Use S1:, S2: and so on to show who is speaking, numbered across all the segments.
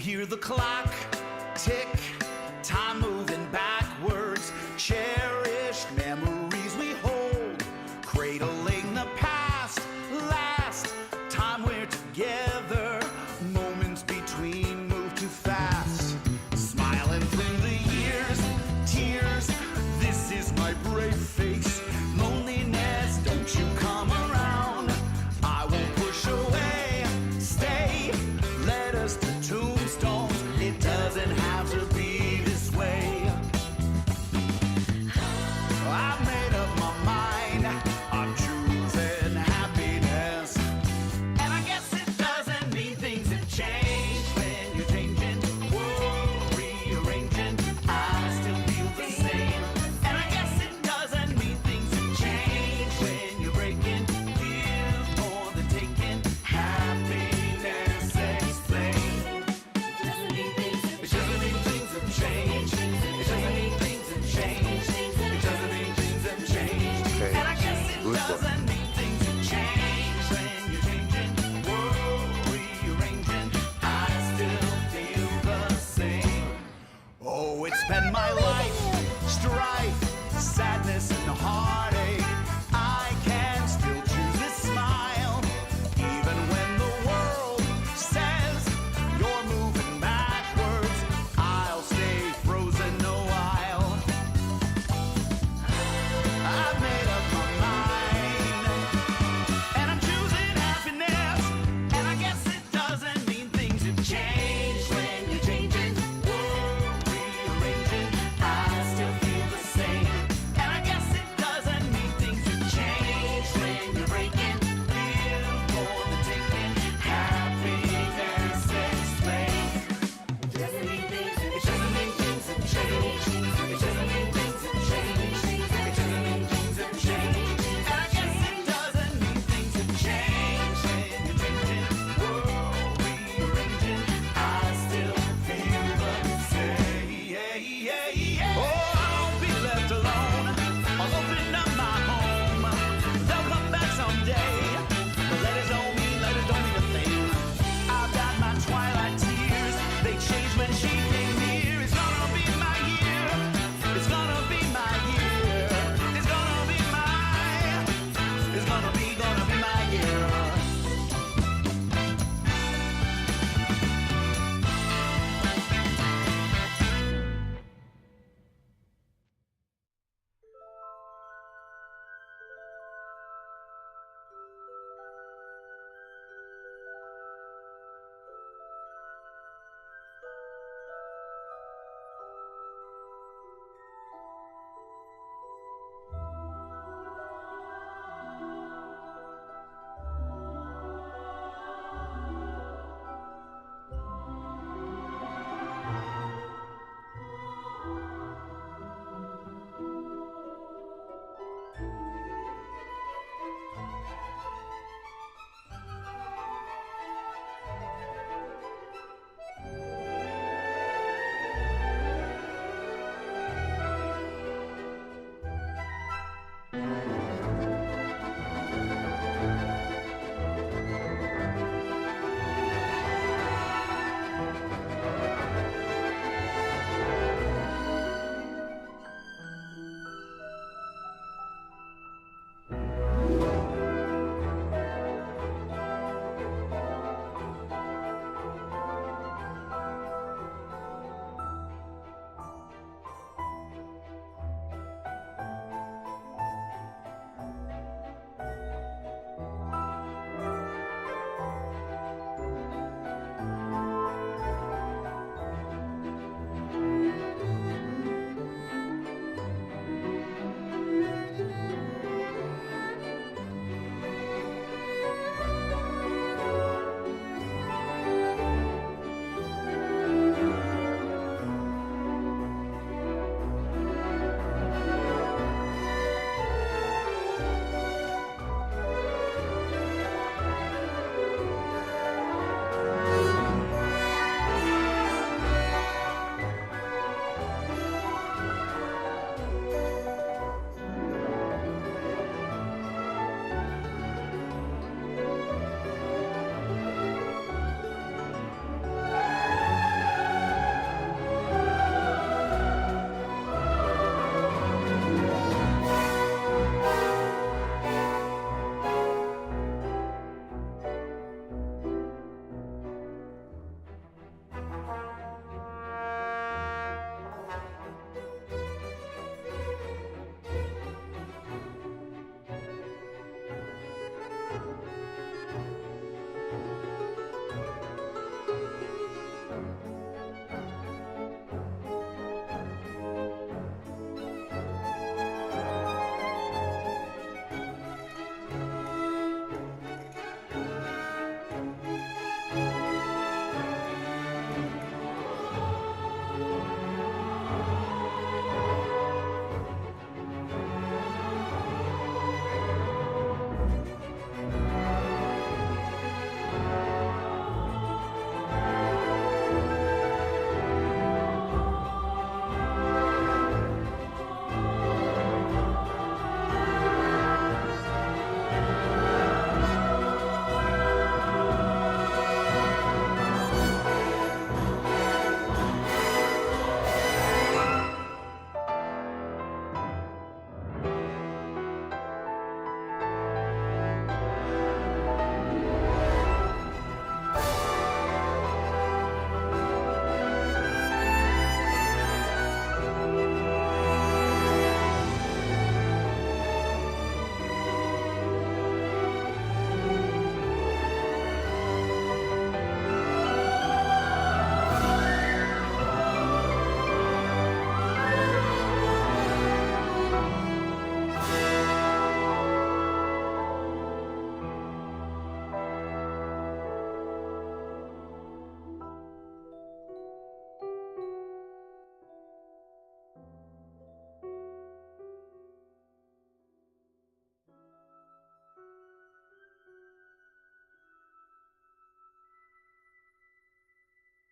S1: hear the clock tick, time moving backwards, cherished memories we hold, cradling the past, last time we're together, moments between move too fast, smiling through the years, tears, this is my brave face, loneliness, don't you come around, I won't push away, stay, let us to tombstones, it doesn't have to be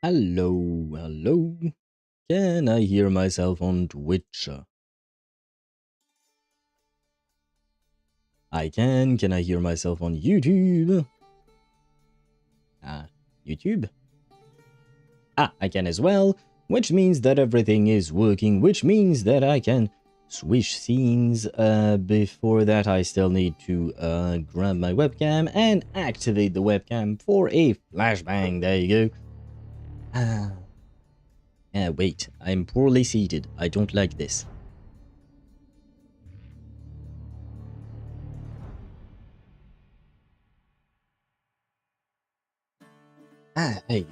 S2: Hello, hello. Can I hear myself on Twitch? I can. Can I hear myself on YouTube? YouTube? I can as well, which means that everything is working, which means that I can switch scenes. Before that, I still need to grab my webcam and activate the webcam for a flashbang. There you go. Wait, I'm poorly seated. I don't like this. There you go.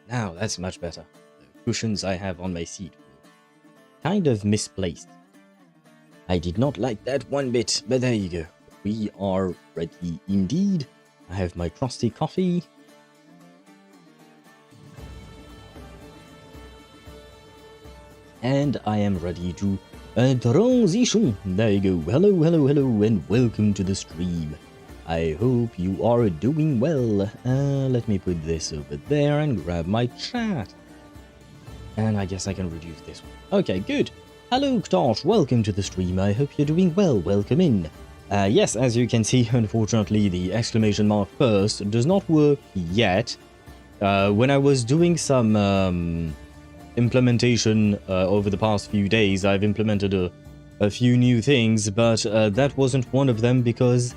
S2: Now that's much better. The cushions I have on my seat were kind of misplaced. I did not like that one bit, but there you go. We are ready indeed. I have my trusty coffee. And I am ready to transition. There you go. Hello, hello, hello, and welcome to the stream. I hope you are doing well. Let me put this over there and grab my chat. And I guess I can reduce this one. Okay, good. Hello, Ktosh. Welcome to the stream. I hope you're doing well. Welcome in. Yes, as you can see, unfortunately, the exclamation mark first does not work yet. When I was doing some implementation over the past few days, I've implemented a few new things, but that wasn't one of them because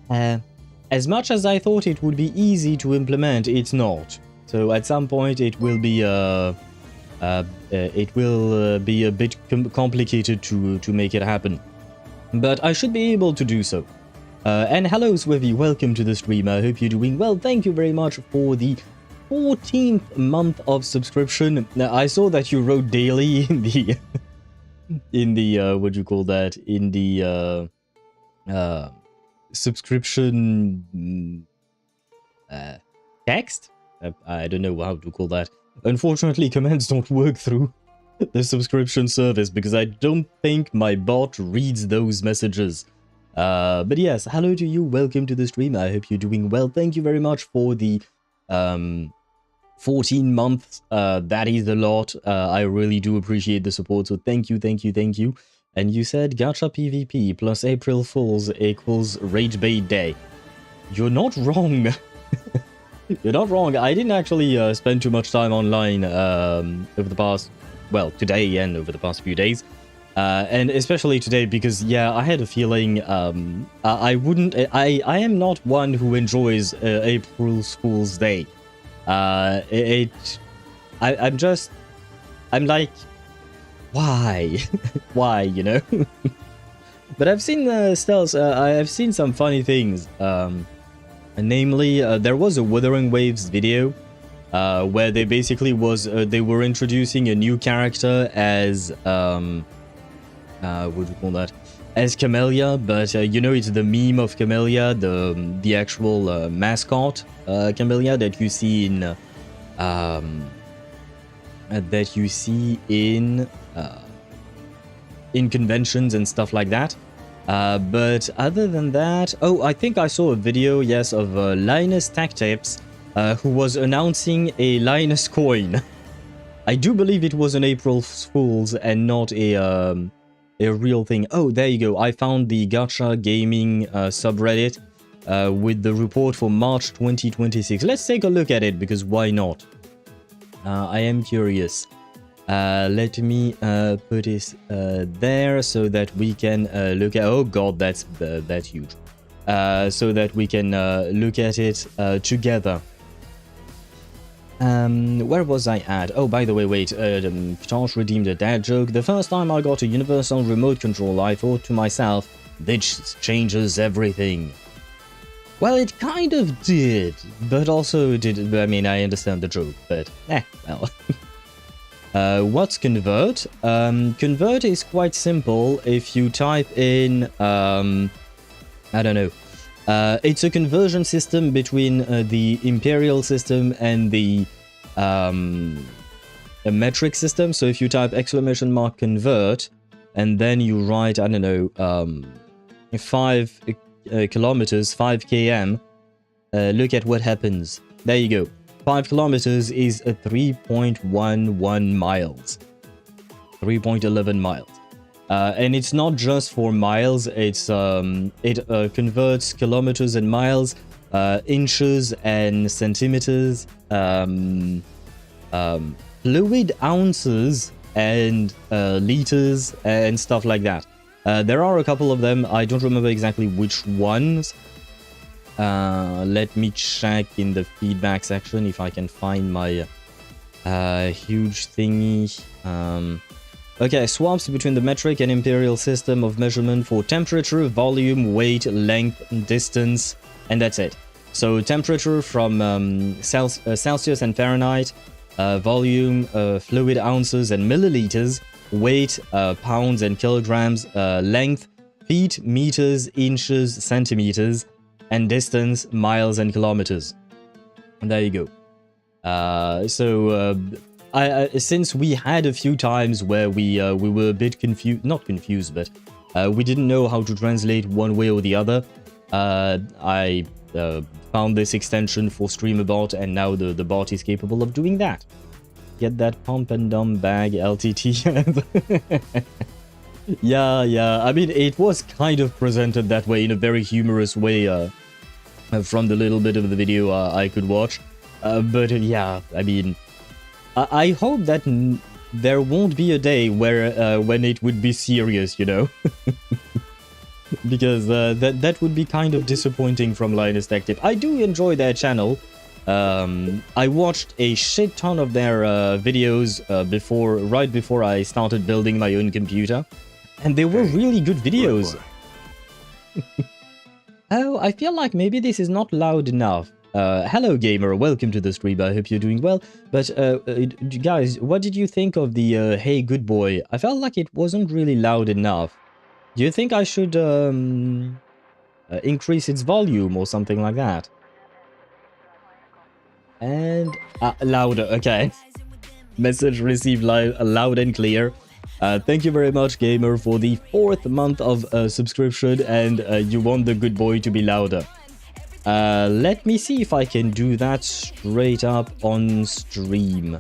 S2: as much as I thought it would be easy to implement, it's not. So at some point it will be a bit complicated to make it happen. But I should be able to do so. And hello Swivy, welcome to the stream. I hope you're doing well. Thank you very much for the 14th month of subscription. Now, I saw that you wrote daily in the what do you call that? In the subscription text. I don't know how to call that. Unfortunately, commands don't work through the subscription service because I don't think my bot reads those messages. But yes, hello to you. Welcome to the stream. I hope you're doing well. Thank you very much for the 14 months. That is a lot. I really do appreciate the support. So thank you, thank you, thank you. And you said gacha PvP plus April Fools equals Rage Bait Day. You're not wrong. You're not wrong. I didn't actually spend too much time online over the past, well, today and over the past few days. And especially today because, yeah, I had a feeling I am not one who enjoys April Fool's Day. I'm like, why? Why, you know? But I've seen I've seen some funny things. Namely, there was a Wuthering Waves video where they basically they were introducing a new character as what do you call that? As Camellia, but you know, it's the meme of Camellia, the actual mascot Camellia that you see in conventions and stuff like that. But other than that, oh, I think I saw a video, yes, of Linus Tactips, who was announcing a Linus coin. I do believe it was an April Fool's and not a real thing. Oh, there you go. I found the gacha gaming subreddit with the report for March 2026. Let's take a look at it because why not? I am curious. Let me put this there so that we can look at. Oh god, that's huge. So that we can look at it together. Where was I at? Oh, by the way, wait. Ktosh redeemed a dad joke. The first time I got a universal remote control, I thought to myself, this changes everything. Well, it kind of did, but also did. I mean, I understand the joke, but well. What's convert? Convert is quite simple. If you type in, I don't know. It's a conversion system between the imperial system and the metric system. So if you type !convert and then you write, I don't know, 5 kilometers, 5 km, look at what happens. There you go. 5 kilometers is 3.11 miles. 3.11 miles. And it's not just for miles, it converts kilometers and miles, inches and centimeters, fluid ounces and liters and stuff like that. There are a couple of them. I don't remember exactly which ones. Let me check in the feedback section if I can find my huge thingy. Okay, swaps between the metric and imperial system of measurement for temperature, volume, weight, length, distance, and that's it. So temperature from Celsius and Fahrenheit, volume, fluid ounces and milliliters, weight, pounds and kilograms, length, feet, meters, inches, centimeters, and distance, miles and kilometers. And there you go. Since we had a few times where we were a bit confused, not confused, but we didn't know how to translate one way or the other, I found this extension for StreamerBot, and now the bot is capable of doing that. Get that pump and dump bag, LTT. Yeah. I mean, it was kind of presented that way in a very humorous way from the little bit of the video I could watch. But yeah, I mean, I hope that there won't be a day where when it would be serious, you know? Because that would be kind of disappointing from Linus Tech Tip. I do enjoy their channel. I watched a shit ton of their videos right before I started building my own computer, and they were really good videos. Oh, I feel like maybe this is not loud enough. Hello gamer, welcome to the stream, I hope you're doing well. But guys, what did you think of the Hey Good Boy? I felt like it wasn't really loud enough. Do you think I should increase its volume or something like that? And louder, okay. Message received loud and clear. Thank you very much, gamer, for the 4th month of subscription, and you want the good boy to be louder. Let me see if I can do that straight up on stream.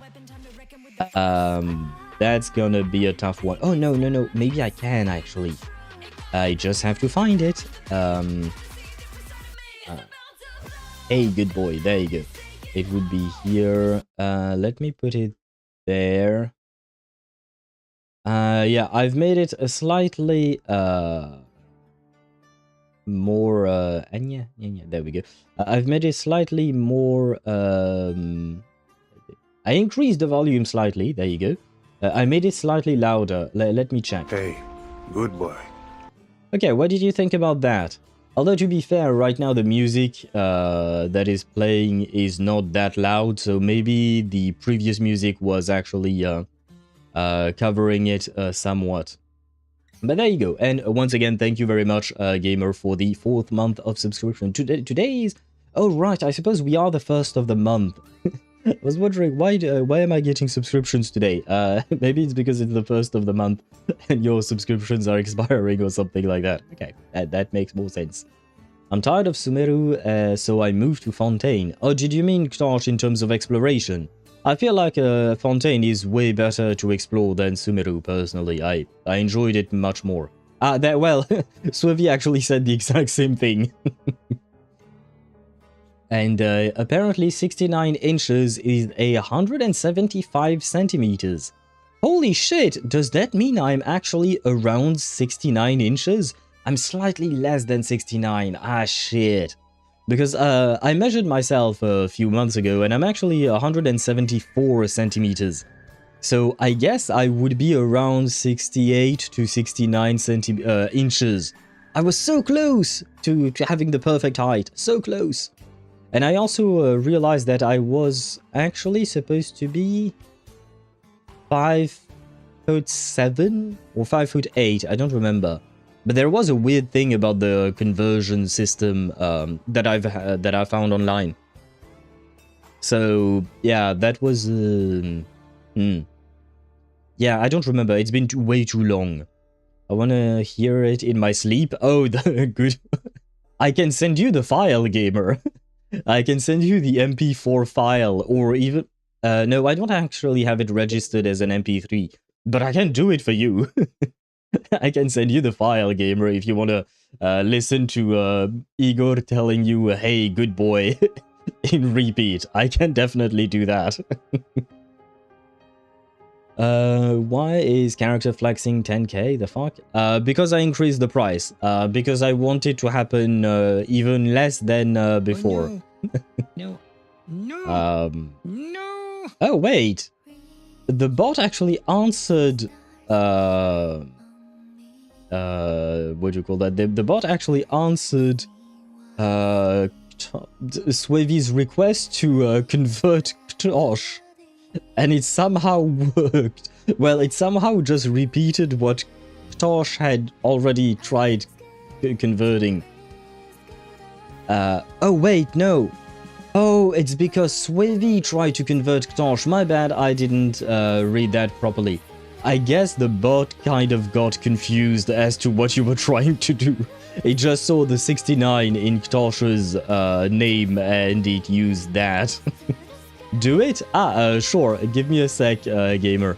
S2: That's gonna be a tough one. Oh, no. Maybe I can, actually. I just have to find it. Hey, good boy. There you go. It would be here. Let me put it there. Yeah, I've made it a slightly more yeah, there we go. I've made it slightly more I increased the volume slightly. There you go. I made it slightly louder. Let me check.
S3: Hey, good boy.
S2: Okay, what did you think about that? Although, to be fair, right now the music that is playing is not that loud, so maybe the previous music was actually covering it somewhat. But there you go. And once again, thank you very much, gamer, for the 4th month of subscription. Today is... Oh, right, I suppose we are the 1st of the month. I was wondering, why am I getting subscriptions today? Maybe it's because it's the 1st of the month and your subscriptions are expiring or something like that. Okay, that makes more sense. I'm tired of Sumeru, so I moved to Fontaine. Oh, did you mean start in terms of exploration? I feel like Fontaine is way better to explore than Sumeru, personally. I enjoyed it much more. Well, Swivi actually said the exact same thing. And apparently 69 inches is 175 centimeters. Holy shit, does that mean I'm actually around 69 inches? I'm slightly less than 69. Ah, shit. Because I measured myself a few months ago and I'm actually 174 centimeters. So I guess I would be around 68 to 69 inches. I was so close to having the perfect height. So close. And I also realized that I was actually supposed to be 5'7" or 5'8", I don't remember. But there was a weird thing about the conversion system that I found online. So yeah, that was yeah, I don't remember. It's been way too long. I want to hear it in my sleep. Oh, good. I can send you the file, gamer. I can send you the MP4 file, or even... no, I don't actually have it registered as an MP3, but I can do it for you. I can send you the file, gamer, if you want to listen to Igor telling you, hey, good boy, in repeat. I can definitely do that. Why is character flexing 10k? The fuck? Because I increased the price. Because I want it to happen even less than before.
S3: No. No.
S2: Oh, wait. The bot actually answered... what do you call that? The bot actually answered Swavy's request to convert Ktosh. And it somehow worked. Well, it somehow just repeated what Ktosh had already tried converting. Oh, wait, no. Oh, it's because Swavy tried to convert Ktosh. My bad, I didn't read that properly. I guess the bot kind of got confused as to what you were trying to do. It just saw the 69 in Ktosh's name and it used that. Do it? Sure. Give me a sec, gamer.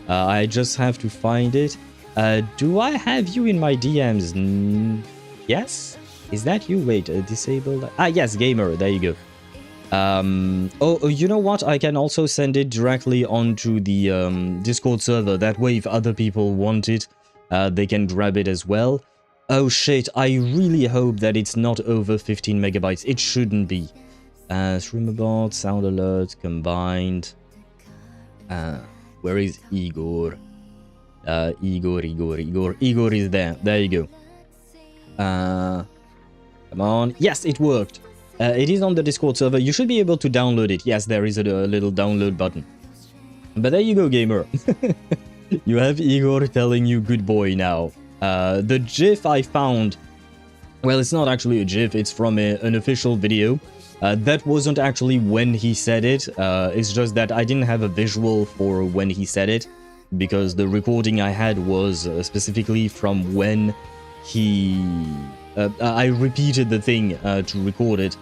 S2: I just have to find it. Do I have you in my DMs? Yes? Is that you? Wait, disabled? Yes, gamer. There you go. Oh, you know what? I can also send it directly onto the Discord server. That way, if other people want it, they can grab it as well. Oh shit, I really hope that it's not over 15 megabytes. It shouldn't be. Streamer bot, sound alert, combined. Where is Igor? Igor is there. There you go. Come on. Yes, it worked. It is on the Discord server. You should be able to download it. Yes, there is a little download button. But there you go, gamer. You have Igor telling you good boy now. The GIF I found... Well, it's not actually a GIF. It's from an official video. That wasn't actually when he said it. It's just that I didn't have a visual for when he said it. Because the recording I had was specifically from when he... I repeated the thing to record it.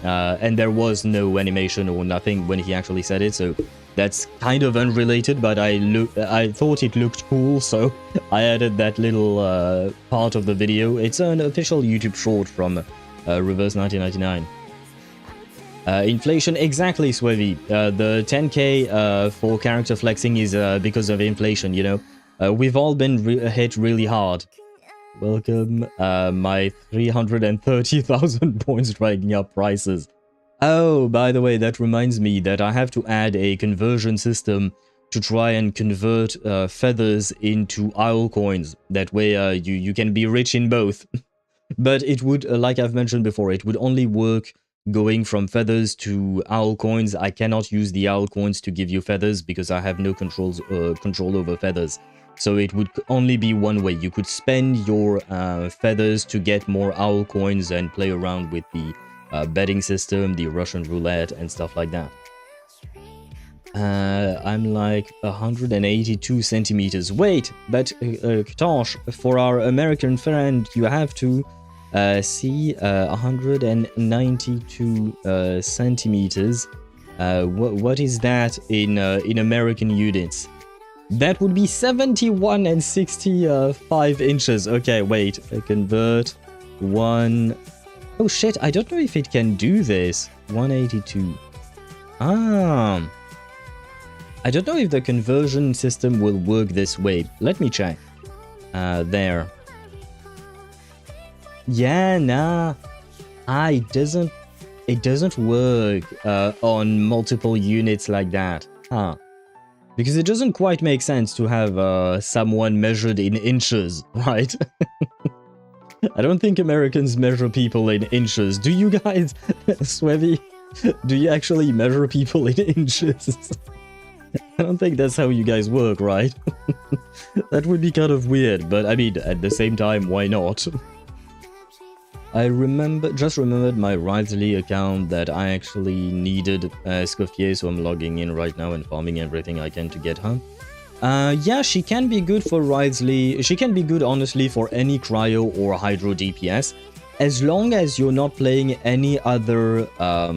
S2: And there was no animation or nothing when he actually said it, so that's kind of unrelated, but I thought it looked cool, so I added that little part of the video. It's an official YouTube short from Reverse 1999. Inflation, exactly, Swevy. The 10k for character flexing is because of inflation, you know. We've all been hit really hard. Welcome, my 330,000 points dragging up prices. Oh, by the way, that reminds me that I have to add a conversion system to try and convert feathers into owl coins. That way you can be rich in both. But it would, like I've mentioned before, it would only work going from feathers to owl coins. I cannot use the owl coins to give you feathers because I have no control over feathers. So it would only be one way. You could spend your feathers to get more owl coins and play around with the betting system, the Russian roulette, and stuff like that. I'm like 182 centimeters. Wait, but Ktosh, for our American friend, you have to see 192 centimeters. What is that in American units? That would be 71 and 65 inches. Okay, wait. Convert 1... Oh shit, I don't know if it can do this. 182. I don't know if the conversion system will work this way. Let me check. There. Yeah, nah. It doesn't work on multiple units like that. Huh. Because it doesn't quite make sense to have someone measured in inches, right? I don't think Americans measure people in inches. Do you guys, Swevy? Do you actually measure people in inches? I don't think that's how you guys work, right? That would be kind of weird, but I mean, at the same time, why not? I just remembered my Writhely account that I actually needed Escoffier, so I'm logging in right now and farming everything I can to get her. Yeah, she can be good for Writhely. She can be good, honestly, for any cryo or hydro DPS. as long as you're not playing any other, how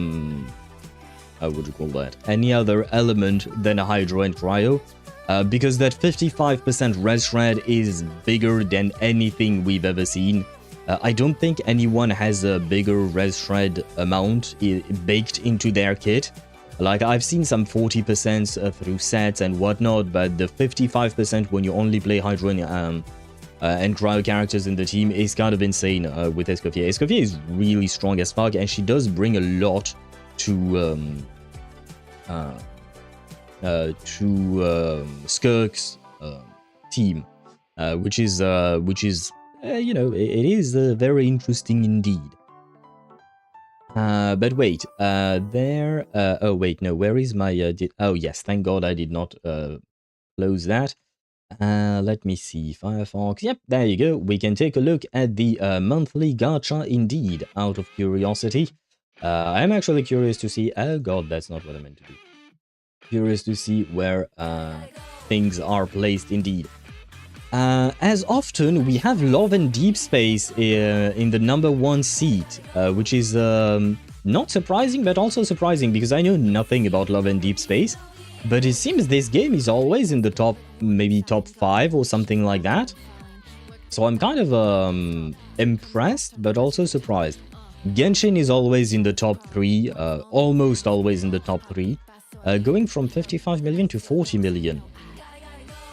S2: would you call that? Any other element than a Hydro and Cryo, because that 55% res shred is bigger than anything we've ever seen. I don't think anyone has a bigger res shred amount baked into their kit. Like, I've seen some 40% through sets and whatnot, but the 55% when you only play Hydro and Cryo characters in the team is kind of insane with Escoffier. Escoffier is really strong as fuck, and she does bring a lot to Skirk's team, which is you know, it is very interesting indeed. But wait, oh wait, no, where is my, oh yes, thank God I did not close that. Let me see, Firefox, yep, there you go. We can take a look at the monthly gacha indeed, out of curiosity. I'm actually curious to see, oh God, that's not what I meant to do. Curious to see where things are placed indeed. As often, we have Love and Deep Space in the #1 seat, which is not surprising, but also surprising, because I know nothing about Love and Deep Space. But it seems this game is always in the top, maybe top 5 or something like that. So I'm kind of impressed, but also surprised. Genshin is always in the top 3, almost always in the top 3, going from 55 million to 40 million.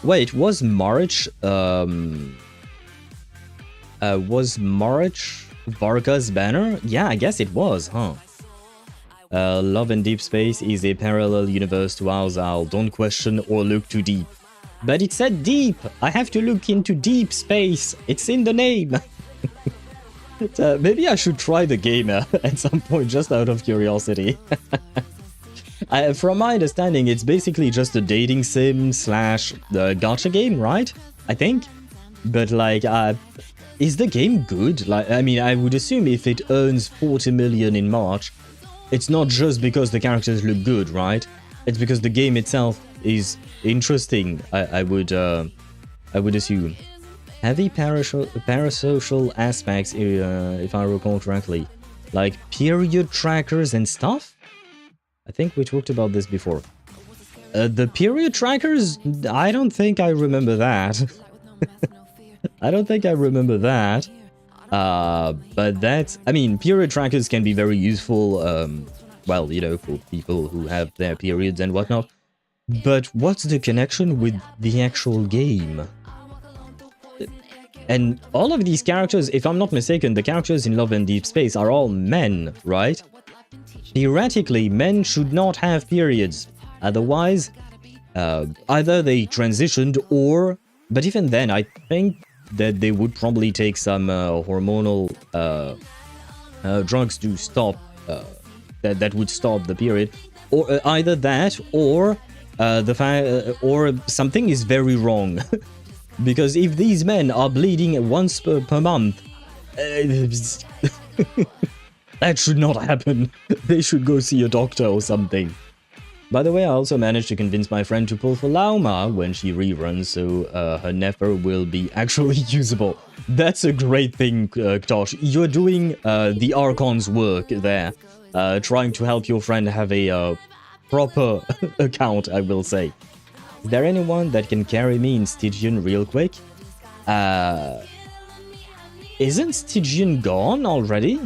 S2: Wait, was March Varka's banner? Yeah, I guess it was, huh? Love and Deep Space is a parallel universe to ours, Al. Don't question or look too deep. But it said deep! I have to look into deep space! It's in the name! Maybe I should try the game at some point, just out of curiosity. From my understanding, it's basically just a dating sim slash gacha game, right? I think. But like, is the game good? Like, I mean, I would assume if it earns 40 million in March, it's not just because the characters look good, right? It's because the game itself is interesting. I would assume. Heavy parasocial aspects, if I recall correctly, like period trackers and stuff. I think we talked about this before. The period trackers, I don't think I remember that. I don't think I remember that. But that's, I mean, period trackers can be very useful, well, you know, for people who have their periods and whatnot. But what's the connection with the actual game? And all of these characters, if I'm not mistaken, the characters in Love and Deep Space are all men, right? Theoretically, men should not have periods. Otherwise, either they transitioned or... But even then, I think that they would probably take some hormonal drugs to stop... that would stop the period. Or either that, or or something is very wrong. Because if these men are bleeding once per month... that should not happen. They should go see a doctor or something. By the way, I also managed to convince my friend to pull for Lauma when she reruns, so her Nefer will be actually usable. That's a great thing, Ktosh. You're doing the Archon's work there. Trying to help your friend have a proper account, I will say. Is there anyone that can carry me in Stygian real quick? Isn't Stygian gone already?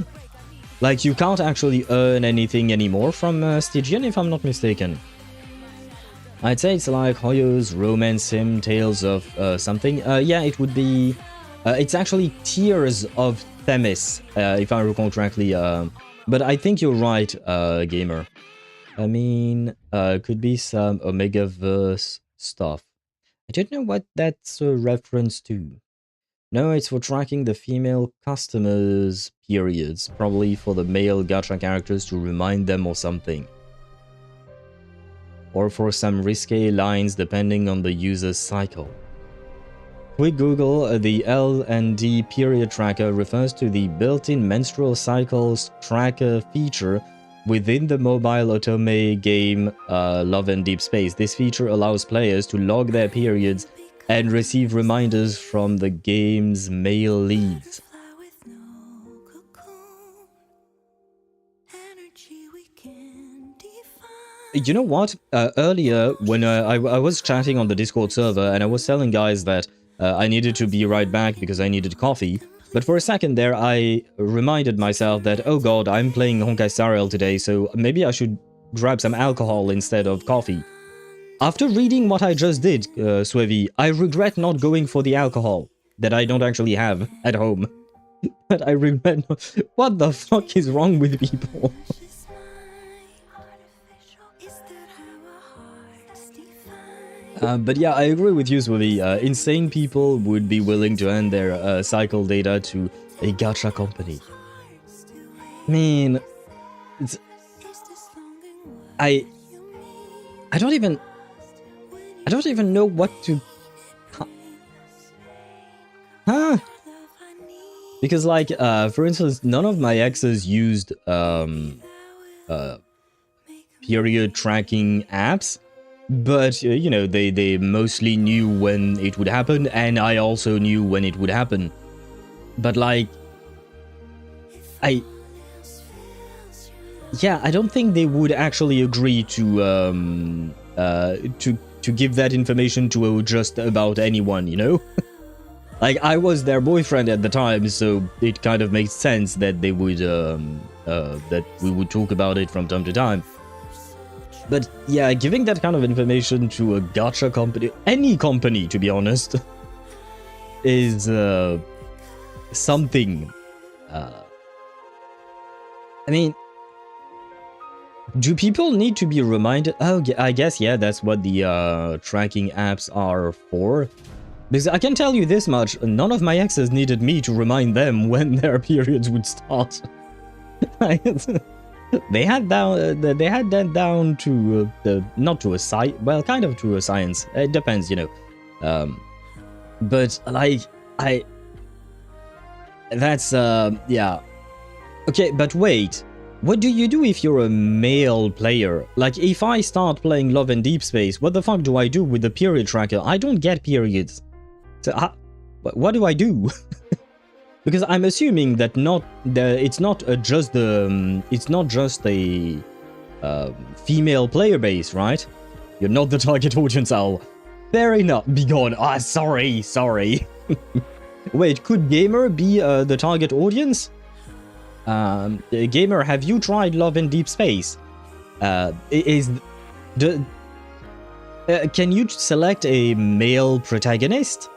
S2: Like, you can't actually earn anything anymore from Stygian, if I'm not mistaken. I'd say it's like Hoyo's Romance Sim Tales of something. Yeah, it would be... it's actually Tears of Themis, if I recall correctly. But I think you're right, gamer. I mean, could be some Omegaverse stuff. I don't know what that's a reference to. No, it's for tracking the female customers' periods, probably for the male gacha characters to remind them or something. Or for some risque lines depending on the user's cycle. Quick Google, the L&D period tracker refers to the built-in menstrual cycles tracker feature within the mobile otome game Love and Deep Space. This feature allows players to log their periods and receive reminders from the game's male leads. you know what? Earlier, when I was chatting on the Discord server, and I was telling guys that I needed to be right back because I needed coffee, but for a second there, I reminded myself that, oh god, I'm playing Honkai Star Rail today, so maybe I should grab some alcohol instead of coffee. After reading what I just did, Swevi, I regret not going for the alcohol that I don't actually have at home. But I regret not... What the fuck is wrong with people? But yeah, I agree with you, Swevi. Insane people would be willing to hand their cycle data to a gacha company. I mean, it's... I don't even know what to... Huh? Because, like, for instance, none of my exes used period tracking apps, but, you know, they mostly knew when it would happen, and I also knew when it would happen. But, like, I don't think they would actually agree to give that information to just about anyone, you know? Like, I was their boyfriend at the time, so it kind of makes sense that they would, that we would talk about it from time to time. But yeah, giving that kind of information to a gacha company, any company, to be honest, is, something. I mean, do people need to be reminded? Oh, I guess, yeah, that's what the tracking apps are for. Because I can tell you this much, none of my exes needed me to remind them when their periods would start. They had that down to not to a science, well, kind of to a science. It depends, you know. But like that's yeah. Okay, but wait. What do you do if you're a male player? Like, if I start playing Love and Deep Space, what the fuck do I do with the period tracker? I don't get periods. So, what do I do? Because I'm assuming that it's not just a female player base, right? You're not the target audience, Al. Fair enough. Be gone. Ah, sorry. Wait, could Gamer be the target audience? Gamer, have you tried Love in Deep Space? Can you select a male protagonist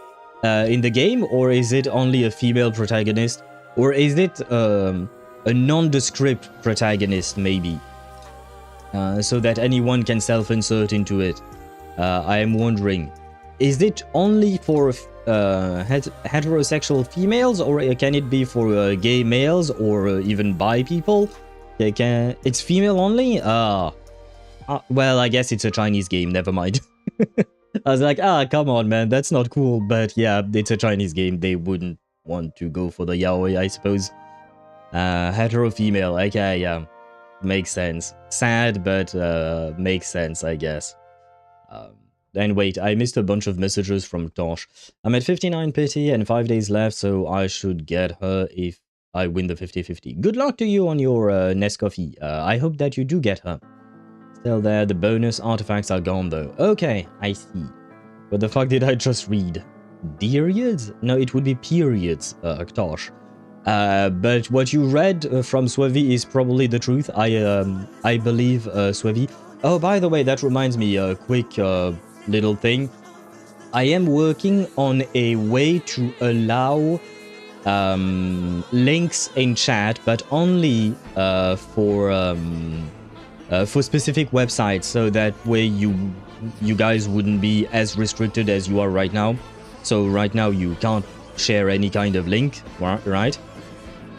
S2: in the game, or is it only a female protagonist, or is it a nondescript protagonist, maybe, so that anyone can self-insert into it? I am wondering, is it only for heterosexual females, or can it be for gay males, or even bi people? It's female only? Well, I guess it's a Chinese game, never mind. I was like, come on, man, that's not cool. But yeah, it's a Chinese game. They wouldn't want to go for the yaoi, I suppose. Hetero female, okay, yeah. Makes sense. Sad, but makes sense, I guess. And wait, I missed a bunch of messages from Tosh. I'm at 59 pity and 5 days left, so I should get her if I win the 50-50. Good luck to you on your Nescoffee. I hope that you do get her. Still there, the bonus artifacts are gone though. Okay, I see. What the fuck did I just read? Periods? No, it would be periods, Tosh. But what you read from Swevi is probably the truth. I believe Swevi. Oh, by the way, that reminds me, a quick little thing. I am working on a way to allow links in chat, but only for specific websites, so that way you guys wouldn't be as restricted as you are right now. So right now you can't share any kind of link, right?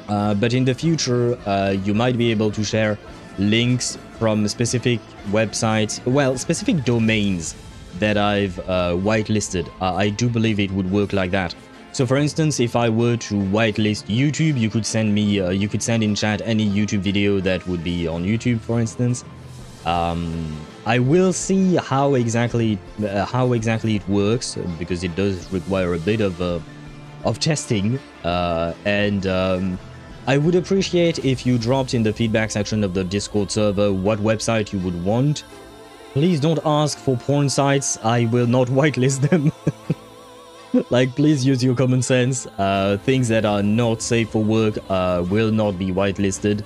S2: But in the future, you might be able to share links from specific websites, well, specific domains that I've whitelisted. I do believe it would work like that. So for instance, if I were to whitelist YouTube, you could send me, you could send in chat any YouTube video that would be on YouTube, for instance. I will see how exactly it works, because it does require a bit of testing, and I would appreciate if you dropped in the feedback section of the Discord server what website you would want Please don't ask for porn sites. I will not whitelist them. Like, please use your common sense. Things that are not safe for work will not be whitelisted.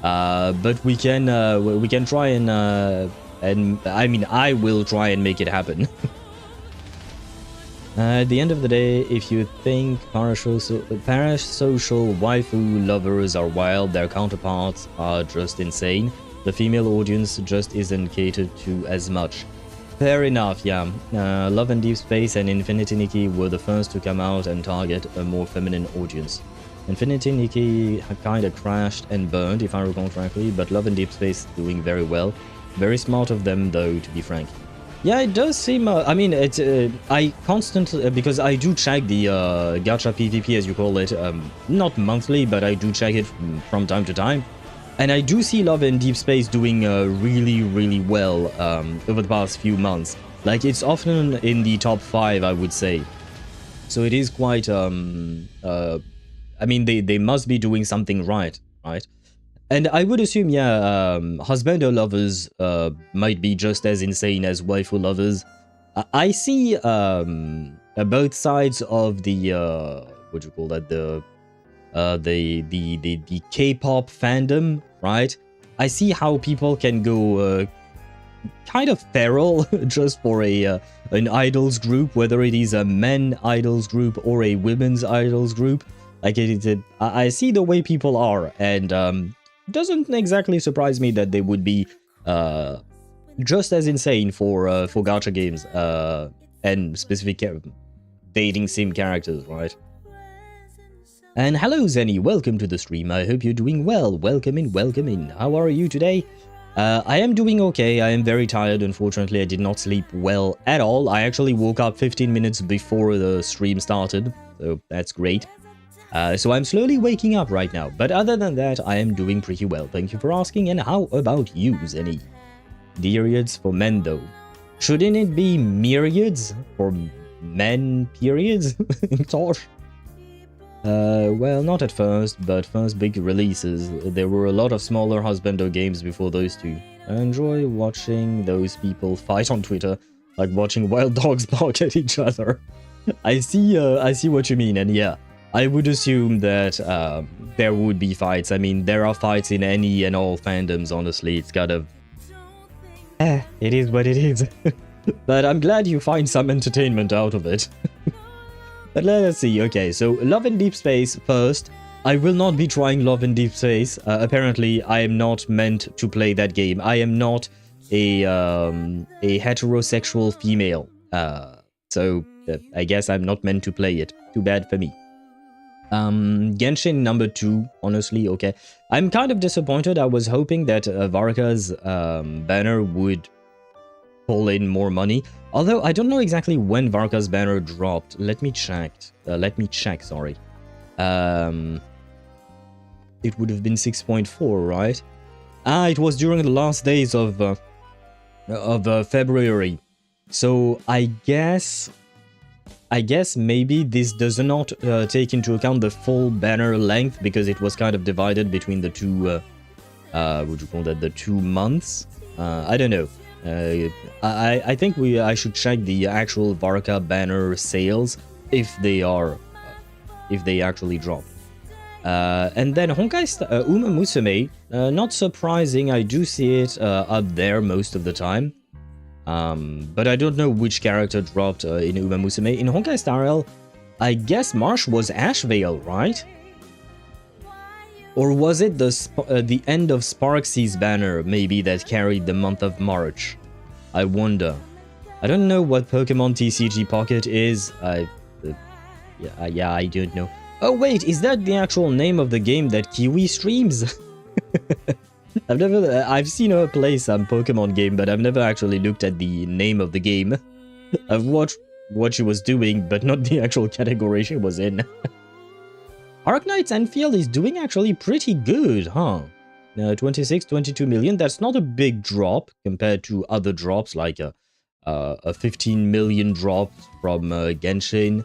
S2: But we can try and I mean, I will try and make it happen. At the end of the day, if you think parasocial waifu lovers are wild, their counterparts are just insane. The female audience just isn't catered to as much. Fair enough, yeah. Love and Deep Space and Infinity Nikki were the first to come out and target a more feminine audience. Infinity Nikki kinda crashed and burned, if I recall correctly, but Love and Deep Space doing very well. Very smart of them, though, to be frank. Yeah, it does seem... I mean, it's... I constantly... because I do check the gacha PvP, as you call it. Not monthly, but I do check it from time to time. And I do see Love and Deep Space doing really, really well over the past few months. Like, it's often in the top 5, I would say. So it is quite... I mean, they must be doing something right? And I would assume, yeah, husbando lovers might be just as insane as waifu lovers. I see both sides of the what do you call that, the K-pop fandom, right? I see how people can go kind of feral just for an idols group, whether it is a men idols group or a women's idols group. Like I see the way people are, and doesn't exactly surprise me that they would be just as insane for gacha games and specific dating sim characters, right? And hello Zenny, welcome to the stream. I hope you're doing well. Welcome in, welcome in. How are you today? I am doing okay. I am very tired. Unfortunately, I did not sleep well at all. I actually woke up 15 minutes before the stream started, so that's great. So I'm slowly waking up right now, but other than that, I am doing pretty well. Thank you for asking, and how about you, Zenny? Periods for men, though. Shouldn't it be myriads for men, periods? Tosh? Well, not at first, but first big releases. There were a lot of smaller husbando games before those two. I enjoy watching those people fight on Twitter, like watching wild dogs bark at each other. I see what you mean, and yeah. I would assume that there would be fights. I mean, there are fights in any and all fandoms, honestly. It's kind of... it is what it is. But I'm glad you find some entertainment out of it. But let us see. Okay, so Love and Deep Space first. I will not be trying Love and Deep Space. Apparently, I am not meant to play that game. I am not a heterosexual female. So I guess I'm not meant to play it. Too bad for me. Genshin number 2, honestly, okay. I'm kind of disappointed. I was hoping that Varka's banner would pull in more money. Although, I don't know exactly when Varka's banner dropped. Let me check, sorry. It would have been 6.4, right? It was during the last days of February. So, I guess maybe this does not take into account the full banner length, because it was kind of divided between the two, would you call that, the 2 months? I don't know. I think I should check the actual Varka banner sales if they actually drop. And then Honkai Star Uma Musume, not surprising, I do see it up there most of the time. But I don't know which character dropped in Uma Musume. In Honkai Star Rail, I guess Marsh was Ashveil, right? Or was it the end of Sparksy's banner, maybe, that carried the month of March? I wonder. I don't know what Pokemon TCG Pocket is. Yeah, I don't know. Oh wait, is that the actual name of the game that Kiwi streams? I've seen her play some Pokemon game, but I've never actually looked at the name of the game. I've watched what she was doing, but not the actual category she was in. Arknight's Enfield is doing actually pretty good, huh? 22 million, that's not a big drop compared to other drops, like a 15 million drop from Genshin.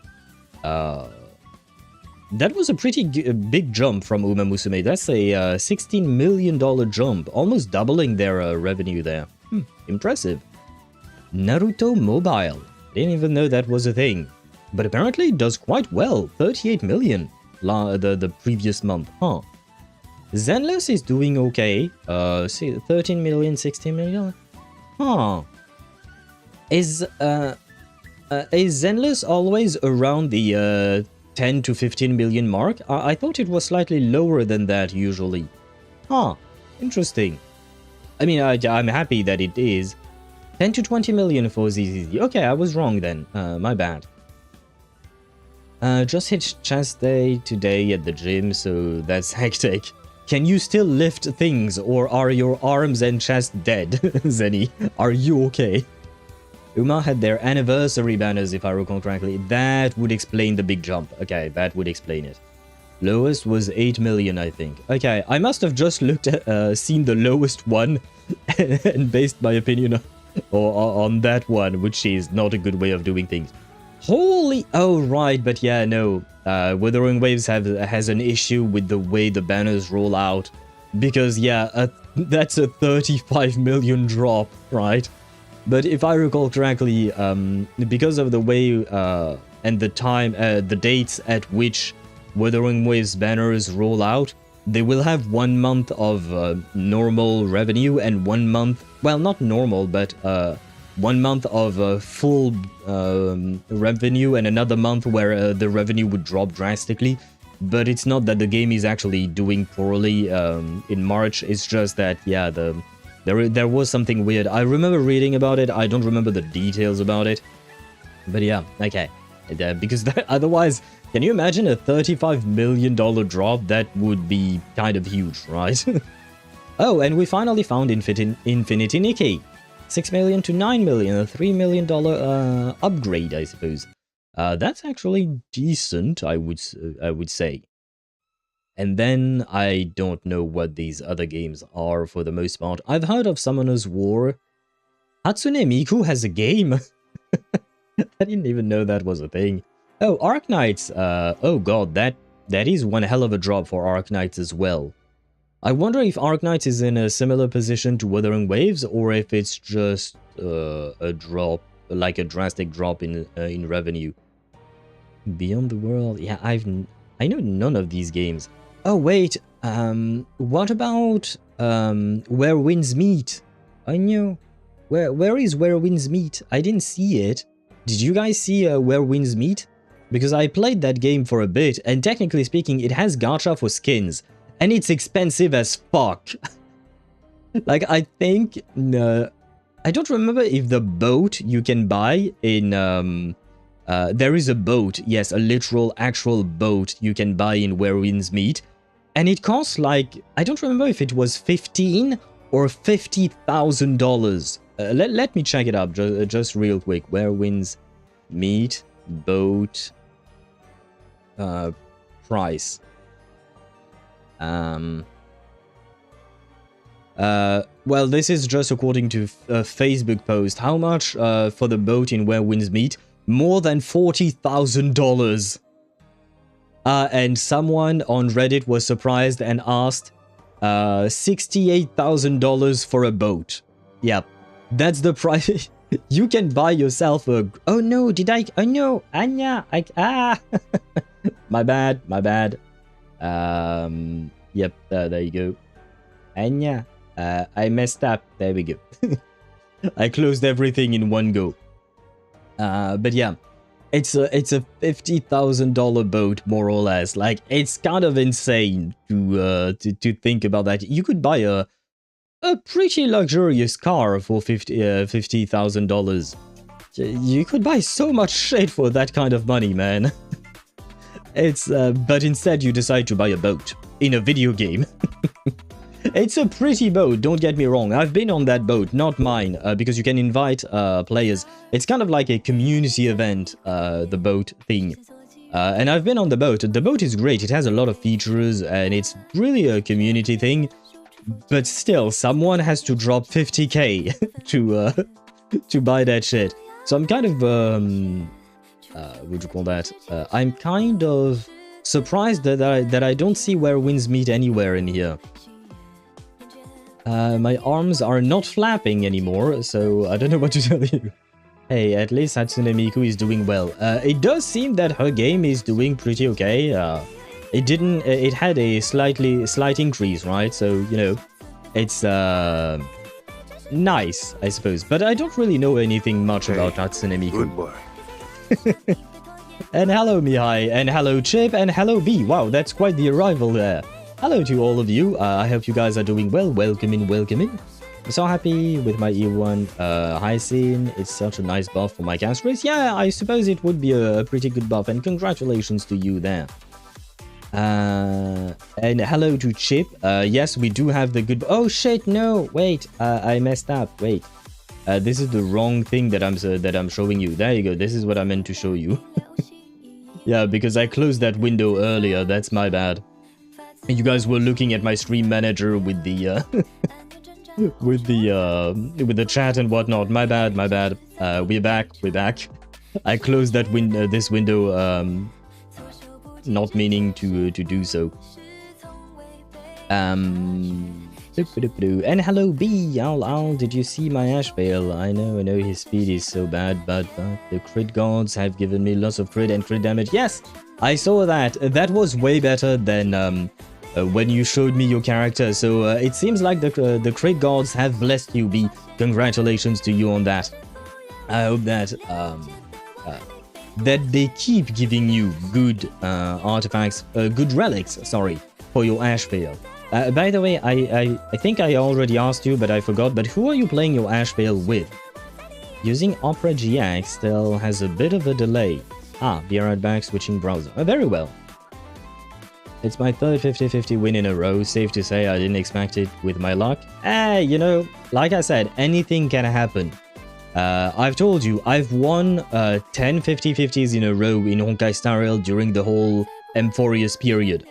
S2: That was a pretty big jump from Uma Musume. That's a $16 million jump, almost doubling their revenue there. Impressive. Naruto Mobile. Didn't even know that was a thing. But apparently it does quite well. 38 million the previous month. Huh. Zenless is doing okay. See, 13 million, 16 million. Huh. Is Zenless always around the 10 to 15 million mark? I thought it was slightly lower than that usually. Huh. Interesting. I mean, I'm happy that it is. 10 to 20 million for ZZZ. Okay, I was wrong then. My bad. Just hit chest day today at the gym, so that's hectic. Can you still lift things, or are your arms and chest dead? Zenny, are you okay? Uma had their anniversary banners, if I recall correctly. That would explain the big jump. Okay, that would explain it. Lowest was 8 million, I think. Okay, I must have just looked at, seen the lowest one and based my opinion on that one, which is not a good way of doing things. Holy... Oh, right, but yeah, no. Wuthering Waves has an issue with the way the banners roll out. Because, yeah, that's a 35 million drop, right? But if I recall correctly, because of the way and the time, the dates at which Wuthering Waves banners roll out, they will have 1 month of normal revenue and 1 month... Well, not normal, but... 1 month of full revenue and another month where the revenue would drop drastically. But it's not that the game is actually doing poorly in March. It's just that, yeah, there was something weird. I remember reading about it. I don't remember the details about it. But yeah, okay. Because otherwise, can you imagine a $35 million drop? That would be kind of huge, right? Oh, and we finally found Infinity Nikki. 6 million to 9 million, a $3 million upgrade, I suppose. That's actually decent, I would say. And then I don't know what these other games are for the most part. I've heard of Summoner's War. Hatsune Miku has a game. I didn't even know that was a thing. Oh, Arknights. Oh god, that is one hell of a drop for Arknights as well. I wonder if Arknights is in a similar position to Wuthering Waves, or if it's just a drop, like a drastic drop in revenue. Beyond the World, yeah, I know none of these games. Oh wait, what about Where Winds Meet? I know. Where is Where Winds Meet? I didn't see it. Did you guys see Where Winds Meet? Because I played that game for a bit, and technically speaking, it has gacha for skins. And it's expensive as fuck. Like, I think... I don't remember if the boat you can buy in... there is a boat, yes, a literal, actual boat you can buy in Where Winds Meet. And it costs like... I don't remember if it was $15,000 or $50,000. Let me check it up just real quick. Where Winds Meet boat... price. Well, this is just according to a Facebook post. How much for the boat in Where Winds Meet? More than $40,000. And someone on Reddit was surprised and asked $68,000 for a boat. Yep, that's the price. You can buy yourself a... Oh no, did I... Oh no, Anya, my bad, my bad. Yep, there you go. Anya, I messed up. There we go. I closed everything in one go. But yeah, it's a $50,000 boat, more or less. Like, it's kind of insane to think about that. You could buy a pretty luxurious car for $50,000. You could buy so much shit for that kind of money, man. It's but instead you decide to buy a boat in a video game. It's a pretty boat, don't get me wrong. I've been on that boat, not mine, because you can invite players. It's kind of like a community event, the boat thing. And I've been on the boat. The boat is great. It has a lot of features, and it's really a community thing. But still, someone has to drop 50k to buy that shit. So I'm kind of what do you call that? I'm kind of surprised that I don't see Where Winds Meet anywhere in here. My arms are not flapping anymore, so I don't know what to tell you. Hey, at least Hatsune Miku is doing well. It does seem that her game is doing pretty okay. It had a slight increase, right? So, you know, it's nice, I suppose. But I don't really know anything much about Hatsune Miku.
S3: Goodbye.
S2: And hello, Mihai, and hello, Chip, and hello, B. Wow, that's quite the arrival there. Hello to all of you. I hope you guys are doing well. Welcome in, welcome in. I'm so happy with my E1 high scene. It's such a nice buff for my cast race. Yeah, I suppose it would be a pretty good buff, and congratulations to you there. And hello to Chip. Yes, we do have the good... Oh shit, no, wait, I messed up. Wait, this is the wrong thing that I'm showing you. There you go. This is what I meant to show you. Yeah, because I closed that window earlier. That's my bad. You guys were looking at my stream manager with the with the chat and whatnot. My bad, my bad. We're back. I closed that this window, not meaning to do so. And hello B, Owl, did you see my Ashveil? I know his speed is so bad, but the crit gods have given me lots of crit and crit damage. Yes, I saw that. That was way better than when you showed me your character. So it seems like the crit gods have blessed you, B. Congratulations to you on that. I hope that that they keep giving you good artifacts, good relics, sorry, for your Ashveil. By the way, I think I already asked you, but I forgot, but who are you playing your Ashveil with? Using Opera GX still has a bit of a delay. Ah, be right back, switching browser. Very well. It's my third 50-50 win in a row. Safe to say I didn't expect it with my luck. You know, like I said, anything can happen. I've told you, I've won 10 50-50s in a row in Honkai Star Rail during the whole Emphorius period.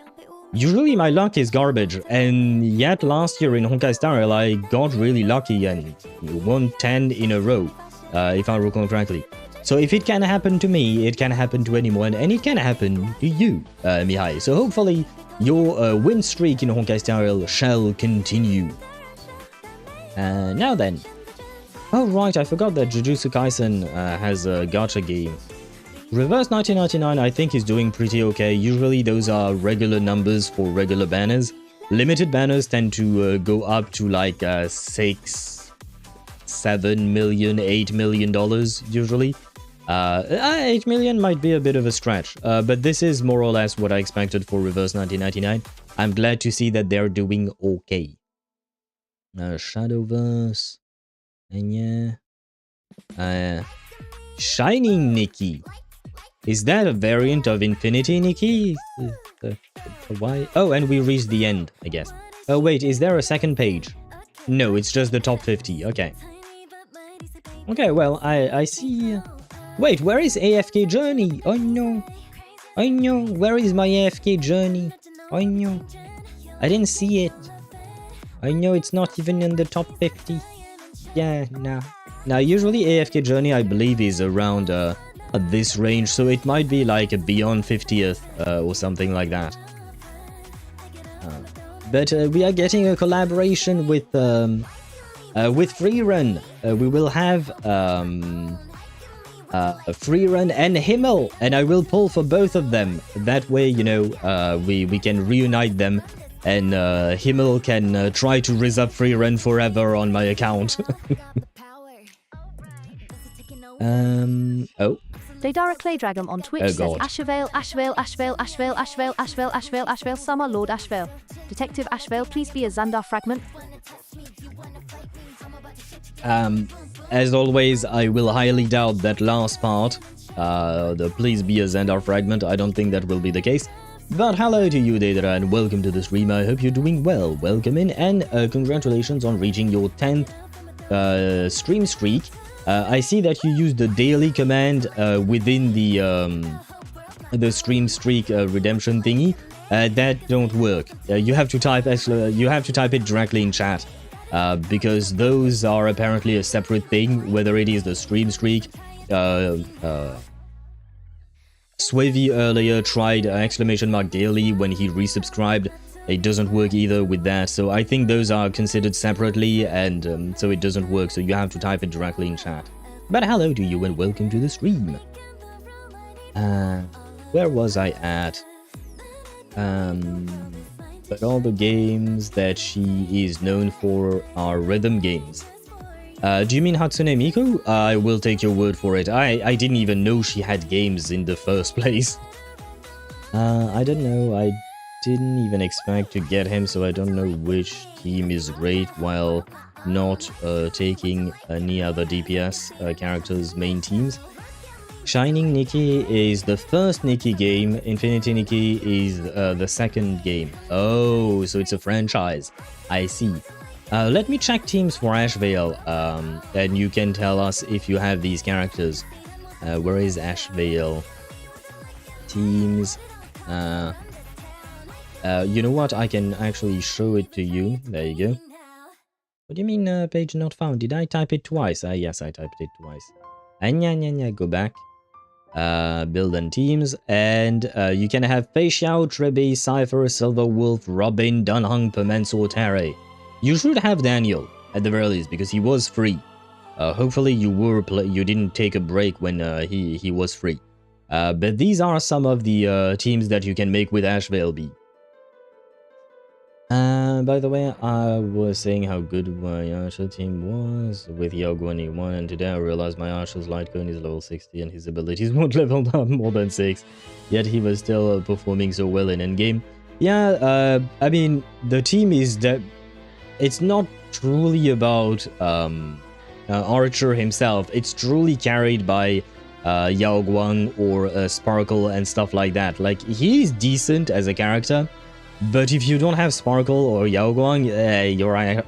S2: Usually my luck is garbage, and yet last year in Honkai Star Rail I got really lucky and won 10 in a row, if I recall correctly. So if it can happen to me, it can happen to anyone, and it can happen to you, Mihai. So hopefully your win streak in Honkai Star Rail shall continue. Now then. Oh right, I forgot that Jujutsu Kaisen has a gacha game. Reverse 1999 I think is doing pretty okay. Usually those are regular numbers for regular banners. Limited banners tend to go up to like $6, $7 million, $8 million usually. 8 million might be a bit of a stretch, but this is more or less what I expected for Reverse 1999. I'm glad to see that they're doing okay. Shadowverse. And yeah. Shining Nikki. Is that a variant of Infinity Nikki? Why? Oh, and we reached the end, I guess. Oh wait, is there a second page? No, it's just the top 50. Okay. Okay, well, I see... Wait, where is AFK Journey? Oh no. Oh no, where is my AFK Journey? Oh no. I didn't see it. I know it's not even in the top 50. Yeah, nah. Now, usually AFK Journey, I believe, is around this range, so it might be like a beyond 50th or something like that. But we are getting a collaboration with Freerun. We will have Freerun and Himmel, and I will pull for both of them. That way, you know, we can reunite them, and Himmel can try to rizz up Freerun forever on my account. Oh.
S4: Daydara Claydragon on Twitch says Ashveil, Ashveil, Ashveil, Ashveil, Ashveil, Ashveil, Ashveil, Ashveil, Summer Lord Ashveil. Detective Ashveil, please be a Xandar fragment.
S2: As always, I will highly doubt that last part. The please be a Xandar fragment, I don't think that will be the case. But hello to you, Daydara, and welcome to the stream. I hope you're doing well. Welcome in, and congratulations on reaching your 10th stream streak. I see that you used the daily command within the stream streak redemption thingy. That don't work. You have to type it directly in chat, because those are apparently a separate thing. Whether it is the stream streak, Swavy earlier tried !daily when he resubscribed. it doesn't work either with that. So I think those are considered separately, and so it doesn't work. So you have to type it directly in chat. But hello to you and welcome to the stream. Where was I at? But all the games that she is known for are rhythm games. Do you mean Hatsune Miku? I will take your word for it. I didn't even know she had games in the first place. I don't know. I didn't even expect to get him, so I don't know which team is great while not taking any other DPS characters' main teams. Shining Nikki is the first Nikki game. Infinity Nikki is the second game. Oh, so it's a franchise. I see. Let me check teams for Ashveil, and you can tell us if you have these characters. Where is Ashveil? Teams. You know what? I can actually show it to you. There you go. What do you mean, page not found? Did I type it twice? Yes, I typed it twice. Go back. Build and teams, and you can have Fei Xiao, Trebi, Cypher, Silver Wolf, Robin, Dunhung, Permensor, Terre. You should have Daniel at the very least because he was free. Hopefully you didn't take a break when he was free. But these are some of the teams that you can make with Ashveil B. By the way, I was saying how good my Archer team was with Yao-Guan 1, and today I realized my Archer's light cone is level 60 and his abilities won't level up more than 6. Yet he was still performing so well in endgame. Yeah, I mean, the team is that it's not truly about Archer himself. It's truly carried by Yao Guang or Sparkle and stuff like that. Like, he is decent as a character, but if you don't have Sparkle or Yao Guang,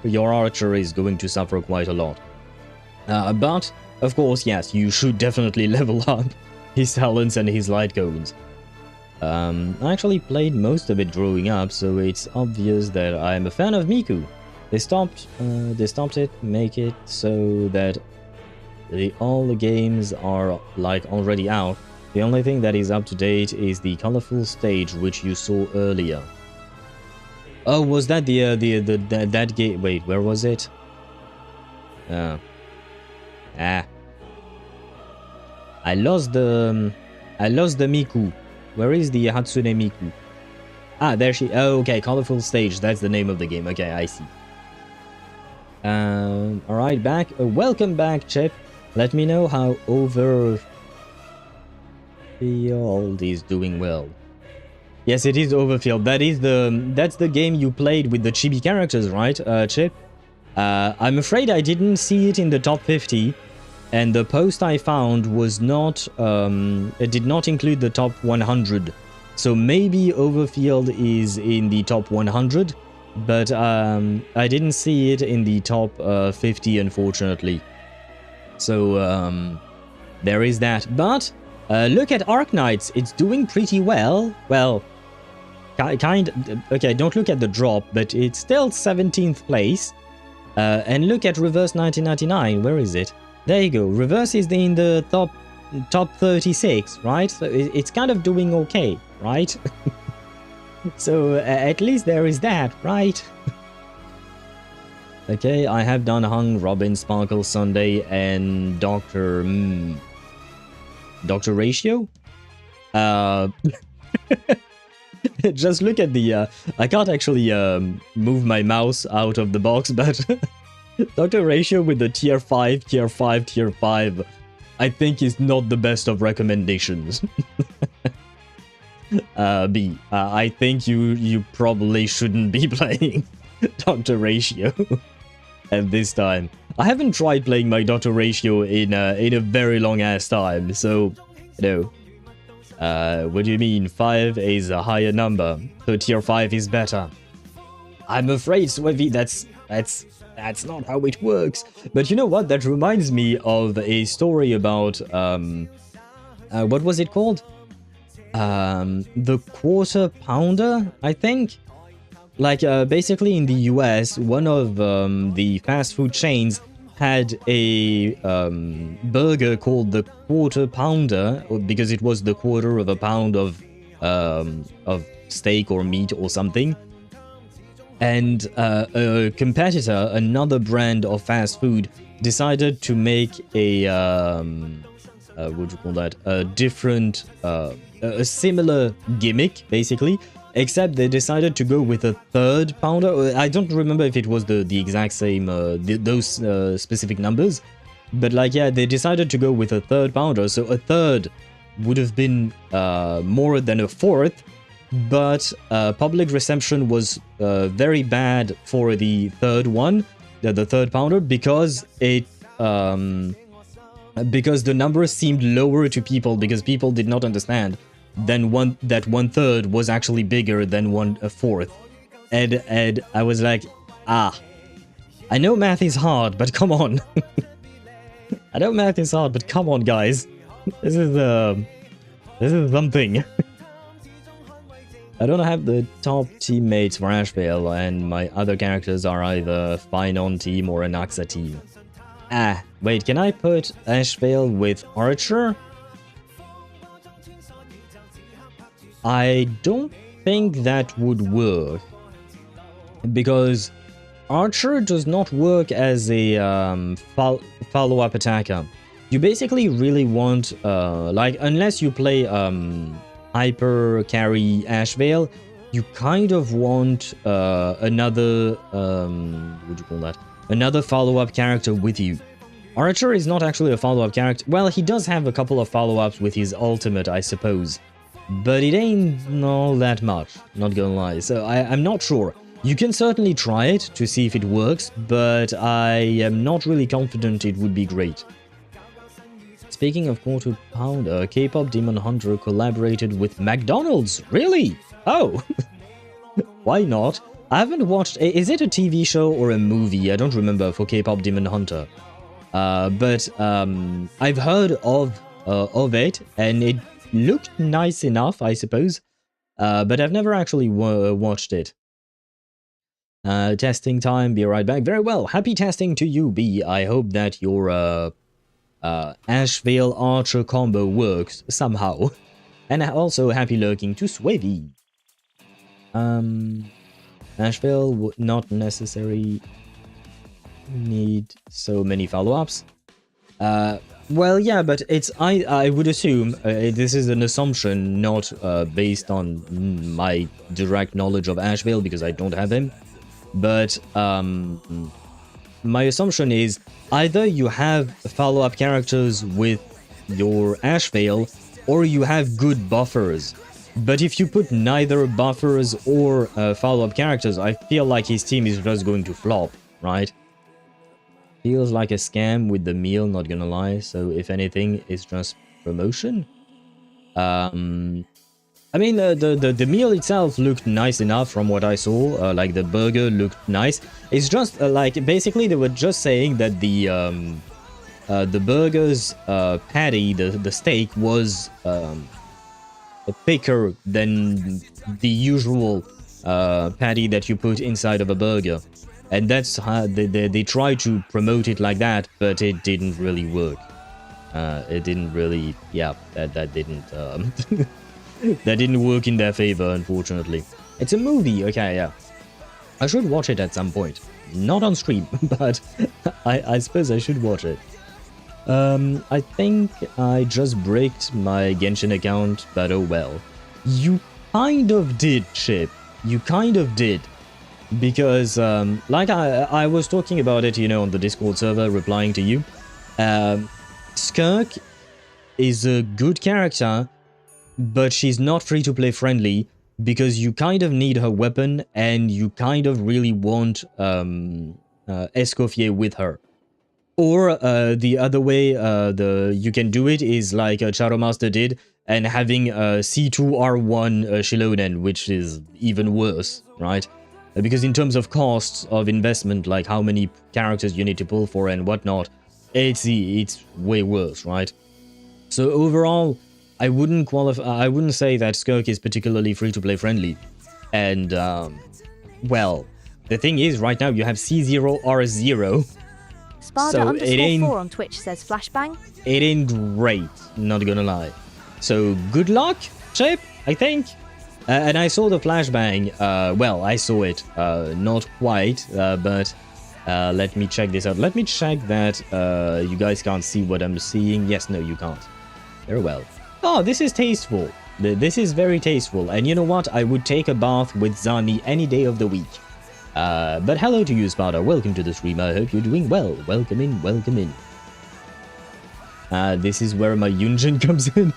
S2: your Archer is going to suffer quite a lot. But, of course, yes, you should definitely level up his talents and his light cones. I actually played most of it growing up, so it's obvious that I'm a fan of Miku. They stopped it, make it so that all the games are like already out. The only thing that is up to date is the colorful stage which you saw earlier. Oh, was that that game? Wait, where was it? I lost the Miku. Where is the Hatsune Miku? Ah, there she. Oh, okay, colorful stage. That's the name of the game. Okay, I see. All right, back. Welcome back, Chip. Let me know how Overfield is doing well. Yes, it is Overfield. That's the game you played with the chibi characters, right, Chip? I'm afraid I didn't see it in the top 50, and the post I found was not. It did not include the top 100. So maybe Overfield is in the top 100, but I didn't see it in the top 50, unfortunately. So there is that. But look at Arknights. It's doing pretty well. Well, okay, don't look at the drop, but it's still 17th place. And look at Reverse 1999. Where is it? There you go. Reverse is in the top 36, right? So it's kind of doing okay, right? So at least there is that, right? Okay, I have done Hung, Robin, Sparkle, Sunday, and Dr. Dr. Ratio? Just look at the... I can't actually move my mouse out of the box, but... Dr. Ratio with the tier 5, tier 5, tier 5, I think is not the best of recommendations. B, I think you probably shouldn't be playing Dr. Ratio at this time. I haven't tried playing my Dr. Ratio in a very long ass time, so you know. What do you mean? 5 is a higher number, so tier 5 is better. I'm afraid, Swevi, that's not how it works. But you know what? That reminds me of a story about what was it called? The Quarter Pounder, I think. Like basically in the US, one of the fast food chains had a burger called the Quarter Pounder because it was the quarter of a pound of steak or meat or something. and a competitor, another brand of fast food, decided to make a what do you call that? A different, a similar gimmick, basically, except they decided to go with a third pounder. I don't remember if it was the exact same, those specific numbers, but like, yeah, they decided to go with a third pounder, so a third would have been more than a fourth, but public reception was very bad for the third one, the third pounder, because it because the numbers seemed lower to people, because people did not understand that one third was actually bigger than a fourth. And I was like, I know math is hard, but come on. I know math is hard, but come on, guys. This is something. I don't have the top teammates for Ashveil, and my other characters are either fine on team or an Axa team. Wait, can I put Ashveil with Archer? I don't think that would work, because Archer does not work as a follow-up attacker. You basically really want, like, unless you play hyper carry Ashveil, you kind of want another, what do you call that? Another follow-up character with you. Archer is not actually a follow-up character. Well, he does have a couple of follow-ups with his ultimate, I suppose. But it ain't all that much, not gonna lie. So I'm not sure. You can certainly try it to see if it works, but I am not really confident it would be great. Speaking of quarter pounder, K-pop Demon Hunter collaborated with McDonald's. Really? Oh, why not? I haven't watched. Is it a TV show or a movie? I don't remember for K-pop Demon Hunter. But I've heard of it, and it looked nice enough, I suppose. But I've never actually watched it. Testing time. Be right back. Very well. Happy testing to you, B. I hope that your Ashveil Archer combo works somehow. And also happy lurking to Swavy. Ashveil would not necessarily need so many follow-ups. Well, yeah, but it's I would assume this is an assumption, not based on my direct knowledge of Ashveil, because I don't have him. But my assumption is either you have follow-up characters with your Ashveil, or you have good buffers. But if you put neither buffers or follow-up characters, I feel like his team is just going to flop, right? Feels like a scam with the meal, not gonna lie. So if anything, it's just promotion. I mean, the meal itself looked nice enough from what I saw. Like, the burger looked nice. It's just, like, basically they were just saying that the burger's patty, the steak, was thicker than the usual patty that you put inside of a burger. And that's how they tried to promote it like that, but it didn't really work. It didn't really, yeah, that didn't... that didn't work in their favor, unfortunately. It's a movie, okay, yeah. I should watch it at some point. Not on stream, but I suppose I should watch it. I think I just bricked my Genshin account, but oh well. You kind of did, Chip. You kind of did. Because, like I was talking about it, you know, on the Discord server, replying to you. Skirk is a good character, but she's not free-to-play friendly, because you kind of need her weapon, and you kind of really want Escoffier with her. Or the other way you can do it is like Charomaster did, and having C2R1 Shilonen, which is even worse, right? Because in terms of costs of investment, like how many characters you need to pull for and whatnot, it's way worse, right? So overall, I wouldn't say that Skirk is particularly free-to-play friendly. And, well, the thing is, right now you have C0R0.
S4: Sparda_4 on Twitch says flashbang.
S2: It ain't great, not gonna lie. So, good luck, Chip, I think. And I saw the flashbang. Well, I saw it. Not quite, but let me check this out. Let me check that you guys can't see what I'm seeing. Yes, no, you can't. Very well. Oh, this is tasteful. This is very tasteful. And you know what? I would take a bath with Zani any day of the week. But hello to you, Sparta. Welcome to the stream. I hope you're doing well. Welcome in, welcome in. This is where my Yunjin comes in.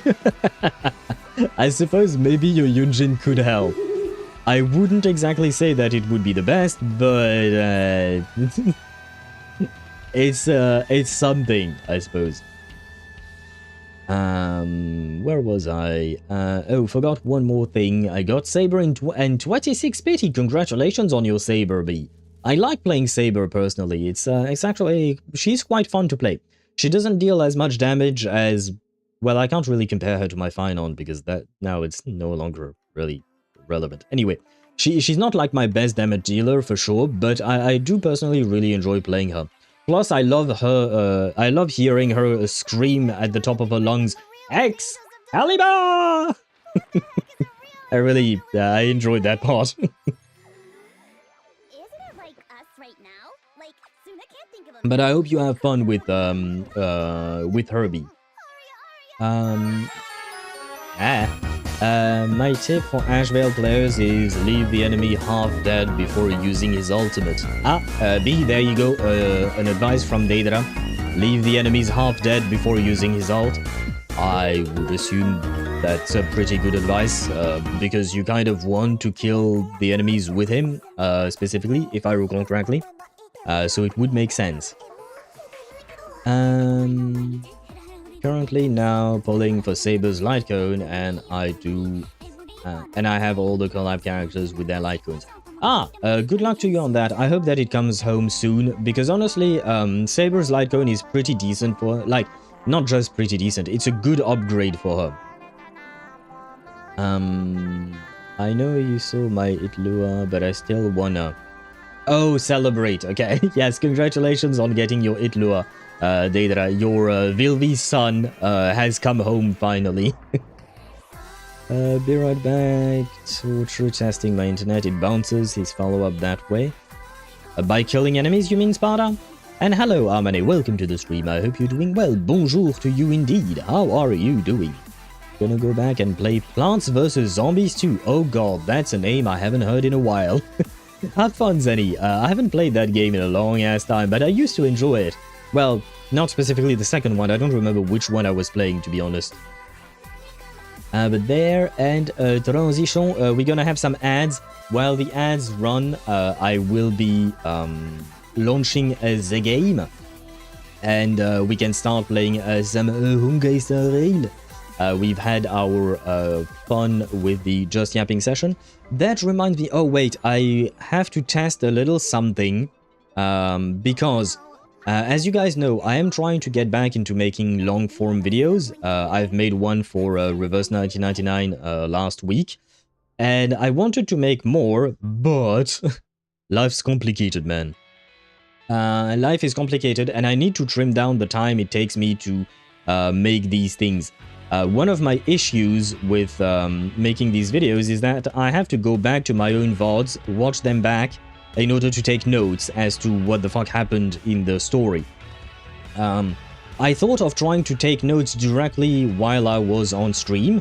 S2: I suppose maybe your Yunjin could help. I wouldn't exactly say that it would be the best, but it's something, I suppose. Where was I? Oh, forgot one more thing. I got Saber and 26 pity. Congratulations on your Saber, B. I like playing Saber personally. It's actually, she's quite fun to play. She doesn't deal as much damage as, well, I can't really compare her to my Finon because that now it's no longer really relevant. Anyway, she's not like my best damage dealer for sure, but I do personally really enjoy playing her. Plus, I love her. I love hearing her scream at the top of her lungs, Excalibur! I enjoyed that part. But I hope you have fun with Herbie. My tip for Ashveil players is leave the enemy half dead before using his ultimate. B, there you go, an advice from Daedra. Leave the enemies half dead before using his ult. I would assume that's a pretty good advice, because you kind of want to kill the enemies with him, specifically, if I recall correctly. So it would make sense. Currently now pulling for Saber's light cone, and I have all the collab characters with their light cones. Good luck to you on that. I hope that it comes home soon, because honestly, Saber's light cone is pretty decent for her. Like, not just pretty decent, it's a good upgrade for her. I know you saw my Itlua, but I still wanna... Oh, celebrate, okay. Yes, congratulations on getting your Itlua. Daedra, your Vilvi's son has come home finally. Be right back. True testing my internet. It bounces. His follow-up that way. By killing enemies, you mean, Sparta? And hello, Armane. Welcome to the stream. I hope you're doing well. Bonjour to you indeed. How are you doing? Gonna go back and play Plants vs. Zombies 2. Oh god, that's a name I haven't heard in a while. Have fun, Zenny. I haven't played that game in a long-ass time, but I used to enjoy it. Well, not specifically the second one. I don't remember which one I was playing, to be honest. But there, and transition, we're gonna have some ads. While the ads run, I will be launching the game. And we can start playing some Honkai Star Rail. We've had our fun with the Just Yapping session. That reminds me, oh wait, I have to test a little something. Because... as you guys know, I am trying to get back into making long-form videos. I've made one for Reverse 1999 last week. And I wanted to make more, but life's complicated, man. Life is complicated, and I need to trim down the time it takes me to make these things. One of my issues with making these videos is that I have to go back to my own VODs, watch them back, in order to take notes as to what the fuck happened in the story. I thought of trying to take notes directly while I was on stream,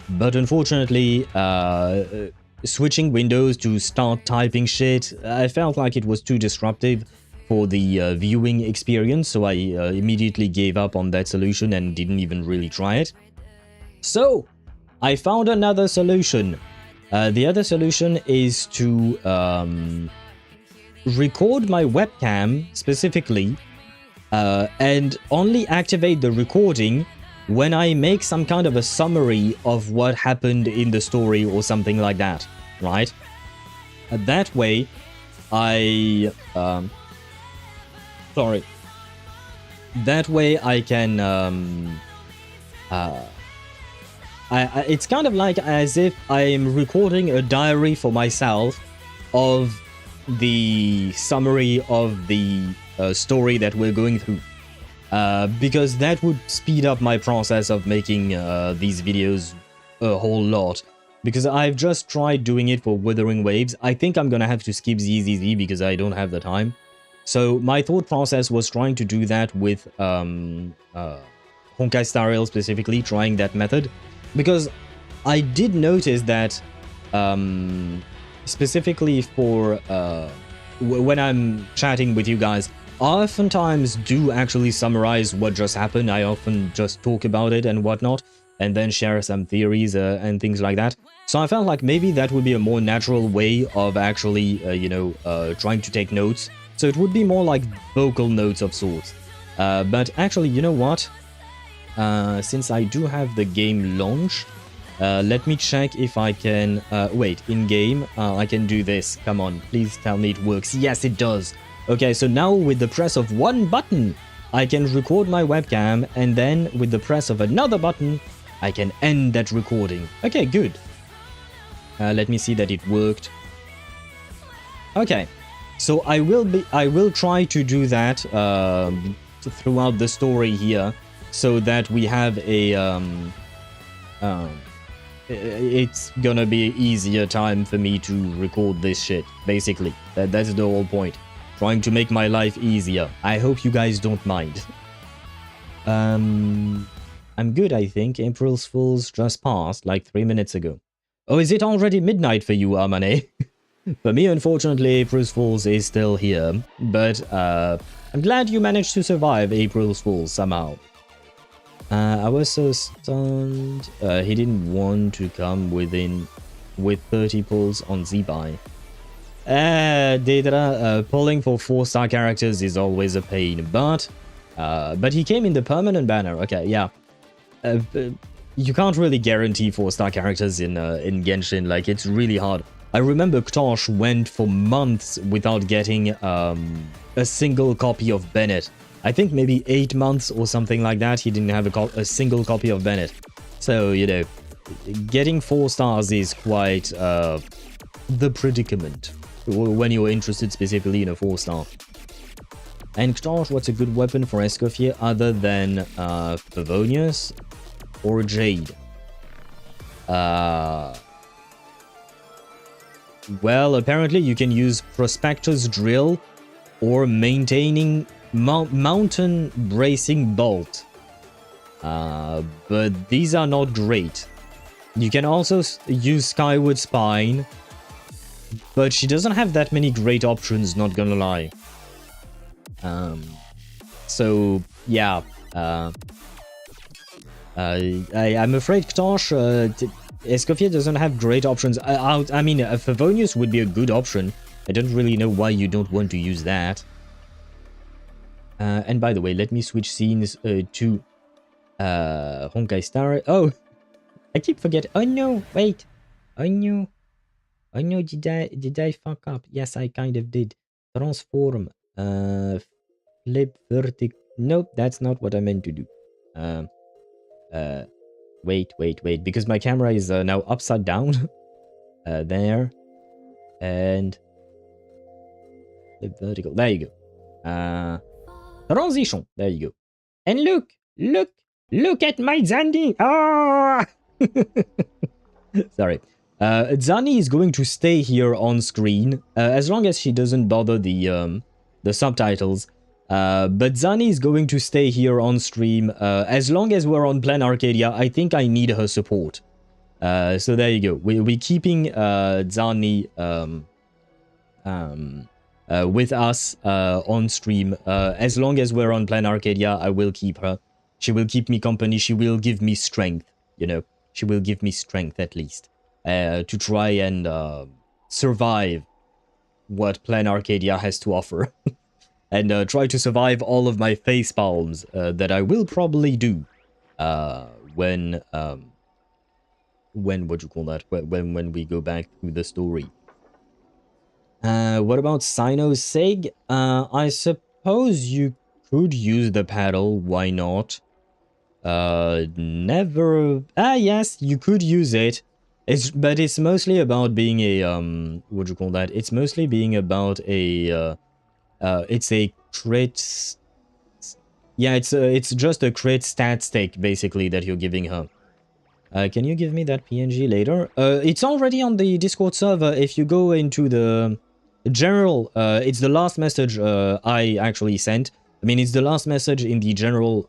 S2: but unfortunately, switching windows to start typing shit, I felt like it was too disruptive for the viewing experience, so I immediately gave up on that solution and didn't even really try it. So, I found another solution. The other solution is to record my webcam specifically and only activate the recording when I make some kind of a summary of what happened in the story or something like that, right? That way I that way I can it's kind of like as if I'm recording a diary for myself of the summary of the story that we're going through, because that would speed up my process of making these videos a whole lot. because I've just tried doing it for Wuthering Waves. I think I'm gonna have to skip ZZZ because I don't have the time. So my thought process was trying to do that with Honkai Star Rail specifically, trying that method. Because I did notice that specifically for when I'm chatting with you guys, I oftentimes do actually summarize what just happened. I often just talk about it and whatnot, and then share some theories and things like that. So I felt like maybe that would be a more natural way of actually, trying to take notes. So it would be more like vocal notes of sorts. But actually, you know what? Since I do have the game launched, let me check if I can... wait, in-game, I can do this. Come on, please tell me it works. Yes, it does. Okay, so now with the press of one button, I can record my webcam, and then with the press of another button, I can end that recording. Okay, good. Let me see that it worked. Okay, so I will try to do that throughout the story here, so that we have a it's gonna be an easier time for me to record this shit. Basically, that's the whole point. Trying to make my life easier. I hope you guys don't mind. I'm good, I think. April's Fools just passed, like 3 minutes ago. Oh, is it already midnight for you, Amane? For me, unfortunately, April's Fools is still here. But I'm glad you managed to survive April's Fools somehow. I was so stunned. He didn't want to come with 30 pulls on Z-Buy. Daedra, pulling for 4-star characters is always a pain, but he came in the permanent banner. Okay, yeah. You can't really guarantee 4-star characters in Genshin. Like, it's really hard. I remember Ktosh went for months without getting a single copy of Bennett. I think maybe 8 months or something like that. He didn't have a single copy of Bennett. So, you know, getting 4 stars is quite the predicament when you're interested specifically in a 4-star. And Ktosh, what's a good weapon for Escoffier other than Favonius or Jade? Well, apparently you can use Prospector's Drill or maintaining Mountain Bracing Bolt. But these are not great. You can also use Skyward Spine, but she doesn't have that many great options, not gonna lie. So, yeah. I'm afraid Ktosh, Escoffier doesn't have great options. I mean, Favonius would be a good option. I don't really know why you don't want to use that. And by the way, let me switch scenes to Honkai Star Rail. Oh, I keep forgetting. Oh no, wait. Oh no. Oh no, did I fuck up? Yes, I kind of did. Transform. Flip vertic. Nope, that's not what I meant to do. Wait, because my camera is now upside down. There. And flip vertical. There you go. Transition. There you go. And look at my Zandy. Ah! Sorry. Zani is going to stay here on screen as long as she doesn't bother the subtitles. But Zani is going to stay here on stream as long as we're on Planarcadia. I think I need her support. So there you go. We're keeping Zani with us on stream. As long as we're on Planarcadia, I will keep her. She will keep me company. She will give me strength, you know. She will give me strength at least to try and survive what Planarcadia has to offer. And try to survive all of my face palms that I will probably do when what you call that? When we go back to the story. What about Sino's Sig? I suppose you could use the paddle. Why not? Never. Yes, you could use it. But it's mostly about being a what do you call that? It's mostly being about a it's a crit. Yeah, it's just a crit stat stake basically that you're giving her. Can you give me that PNG later? It's already on the Discord server. If you go into the general, it's the last message I actually sent. I mean, it's the last message in the general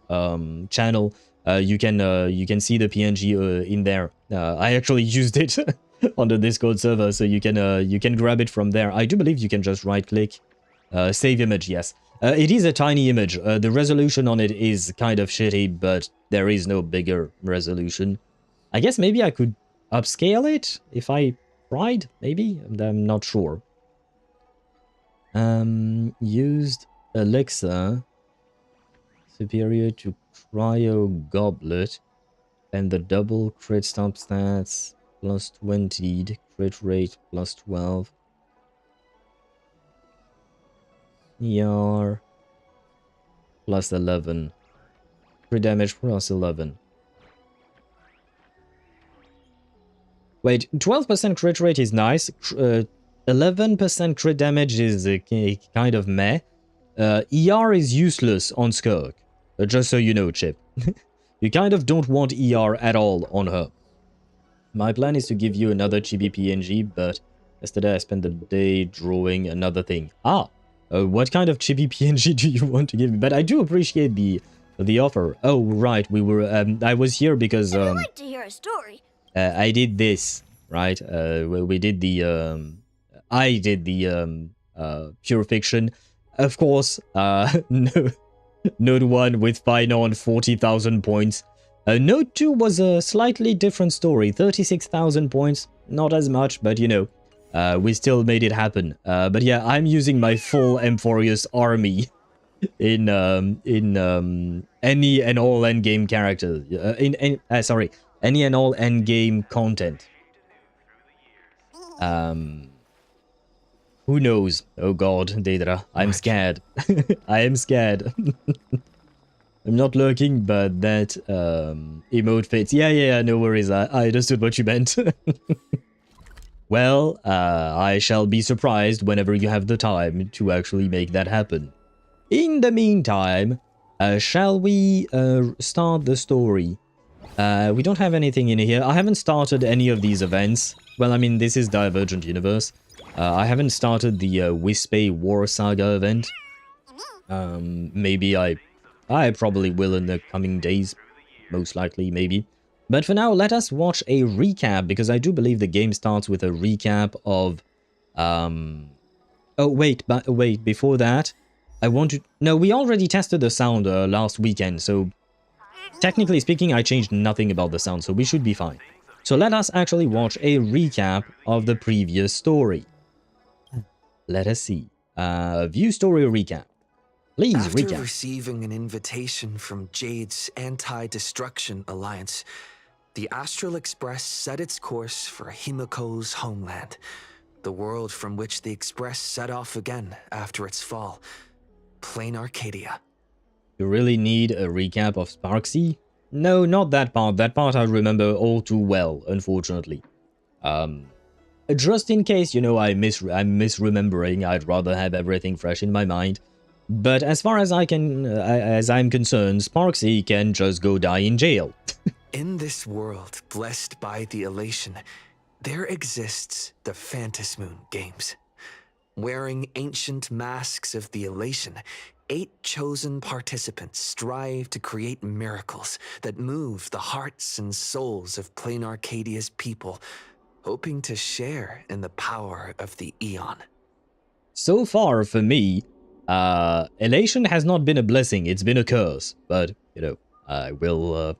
S2: channel. You can see the PNG in there. I actually used it on the Discord server, so you can grab it from there. I do believe you can just right-click, save image. Yes, it is a tiny image. The resolution on it is kind of shitty, but there is no bigger resolution. I guess maybe I could upscale it if I tried. Maybe I'm not sure. Used elixir superior to cryo goblet and the double crit stomp stats plus 20, crit rate plus 12, ER plus 11, crit damage plus 11. Wait, 12% crit rate is nice. 11% crit damage is kind of meh. ER is useless on Skirk. Just so you know, Chip. You kind of don't want ER at all on her. My plan is to give you another chibi PNG, but yesterday I spent the day drawing another thing. What kind of chibi PNG do you want to give me? But I do appreciate the offer. Oh, right, we were... I was here because...
S3: I'd like to hear a story.
S2: I did this, right? We did the... I did the pure fiction. Of course, no, Node 1 with final on 40,000 points. Node 2 was a slightly different story. 36,000 points. Not as much, but you know, we still made it happen. But yeah, I'm using my full Emphorius army in any and all endgame characters. Any and all endgame content. Who knows? Oh god, Daedra. I'm scared. I am scared. I'm not lurking, but that emote fits. Yeah, no worries. I understood what you meant. Well, I shall be surprised whenever you have the time to actually make that happen. In the meantime, shall we start the story? We don't have anything in here. I haven't started any of these events. Well, I mean, this is Divergent Universe. I haven't started the Wispe War Saga event. Maybe I probably will in the coming days. Most likely, maybe. But for now, let us watch a recap, because I do believe the game starts with a recap of... Oh, wait, before that, I want to... No, we already tested the sound last weekend, so... Technically speaking, I changed nothing about the sound, so we should be fine. So let us actually watch a recap of the previous story. Let us see. View story recap. Please
S5: After
S2: recap.
S5: receiving an invitation from Jade's Anti-Destruction Alliance, the Astral Express set its course for Himiko's homeland, the world from which the Express set off again after its fall, Planarcadia.
S2: You really need a recap of Sparksy? No, not that part. That part I remember all too well, unfortunately. Just in case, you know, I'm misremembering, I'd rather have everything fresh in my mind. But as far as I'm concerned, Sparksy can just go die in jail.
S5: In this world blessed by the elation, there exists the Phantasmoon Games. Wearing ancient masks of the elation, 8 chosen participants strive to create miracles that move the hearts and souls of Planarcadia's people, hoping to share in the power of the Eon.
S2: So far, for me, elation has not been a blessing, it's been a curse. But, you know, I will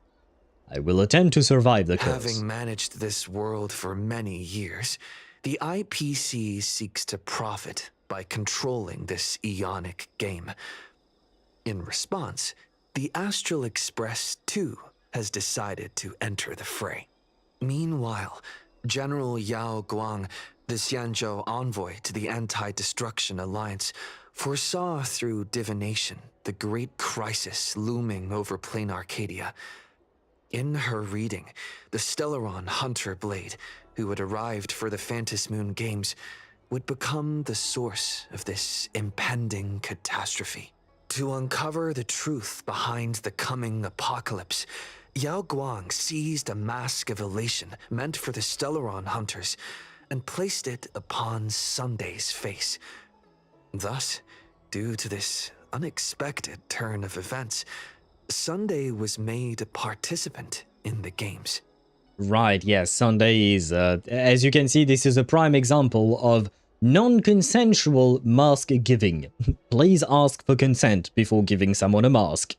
S2: attempt to survive the curse.
S5: Having managed this world for many years, the IPC seeks to profit by controlling this Eonic game. In response, the Astral Express, too, has decided to enter the fray. Meanwhile, General Yao Guang, the Xianzhou envoy to the Anti-Destruction Alliance, foresaw through divination the great crisis looming over Planarcadia. In her reading, the Stellaron Hunter Blade, who had arrived for the Phantasmoon Games, would become the source of this impending catastrophe. To uncover the truth behind the coming apocalypse, Yao Guang seized a mask of elation meant for the Stellaron hunters and placed it upon Sunday's face. Thus, due to this unexpected turn of events, Sunday was made a participant in the games.
S2: Right, yes, Sunday is, as you can see, this is a prime example of non-consensual mask giving. Please ask for consent before giving someone a mask.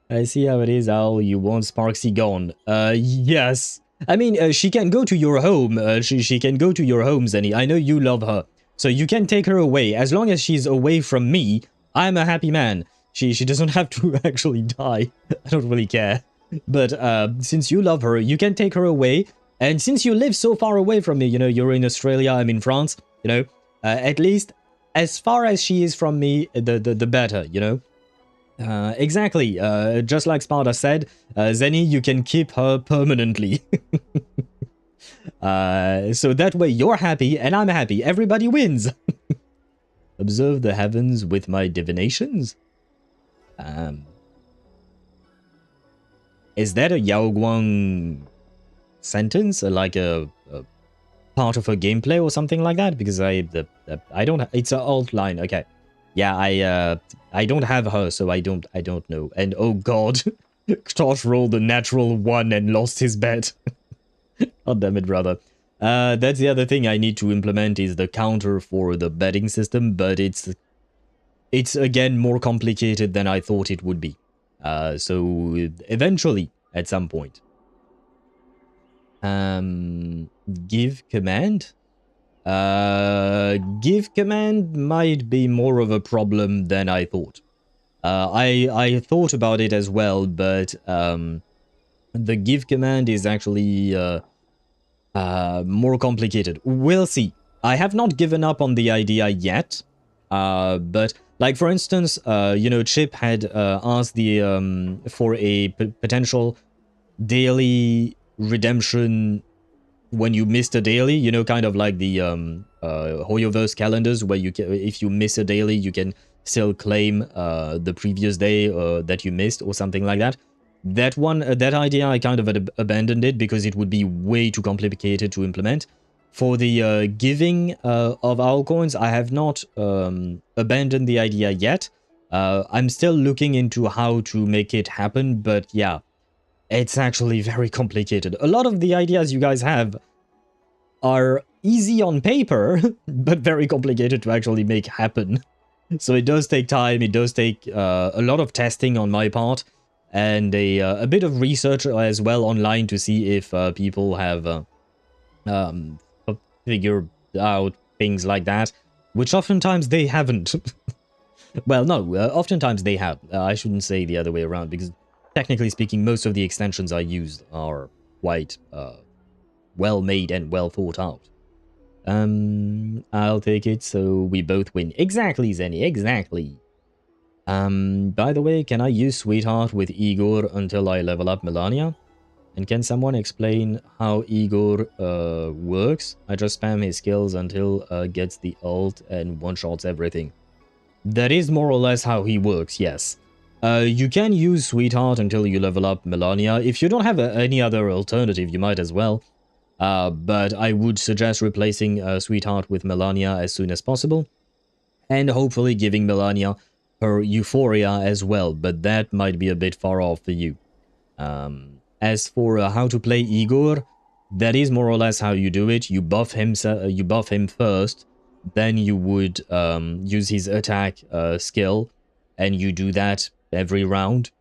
S2: I see how it is, Al. You want Sparksy gone. Yes. I mean, she can go to your home. She can go to your home, Zenny. I know you love her. So you can take her away. As long as she's away from me, I'm a happy man. She doesn't have to actually die. I don't really care. But since you love her, you can take her away. And since you live so far away from me, you know, you're in Australia, I'm in France, you know, at least as far as she is from me, the better, you know. Exactly, just like Sparta said, Zenny, you can keep her permanently. So that way you're happy and I'm happy, everybody wins. Observe the heavens with my divinations. Is that a Yao Guang sentence, like a part of her gameplay or something like that? Because I don't, it's an alt line, okay. Yeah, I don't have her, so I don't know. And oh god, Tosh rolled a natural 1 and lost his bet. God damn it, brother. That's the other thing I need to implement is the counter for the betting system, but it's again more complicated than I thought it would be. So eventually, at some point. Give command? Give command might be more of a problem than I thought. I thought about it as well, but the give command is actually more complicated. We'll see. I have not given up on the idea yet, but like for instance, you know, Chip had asked the for a potential daily redemption when you missed a daily, you know, kind of like the HoYoverse calendars where you can, if you miss a daily, you can still claim the previous day that you missed or something like that. That one, that idea, I kind of abandoned it because it would be way too complicated to implement. For the giving of our coins, I have not abandoned the idea yet. I'm still looking into how to make it happen, but yeah, it's actually very complicated. A lot of the ideas you guys have are easy on paper, but very complicated to actually make happen. So it does take time, it does take a lot of testing on my part, and a bit of research as well online to see if people have figured out things like that, which oftentimes they haven't. Well, no, oftentimes they have. I shouldn't say the other way around, because technically speaking, most of the extensions I used are quite well made and well thought out. I'll take it, so we both win. Exactly, Zenny, exactly. By the way, can I use Sweetheart with Igor until I level up Melania? And can someone explain how Igor works? I just spam his skills until gets the ult and one-shots everything. That is more or less how he works, yes. You can use Sweetheart until you level up Melania. If you don't have any other alternative, you might as well. But I would suggest replacing Sweetheart with Melania as soon as possible. And hopefully giving Melania her Euphoria as well, but that might be a bit far off for you. As for how to play Igor, that is more or less how you do it. You buff him first, then you would use his attack skill, and you do that every round,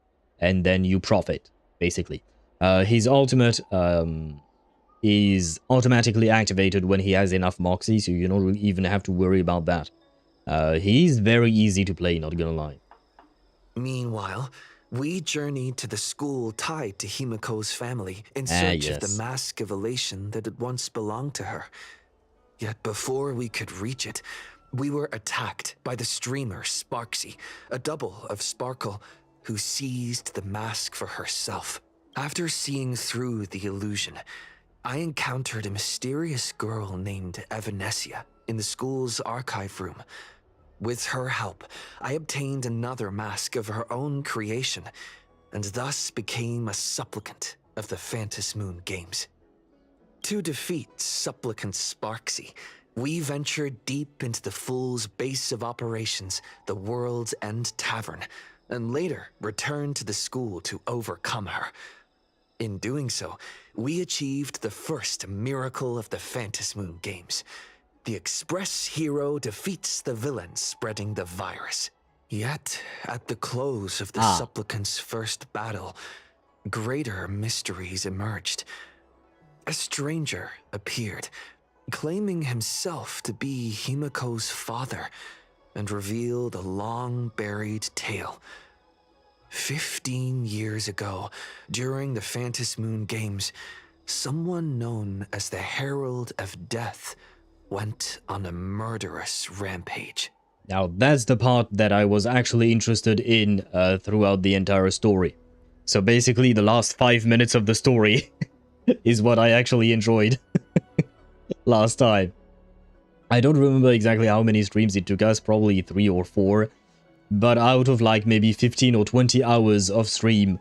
S2: and then you profit, basically. His ultimate is automatically activated when he has enough Moxie, so you don't even have to worry about that. He's very easy to play, not gonna lie.
S5: Meanwhile, we journeyed to the school tied to Himiko's family in search of the mask of elation that had once belonged to her. Yet before we could reach it, we were attacked by the streamer Sparksy, a double of Sparkle, who seized the mask for herself. After seeing through the illusion, I encountered a mysterious girl named Evanesia in the school's archive room. With her help, I obtained another mask of her own creation, and thus became a supplicant of the Phantasmoon Games. To defeat Supplicant Sparksy, we ventured deep into the Fool's base of operations, the World's End Tavern, and later returned to the school to overcome her. In doing so, we achieved the first miracle of the Phantasmoon Games. The Express hero defeats the villain spreading the virus. Yet, at the close of the Supplicant's first battle, greater mysteries emerged. A stranger appeared, claiming himself to be Himiko's father, and revealed a long-buried tale. 15 years ago, during the Phantasmoon Games, someone known as the Herald of Death went on a murderous rampage.
S2: Now that's the part that I was actually interested in throughout the entire story. So basically the last 5 minutes of the story is what I actually enjoyed last time. I don't remember exactly how many streams it took us, probably 3 or 4. But out of like maybe 15 or 20 hours of stream,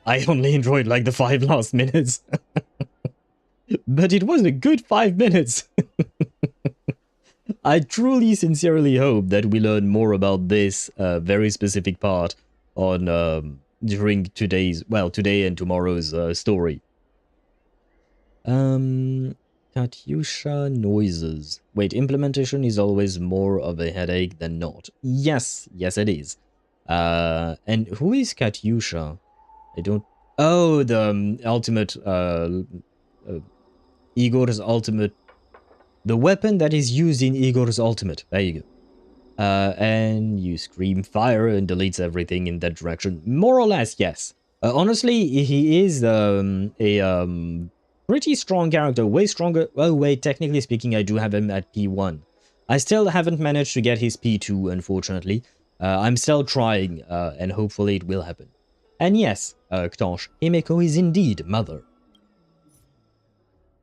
S2: I only enjoyed like the 5 last minutes. But it was a good 5 minutes. I truly, sincerely hope that we learn more about this very specific part on during today's, well, today and tomorrow's story. Katyusha noises. Wait, implementation is always more of a headache than not. Yes, yes it is. And who is Katyusha? I don't... Oh, the ultimate... Igor's ultimate... The weapon that is used in Igor's ultimate. There you go. And you scream fire and deletes everything in that direction. More or less, yes. Honestly, he is a... pretty strong character, way stronger. Oh wait, technically speaking, I do have him at P1. I still haven't managed to get his P2, unfortunately. I'm still trying, and hopefully it will happen. And yes, Ktosh, Himiko is indeed mother.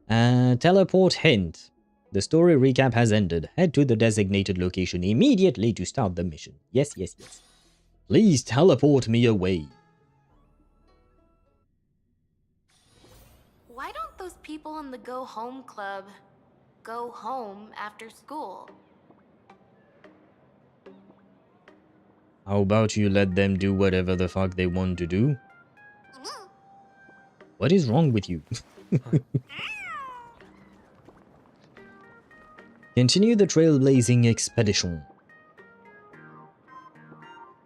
S2: Teleport hint. The story recap has ended. Head to the designated location immediately to start the mission. Yes, yes, yes. Please teleport me away.
S3: Why don't those people in the Go Home Club go home after school?
S2: How about you let them do whatever the fuck they want to do? What is wrong with you? Continue the trailblazing expedition.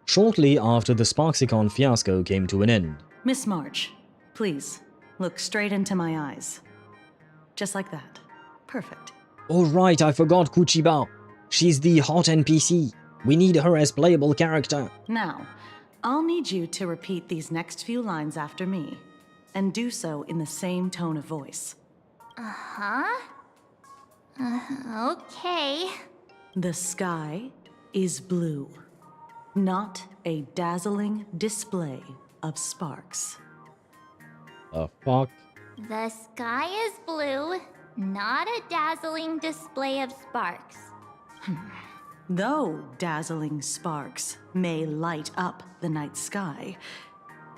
S2: Shortly after the Sparksicon fiasco came to an end.
S6: Miss March, please, look straight into my eyes. Just like that. Perfect.
S2: Oh right, I forgot Kuchiba. She's the hot NPC. We need her as playable character.
S6: Now, I'll need you to repeat these next few lines after me, and do so in the same tone of voice.
S3: Okay.
S6: The sky is blue, not a dazzling display of sparks.
S2: The fuck?
S7: The sky is blue, not a dazzling display of sparks.
S6: Though dazzling sparks may light up the night sky,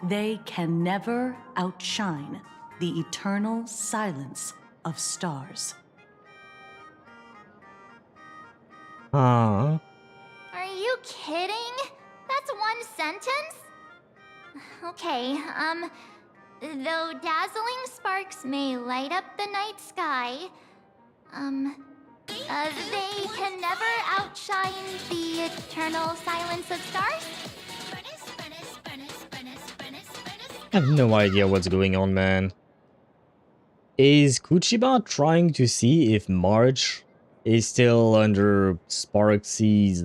S6: they can never outshine the eternal silence of stars.
S2: Huh?
S7: Are you kidding? That's one sentence? Okay, though dazzling sparks may light up the night sky, they can never outshine the eternal silence of stars?
S2: I have no idea what's going on, man. Is Kuchiba trying to see if March is still under Sparksy's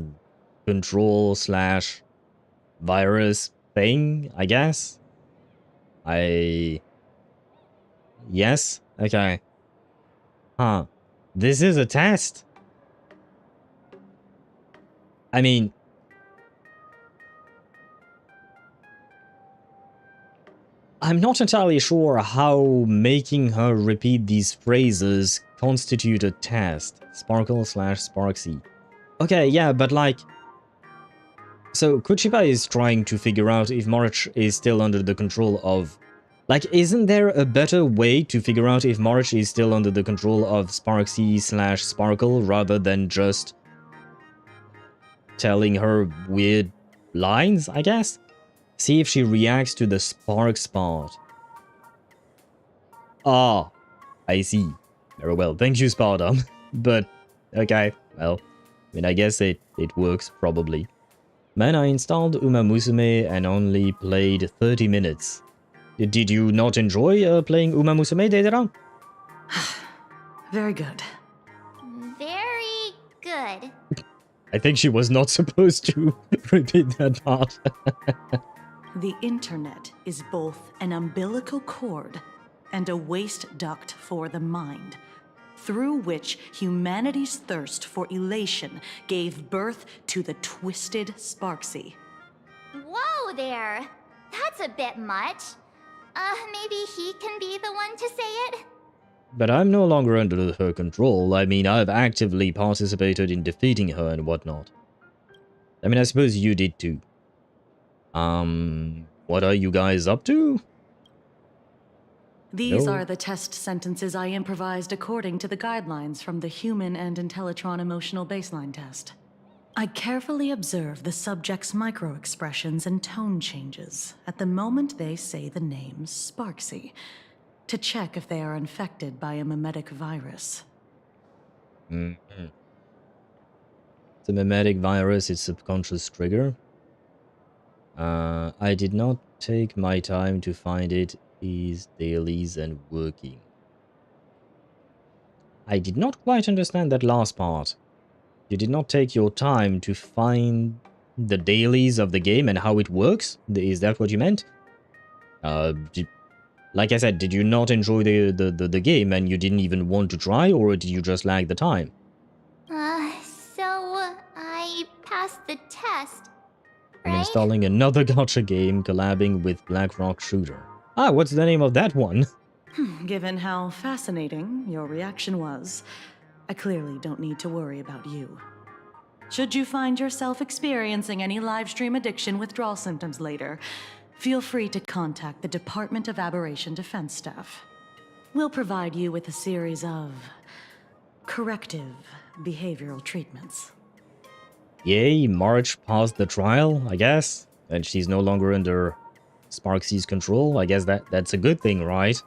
S2: control / virus thing, I guess? Yes? Okay. Huh. This is a test? I mean... I'm not entirely sure how making her repeat these phrases constitute a test. Sparkle / Sparksy. Okay, yeah, but like... So Kuchiba is trying to figure out if March is still under the control of... Like, isn't there a better way to figure out if March is still under the control of Sparksy/Sparkle rather than just telling her weird lines, I guess? See if she reacts to the Sparks part. Ah, I see. Very well, thank you, Sparta. But, okay, well, I mean, I guess it works, probably. Man, I installed Uma Musume and only played 30 minutes. Did you not enjoy playing Uma Musume, Deidara?
S6: Very good.
S7: Very good.
S2: I think she was not supposed to repeat that part.
S6: The internet is both an umbilical cord and a waste duct for the mind, through which humanity's thirst for elation gave birth to the twisted Sparksy.
S7: Whoa there! That's a bit much. Maybe he can be the one to say it?
S2: But I'm no longer under her control. I mean, I've actively participated in defeating her and whatnot. I mean, I suppose you did too. What are you guys up to?
S6: These are the test sentences I improvised according to the guidelines from the Human and Intellitron Emotional Baseline Test. I carefully observe the subject's micro-expressions and tone changes at the moment they say the name Sparksy, to check if they are infected by a mimetic virus.
S2: Mm-hmm. The mimetic virus is subconscious trigger. I did not take my time to find it. Is dailies and working. I did not quite understand that last part. You did not take your time to find the dailies of the game and how it works? Is that what you meant? Like I said, did you not enjoy the game and you didn't even want to try, or did you just lag the time?
S7: So I passed the test,
S2: I'm
S7: right?
S2: installing another gacha game collabing with BlackRock Shooter. Ah, what's the name of that one?
S6: Given how fascinating your reaction was, I clearly don't need to worry about you. Should you find yourself experiencing any livestream addiction withdrawal symptoms later, feel free to contact the Department of Aberration Defense staff. We'll provide you with a series of corrective behavioral treatments.
S2: Yay, March passed the trial, I guess. And she's no longer under Sparksy's control. I guess that's a good thing, right?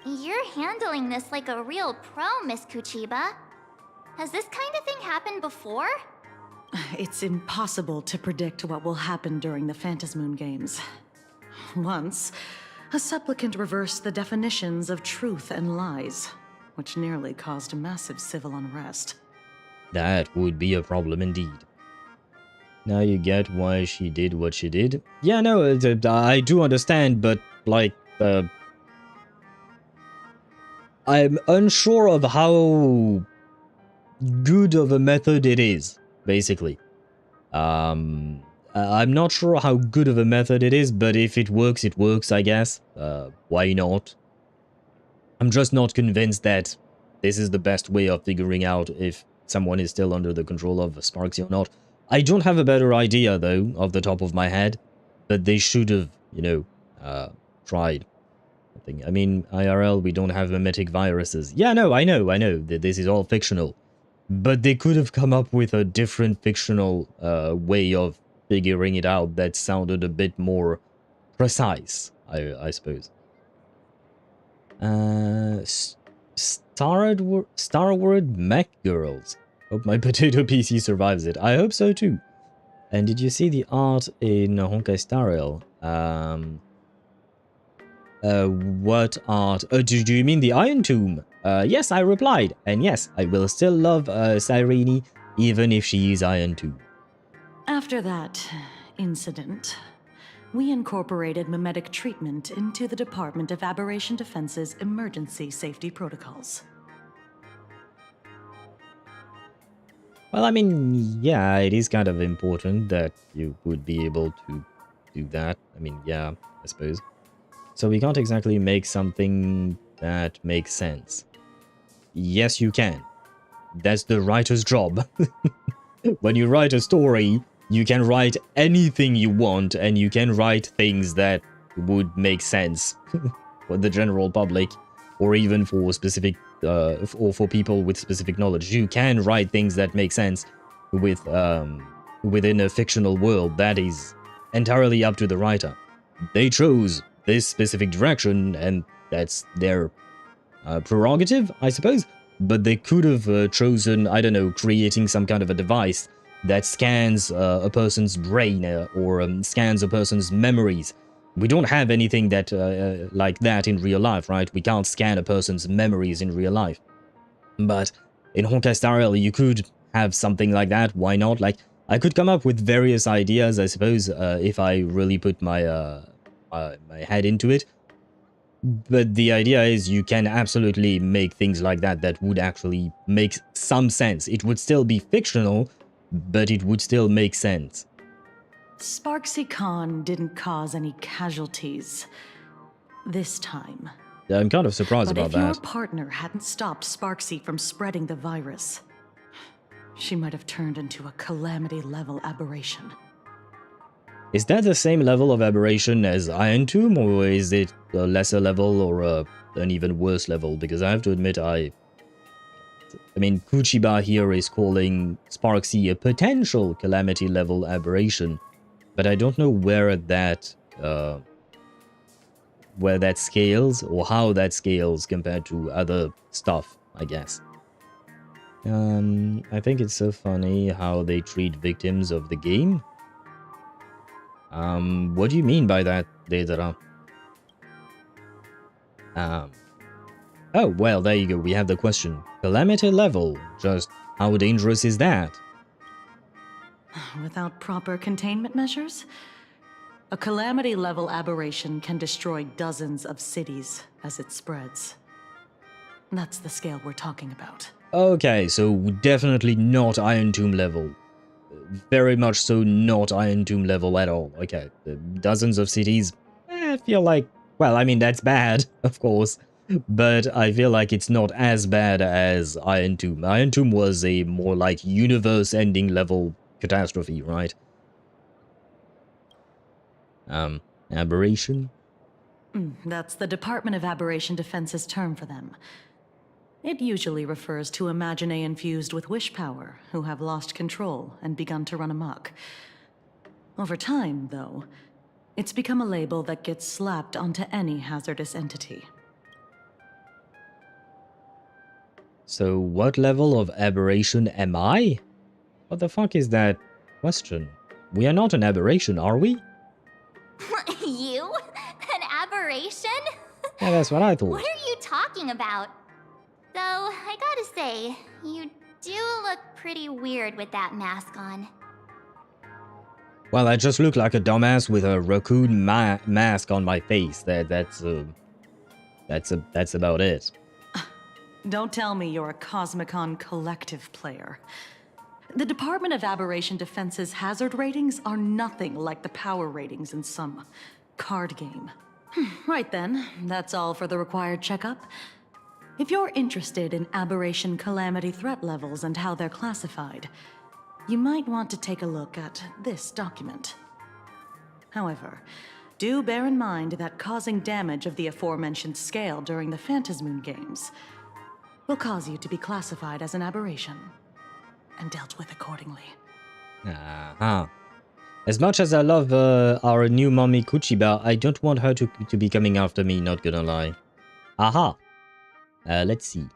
S7: You're handling this like a real pro, Miss Kuchiba. Has this kind of thing happened before?
S6: It's impossible to predict what will happen during the Phantasmoon Games. Once, a supplicant reversed the definitions of truth and lies, which nearly caused massive civil unrest.
S2: That would be a problem indeed. Now you get why she did what she did. Yeah, no, I do understand, but, like, I'm unsure of how good of a method it is, basically. I'm not sure how good of a method it is, but if it works, I guess. Why not? I'm just not convinced that this is the best way of figuring out if someone is still under the control of Sparksy or not. I don't have a better idea, though, off the top of my head, but they should have, you know, tried. I mean, IRL, we don't have mimetic viruses. Yeah, no, I know that this is all fictional. But they could have come up with a different fictional way of figuring it out that sounded a bit more precise, I suppose. Starward Mech Girls. Hope my potato PC survives it. I hope so too. And did you see the art in Honkai Star Rail? What art? Do you mean the Iron Tomb? Yes, I replied. And yes, I will still love Cyrene, even if she is Iron Tomb.
S6: After that incident, we incorporated mimetic treatment into the Department of Aberration Defense's emergency safety protocols.
S2: Well, I mean, yeah, it is kind of important that you would be able to do that. I mean, yeah, I suppose. So we can't exactly make something that makes sense. Yes, you can. That's the writer's job. When you write a story, You can write anything you want, and you can write things that would make sense for the general public, or even for specific, or for people with specific knowledge. You can write things that make sense with, within a fictional world. That is entirely up to the writer. They chose this specific direction, and that's their prerogative, I suppose. But they could have chosen, I don't know, creating some kind of a device that scans a person's brain or scans a person's memories. We don't have anything that like that in real life, right? We can't scan a person's memories in real life. But in Honkai Star Rail, you could have something like that. Why not? Like, I could come up with various ideas, I suppose, if I really put my my head into it. But the idea is you can absolutely make things like that that would actually make some sense. It would still be fictional, but it would still make sense.
S6: Sparksy Khan didn't cause any casualties this time.
S2: I'm kind of surprised about
S6: But if
S2: that.
S6: your partner hadn't stopped Sparksy from spreading the virus, she might have turned into a calamity-level aberration.
S2: Is that the same level of aberration as Iron Tomb, or is it a lesser level or an even worse level? Because I have to admit, I mean, Kuchiba here is calling Sparksy a potential calamity-level aberration, but I don't know where that scales, or how that scales compared to other stuff, I guess. I think it's so funny how they treat victims of the game. What do you mean by that, Deidara? Oh, well, there you go, we have the question. Calamity level, just how dangerous is that?
S6: Without proper containment measures, a calamity-level aberration can destroy dozens of cities as it spreads. That's the scale we're talking about.
S2: Okay, so definitely not Iron Tomb level. Very much so not Iron Tomb level at all. Okay, dozens of cities, I feel like, well, I mean, that's bad, of course, but I feel like it's not as bad as Iron Tomb. Iron Tomb was a more like universe-ending level catastrophe, right? Aberration?
S6: That's the Department of Aberration Defense's term for them. It usually refers to Imaginae infused with wish power who have lost control and begun to run amok. Over time, though, it's become a label that gets slapped onto any hazardous entity.
S2: So what level of aberration am I? What the fuck is that question? We are not an aberration, are we?
S7: You? An aberration?
S2: Yeah, that's what I thought.
S7: What are you talking about? Though, I gotta say, you do look pretty weird with that mask on.
S2: Well, I just look like a dumbass with a raccoon mask on my face. That's about it.
S6: Don't tell me you're a Cosmicon collective player. The Department of Aberration Defense's hazard ratings are nothing like the power ratings in some card game. Right then, that's all for the required checkup. If you're interested in aberration calamity threat levels and how they're classified, you might want to take a look at this document. However, do bear in mind that causing damage of the aforementioned scale during the Phantasmoon Games will cause you to be classified as an aberration and dealt with accordingly.
S2: As much as I love our new mommy Kuchiba, I don't want her to be coming after me, not gonna lie. Let's see.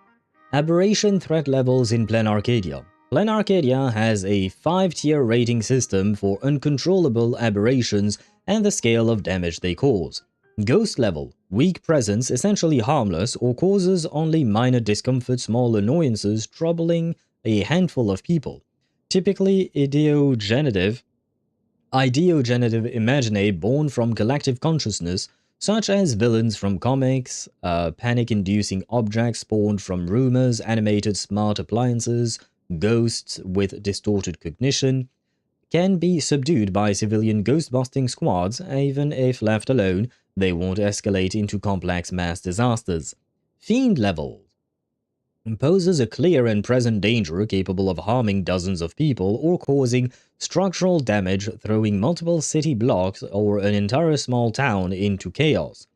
S2: Aberration threat levels in Planarcadia. Planarcadia has a 5-tier rating system for uncontrollable aberrations and the scale of damage they cause. Ghost level. Weak presence, essentially harmless, or causes only minor discomfort, small annoyances, troubling a handful of people. Typically ideogenitive imaginae born from collective consciousness, such as villains from comics, panic-inducing objects spawned from rumors, animated smart appliances, ghosts with distorted cognition, can be subdued by civilian ghost-busting squads. Even if left alone, they won't escalate into complex mass disasters. Fiend level. poses a clear and present danger capable of harming dozens of people or causing structural damage, throwing multiple city blocks or an entire small town into chaos.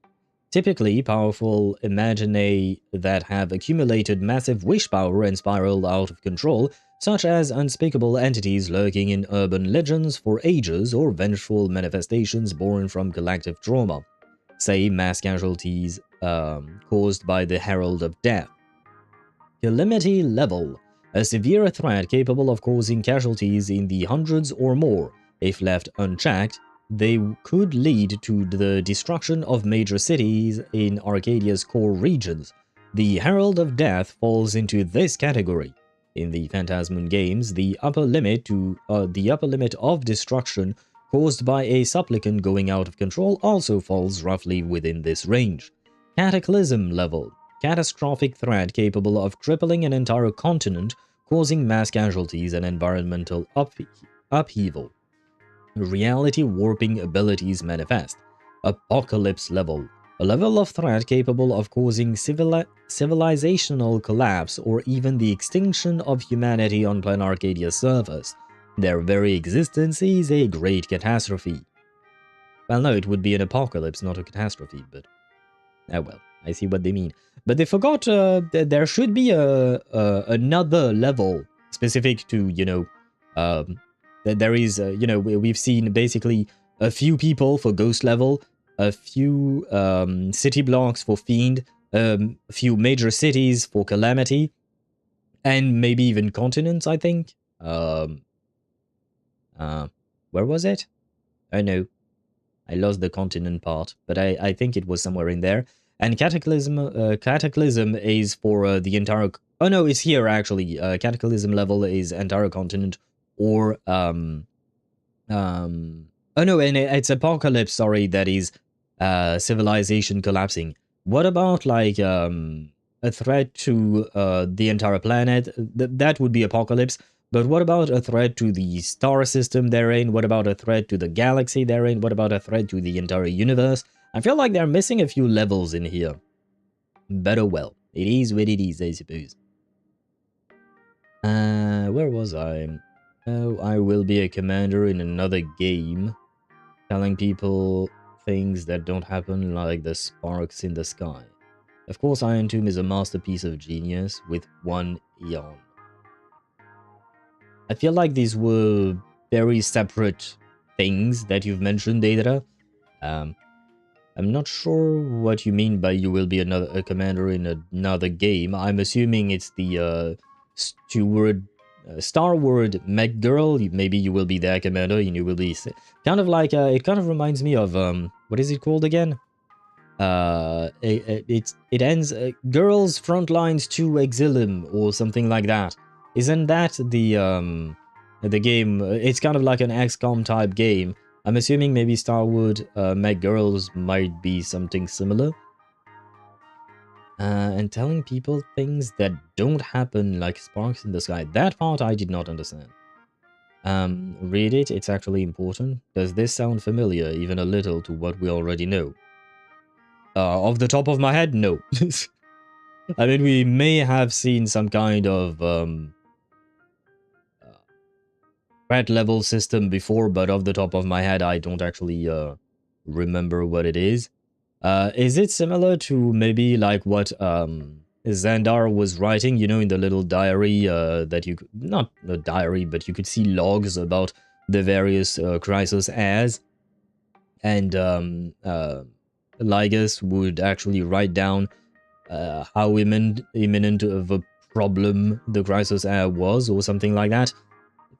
S2: Typically, powerful imaginae that have accumulated massive wish power and spiraled out of control, such as unspeakable entities lurking in urban legends for ages or vengeful manifestations born from collective trauma, say mass casualties caused by the Herald of Death. Calamity level, a severe threat capable of causing casualties in the hundreds or more. If left unchecked, they could lead to the destruction of major cities in Arcadia's core regions. The Herald of Death falls into this category. In the Phantasmoon Games, the upper limit of destruction caused by a supplicant going out of control also falls roughly within this range. Cataclysm level, catastrophic threat capable of crippling an entire continent, causing mass casualties and environmental upheaval. Reality warping abilities manifest. Apocalypse level, a level of threat capable of causing civilizational collapse or even the extinction of humanity on Planarcadia's surface. Their very existence is a great catastrophe. Well, no, it would be an apocalypse, not a catastrophe, but... oh well, I see what they mean. But they forgot there should be another level specific to, you know, there is, you know, we've seen basically a few people for Ghost level, a few city blocks for Fiend, a few major cities for Calamity, and maybe even continents, I think. Where was it? Oh no, I lost the continent part, but I think it was somewhere in there. And Cataclysm is for the entire... oh no, it's here actually. Cataclysm level is entire continent, or... oh no, and it's Apocalypse, sorry, that is civilization collapsing. What about, like, a threat to the entire planet? That would be Apocalypse. But what about a threat to the star system they're in? What about a threat to the galaxy they're in? What about a threat to the entire universe? I feel like they're missing a few levels in here. But oh well, it is what it is, I suppose. Where was I? Oh, I will be a commander in another game, telling people things that don't happen, like the sparks in the sky. Of course, Iron Tomb is a masterpiece of genius with one eon. I feel like these were very separate things that you've mentioned, Deidre. I'm not sure what you mean by you will be a commander in another game. I'm assuming it's the Starward Mech Girl. Maybe you will be their commander and you will be kind of like it kind of reminds me of what is it called again? It ends Girls Frontlines 2 Exilium or something like that. Isn't that the game? It's kind of like an XCOM type game. I'm assuming maybe Starwood Mech Girls might be something similar. And telling people things that don't happen, like sparks in the sky. That part I did not understand. Read it, it's actually important. Does this sound familiar, even a little, to what we already know? Off the top of my head, no. I mean, we may have seen some kind of threat level system before, but off the top of my head, I don't actually remember what it is. Is it similar to maybe like what Xandar was writing, you know, in the little diary that you could, not a diary, but you could see logs about the various Chrysos heirs, and Lygus would actually write down how imminent of a problem the Chrysos heir was, or something like that.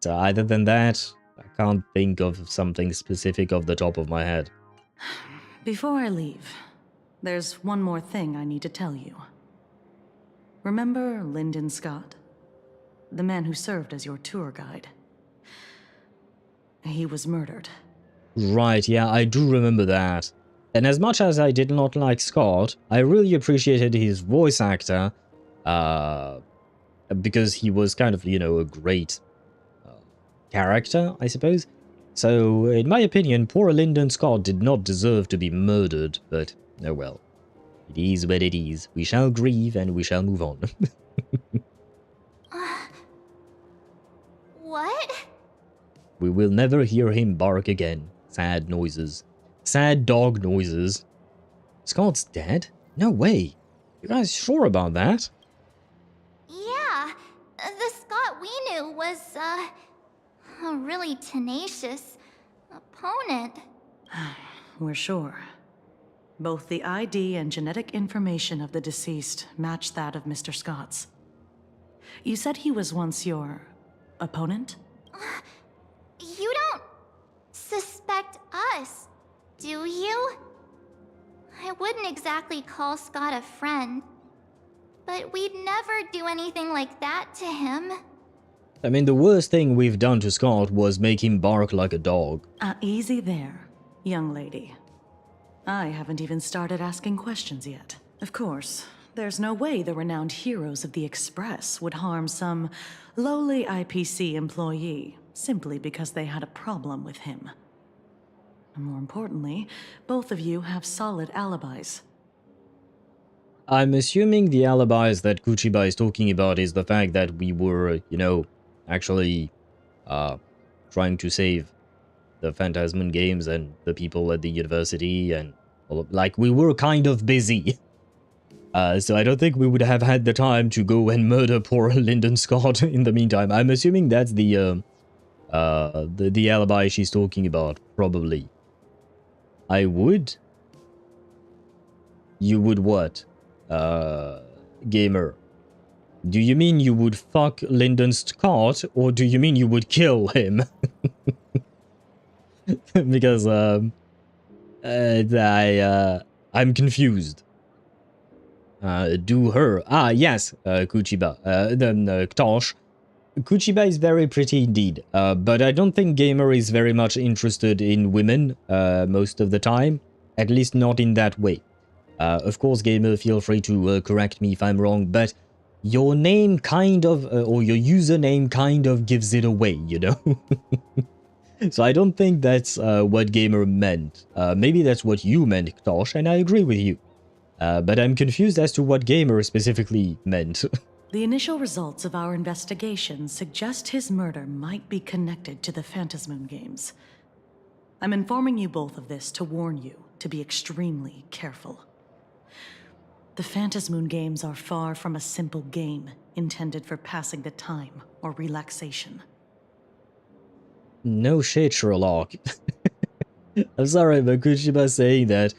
S2: But other than that, I can't think of something specific off the top of my head.
S6: Before I leave, there's one more thing I need to tell you. Remember Lyndon Scott? The man who served as your tour guide. He was murdered.
S2: Right, yeah, I do remember that. And as much as I did not like Scott, I really appreciated his voice actor, because he was kind of, you know, a great character, I suppose. So, in my opinion, poor Lyndon Scott did not deserve to be murdered, but oh well. It is what it is. We shall grieve and we shall move on.
S7: What?
S2: We will never hear him bark again. Sad noises. Sad dog noises. Scott's dead? No way. You guys sure about that?
S7: Yeah, the Scott we knew was, a really tenacious opponent.
S6: We're sure. Both the ID and genetic information of the deceased match that of Mr. Scott's. You said he was once your opponent?
S7: You don't suspect us, do you? I wouldn't exactly call Scott a friend, but we'd never do anything like that to him.
S2: I mean, the worst thing we've done to Scott was make him bark like a dog.
S6: Easy there, young lady. I haven't even started asking questions yet. Of course, there's no way the renowned heroes of the Express would harm some lowly IPC employee simply because they had a problem with him. And more importantly, both of you have solid alibis.
S2: I'm assuming the alibis that Kuchiba is talking about is the fact that we were, you know, actually trying to save the Phantasmoon Games and the people at the university and all of, like, we were kind of busy. So I don't think we would have had the time to go and murder poor Lyndon Scott in the meantime. I'm assuming that's the alibi she's talking about, probably. I would? You would what? Gamer. Do you mean you would fuck Lyndon Scott, or do you mean you would kill him? Because, I'm confused. Do her. Ah, yes, Kuchiba. Ktosh. Kuchiba is very pretty indeed, but I don't think Gamer is very much interested in women, most of the time. At least not in that way. Of course, Gamer, feel free to correct me if I'm wrong, but your name kind of, or your username kind of gives it away, you know? So I don't think that's what Gamer meant. Maybe that's what you meant, Ktosh, and I agree with you. But I'm confused as to what Gamer specifically meant.
S6: The initial results of our investigation suggest his murder might be connected to the Phantasmoon Games. I'm informing you both of this to warn you to be extremely careful. The Phantasmoon Games are far from a simple game intended for passing the time or relaxation.
S2: No shit, Sherlock. I'm sorry, but Kuchiba saying that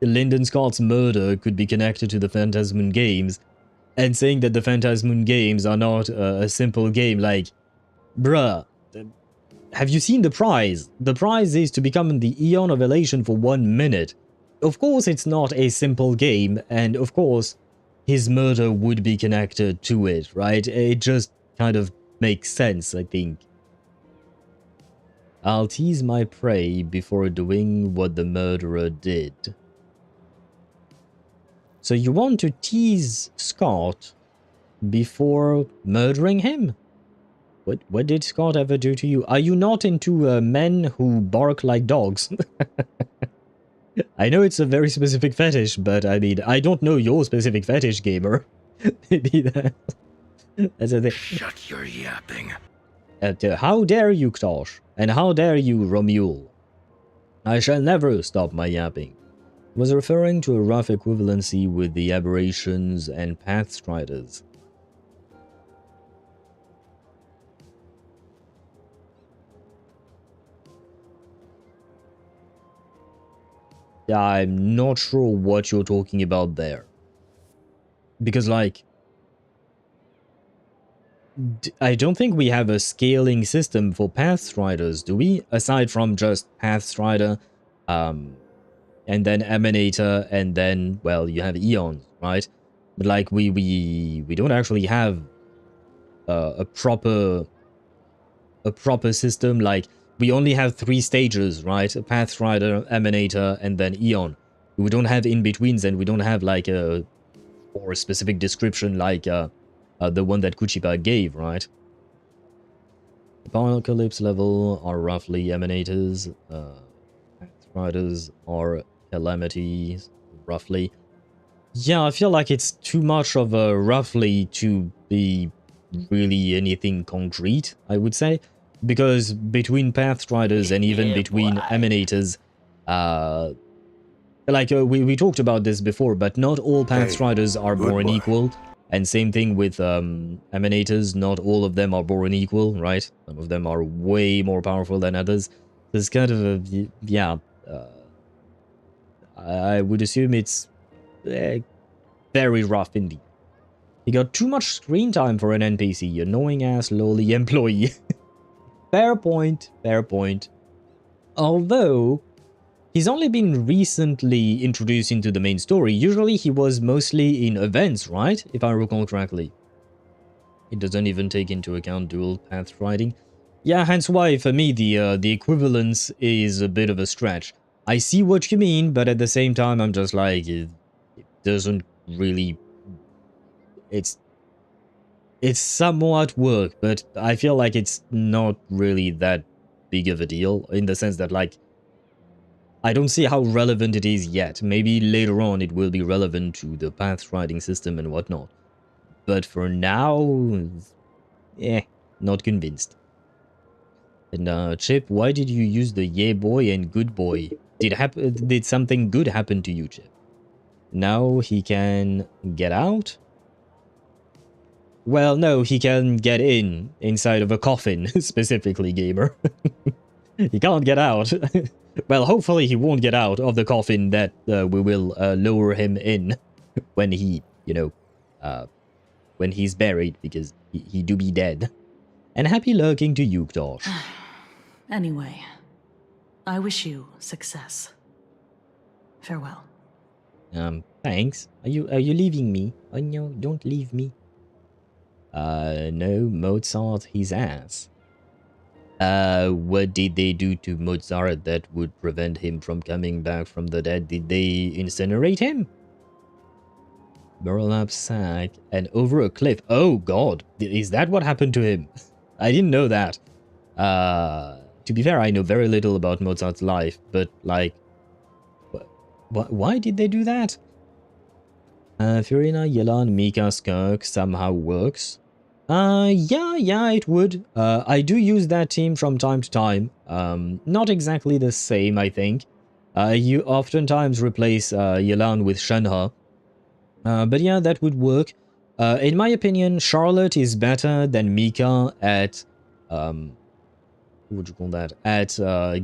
S2: Lyndon Scott's murder could be connected to the Phantasmoon Games, and saying that the Phantasmoon Games are not a simple game, like, bruh, have you seen the prize? The prize is to become the Eon of Elation for 1 minute. Of course it's not a simple game, and of course his murder would be connected to it, right? It just kind of makes sense, I think. I'll tease my prey before doing what the murderer did. So you want to tease Scott before murdering him? What did Scott ever do to you? Are you not into men who bark like dogs? I know it's a very specific fetish, but I mean, I don't know your specific fetish, Gamer. Maybe that's a thing.
S1: Shut your yapping.
S2: How dare you, Ktosh? And how dare you, Romule? I shall never stop my yapping. Was referring to a rough equivalency with the aberrations and pathstriders. I'm not sure what you're talking about there. Because, like, I don't think we have a scaling system for Pathstriders, do we? Aside from just Pathstrider, and then Emanator, and then, well, you have Eons, right? But, like, we don't actually have a proper system. Like, we only have 3 stages, right? A Pathstrider, Emanator, and then Eon. We don't have in-betweens, and we don't have, like, a or a specific description like the one that Kuchiba gave, right? Apocalypse level are roughly Emanators. Pathstriders are Calamities, roughly. Yeah, I feel like it's too much of a roughly to be really anything concrete, I would say. Because between Pathstriders and even between Emanators, we talked about this before, but not all Pathstriders are born equal. And same thing with Emanators, not all of them are born equal, right? Some of them are way more powerful than others. There's kind of a, yeah, I would assume it's very rough indeed. He got too much screen time for an NPC, annoying ass lowly employee. Fair point, fair point. Although, he's only been recently introduced into the main story. Usually he was mostly in events, right? If I recall correctly. It doesn't even take into account dual path riding. Yeah, hence why for me the equivalence is a bit of a stretch. I see what you mean, but at the same time I'm just like, it doesn't really... It's somewhat work, but I feel like it's not really that big of a deal, in the sense that, like, I don't see how relevant it is yet. Maybe later on it will be relevant to the path riding system and whatnot. But for now, not convinced. And Chip, why did you use the yeah boy and good boy? Did something good happen to you, Chip? Now he can get out? Well, no, he can get inside of a coffin, specifically, gamer. He can't get out. Well, hopefully he won't get out of the coffin that we will lower him in when he, when he's buried, because he do be dead. And happy lurking to you, Dosh.
S6: Anyway, I wish you success. Farewell.
S2: Thanks. Are you leaving me? Oh no, don't leave me. No, Mozart, his ass. What did they do to Mozart that would prevent him from coming back from the dead? Did they incinerate him? Burlap sack and over a cliff. Oh god, is that what happened to him? I didn't know that. To be fair, I know very little about Mozart's life, but like, why did they do that? Furina, Yelan, Mika, Skirk somehow works. Yeah, it would. I do use that team from time to time. Not exactly the same, I think. You oftentimes replace Yelan with Shenhe. But yeah, that would work. In my opinion, Charlotte is better than Mika at, what would you call that? At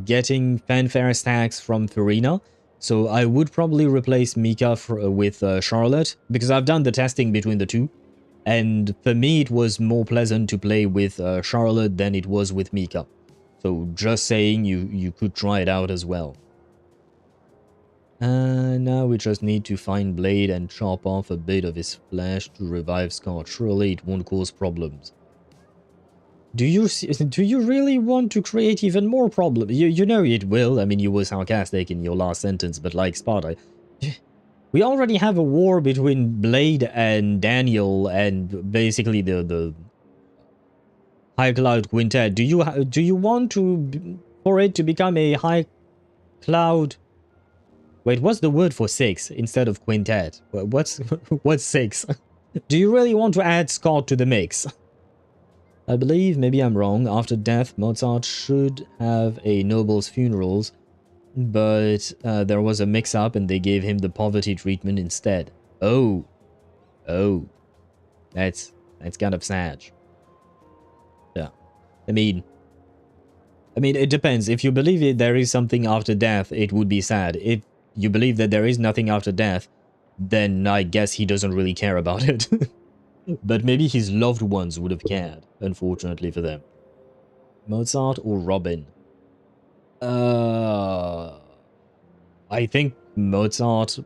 S2: getting fanfare stacks from Furina. So I would probably replace Mika with Charlotte, because I've done the testing between the two. And for me, it was more pleasant to play with Charlotte than it was with Mika. So just saying, you could try it out as well. Now we just need to find Blade and chop off a bit of his flesh to revive Scott. Surely it won't cause problems. Do you really want to create even more problems? You know it will. I mean, you were sarcastic in your last sentence, but like Sparta... We already have a war between Blade and Daniel and basically the High Cloud Quintet. Do you want for it to become a High Cloud... Wait, what's the word for 6 instead of Quintet? What's 6? Do you really want to add Scott to the mix? I believe, maybe I'm wrong, after death Mozart should have a noble's funerals. But there was a mix-up and they gave him the poverty treatment instead. Oh. That's kind of sad. Yeah. I mean, it depends. If you believe there is something after death, it would be sad. If you believe that there is nothing after death, then I guess he doesn't really care about it. But maybe his loved ones would have cared, unfortunately for them. Mozart or Robin? I think Mozart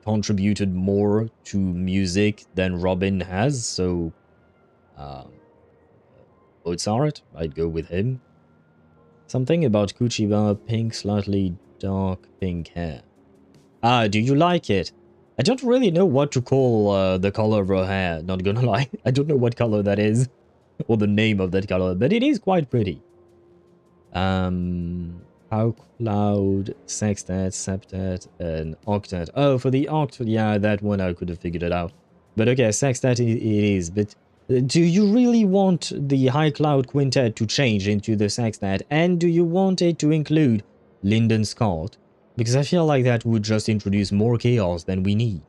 S2: contributed more to music than Robin has, so Mozart, I'd go with him. Something about Kuchiba, pink, slightly dark pink hair. Do you like it? I don't really know what to call the color of her hair, not gonna lie. I don't know what color that is, or the name of that color, but it is quite pretty. How Cloud, Sextet, Septet, and Octet. Oh, for the Octet, yeah, that one I could have figured it out. But okay, Sextet it is, but Do you really want the High Cloud Quintet to change into the Sextet, and do you want it to include Lyndon Scott? Because I feel like that would just introduce more chaos than we need.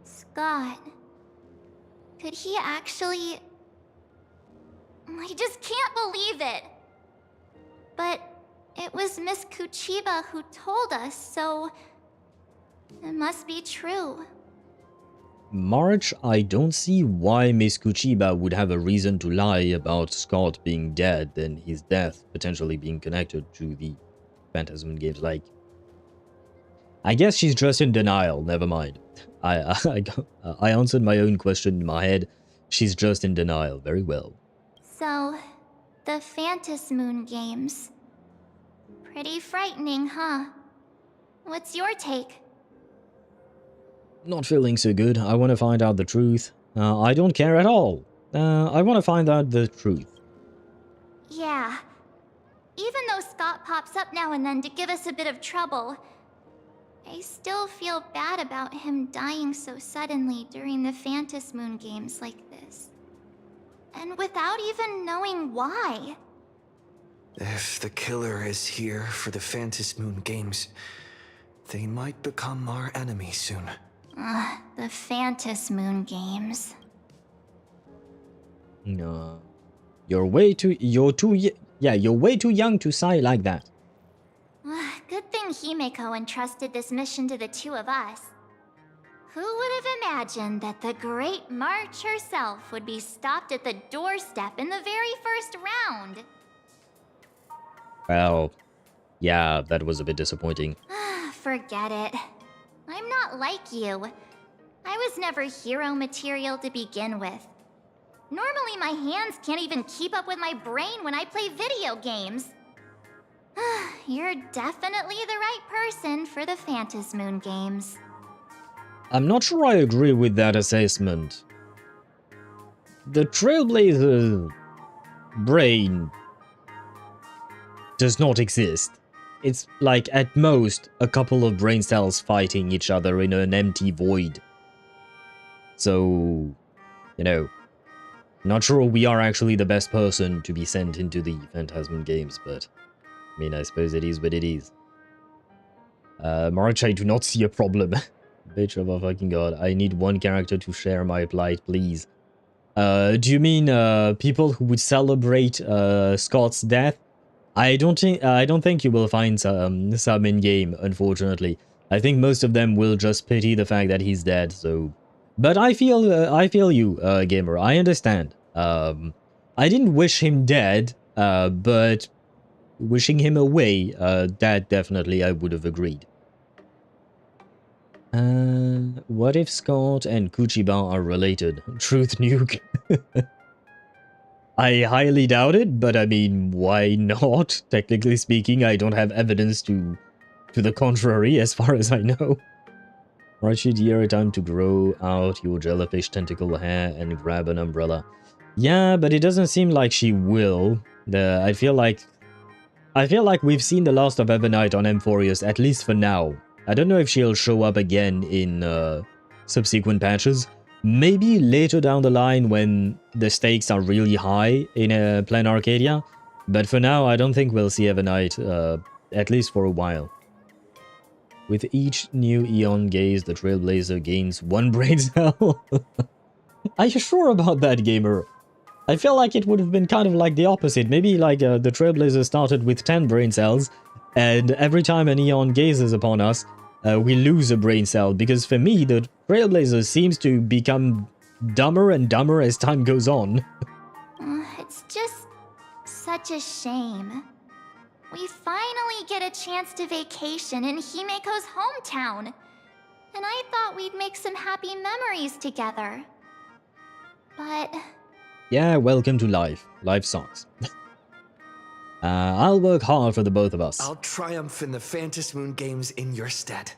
S7: Scott. Could he actually... I just can't believe it! But it was Miss Kuchiba who told us, so... it must be true.
S2: March, I don't see why Miss Kuchiba would have a reason to lie about Scott being dead and his death potentially being connected to the Phantasmoon Games. Like, I guess she's just in denial, never mind. I answered my own question in my head. She's just in denial, very well.
S7: So, the Phantasmoon Games. Pretty frightening, huh? What's your take?
S2: Not feeling so good. I want to find out the truth. I don't care at all. I want to find out the truth.
S7: Yeah. Even though Scott pops up now and then to give us a bit of trouble, I still feel bad about him dying so suddenly during the Phantasmoon Games like this. And without even knowing why.
S5: If the killer is here for the Phantasmoon Games, they might become our enemy soon.
S7: The Phantasmoon Games.
S2: No. You're way too young to sigh like that.
S7: Good thing Himeko entrusted this mission to the two of us. Who would have imagined that the Great March herself would be stopped at the doorstep in the very first round?
S2: Well, yeah, that was a bit disappointing.
S7: Forget it. I'm not like you. I was never hero material to begin with. Normally my hands can't even keep up with my brain when I play video games. You're definitely the right person for the Phantasmoon Games.
S2: I'm not sure I agree with that assessment. The Trailblazer brain does not exist. It's like, at most, a couple of brain cells fighting each other in an empty void. So, you know, not sure we are actually the best person to be sent into the Phantasmoon Games, but, I mean, I suppose it is what it is. March, I do not see a problem. Bitch of a fucking god, I need one character to share my plight, please. Do you mean, people who would celebrate, Scott's death? I don't think you will find some in-game, unfortunately. I think most of them will just pity the fact that he's dead, so... But I feel you, gamer, I understand. I didn't wish him dead, but wishing him away, that definitely I would have agreed. What if Scott and Kuchiba are related? Truth nuke. I highly doubt it, but I mean, why not? Technically speaking, I don't have evidence to the contrary, as far as I know. Right, dear, time to grow out your jellyfish tentacle hair and grab an umbrella. Yeah, but it doesn't seem like she will. I feel like we've seen the last of Evernight on Emphorius, at least for now. I don't know if she'll show up again in subsequent patches. Maybe later down the line when the stakes are really high in Planarcadia. But for now, I don't think we'll see Evernight, at least for a while. With each new Eon gaze, the Trailblazer gains 1 brain cell. Are you sure about that, gamer? I feel like it would have been kind of like the opposite. Maybe like the Trailblazer started with 10 brain cells, and every time an Eon gazes upon us, we lose a brain cell, because for me, the Trailblazer seems to become dumber and dumber as time goes on.
S7: It's just such a shame. We finally get a chance to vacation in Himeko's hometown. And I thought we'd make some happy memories together. But...
S2: yeah, welcome to life. Life sucks. I'll work hard for the both of us.
S5: I'll triumph in the Phantasmoon Games in your stead.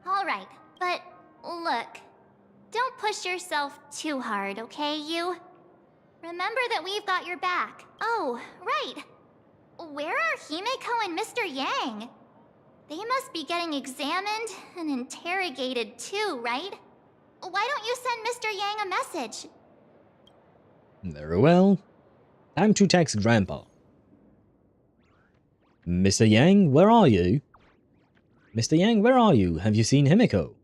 S7: Alright, but look. Don't push yourself too hard, okay, you? Remember that we've got your back. Oh, right. Where are Himeko and Mr. Yang? They must be getting examined and interrogated too, right? Why don't you send Mr. Yang a message?
S2: Very well. Time to text Grandpa. Mr. Yang, where are you? Mr. Yang, where are you? Have you seen Himiko?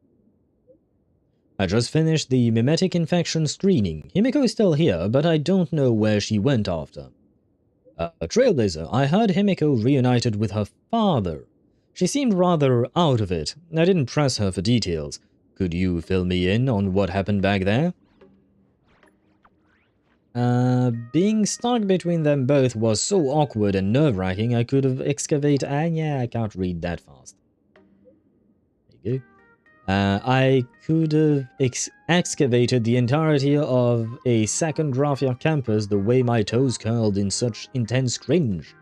S2: I just finished the mimetic infection screening. Himiko is still here, but I don't know where she went after. Trailblazer, I heard Himiko reunited with her father. She seemed rather out of it. I didn't press her for details. Could you fill me in on what happened back there? Being stuck between them both was so awkward and nerve-wracking I could have excavated... yeah, I can't read that fast. There you go. I could have excavated the entirety of a second Graphia campus the way my toes curled in such intense cringe.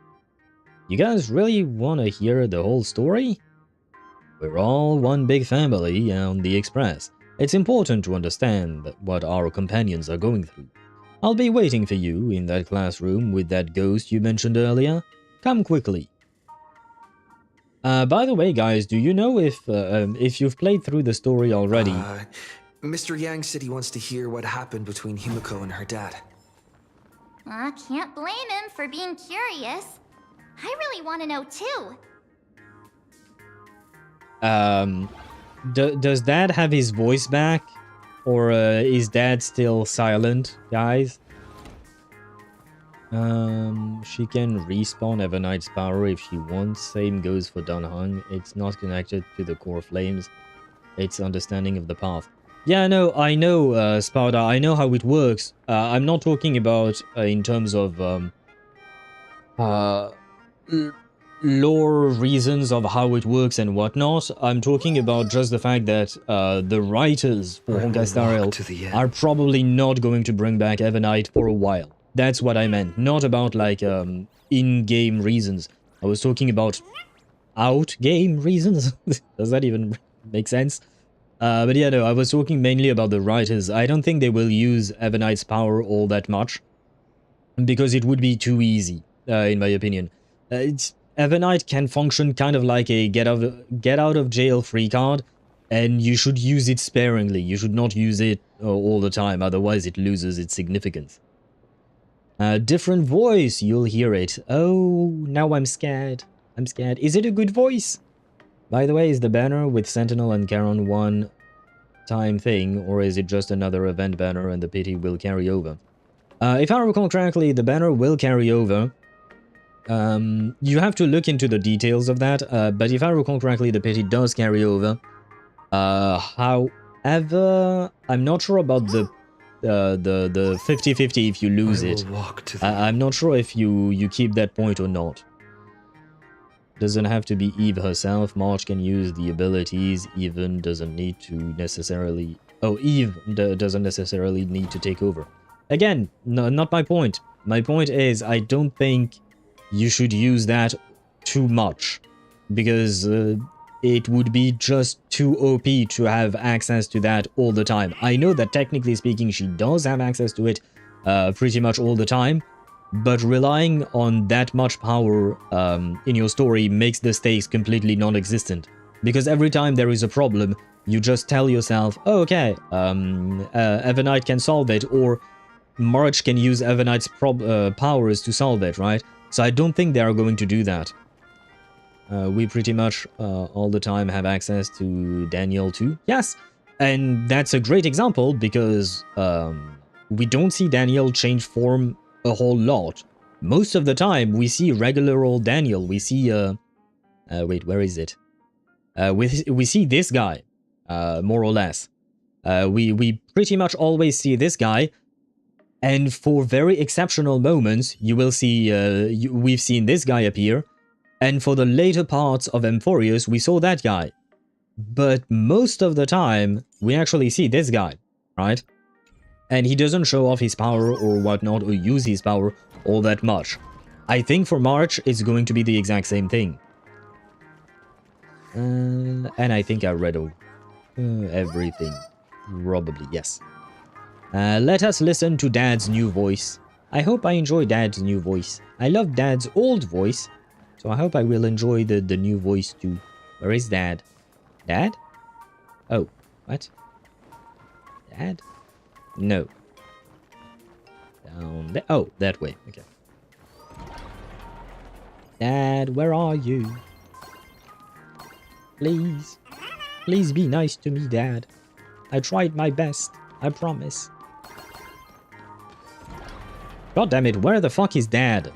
S2: You guys really want to hear the whole story? We're all one big family on the Express. It's important to understand what our companions are going through. I'll be waiting for you in that classroom with that ghost you mentioned earlier. Come quickly. By the way, guys, do you know if you've played through the story already?
S5: Mr. Yang said he wants to hear what happened between Himiko and her dad.
S7: I can't blame him for being curious. I really want to know too.
S2: Does Dad have his voice back? Or is Dad still silent, guys? She can respawn Everknight's power if she wants. Same goes for Dunhung. It's not connected to the core flames. It's understanding of the path. Yeah, no, I know, Sparda. I know how it works. I'm not talking about in terms of lore reasons of how it works and whatnot. I'm talking about just the fact that the writers for Honkai Star Rail are probably not going to bring back Everknight for a while. That's what I meant, not about like in-game reasons. I was talking about out-game reasons. Does that even make sense? But yeah, no, I was talking mainly about the writers. I don't think they will use Everknight's power all that much, because it would be too easy, in my opinion. Everknight can function kind of like a get out of jail free card, and you should use it sparingly. You should not use it all the time, otherwise it loses its significance. Different voice, you'll hear it. Oh, now I'm scared. I'm scared. Is it a good voice? By the way, is the banner with Sentinel and Charon one-time thing, or is it just another event banner and the pity will carry over? If I recall correctly, the banner will carry over. You have to look into the details of that, but if I recall correctly, the pity does carry over. However, I'm not sure about the 50-50 if you lose it. I'm not sure if you keep that point or not. Doesn't have to be Eve herself. March can use the abilities. Even doesn't need to necessarily... Oh, Eve doesn't necessarily need to take over. Again, no, not my point. My point is, I don't think you should use that too much, because it would be just too OP to have access to that all the time. I know that technically speaking, she does have access to it pretty much all the time, but relying on that much power in your story makes the stakes completely non-existent. Because every time there is a problem, you just tell yourself, oh, okay, Everknight can solve it, or March can use Everknight's powers to solve it, right? So I don't think they are going to do that. We pretty much all the time have access to Daniel too. Yes, and that's a great example because we don't see Daniel change form a whole lot. Most of the time, we see regular old Daniel. We see, wait, where is it? We see this guy, more or less. We pretty much always see this guy, and for very exceptional moments, you will see, we've seen this guy appear, and for the later parts of Emphorius, we saw that guy. But most of the time, we actually see this guy, right? And he doesn't show off his power or whatnot, or use his power all that much. I think for March, it's going to be the exact same thing. And I think I read everything. Probably, yes. Let us listen to Dad's new voice. I hope I enjoy Dad's new voice. I love Dad's old voice, so I hope I will enjoy the new voice too. Where is Dad? Dad? Oh, what? Dad? No. Down there. Oh, that way. Okay. Dad, where are you? Please. Please be nice to me, Dad. I tried my best. I promise. God damn it, where the fuck is Dad?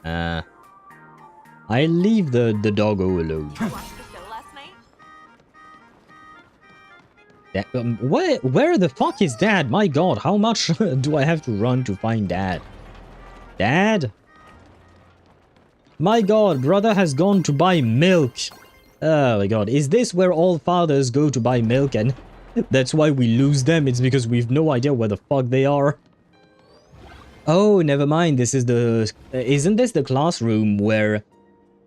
S2: I leave the doggo alone.
S3: Watched the show last night?
S2: Where the fuck is Dad? My god, how much do I have to run to find Dad? Dad? My god, brother has gone to buy milk. Oh my god, is this where all fathers go to buy milk and that's why we lose them? It's because we've no idea where the fuck they are. Oh, never mind, this is the... Isn't this the classroom where...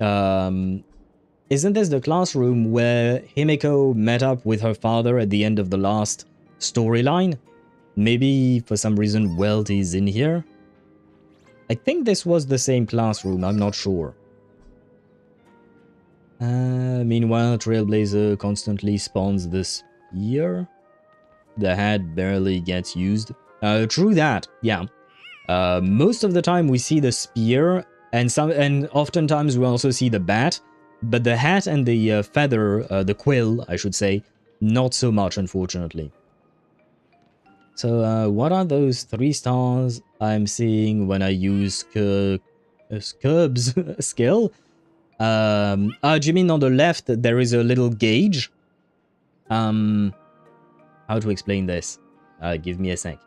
S2: Isn't this the classroom where Himeko met up with her father at the end of the last storyline? Maybe for some reason Welt is in here? I think this was the same classroom, I'm not sure. Meanwhile, Trailblazer constantly spawns the spear. The hat barely gets used. True that, yeah. Most of the time we see the spear, and oftentimes we also see the bat, but the hat and the feather, the quill, I should say, not so much, unfortunately. So, what are those 3 stars I'm seeing when I use Curb's skill? Do you mean on the left there is a little gauge? How to explain this? Give me a sec.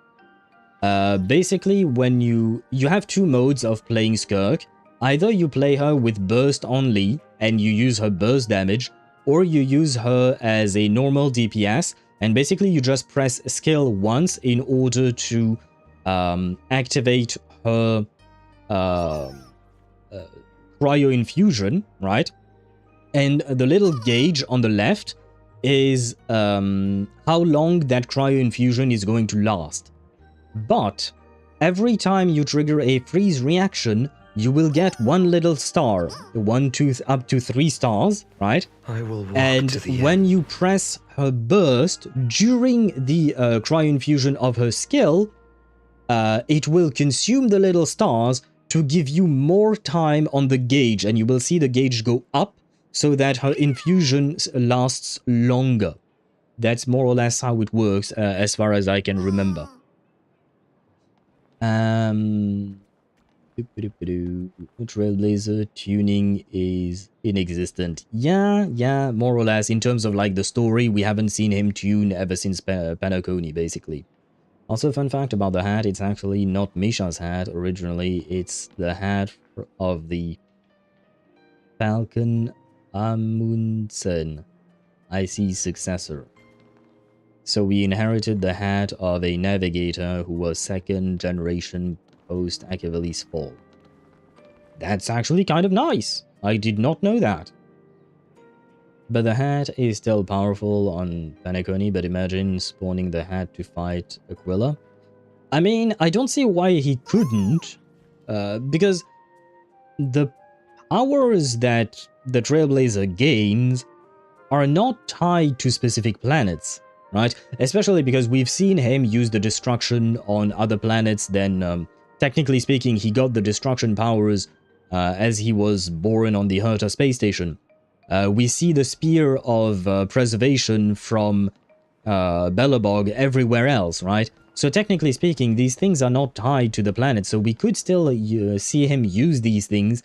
S2: Basically, when you have 2 modes of playing Skirk. Either you play her with burst only, and you use her burst damage, or you use her as a normal DPS, and basically you just press skill once in order to activate her cryo infusion, right? And the little gauge on the left is how long that cryo infusion is going to last. But every time you trigger a freeze reaction, you will get 1 little star, 1, 2, up to 3 stars, right?
S5: I will walk
S2: and
S5: to the
S2: when
S5: end.
S2: you press her burst during the cryo infusion of her skill, it will consume the little stars to give you more time on the gauge, and you will see the gauge go up so that her infusion lasts longer. That's more or less how it works, as far as I can remember. Trailblazer tuning is inexistent. Yeah, more or less. In terms of like the story, we haven't seen him tune ever since Panaconi, basically. Also, fun fact about the hat, it's actually not Misha's hat. Originally, it's the hat of the Falcon Amundsen, IC's successor. So we inherited the hat of a navigator who was 2nd generation post Achilles' fall. That's actually kind of nice. I did not know that. But the hat is still powerful on Panaconi, but imagine spawning the hat to fight Aquila. I mean, I don't see why he couldn't, because the powers that the Trailblazer gains are not tied to specific planets, right? Especially because we've seen him use the destruction on other planets. Then, technically speaking, he got the destruction powers as he was born on the Herta space station. We see the spear of preservation from Belobog everywhere else, right? So technically speaking, these things are not tied to the planet, so we could still see him use these things,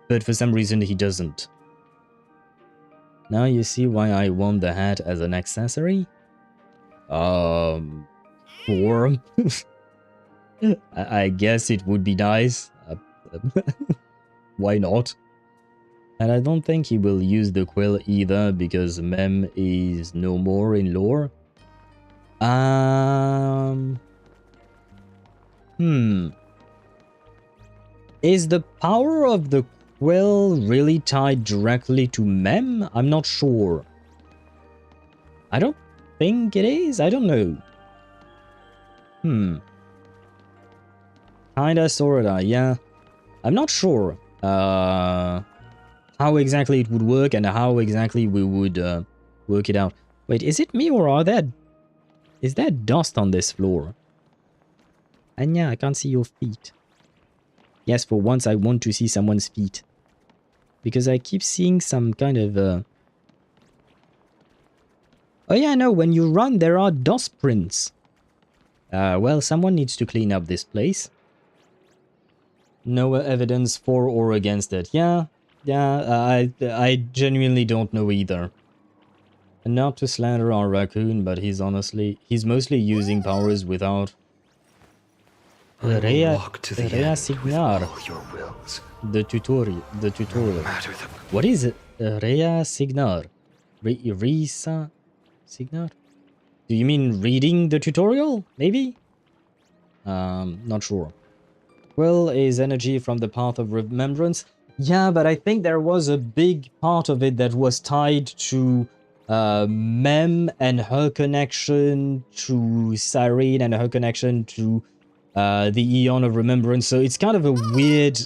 S2: but for some reason he doesn't. Now you see why I want the hat as an accessory? Or I guess it would be nice. Why not? And I don't think he will use the quill either, because Mem is no more in lore. Is the power of the quill really tied directly to Mem? I'm not sure. I don't think it is. I don't know. Kinda, sorta, yeah. I'm not sure how exactly it would work and how exactly we would work it out. Wait, is it me or is that dust on this floor? Anya, I can't see your feet. Yes, for once I want to see someone's feet. Because I keep seeing some kind of... Oh yeah, no, when you run there are dust prints. Well, someone needs to clean up this place. No evidence for or against it. Yeah, I genuinely don't know either. And not to slander our raccoon, but he's mostly using powers without... Rea Signar. The tutorial. What is it? Rea Signar. Risa Signar? Do you mean reading the tutorial? Maybe? Not sure. Quill is energy from the Path of Remembrance. Yeah, but I think there was a big part of it that was tied to Mem and her connection to Cyrene and her connection to the Eon of Remembrance. So it's kind of a weird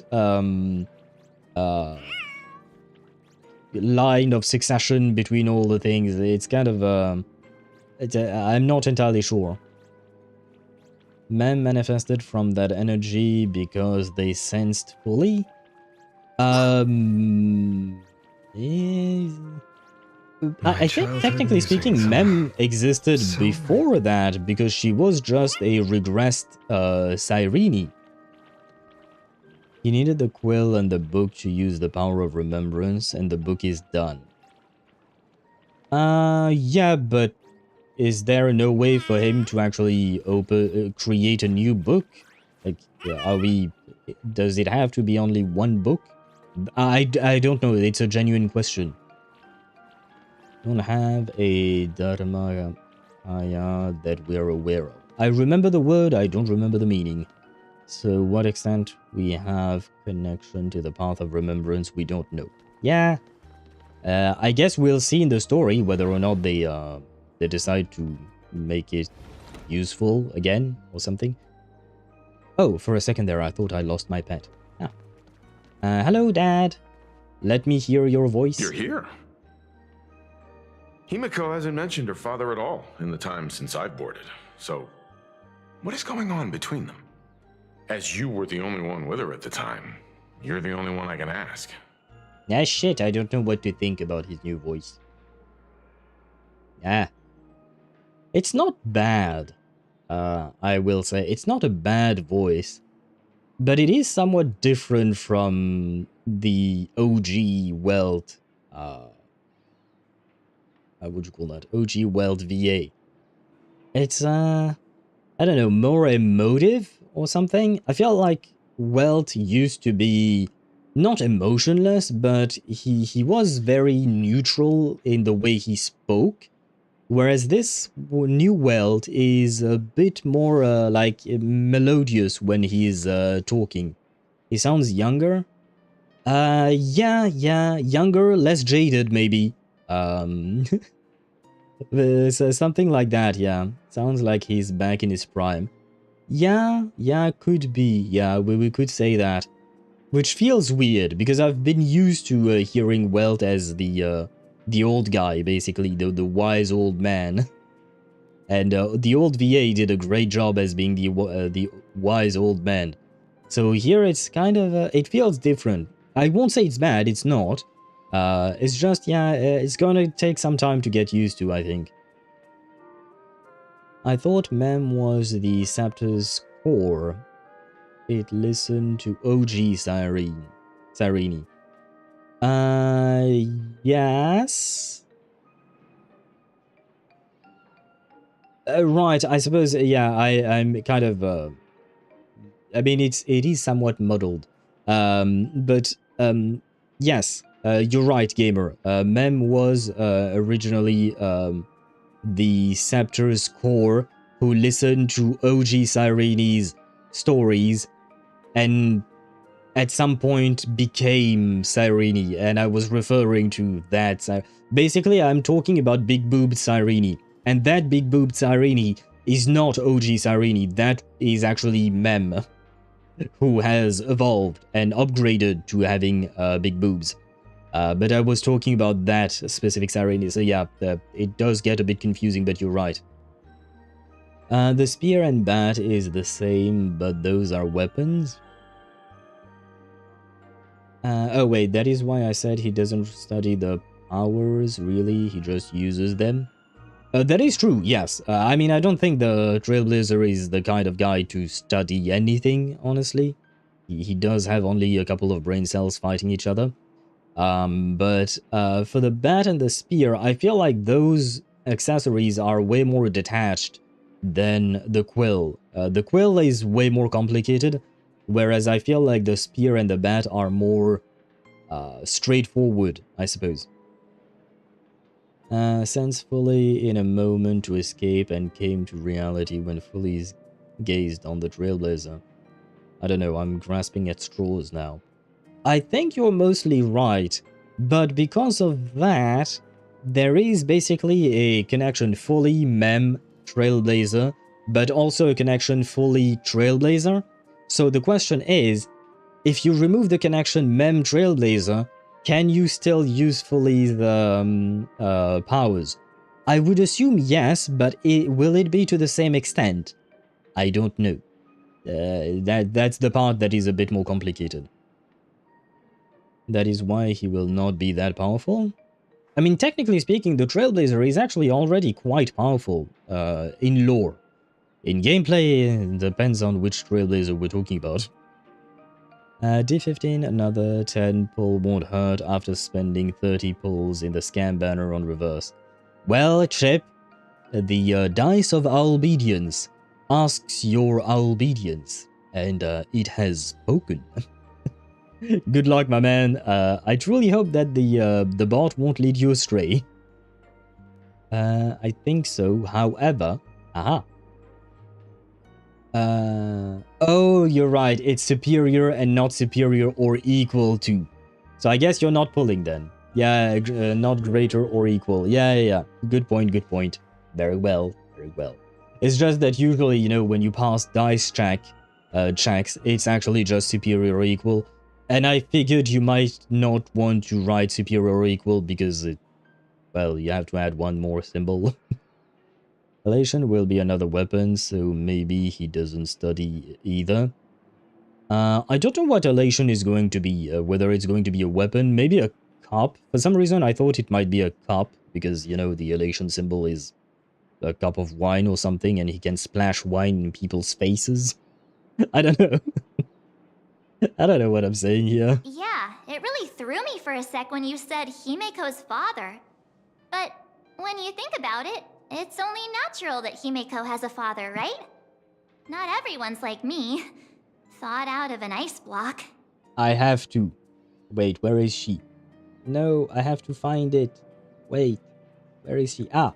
S2: line of succession between all the things. It's kind of... I'm not entirely sure. Men manifested from that energy because they sensed fully. I think, technically speaking, Mem existed before that because she was just a regressed Cyrene. He needed the quill and the book to use the power of remembrance, and the book is done. Yeah, but is there no way for him to actually create a new book? Like, does it have to be only one book? I don't know, it's a genuine question. Don't have a Dharma that we're aware of. I remember the word, I don't remember the meaning. So what extent we have connection to the Path of Remembrance, we don't know. Yeah. I guess we'll see in the story whether or not they decide to make it useful again or something. Oh, for a second there I thought I lost my pet. Ah. Hello, Dad. Let me hear your voice.
S8: You're here. Himiko hasn't mentioned her father at all in the time since I've boarded. So, what is going on between them? As you were the only one with her at the time, you're the only one I can ask.
S2: Ah, shit, I don't know what to think about his new voice. Ah. It's not bad. I will say. It's not a bad voice. But it is somewhat different from the OG Welt. How would you call that? OG Welt VA. It's, I don't know, more emotive or something. I feel like Welt used to be not emotionless, but he was very neutral in the way he spoke. Whereas this new Welt is a bit more like melodious when he's talking. He sounds younger. Yeah, younger, less jaded maybe. Something like that, yeah. Sounds like he's back in his prime. Yeah, could be. Yeah, we could say that. Which feels weird, because I've been used to hearing Welt as the old guy, basically, the wise old man. And the old VA did a great job as being the wise old man. So here it's kind of, it feels different. I won't say it's bad, it's not. It's just, yeah, it's gonna take some time to get used to, I think. I thought Mem was the Scepter's core. It listened to OG Cyrene. Yes. Right, I suppose, yeah, I'm kind of, I mean, it is somewhat muddled. Yes, you're right, gamer. Mem was originally the Scepter's core who listened to OG Cyrene's stories and at some point became Cyrene, and I was referring to that. Basically, I'm talking about Big Boobed Cyrene, and that Big Boobed Cyrene is not OG Cyrene, that is actually Mem, who has evolved and upgraded to having big boobs. But I was talking about that specific Cyrene, so yeah, it does get a bit confusing, but you're right. The spear and bat is the same, but those are weapons. Oh wait, that is why I said he doesn't study the powers, really, he just uses them. That is true, yes. I mean, I don't think the Trailblazer is the kind of guy to study anything, honestly. He does have only a couple of brain cells fighting each other. But for the bat and the spear, I feel like those accessories are way more detached than the quill. The quill is way more complicated, whereas I feel like the spear and the bat are more straightforward, I suppose. Sensefully in a moment to escape and came to reality when fully gazed on the Trailblazer. I don't know, I'm grasping at straws now. I think you're mostly right, but because of that, there is basically a connection fully mem Trailblazer, but also a connection fully Trailblazer. So the question is, if you remove the connection mem Trailblazer, can you still use fully the powers? I would assume yes, but will it be to the same extent? I don't know. That's the part that is a bit more complicated. That is why he will not be that powerful. I mean, technically speaking, the Trailblazer is actually already quite powerful in lore. In gameplay, it depends on which Trailblazer we're talking about. D15, another 10 pull won't hurt after spending 30 pulls in the scam banner on reverse. Well, Chip, the dice of obedience asks your obedience, and it has spoken. Good luck, my man. I truly hope that the bot won't lead you astray. I think so. However, oh, you're right. It's superior and not superior or equal to. So I guess you're not pulling then. Yeah, not greater or equal. Yeah. Good point, good point. Very well, very well. It's just that usually, you know, when you pass dice checks, it's actually just superior or equal. And I figured you might not want to write superior or equal because, well, you have to add one more symbol. Elation will be another weapon, so maybe he doesn't study either. I don't know what Elation is going to be, whether it's going to be a weapon, maybe a cup. For some reason I thought it might be a cup, because, you know, the Elation symbol is a cup of wine or something, and he can splash wine in people's faces. I don't know. I don't know what I'm saying here.
S7: Yeah, it really threw me for a sec when you said Himeko's father. But when you think about it, it's only natural that Himeko has a father, right? Not everyone's like me. Thought out of an ice block.
S2: I have to. Wait, where is she? No, I have to find it. Wait, where is she? Ah.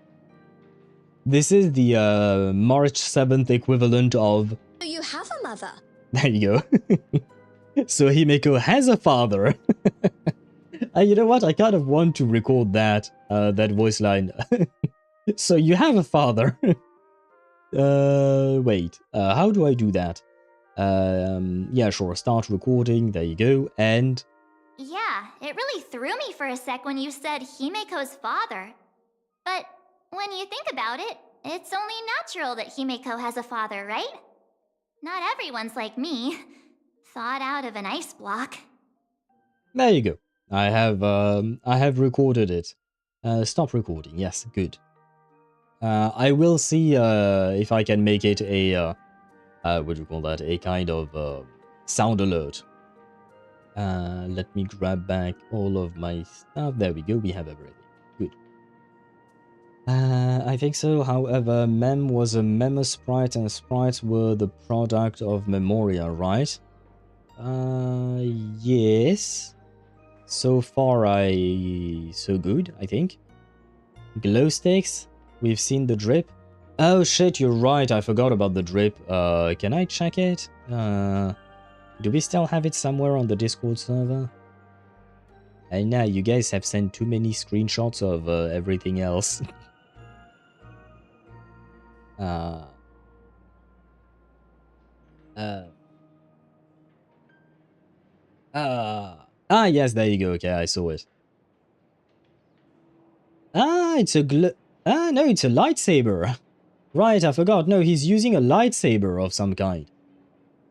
S2: This is the March 7th equivalent of...
S9: Do you have a mother?
S2: There you go. So Himeko has a father. You know what? I kind of want to record that voice line. So you have a father. Wait. How do I do that? Yeah, sure. Start recording. There you go. And...
S7: Yeah, it really threw me for a sec when you said Himeko's father. But when you think about it, it's only natural that Himeko has a father, right? Not everyone's like me. Thought out of an ice block.
S2: There you go. I have recorded it. Stop recording. Yes, good. I will see if I can make it a what do you call that? A kind of sound alert. Let me grab back all of my stuff. There we go. We have everything. Good. I think so. However, Mem was a Memo sprite, and sprites were the product of Memoria, right? Yes. So far, so good, I think. Glow sticks. We've seen the drip. Oh shit, you're right. I forgot about the drip. Can I check it? Do we still have it somewhere on the Discord server? I know, you guys have sent too many screenshots of everything else. Yes, there you go. Okay, I saw it. It's a no, it's a lightsaber. Right, I forgot. No, he's using a lightsaber of some kind.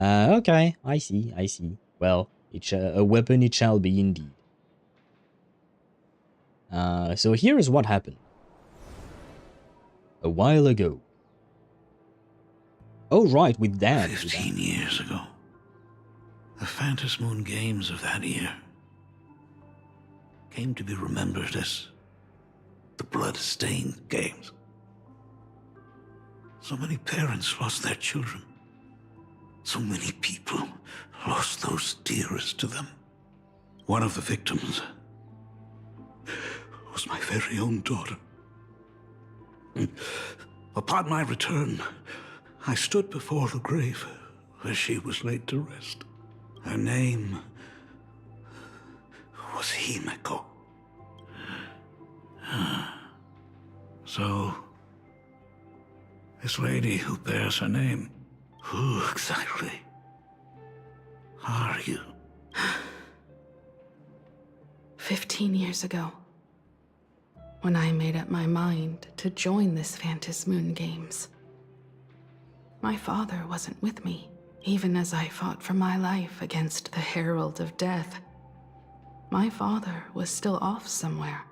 S2: Okay, I see, I see. Well, a weapon it shall be indeed. So here is what happened. A while ago. Oh, right, with Dad.
S9: 15 years ago. The Phantasmoon Games of that year came to be remembered as the blood-stained games. So many parents lost their children. So many people lost those dearest to them. One of the victims was my very own daughter. Upon my return, I stood before the grave where she was laid to rest. Her name was Himeko. So, this lady who bears her name, who exactly are you?
S10: 15 years ago, when I made up my mind to join this Phantasmoon Games. My father wasn't with me, even as I fought for my life against the Herald of Death. My father was still off somewhere,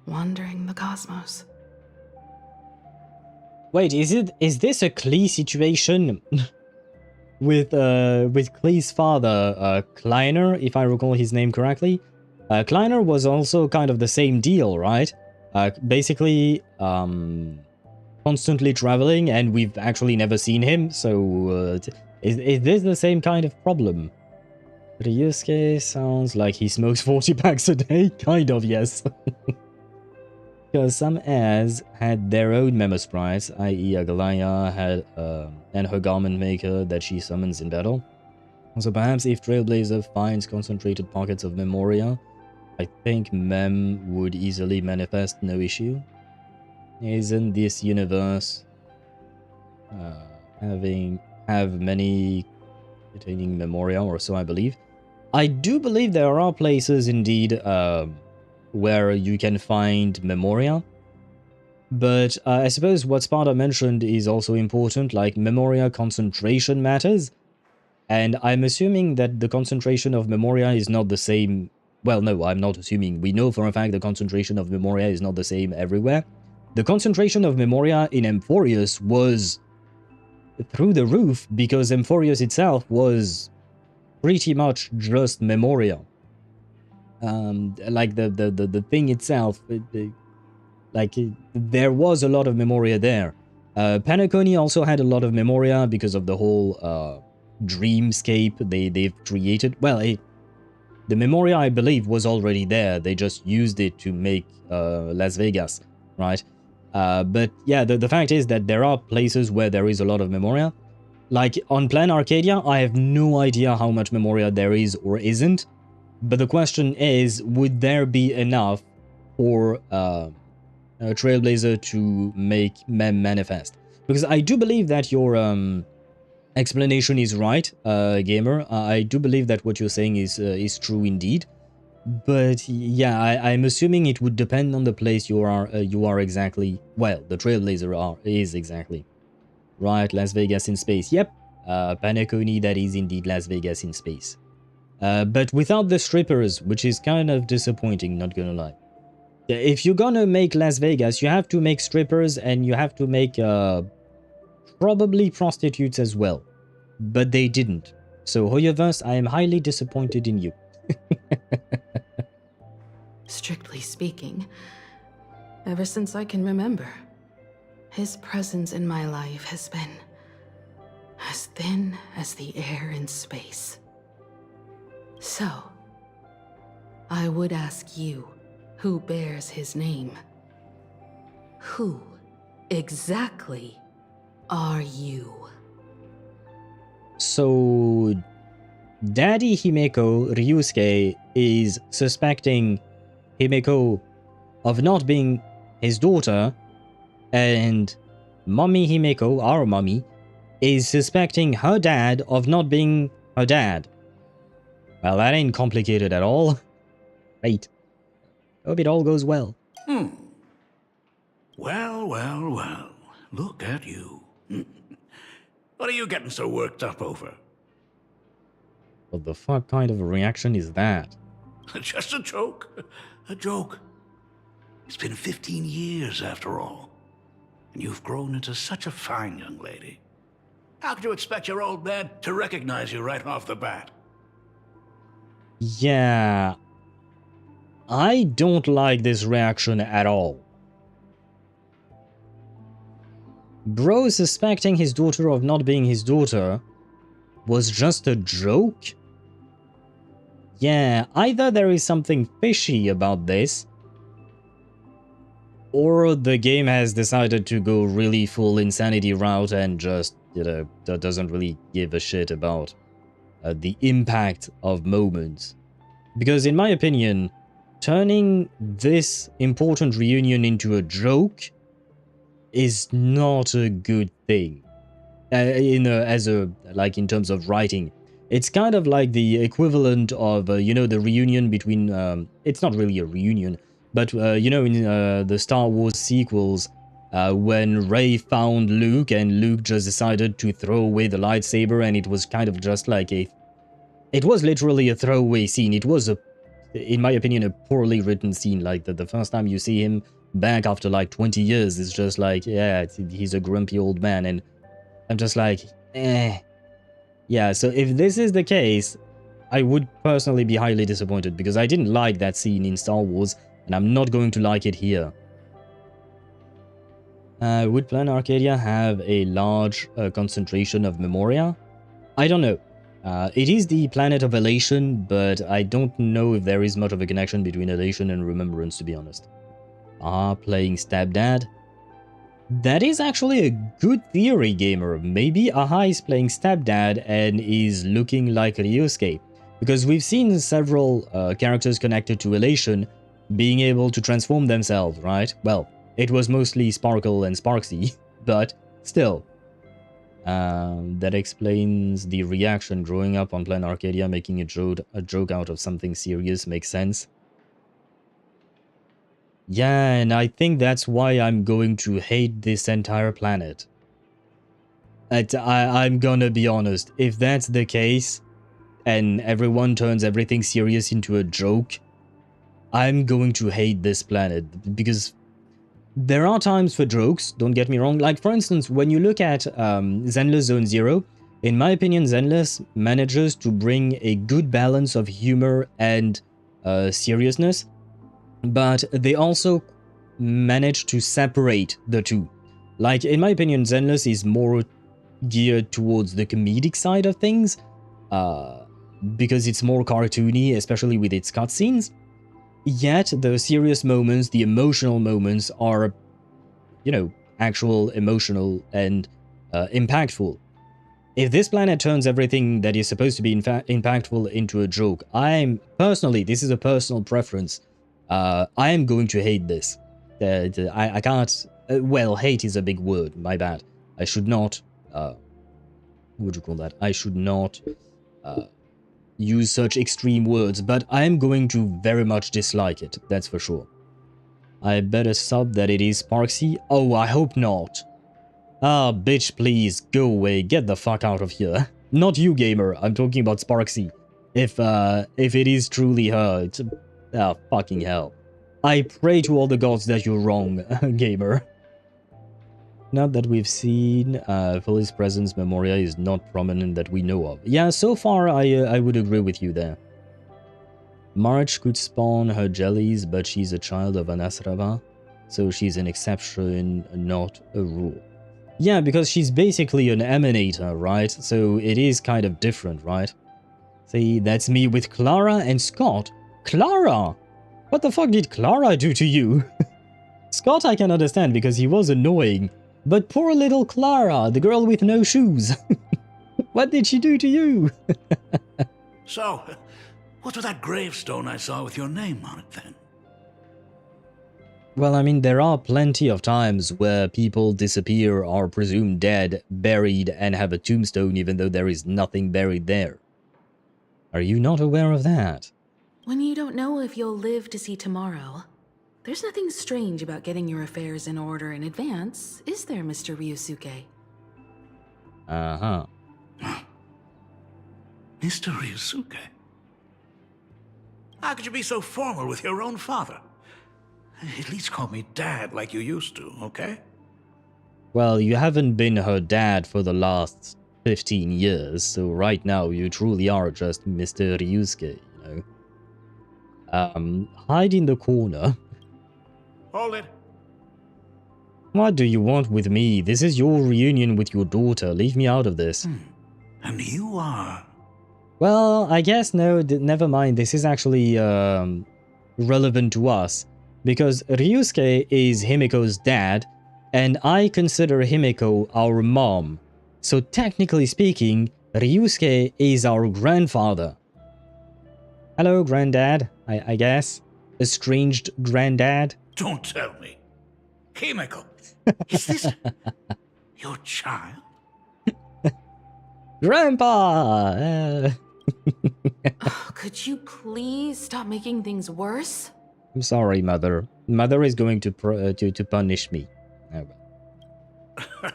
S10: wandering the cosmos.
S2: Wait, is this a Klee situation? with Klee's father, Kleiner, if I recall his name correctly? Kleiner was also kind of the same deal, right? Basically, constantly traveling, and we've actually never seen him, so is this the same kind of problem? Ryusuke sounds like he smokes 40 packs a day, kind of, yes. Because some heirs had their own memo sprites, i.e. Agalaya had and her garment maker that she summons in battle. So perhaps if Trailblazer finds concentrated pockets of Memoria, I think Mem would easily manifest, no issue. Isn't this universe have many containing Memoria, or so I believe? I do believe there are places indeed where you can find Memoria, but I suppose what Sparta mentioned is also important, like Memoria concentration matters, and I'm assuming that the concentration of Memoria is not the same. Well, no, I'm not assuming. We know for a fact the concentration of Memoria is not the same everywhere. The concentration of Memoria in Emphorius was through the roof because Emphorius itself was pretty much just Memoria. Like the thing itself, there was a lot of Memoria there. Planarcadia also had a lot of Memoria because of the whole dreamscape they've created. Well, the Memoria, I believe, was already there. They just used it to make Las Vegas, right? But yeah, the fact is that there are places where there is a lot of Memoria. Like on Planarcadia, I have no idea how much Memoria there is or isn't. But the question is, would there be enough for Trailblazer to make Mem manifest? Because I do believe that your explanation is right, gamer. I do believe that what you're saying is true indeed. But yeah, I'm assuming it would depend on the place you are exactly. Well, the Trailblazer is exactly. Right, Las Vegas in space. Yep, Planarcadia, that is indeed Las Vegas in space. But without the strippers, which is kind of disappointing, not gonna lie. If you're gonna make Las Vegas, you have to make strippers and you have to make probably prostitutes as well. But they didn't. So HoYoverse, I am highly disappointed in you.
S10: Strictly speaking, ever since I can remember, his presence in my life has been as thin as the air in space. So, I would ask you, who bears his name? Who exactly are you?
S2: So, Daddy Himeko Ryusuke is suspecting Himeko of not being his daughter, and Mommy Himeko, our mommy, is suspecting her dad of not being her dad. Well, that ain't complicated at all. Right. Hope it all goes well.
S9: Well. Look at you. What are you getting so worked up over?
S2: What the fuck kind of a reaction is that?
S9: Just a joke. A joke. It's been 15 years after all. And you've grown into such a fine young lady. How could you expect your old man to recognize you right off the bat?
S2: Yeah. I don't like this reaction at all. Bro suspecting his daughter of not being his daughter was just a joke? Yeah, either there is something fishy about this, or the game has decided to go really full insanity route and just, doesn't really give a shit about the impact of moments. Because in my opinion, turning this important reunion into a joke is not a good thing. In terms of writing. It's kind of like the equivalent of, the reunion between, it's not really a reunion, but, in the Star Wars sequels, when Rey found Luke and Luke just decided to throw away the lightsaber, and it was kind of just like it was literally a throwaway scene. It was, in my opinion, a poorly written scene. Like, the first time you see him back after like 20 years, it's just like, yeah, he's a grumpy old man, and I'm just like, eh. Yeah, so if this is the case, I would personally be highly disappointed, because I didn't like that scene in Star Wars, and I'm not going to like it here. Would Planarcadia have a large concentration of Memoria? I don't know. It is the planet of Elation, but I don't know if there is much of a connection between Elation and Remembrance, to be honest. Playing Stepdad? That is actually a good theory, gamer. Maybe Aha is playing Stepdad and is looking like Ryosuke. Because we've seen several characters connected to Elation being able to transform themselves, right? Well, it was mostly Sparkle and Sparksy, but still. That explains the reaction. Growing up on Planarcadia, making a joke out of something serious makes sense. Yeah, and I think that's why I'm going to hate this entire planet. I'm gonna be honest, if that's the case, and everyone turns everything serious into a joke, I'm going to hate this planet, because there are times for jokes, don't get me wrong. Like, for instance, when you look at Zenless Zone Zero, in my opinion, Zenless manages to bring a good balance of humor and seriousness, but they also manage to separate the two. Like, in my opinion, Zenless is more geared towards the comedic side of things, because it's more cartoony, especially with its cutscenes. Yet, the serious moments, the emotional moments are, actual emotional and impactful. If this planet turns everything that is supposed to be impactful into a joke, personally, this is a personal preference, I am going to hate this. I can't... well, hate is a big word, my bad. I should not... what would you call that? I should not use such extreme words, but I am going to very much dislike it, that's for sure. I better sub that it is Sparksy? Oh, I hope not. Ah, bitch, please, go away, get the fuck out of here. Not you, gamer, I'm talking about Sparksy. If it is truly her, it's... ah, fucking hell. I pray to all the gods that you're wrong, gamer. Not that we've seen, Phyllis' presence Memoria is not prominent that we know of. Yeah, so far I would agree with you there. March could spawn her jellies, but she's a child of Anasrava, so she's an exception, not a rule. Yeah, because she's basically an emanator, right? So it is kind of different, right? See, that's me with Clara and Scott. Clara! What the fuck did Clara do to you? Scott I can understand because he was annoying. But poor little Clara, the girl with no shoes. What did she do to you?
S9: So, what's with that gravestone I saw with your name on it then?
S2: Well, I mean, there are plenty of times where people disappear, are presumed dead, buried, and have a tombstone even though there is nothing buried there. Are you not aware of that?
S10: When you don't know if you'll live to see tomorrow, There's nothing strange about getting your affairs in order in advance, is there, Mr. Ryusuke?
S2: Uh-huh.
S9: Mr. Ryusuke? How could you be so formal with your own father? At least call me Dad like you used to, okay?
S2: Well, you haven't been her dad for the last 15 years, so right now you truly are just Mr. Ryusuke, you know. Hide in the corner.
S9: Hold it.
S2: What do you want with me? This is your reunion with your daughter. Leave me out of this.
S9: And you are...
S2: Well, I guess no, never mind. This is actually relevant to us. Because Ryusuke is Himiko's dad, and I consider Himiko our mom. So technically speaking, Ryusuke is our grandfather. Hello, granddad, I guess. Estranged granddad.
S9: Don't tell me. Himiko, is this your child?
S2: Grandpa!
S10: Oh, could you please stop making things worse?
S2: I'm sorry, Mother. Mother is going to punish me. Oh, well.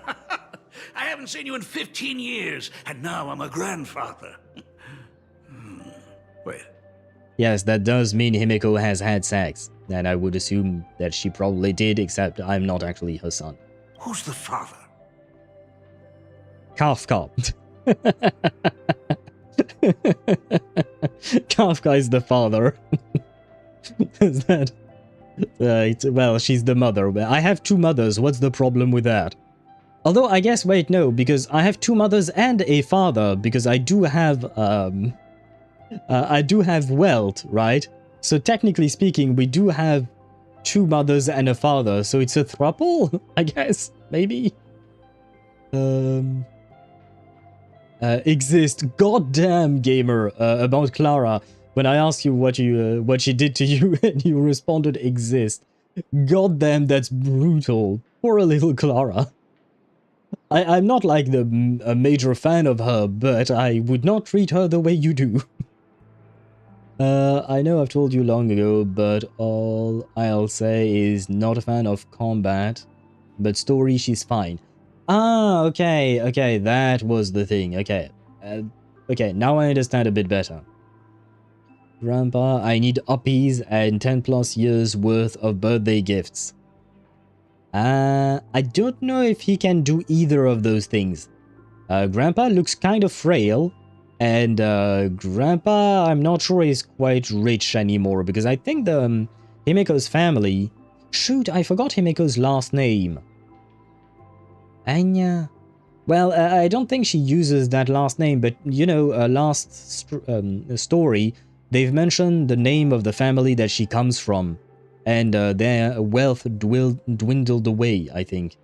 S9: I haven't seen you in 15 years, and now I'm a grandfather. Wait.
S2: Yes, that does mean Himiko has had sex. And I would assume that she probably did, except I'm not actually her son.
S9: Who's the father?
S2: Kafka. Kafka is the father. Is that... well, she's the mother. I have two mothers. What's the problem with that? Although, I guess, wait, no, because I have two mothers and a father, because I do have wealth, right? So technically speaking, we do have two mothers and a father, so it's a throuple, I guess, maybe? Exist. Goddamn, gamer, about Clara. When I asked you what she did to you, and you responded, exist. Goddamn, that's brutal. Poor little Clara. I'm not like a major fan of her, but I would not treat her the way you do. I know I've told you long ago, but all I'll say is not a fan of combat, but story she's fine. Ah, okay, that was the thing, okay. Okay, now I understand a bit better. Grandpa, I need uppies and 10 plus years worth of birthday gifts. I don't know if he can do either of those things. Grandpa looks kind of frail, and Grandpa, I'm not sure he's quite rich anymore, because I think the Himiko's family... Shoot, I forgot Himiko's last name. Anya? Well, I don't think she uses that last name, but, you know, last story, they've mentioned the name of the family that she comes from, and their wealth dwindled away, I think.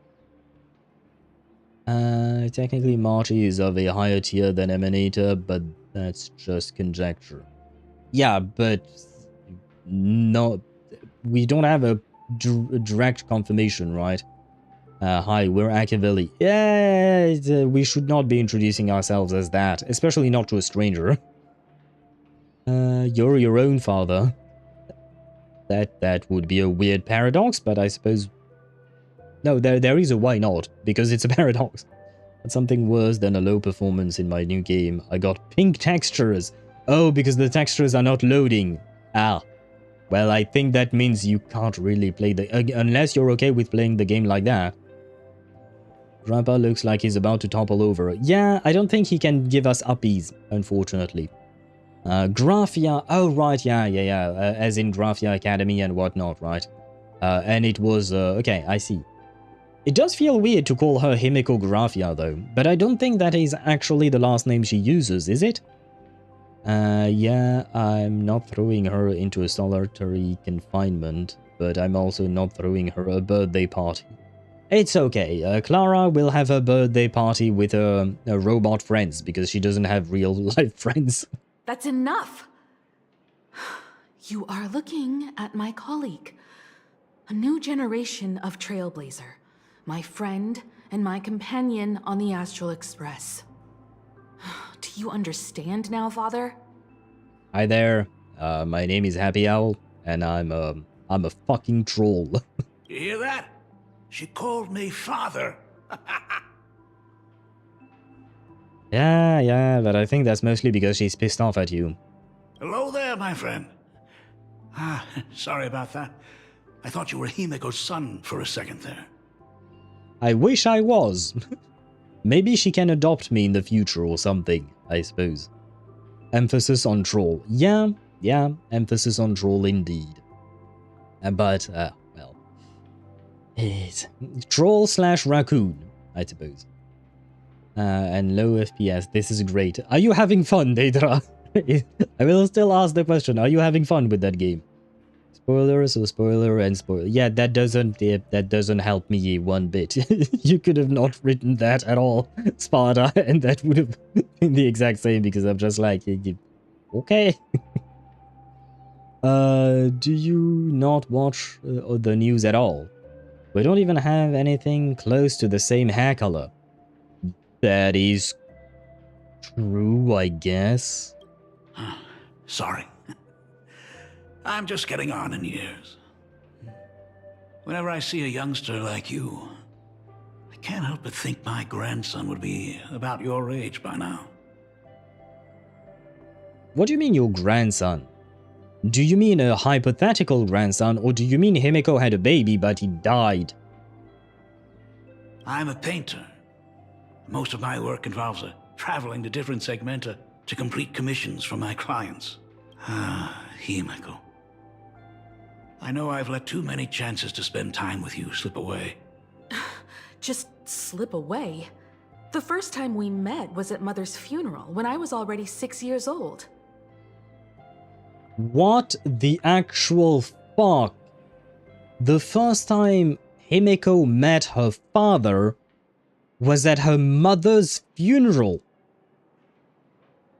S2: Technically Marty is of a higher tier than Emanator, but that's just conjecture. Yeah, but no, we don't have a direct confirmation, right? Hi, we're Ashveil. Yeah, we should not be introducing ourselves as that, especially not to a stranger. You're your own father. That would be a weird paradox, but I suppose... No, there is a why not, because it's a paradox. But something worse than a low performance in my new game. I got pink textures. Oh, because the textures are not loading. Ah. Well, I think that means you can't really play the... unless you're okay with playing the game like that. Grandpa looks like he's about to topple over. Yeah, I don't think he can give us uppies, unfortunately. Graphia, oh right, yeah, as in Graphia Academy and whatnot, right? And it was, okay, I see. It does feel weird to call her Himiko Graphia though, but I don't think that is actually the last name she uses, is it? Yeah, I'm not throwing her into a solitary confinement, but I'm also not throwing her a birthday party. It's okay, Clara will have her birthday party with her robot friends, because she doesn't have real-life friends.
S10: That's enough! You are looking at my colleague. A new generation of Trailblazer. My friend and my companion on the Astral Express. Do you understand now, Father?
S2: Hi there, my name is Happy Owl, and I'm I'm a fucking troll.
S9: You hear that? She called me father.
S2: Yeah, but I think that's mostly because she's pissed off at you.
S9: Hello there, my friend. Sorry about that. I thought you were Himeko's son for a second there.
S2: I wish I was. Maybe she can adopt me in the future or something, I suppose. Emphasis on troll. Yeah, emphasis on troll indeed. But, well. It's troll / raccoon, I suppose. And low FPS. This is great. Are you having fun, Deidra? I will still ask the question. Are you having fun with that game? Spoiler, so spoiler and spoiler. Yeah, that doesn't help me one bit. You could have not written that at all, Sparta, and that would have been the exact same because I'm just like, okay. Do you not watch the news at all? We don't even have anything close to the same hair color. That is true, I guess.
S9: Sorry. I'm just getting on in years. Whenever I see a youngster like you, I can't help but think my grandson would be about your age by now.
S2: What do you mean your grandson? Do you mean a hypothetical grandson, or do you mean Himeko had a baby but he died?
S9: I'm a painter. Most of my work involves traveling to different segmenta to complete commissions for my clients. Himeko. I know I've let too many chances to spend time with you slip away.
S10: Just slip away? The first time we met was at Mother's funeral, when I was already 6 years old.
S2: What the actual fuck? The first time Himeko met her father was at her mother's funeral.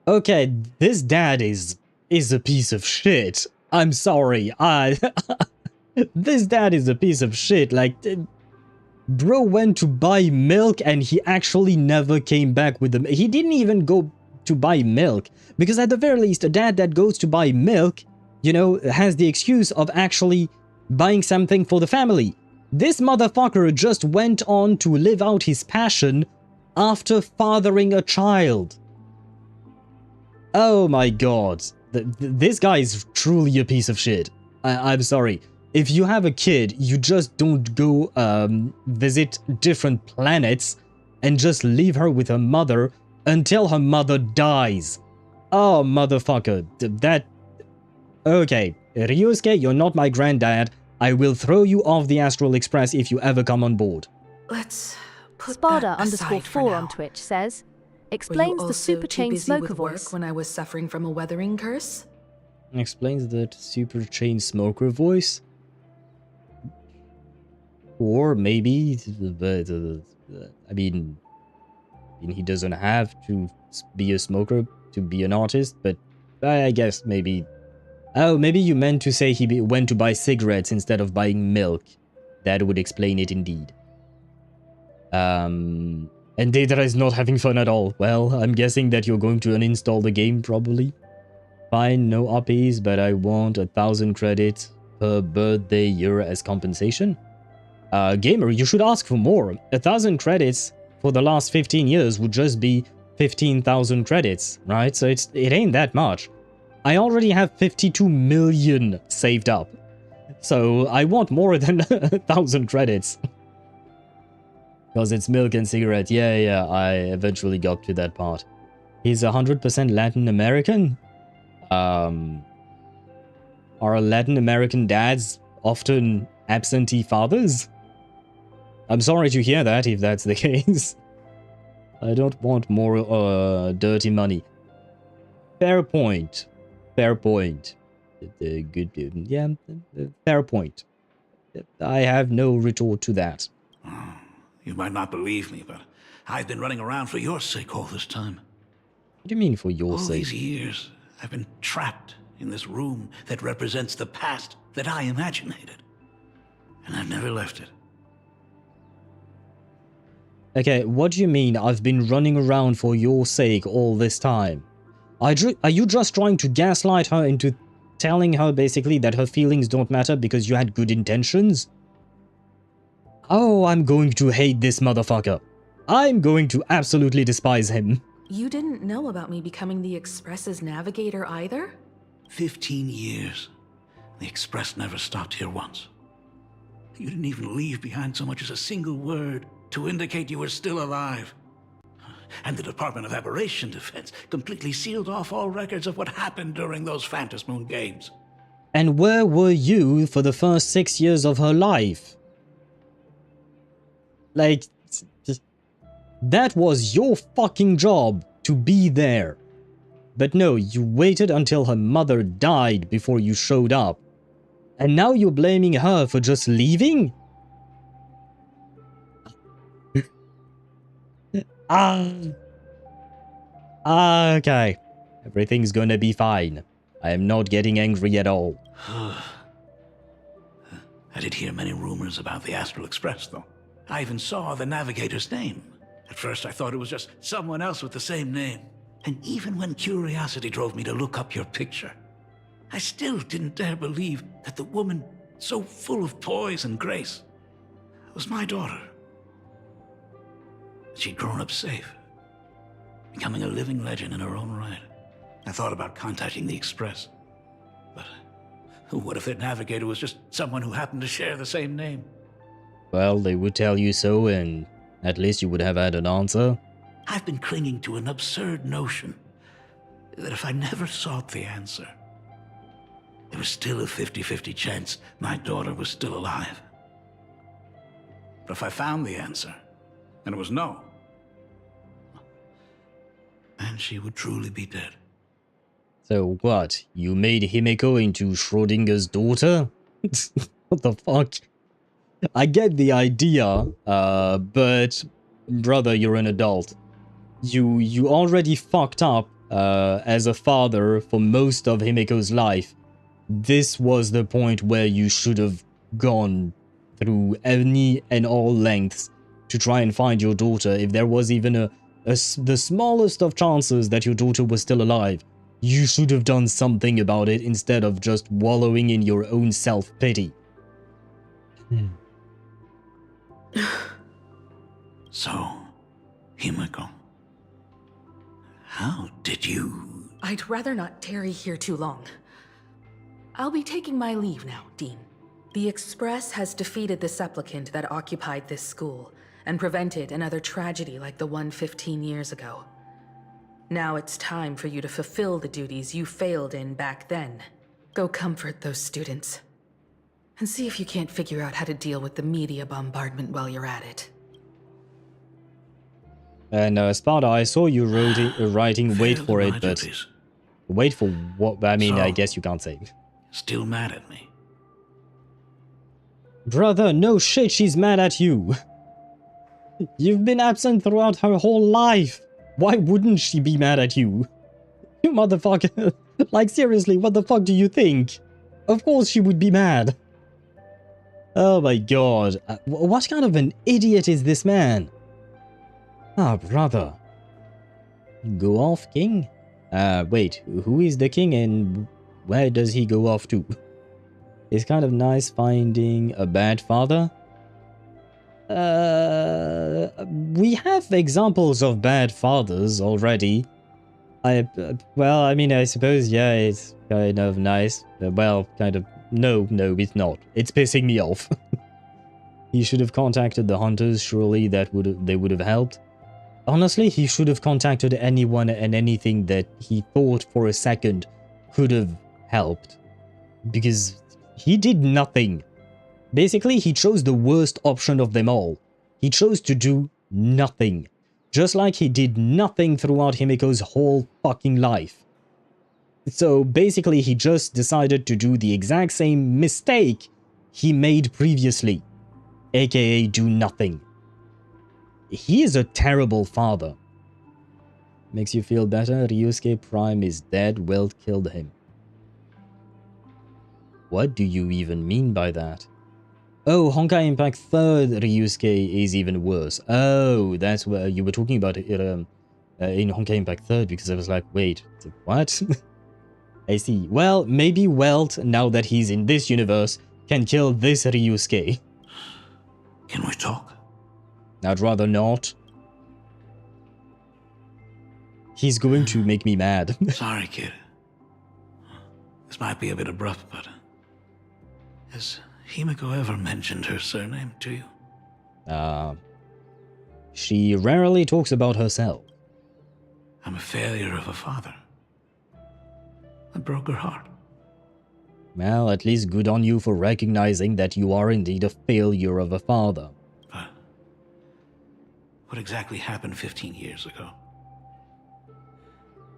S2: Okay, this dad is a piece of shit. I'm sorry. This dad is a piece of shit. Like, bro went to buy milk and he actually never came back with them. He didn't even go to buy milk, because at the very least, a dad that goes to buy milk, you know, has the excuse of actually buying something for the family. This motherfucker just went on to live out his passion after fathering a child. Oh my god. This guy is truly a piece of shit. I'm sorry. If you have a kid, you just don't go visit different planets and just leave her with her mother until her mother dies. Oh, motherfucker. Okay. Ryusuke, you're not my granddad. I will throw you off the Astral Express if you ever come on board.
S10: Let's put
S4: Sparta
S10: that aside for
S4: _4
S10: now.
S4: on Twitch says,
S10: Were
S4: explains
S10: you
S4: the
S10: also
S4: super
S10: too
S4: chain
S10: busy
S4: smoker
S10: with work
S4: voice.
S10: when I was suffering from a weathering curse?
S2: Explains that super chain smoker voice. Or maybe, I mean, he doesn't have to be a smoker to be an artist, but I guess maybe... Oh, maybe you meant to say he went to buy cigarettes instead of buying milk. That would explain it indeed. And Deidra is not having fun at all. Well, I'm guessing that you're going to uninstall the game, probably. Fine, no uppies, but I want 1,000 credits per birthday year as compensation. Gamer, you should ask for more. 1,000 credits for the last 15 years would just be 15,000 credits, right? So it ain't that much. I already have 52 million saved up. So I want more than 1,000 credits. Because it's milk and cigarette. Yeah, I eventually got to that part. He's 100% Latin American? Are Latin American dads often absentee fathers? I'm sorry to hear that, if that's the case. I don't want more dirty money. Fair point. Fair point. Good. Yeah, fair point. I have no retort to that.
S9: You might not believe me, but I've been running around for your sake all this time.
S2: What do you mean for your
S9: All
S2: sake?
S9: these years, I've been trapped in this room that represents the past that I imaginated. And I've never left it.
S2: Okay, what do you mean I've been running around for your sake all this time? Are you just trying to gaslight her into telling her basically that her feelings don't matter because you had good intentions? Oh, I'm going to hate this motherfucker. I'm going to absolutely despise him.
S11: You didn't know about me becoming the Express's navigator either?
S9: 15 years. The Express never stopped here once. You didn't even leave behind so much as a single word to indicate you were still alive. And the Department of Aberration Defense completely sealed off all records of what happened during those Phantasmoon Games.
S2: And where were you for the first 6 years of her life? Like, that was your fucking job to be there. But no, you waited until her mother died before you showed up. And now you're blaming her for just leaving? Okay. Everything's gonna be fine. I am not getting angry at all.
S9: I did hear many rumors about the Astral Express, though. I even saw the navigator's name. At first, I thought it was just someone else with the same name. And even when curiosity drove me to look up your picture, I still didn't dare believe that the woman so full of poise and grace was my daughter. She'd grown up safe, becoming a living legend in her own right. I thought about contacting the Express, but what if their navigator was just someone who happened to share the same name?
S2: Well, they would tell you so, and at least you would have had an answer.
S9: I've been clinging to an absurd notion that if I never sought the answer, there was still a 50-50 chance my daughter was still alive. But if I found the answer, and it was no, then she would truly be dead.
S2: So what? You made Himeko into Schrodinger's daughter? What the fuck? I get the idea, but brother, you're an adult. You already fucked up as a father for most of Himeko's life. This was the point where you should have gone through any and all lengths to try and find your daughter. If there was even the smallest of chances that your daughter was still alive, you should have done something about it instead of just wallowing in your own self-pity.
S9: So, Himeko, how did you...
S11: I'd rather not tarry here too long. I'll be taking my leave now, Dean. The Express has defeated the supplicant that occupied this school and prevented another tragedy like the one 15 years ago. Now it's time for you to fulfill the duties you failed in back then. Go comfort those students. And see if you can't figure out how to deal with the media bombardment while you're at it.
S2: And Sparta, I saw you writing wait for it, but... Wait for what? I mean, I guess you can't say.
S9: Still mad at me?
S2: Brother, no shit, she's mad at you. You've been absent throughout her whole life. Why wouldn't she be mad at you? You motherfucker. Like, seriously, what the fuck do you think? Of course she would be mad. Oh my god. What kind of an idiot is this man? Ah, brother. Go off, king? Wait, who is the king and where does he go off to? It's kind of nice finding a bad father. We have examples of bad fathers already. Well, I mean, I suppose, yeah, it's kind of nice. Well, kind of, no, it's not. It's pissing me off. He should have contacted the hunters, surely they would have helped. Honestly, he should have contacted anyone and anything that he thought for a second could have helped. Because he did nothing. Basically, he chose the worst option of them all. He chose to do nothing. Just like he did nothing throughout Himeko's whole fucking life. So basically, he just decided to do the exact same mistake he made previously. AKA do nothing. He is a terrible father. Makes you feel better? Ryusuke Prime is dead. Well, killed him. What do you even mean by that? Oh, Honkai Impact 3rd Ryusuke is even worse. Oh, that's where you were talking about it in Honkai Impact 3rd, because I was like, wait, what? I see. Well, maybe Welt, now that he's in this universe, can kill this Ryusuke.
S9: Can we talk?
S2: I'd rather not. He's going to make me mad.
S9: Sorry, kid. This might be a bit abrupt, but has Himiko ever mentioned her surname to you?
S2: She rarely talks about herself.
S9: I'm a failure of a father. I broke her heart.
S2: Well, at least good on you for recognizing that you are indeed a failure of a father.
S9: But what exactly happened 15 years ago?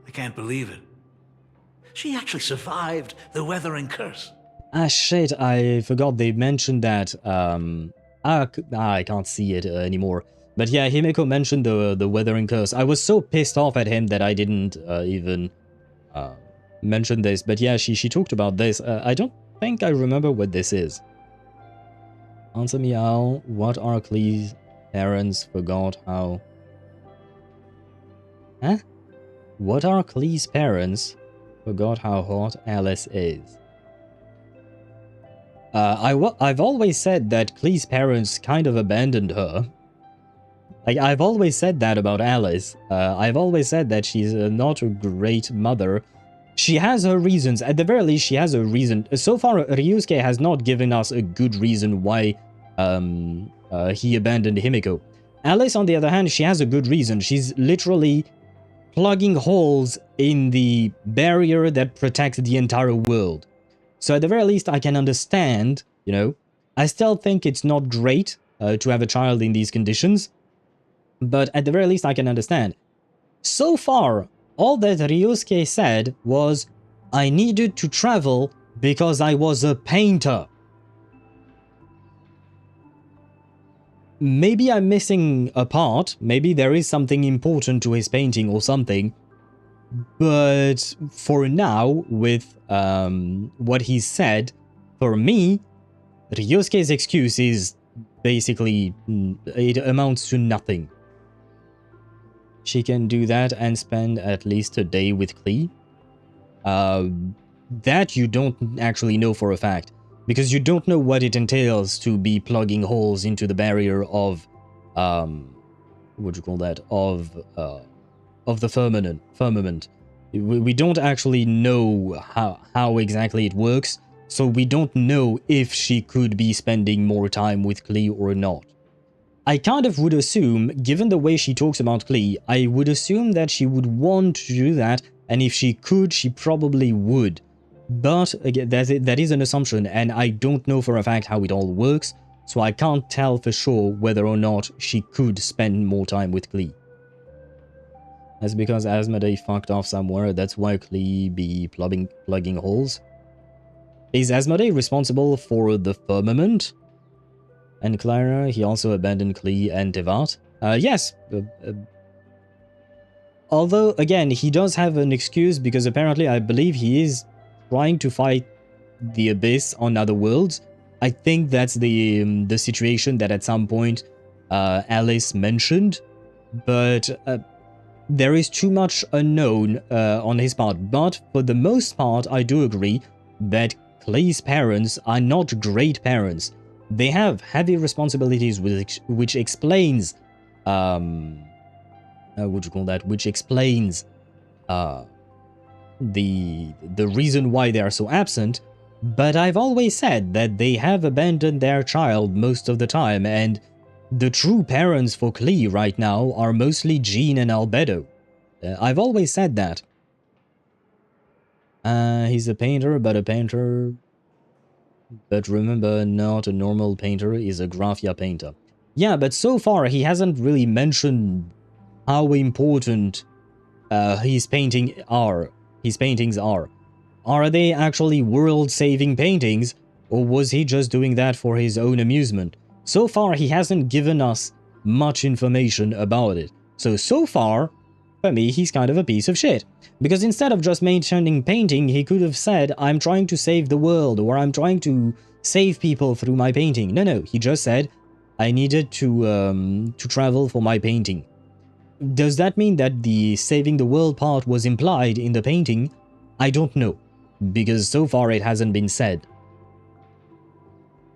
S9: I can't believe it. She actually survived the weathering curse.
S2: Ah shit, I forgot they mentioned that. I can't see it anymore. But yeah, Himiko mentioned the weathering curse. I was so pissed off at him that I didn't even mention this. But yeah, she talked about this. I don't think I remember what this is. Answer me, Al. What are Klee's parents forgot how... Huh? What are Klee's parents forgot how hot Alice is? I've always said that Klee's parents kind of abandoned her. Like, I've always said that about Alice. I've always said that she's not a great mother. She has her reasons. At the very least, she has a reason. So far, Ryusuke has not given us a good reason why he abandoned Himiko. Alice, on the other hand, she has a good reason. She's literally plugging holes in the barrier that protects the entire world. So at the very least, I can understand, you know. I still think it's not great to have a child in these conditions, but at the very least, I can understand. So far, all that Ryusuke said was, I needed to travel because I was a painter. Maybe I'm missing a part, maybe there is something important to his painting or something, but for now, with what he said, for me, Ryusuke's excuse is basically, it amounts to nothing. She can do that and spend at least a day with Klee. That you don't actually know for a fact, because you don't know what it entails to be plugging holes into the barrier of, what do you call that, of the firmament. We don't actually know how exactly it works, so we don't know if she could be spending more time with Klee or not. I kind of would assume, given the way she talks about Klee, I would assume that she would want to do that, and if she could, she probably would. But again, that is an assumption, and I don't know for a fact how it all works, so I can't tell for sure whether or not she could spend more time with Klee. That's because Asmodee fucked off somewhere, that's why Klee be plugging holes. Is Asmodee responsible for the firmament? And Clara, he also abandoned Klee and Tevat? Yes. Although, again, he does have an excuse because apparently I believe he is trying to fight the Abyss on other worlds. I think that's the situation that at some point Alice mentioned, but there is too much unknown on his part. But for the most part, I do agree that Klee's parents are not great parents. They have heavy responsibilities, which explains, what do you call that? Which explains the reason why they are so absent. But I've always said that they have abandoned their child most of the time, and the true parents for Klee right now are mostly Jean and Albedo. I've always said that. He's a painter, but a painter... But remember, not a normal painter is a graphia painter. Yeah, but so far he hasn't really mentioned how important his paintings are. Are they actually world-saving paintings, or was he just doing that for his own amusement? So far he hasn't given us much information about it. So far, for me, he's kind of a piece of shit. Because instead of just mentioning painting, he could have said, I'm trying to save the world, or I'm trying to save people through my painting. No, he just said, I needed to travel for my painting. Does that mean that the saving the world part was implied in the painting? I don't know. because so far it hasn't been said.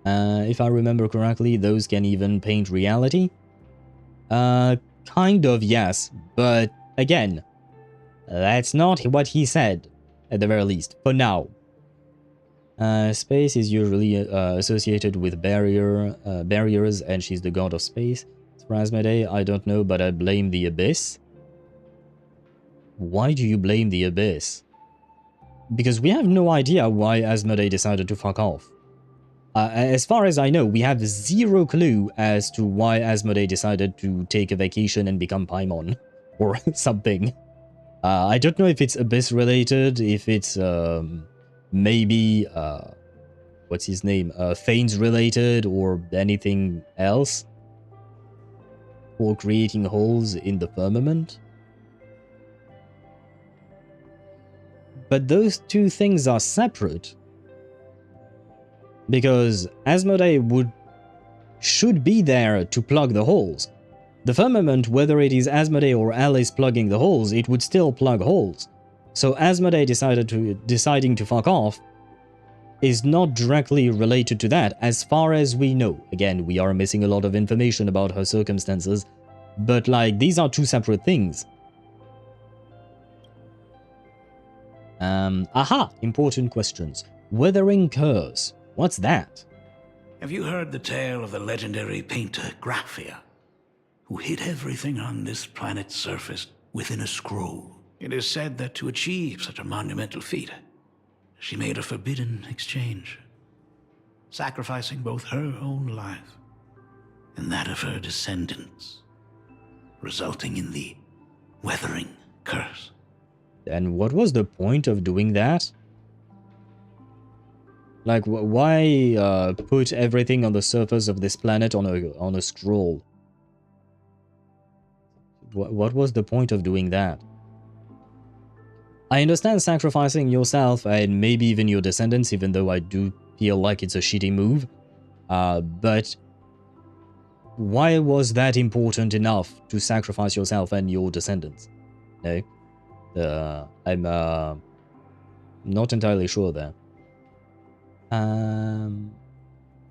S2: If I remember correctly, those can even paint reality. Kind of, yes, but again, that's not what he said, at the very least, for now. Space is usually associated with barriers, and she's the god of space. For Asmodee, I don't know, but I blame the Abyss. Why do you blame the Abyss? Because we have no idea why Asmodee decided to fuck off. As far as I know, we have zero clue as to why Asmodee decided to take a vacation and become Paimon, or something. I don't know if it's Abyss related, if it's maybe, what's his name, Thane's related, or anything else. Or creating holes in the firmament. But those two things are separate. Because Asmodee should be there to plug the holes. The firmament, whether it is Asmodee or Alice plugging the holes, it would still plug holes. So Asmodee deciding to fuck off is not directly related to that, as far as we know. Again, we are missing a lot of information about her circumstances, but like, these are two separate things. Important questions. Weathering Curse. What's that?
S9: Have you heard the tale of the legendary painter Graphia, who hid everything on this planet's surface within a scroll? It is said that to achieve such a monumental feat, she made a forbidden exchange, sacrificing both her own life and that of her descendants, resulting in the Weathering Curse.
S2: And what was the point of doing that? Like, why put everything on the surface of this planet on a scroll? What was the point of doing that? I understand sacrificing yourself and maybe even your descendants, even though I do feel like it's a shitty move. But why was that important enough to sacrifice yourself and your descendants? No? I'm not entirely sure there.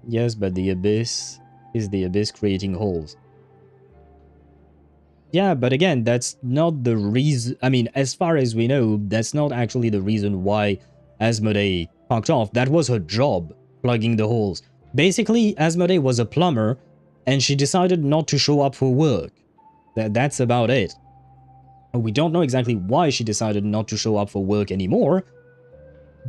S2: Yes, but the Abyss is the Abyss creating holes. Yeah, but again, that's not the reason. I mean, as far as we know, that's not actually the reason why Asmodee fucked off. That was her job, plugging the holes. Basically, Asmodee was a plumber, and she decided not to show up for work. That's about it. We don't know exactly why she decided not to show up for work anymore,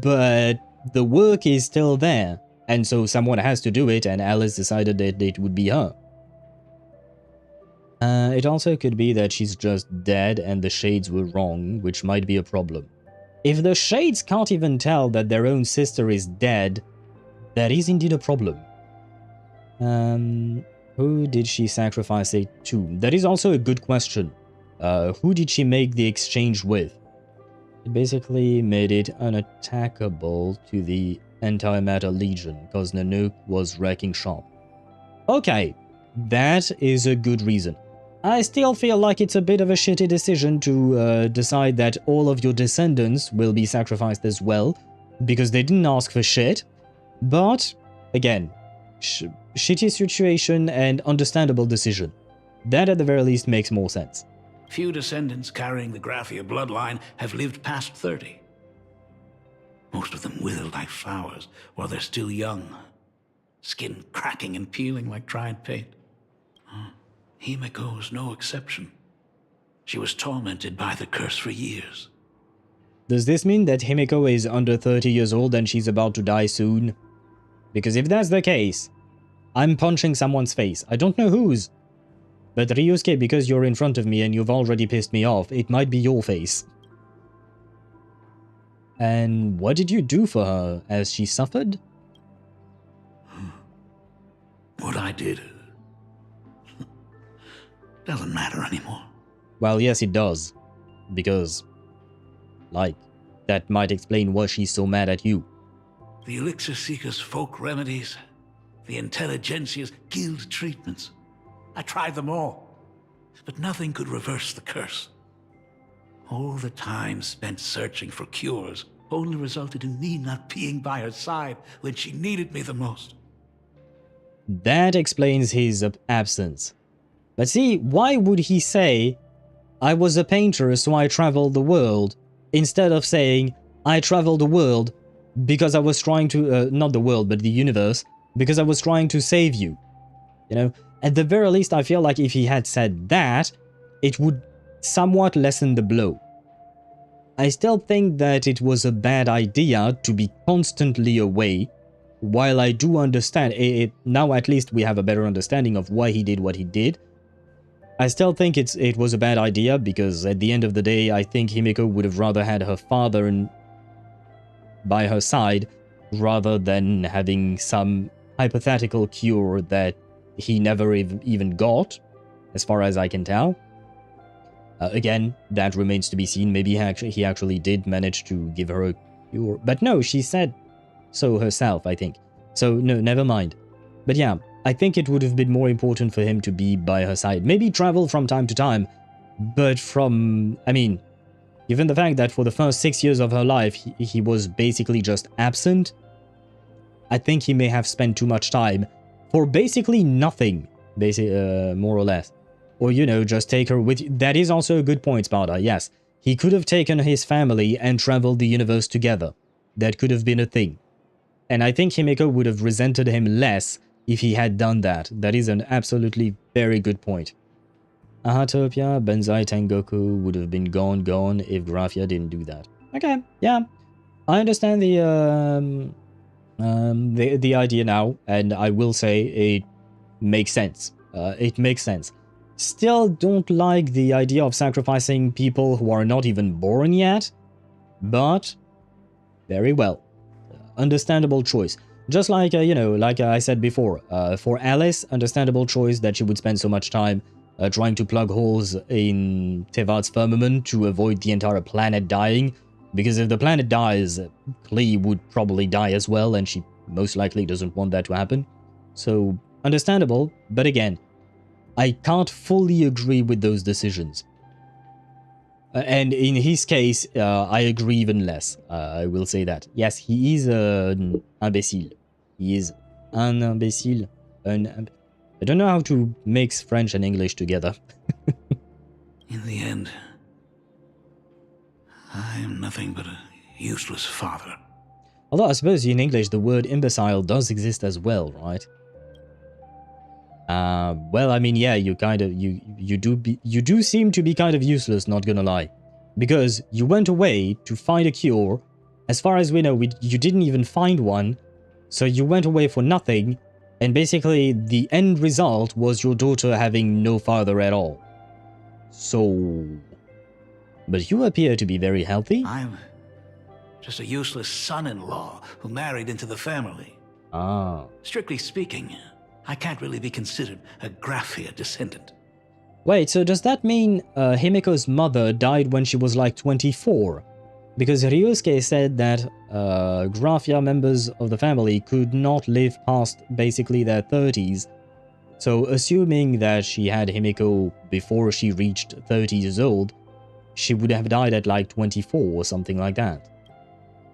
S2: but the work is still there, and so someone has to do it, and Alice decided that it would be her. It also could be that she's just dead and the Shades were wrong, which might be a problem. If the Shades can't even tell that their own sister is dead, that is indeed a problem. Who did she sacrifice it to? That is also a good question. Who did she make the exchange with? It basically made it unattackable to the Antimatter Legion, because Nanook was wrecking shop. Okay, that is a good reason. I still feel like it's a bit of a shitty decision to decide that all of your descendants will be sacrificed as well, because they didn't ask for shit. But, again, shitty situation and understandable decision. That at the very least makes more sense.
S9: Few descendants carrying the Graphia bloodline have lived past 30. Most of them wither like flowers while they're still young, skin cracking and peeling like dried paint. Himeko is no exception. She was tormented by the curse for years.
S2: Does this mean that Himeko is under 30 years old and she's about to die soon? Because if that's the case, I'm punching someone's face. I don't know whose. But Ryusuke, because you're in front of me and you've already pissed me off, it might be your face. And what did you do for her as she suffered?
S9: What I did doesn't matter anymore.
S2: Well, yes, it does. Because, like, that might explain why she's so mad at you.
S9: The Elixir Seekers' folk remedies, the Intelligentsia's guild treatments. I tried them all, but nothing could reverse the curse. All the time spent searching for cures only resulted in me not being by her side when she needed me the most.
S2: That explains his absence. But see, why would he say, I was a painter so I traveled the world, instead of saying, I traveled the world because I was trying to, not the world, but the universe, because I was trying to save you. You know, at the very least, I feel like if he had said that, it would somewhat lessen the blow. I still think that it was a bad idea to be constantly away. While I do understand, now at least we have a better understanding of why he did what he did, I still think it was a bad idea, because at the end of the day, I think Himiko would have rather had her father by her side, rather than having some hypothetical cure that he never even got, as far as I can tell. Again, that remains to be seen. Maybe he actually did manage to give her a cure. But no, she said so herself, I think. So, no, never mind. But yeah, I think it would have been more important for him to be by her side. Maybe travel from time to time, but I mean, given the fact that for the first 6 years of her life, he was basically just absent, I think he may have spent too much time for basically nothing, more or less. Or, you know, just take her with you. That is also a good point, Sparta, yes. He could have taken his family and traveled the universe together. That could have been a thing. And I think Himiko would have resented him less if he had done that. That is an absolutely very good point. Ahatopia, Benzai Tengoku would have been gone if Graphia didn't do that. Okay, yeah. I understand the idea now, and I will say it makes sense. It makes sense. Still don't like the idea of sacrificing people who are not even born yet, but very well. Understandable choice. Just like, you know, like I said before, for Alice, understandable choice that she would spend so much time trying to plug holes in Tevat's firmament to avoid the entire planet dying, because if the planet dies, Klee would probably die as well, and she most likely doesn't want that to happen. So, understandable, but again, I can't fully agree with those decisions. And in his case, I agree even less. I will say that. Yes, he is an imbecile. He is un imbécile. I don't know how to mix French and English together.
S9: In the end, I am nothing but a useless father.
S2: Although I suppose in English the word imbecile does exist as well, right? Well, I mean, yeah, you do seem to be kind of useless, not gonna lie. Because you went away to find a cure. As far as we know, you didn't even find one. So you went away for nothing. And basically, the end result was your daughter having no father at all. So... But you appear to be very healthy.
S9: I'm just a useless son-in-law who married into the family.
S2: Ah.
S9: Strictly speaking, I can't really be considered a Graphia descendant.
S2: Wait, so does that mean Himiko's mother died when she was like 24? Because Ryusuke said that Graphia members of the family could not live past basically their 30s. So assuming that she had Himiko before she reached 30 years old, she would have died at like 24 or something like that.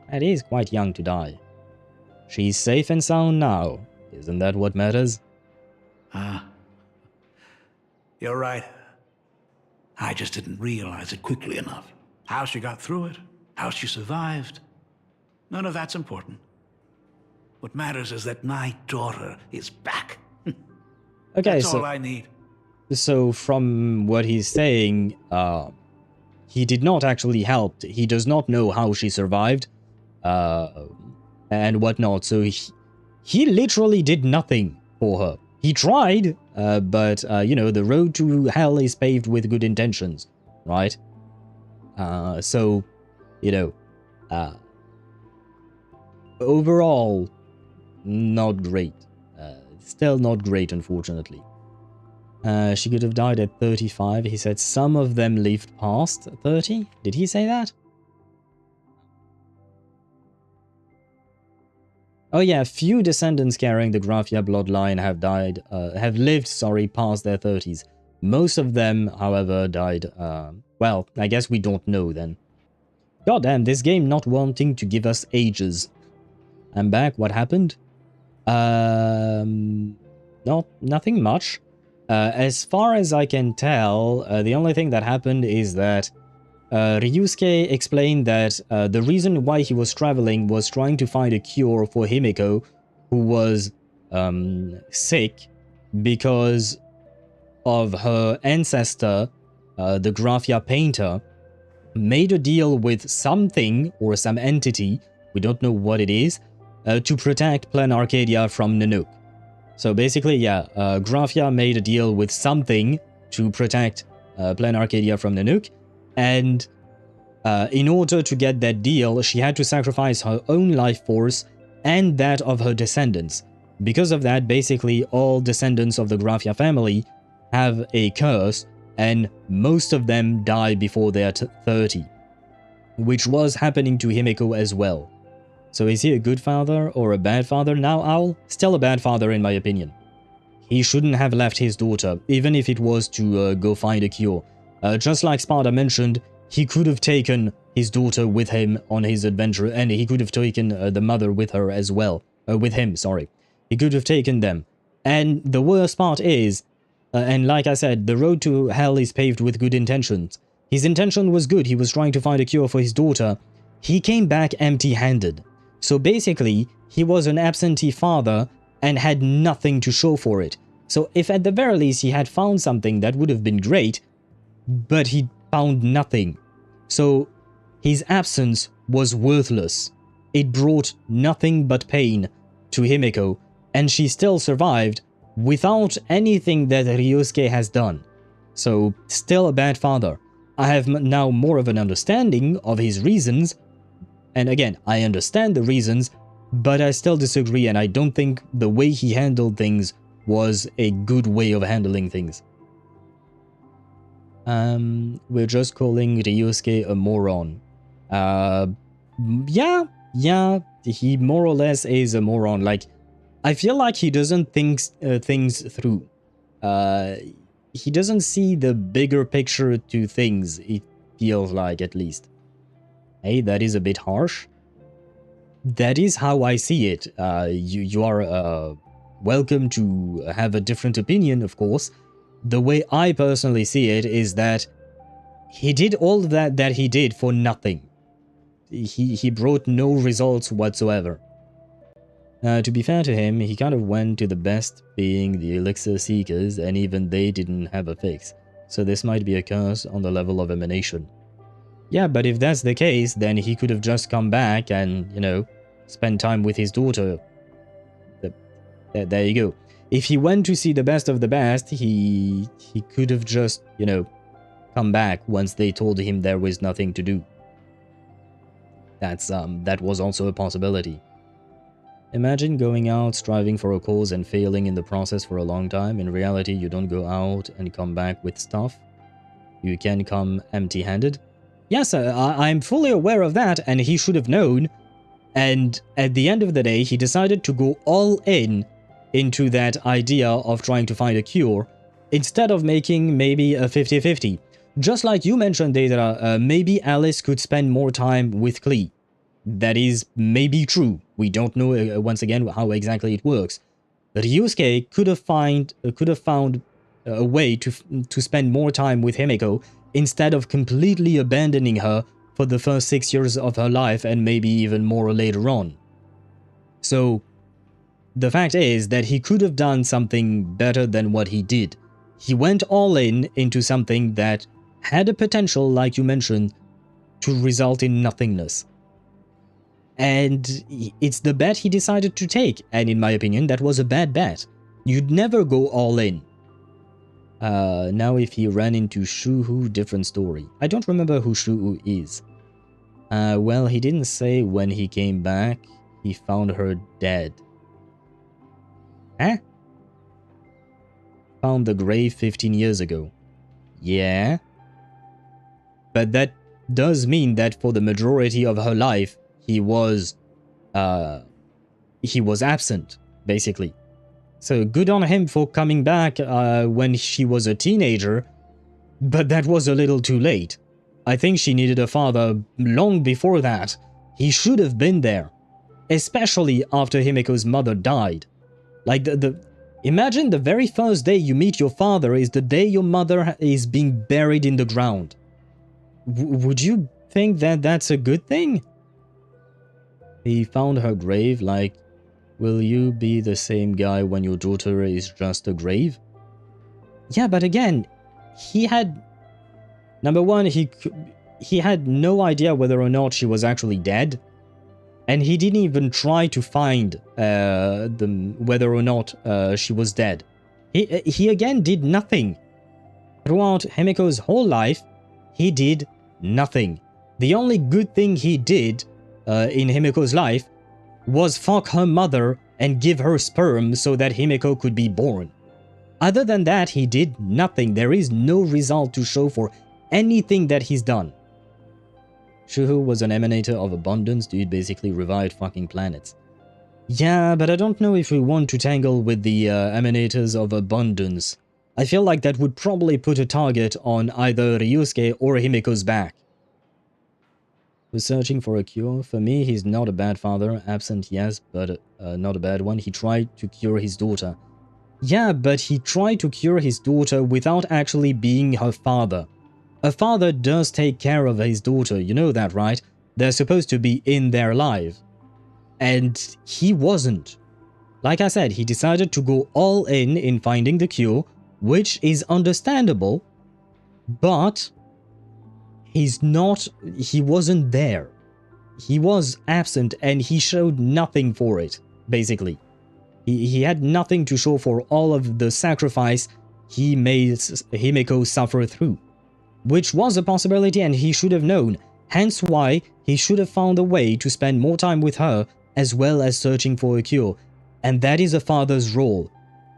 S2: That is quite young to die. She's safe and sound now. Isn't that what matters?
S9: You're right. I just didn't realize it quickly enough. How she got through it, how she survived. None of that's important. What matters is that my daughter is back.
S2: Okay,
S9: that's all I need.
S2: So from what he's saying, he did not actually help. He does not know how she survived, and whatnot. So he literally did nothing for her. He tried, but, you know, the road to hell is paved with good intentions, right? So, you know, overall, not great. Still not great, unfortunately. She could have died at 35. He said some of them lived past 30. Did he say that? Oh yeah, few descendants carrying the Graphia bloodline have lived past their 30s. Most of them, however, died, well, I guess we don't know then. Goddamn, this game not wanting to give us ages. I'm back. What happened? Nothing much. As far as I can tell, the only thing that happened is that Ryusuke explained that the reason why he was traveling was trying to find a cure for Himeko, who was sick because of her ancestor, the Graphia painter, made a deal with something or some entity, we don't know what it is, to protect Planarcadia from Nanook. So basically, yeah, Graphia made a deal with something to protect Planarcadia from Nanook, and in order to get that deal, she had to sacrifice her own life force and that of her descendants. Because of that, basically all descendants of the Graphia family have a curse, and most of them die before they're 30, which was happening to Himeko as well. So is he a good father or a bad father now, Owl? Still a bad father in my opinion. He shouldn't have left his daughter, even if it was to go find a cure. Just like Sparta mentioned, he could have taken his daughter with him on his adventure, and he could have taken the mother with her as well. With him, sorry. He could have taken them. And the worst part is, and like I said, the road to hell is paved with good intentions. His intention was good, he was trying to find a cure for his daughter. He came back empty-handed. So basically, he was an absentee father and had nothing to show for it. So if at the very least he had found something, that would have been great, but he found nothing. So his absence was worthless. It brought nothing but pain to Himeko, and she still survived without anything that Ryusuke has done. So still a bad father. I have now more of an understanding of his reasons, and again, I understand the reasons, but I still disagree, and I don't think the way he handled things was a good way of handling things. We're just calling Ryusuke a moron. Yeah, he more or less is a moron. Like, I feel like he doesn't think things through. He doesn't see the bigger picture to things, it feels like, at least. Hey, that is a bit harsh. That is how I see it. You are welcome to have a different opinion, of course. The way I personally see it is that he did all that he did for nothing. He brought no results whatsoever. To be fair to him, he kind of went to the best, being the Elixir Seekers, and even they didn't have a fix. So this might be a curse on the level of emanation. Yeah, but if that's the case, then he could have just come back and, you know, spend time with his daughter. There you go. If he went to see the best of the best, he could have just, you know, come back once they told him there was nothing to do. That was also a possibility. Imagine going out, striving for a cause and failing in the process for a long time. In reality, you don't go out and come back with stuff. You can come empty-handed. Yes, I'm fully aware of that, and he should have known. And at the end of the day, he decided to go all in into that idea of trying to find a cure, instead of making maybe a 50-50. Just like you mentioned, Deidara, maybe Alice could spend more time with Klee. That is maybe true. We don't know, once again, how exactly it works. Ryusuke could have found a way to spend more time with Himeko, instead of completely abandoning her for the first 6 years of her life and maybe even more later on. So, the fact is that he could have done something better than what he did. He went all in into something that had a potential, like you mentioned, to result in nothingness. And it's the bet he decided to take, and in my opinion, that was a bad bet. You'd never go all in. Now if he ran into Shuhu, different story. I don't remember who Shuhu is. Well, he didn't say when he came back, he found her dead. Huh? Found the grave 15 years ago. Yeah. But that does mean that for the majority of her life, he was absent, basically. So good on him for coming back when she was a teenager, but that was a little too late. I think she needed a father long before that. He should have been there. Especially after Himeko's mother died. Like, imagine the very first day you meet your father is the day your mother is being buried in the ground. Would you think that that's a good thing? He found her grave, like, will you be the same guy when your daughter is just a grave? Yeah, but again, he had... Number one, he had no idea whether or not she was actually dead. And he didn't even try to find whether or not she was dead. He again did nothing. Throughout Himeko's whole life, he did nothing. The only good thing he did in Himeko's life was fuck her mother and give her sperm so that Himeko could be born. Other than that, he did nothing. There is no result to show for anything that he's done. Shuhu was an emanator of abundance, dude basically revived fucking planets. Yeah, but I don't know if we want to tangle with the emanators of abundance. I feel like that would probably put a target on either Ryusuke or Himeko's back. Was searching for a cure. For me, he's not a bad father. Absent, yes, but not a bad one. He tried to cure his daughter. Yeah, but he tried to cure his daughter without actually being her father. A father does take care of his daughter, you know that, right? They're supposed to be in their life. And he wasn't. Like I said, he decided to go all in finding the cure, which is understandable, but he wasn't there. He was absent and he showed nothing for it, basically. He had nothing to show for all of the sacrifice he made Himeko suffer through. Which was a possibility and he should have known, hence why he should have found a way to spend more time with her as well as searching for a cure. And that is a father's role.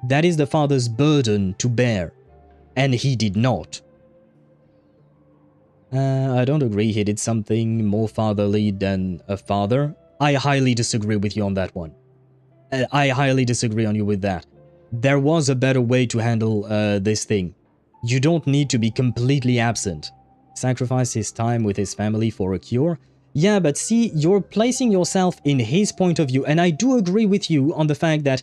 S2: That is the father's burden to bear. And he did not. I don't agree he did something more fatherly than a father. I highly disagree with you on that one. I highly disagree on you with that. There was a better way to handle this thing. You don't need to be completely absent. Sacrifice his time with his family for a cure? Yeah, but see, you're placing yourself in his point of view, and I do agree with you on the fact that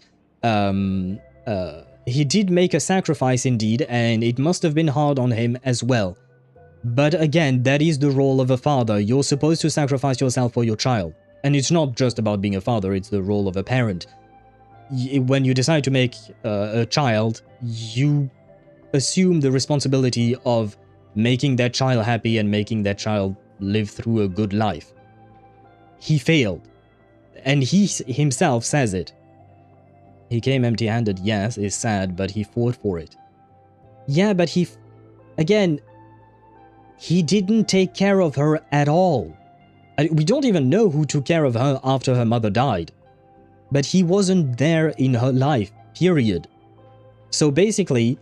S2: he did make a sacrifice indeed, and it must have been hard on him as well. But again, that is the role of a father. You're supposed to sacrifice yourself for your child. And it's not just about being a father, it's the role of a parent. When you decide to make a child, you assume the responsibility of making that child happy and making that child live through a good life. He failed. And he himself says it. He came empty-handed, yes, is sad, but he fought for it. Yeah, but again, he didn't take care of her at all. We don't even know who took care of her after her mother died. But he wasn't there in her life, period. So basically,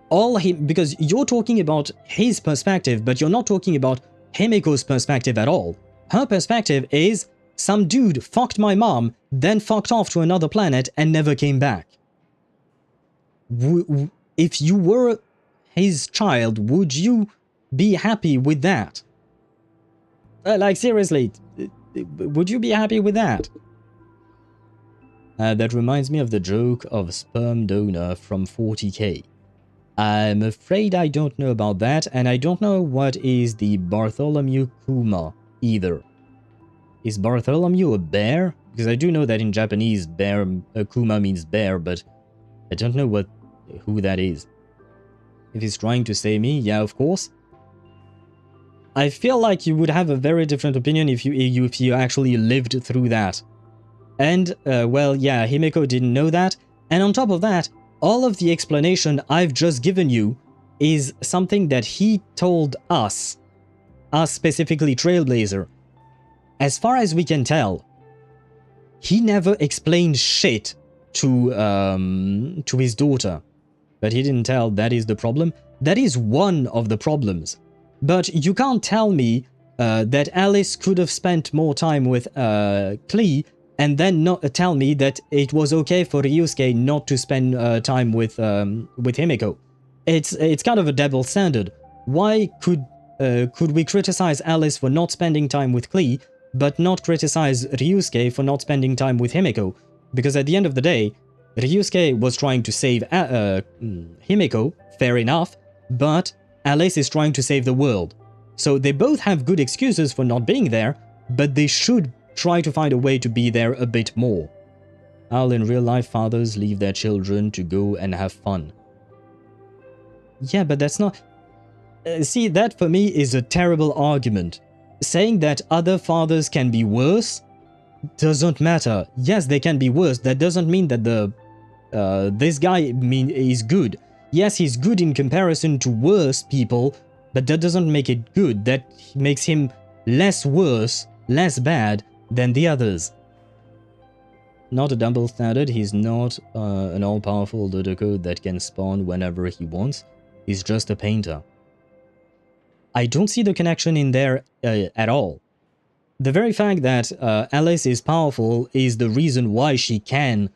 S2: because you're talking about his perspective, but you're not talking about Himeko's perspective at all. Her perspective is, some dude fucked my mom, then fucked off to another planet and never came back. If you were his child, would you be happy with that? Like, seriously, would you be happy with that? That reminds me of the joke of sperm donor from 40k. I'm afraid I don't know about that, and I don't know what is the Bartholomew Kuma either. Is Bartholomew a bear? Because I do know that in Japanese, Kuma means bear, but I don't know who that is. If he's trying to say me, yeah, of course. I feel like you would have a very different opinion if you actually lived through that. And, well, yeah, Himeko didn't know that, and on top of that, all of the explanation I've just given you is something that he told us specifically Trailblazer. As far as we can tell, he never explained shit to his daughter. But he didn't tell that is the problem. That is one of the problems. But you can't tell me that Alice could have spent more time with Klee and then not tell me that it was okay for Ryusuke not to spend time with Himeko. It's kind of a double standard. Why could could we criticize Alice for not spending time with Klee, but not criticize Ryusuke for not spending time with Himeko? Because at the end of the day, Ryusuke was trying to save Himeko, fair enough, but Alice is trying to save the world. So they both have good excuses for not being there, but they should try to find a way to be there a bit more. How in real life fathers leave their children to go and have fun. Yeah, but that's not... see, that for me is a terrible argument. Saying that other fathers can be worse doesn't matter. Yes, they can be worse. That doesn't mean that this guy is good. Yes, he's good in comparison to worse people, but that doesn't make it good. That makes him less worse, less bad than the others. Not a double standard. He's not an all-powerful Dodoco that can spawn whenever he wants. He's just a painter. I don't see the connection in there at all. The very fact that Alice is powerful is the reason why she can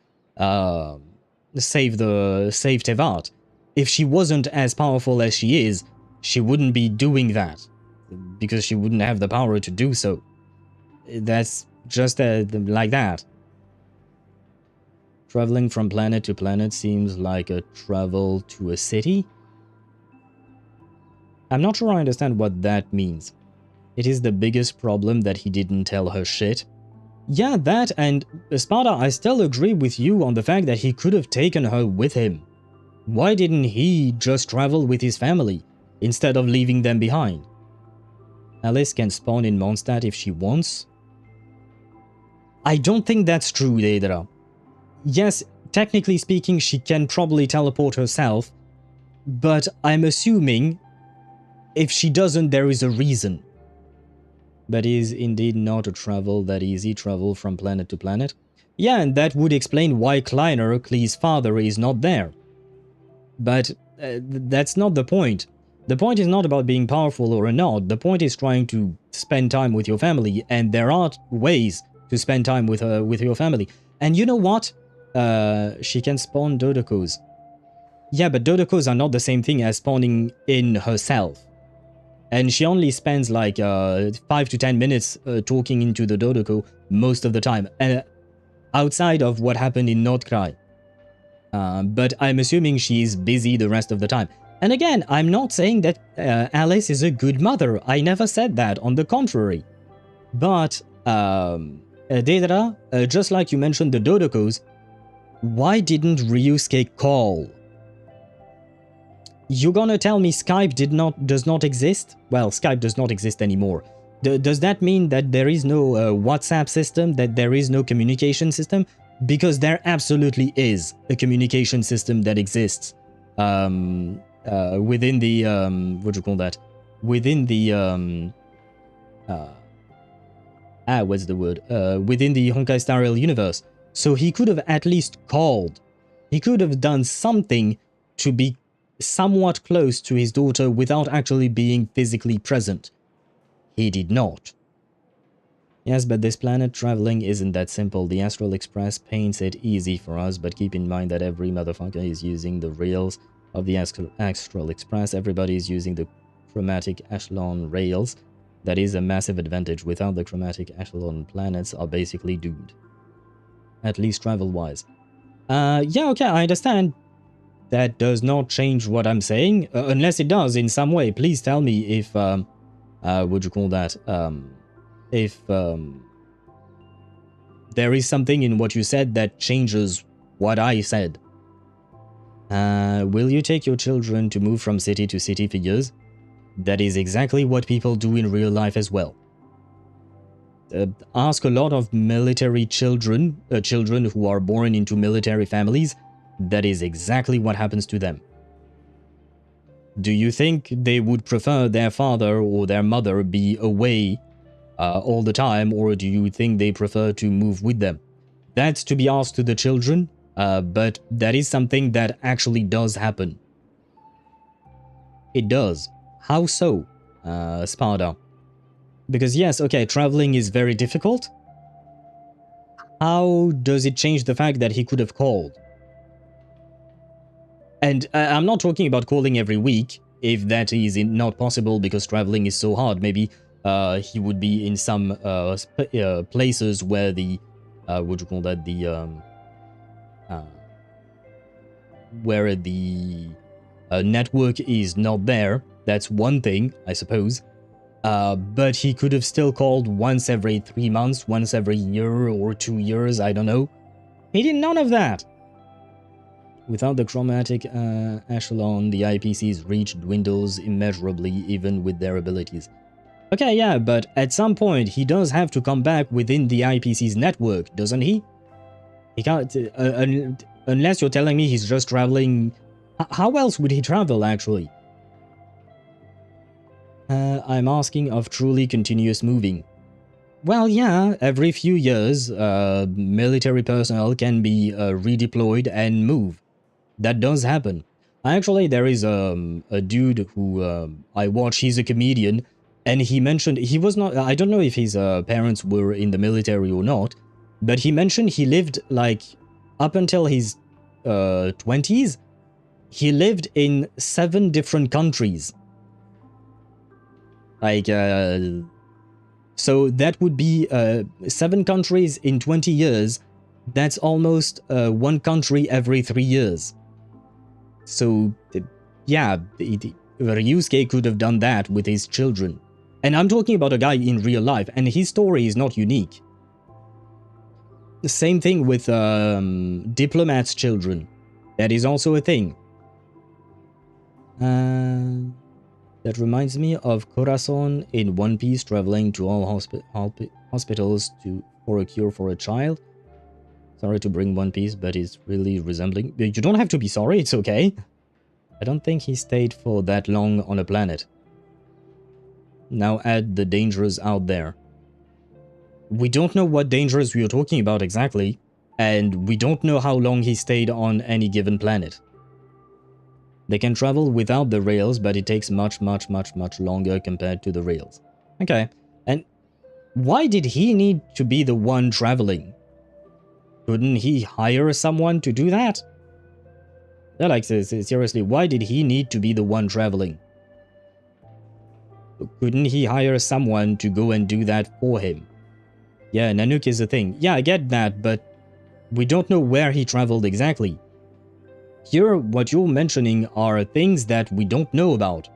S2: save Tevat. If she wasn't as powerful as she is, she wouldn't be doing that, because she wouldn't have the power to do so. That's just like that. Traveling from planet to planet seems like a travel to a city. I'm not sure I understand what that means. It is the biggest problem that he didn't tell her shit. Yeah, that, and Sparta, I still agree with you on the fact that he could have taken her with him. Why didn't he just travel with his family, instead of leaving them behind? Alice can spawn in Mondstadt if she wants. I don't think that's true, Deidara. Yes, technically speaking, she can probably teleport herself, but I'm assuming if she doesn't, there is a reason. That is indeed not a travel that easy, travel from planet to planet. Yeah, and that would explain why Kleiner, Klee's father, is not there. But that's not the point. The point is not about being powerful or not. The point is trying to spend time with your family, and there are ways to spend time with your family. And you know what? She can spawn Dodocos. Yeah, but Dodocos are not the same thing as spawning in herself. And she only spends like 5 to 10 minutes talking into the Dodoco most of the time, outside of what happened in Nordkrai. But I'm assuming she's busy the rest of the time. And again, I'm not saying that Alice is a good mother. I never said that, on the contrary. But, Deidara, just like you mentioned the Dodocos, why didn't Ryusuke call? You're gonna tell me Skype does not exist? Well, Skype does not exist anymore. Does that mean that there is no WhatsApp system, that there is no communication system? Because there absolutely is a communication system that exists within the what do you call that? Within the what's the word? Within the Honkai Star Rail universe. So he could have at least called. He could have done something to be somewhat close to his daughter without actually being physically present. He did not. Yes, but this planet traveling isn't that simple. The Astral Express paints it easy for us, but keep in mind that every motherfucker is using the rails of the Astral Express. Everybody is using the chromatic echelon rails. That is a massive advantage. Without the chromatic echelon, planets are basically doomed. At least travel-wise. Yeah, okay, I understand. That does not change what I'm saying, unless it does in some way. Please tell me if, would you call that, if there is something in what you said that changes what I said. Will you take your children to move from city to city for years? That is exactly what people do in real life as well. Ask a lot of military children, children who are born into military families. That is exactly what happens to them. Do you think they would prefer their father or their mother be away all the time, or do you think they prefer to move with them? That's to be asked to the children, but that is something that actually does happen. It does. How so, Sparda? Because yes, okay, traveling is very difficult. How does it change the fact that he could have called? And I'm not talking about calling every week. if that is not possible because traveling is so hard, maybe he would be in some places where the what do you call that, the where the network is not there. That's one thing, I suppose. But he could have still called once every 3 months, once every year or 2 years, I don't know. He did none of that. Without the chromatic echelon, the IPC's reach dwindles immeasurably, even with their abilities. Okay, yeah, but at some point, he does have to come back within the IPC's network, doesn't he? He can't... unless you're telling me he's just traveling... How else would he travel, actually? I'm asking of truly continuous moving. Well, yeah, every few years, military personnel can be redeployed and move. That does happen. Actually, there is a dude who I watch, he's a comedian, and he mentioned, he was not, I don't know if his parents were in the military or not, but he mentioned he lived, like, up until his 20s, he lived in 7 different countries. Like, so that would be 7 countries in 20 years. That's almost 1 country every 3 years. So, yeah, Ryusuke could have done that with his children. And I'm talking about a guy in real life, and his story is not unique. The same thing with diplomats' children. That is also a thing. That reminds me of Corazon in One Piece traveling to all hospitals for a cure for a child. Sorry to bring One Piece, but it's really resembling... You don't have to be sorry, it's okay. I don't think he stayed for that long on a planet. Now add the dangers out there. We don't know what dangers we are talking about exactly, and we don't know how long he stayed on any given planet. They can travel without the rails, but it takes much longer compared to the rails. Okay, and why did he need to be the one traveling? Couldn't he hire someone to do that? Yeah, like, seriously, why did he need to be the one traveling? Couldn't he hire someone to go and do that for him? Yeah, Nanook is a thing. Yeah, I get that, but we don't know where he traveled exactly. Here, what you're mentioning are things that we don't know about.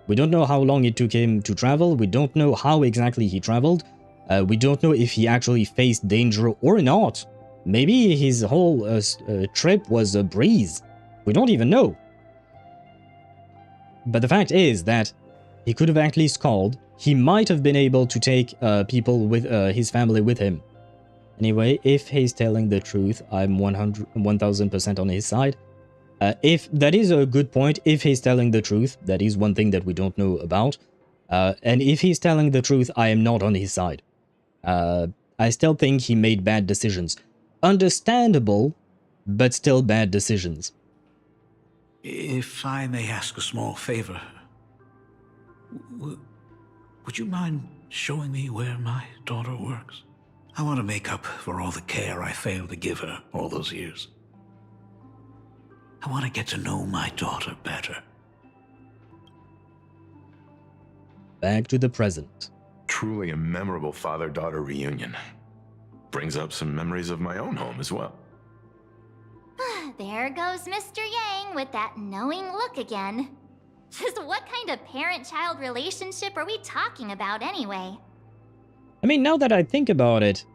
S2: We don't know how long it took him to travel. We don't know how exactly he traveled. We don't know if he actually faced danger or not. Maybe his whole trip was a breeze. We don't even know. But the fact is that he could have at least called. He might have been able to take people with his family with him. Anyway, if he's telling the truth, I'm 1000% on his side. If that is a good point, if he's telling the truth, that is one thing that we don't know about. And if he's telling the truth, I am not on his side. I still think he made bad decisions. Understandable, but still bad decisions.
S9: If I may ask a small favor, would you mind showing me where my daughter works? I want to make up for all the care I failed to give her all those years. I want to get to know my daughter better.
S2: Back to the present.
S8: Truly a memorable father-daughter reunion. Brings up some memories of my own home as well.
S7: There goes Mr. Yang with that knowing look again. Just what kind of parent-child relationship are we talking about anyway?
S2: I mean, now that I think about it,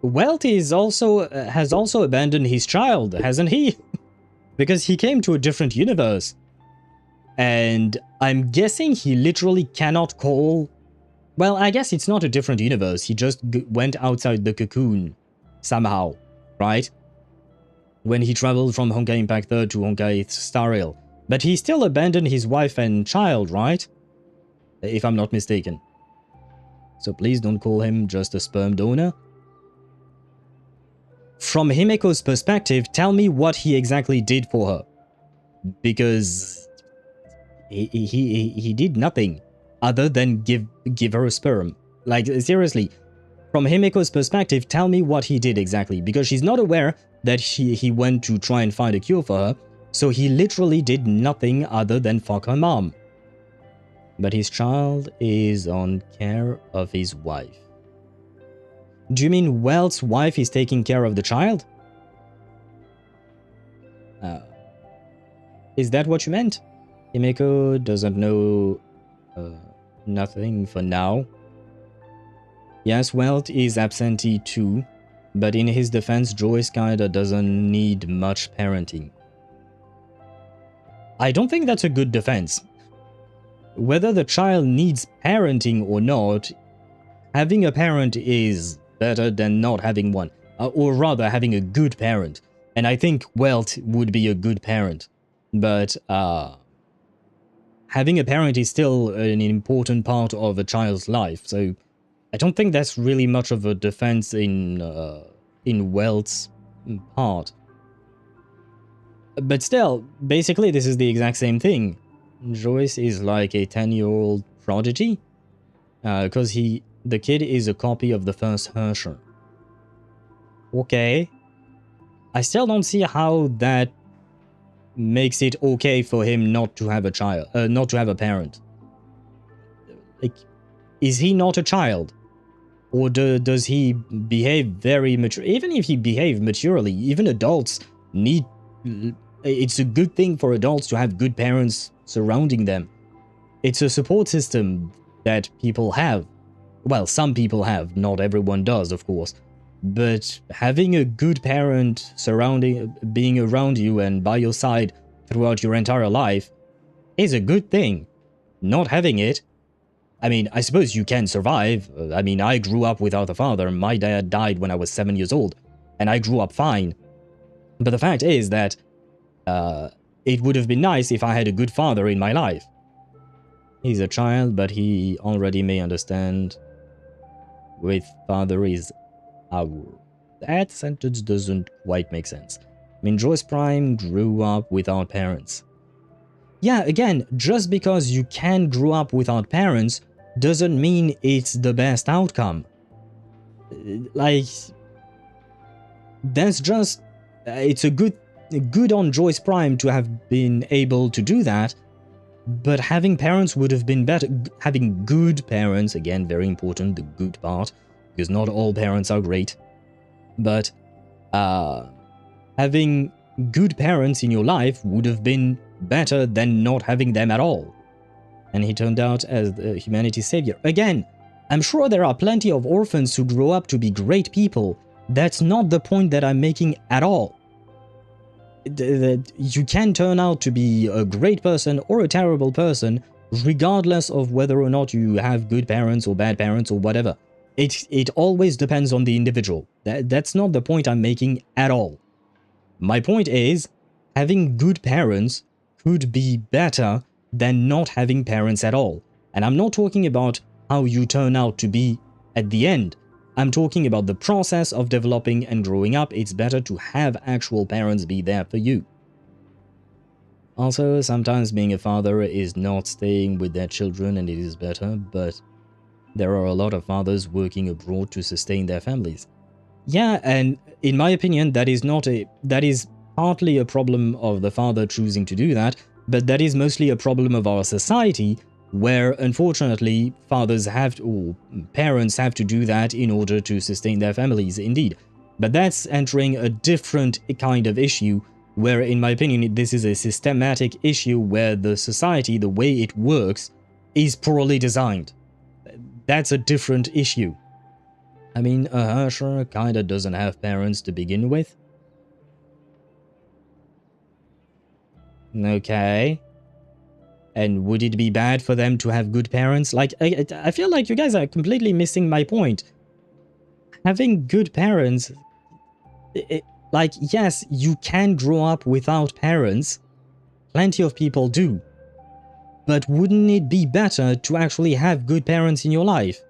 S2: Welty has also abandoned his child, hasn't he? Because he came to a different universe. And I'm guessing he literally cannot call... Well, I guess it's not a different universe. He just went outside the cocoon somehow, right? When he traveled from Honkai Impact 3 to Honkai Star Rail. But he still abandoned his wife and child, right? If I'm not mistaken. So please don't call him just a sperm donor. From Himeko's perspective, tell me what he exactly did for her. Because he did nothing other than give her a sperm. Like, seriously, from Himeko's perspective, tell me what he did exactly. Because she's not aware that he went to try and find a cure for her. So he literally did nothing other than fuck her mom. But his child is on care of his wife. Do you mean Welt's wife is taking care of the child? Is that what you meant? Himeko doesn't know nothing for now. Yes, Welt is absentee too, but in his defense, Joyce kinda doesn't need much parenting. I don't think that's a good defense. Whether the child needs parenting or not, having a parent is better than not having one, or rather having a good parent. And I think Welt would be a good parent, but having a parent is still an important part of a child's life, so I don't think that's really much of a defense in Welt's part. But still, basically this is the exact same thing. Joyce is like a 10-year-old prodigy, because the kid is a copy of the first Hersher. Okay. I still don't see how that makes it okay for him not to have a child, not to have a parent. Like, is he not a child? Or does he behave very mature? Even if he behaved maturely, even adults need... It's a good thing for adults to have good parents surrounding them. It's a support system that people have. Well, some people have, not everyone does, of course. But having a good parent being around you and by your side throughout your entire life is a good thing. Not having it, I mean, I suppose you can survive. I mean, I grew up without a father. My dad died when I was 7 years old, and I grew up fine. But the fact is that it would have been nice if I had a good father in my life. He's a child, but he already may understand with father is our. That sentence doesn't quite make sense. I mean, Joyce Prime grew up without parents. Yeah, again, just because you can grow up without parents doesn't mean it's the best outcome. Like, that's just... It's a good on Joyce Prime to have been able to do that, but having parents would have been better. Having good parents, again, very important, the good part, because not all parents are great, but having good parents in your life would have been better than not having them at all. And he turned out as humanity's savior. Again, I'm sure there are plenty of orphans who grow up to be great people. That's not the point that I'm making at all. You can turn out to be a great person or a terrible person, regardless of whether or not you have good parents or bad parents or whatever. It always depends on the individual. That's not the point I'm making at all. My point is, having good parents could be better than not having parents at all. And I'm not talking about how you turn out to be at the end. I'm talking about the process of developing and growing up. It's better to have actual parents be there for you. Also, sometimes being a father is not staying with their children, and it is better, but there are a lot of fathers working abroad to sustain their families. Yeah, and in my opinion, that is partly a problem of the father choosing to do that, but that is mostly a problem of our society, where unfortunately fathers have to, or parents have to do that in order to sustain their families, indeed. But that's entering a different kind of issue, where in my opinion this is a systematic issue where the society, the way it works, is poorly designed. That's a different issue. I mean, a Hersher kinda doesn't have parents to begin with. Okay. And would it be bad for them to have good parents? Like, I feel like you guys are completely missing my point. Having good parents... like, yes, you can grow up without parents. Plenty of people do. But wouldn't it be better to actually have good parents in your life?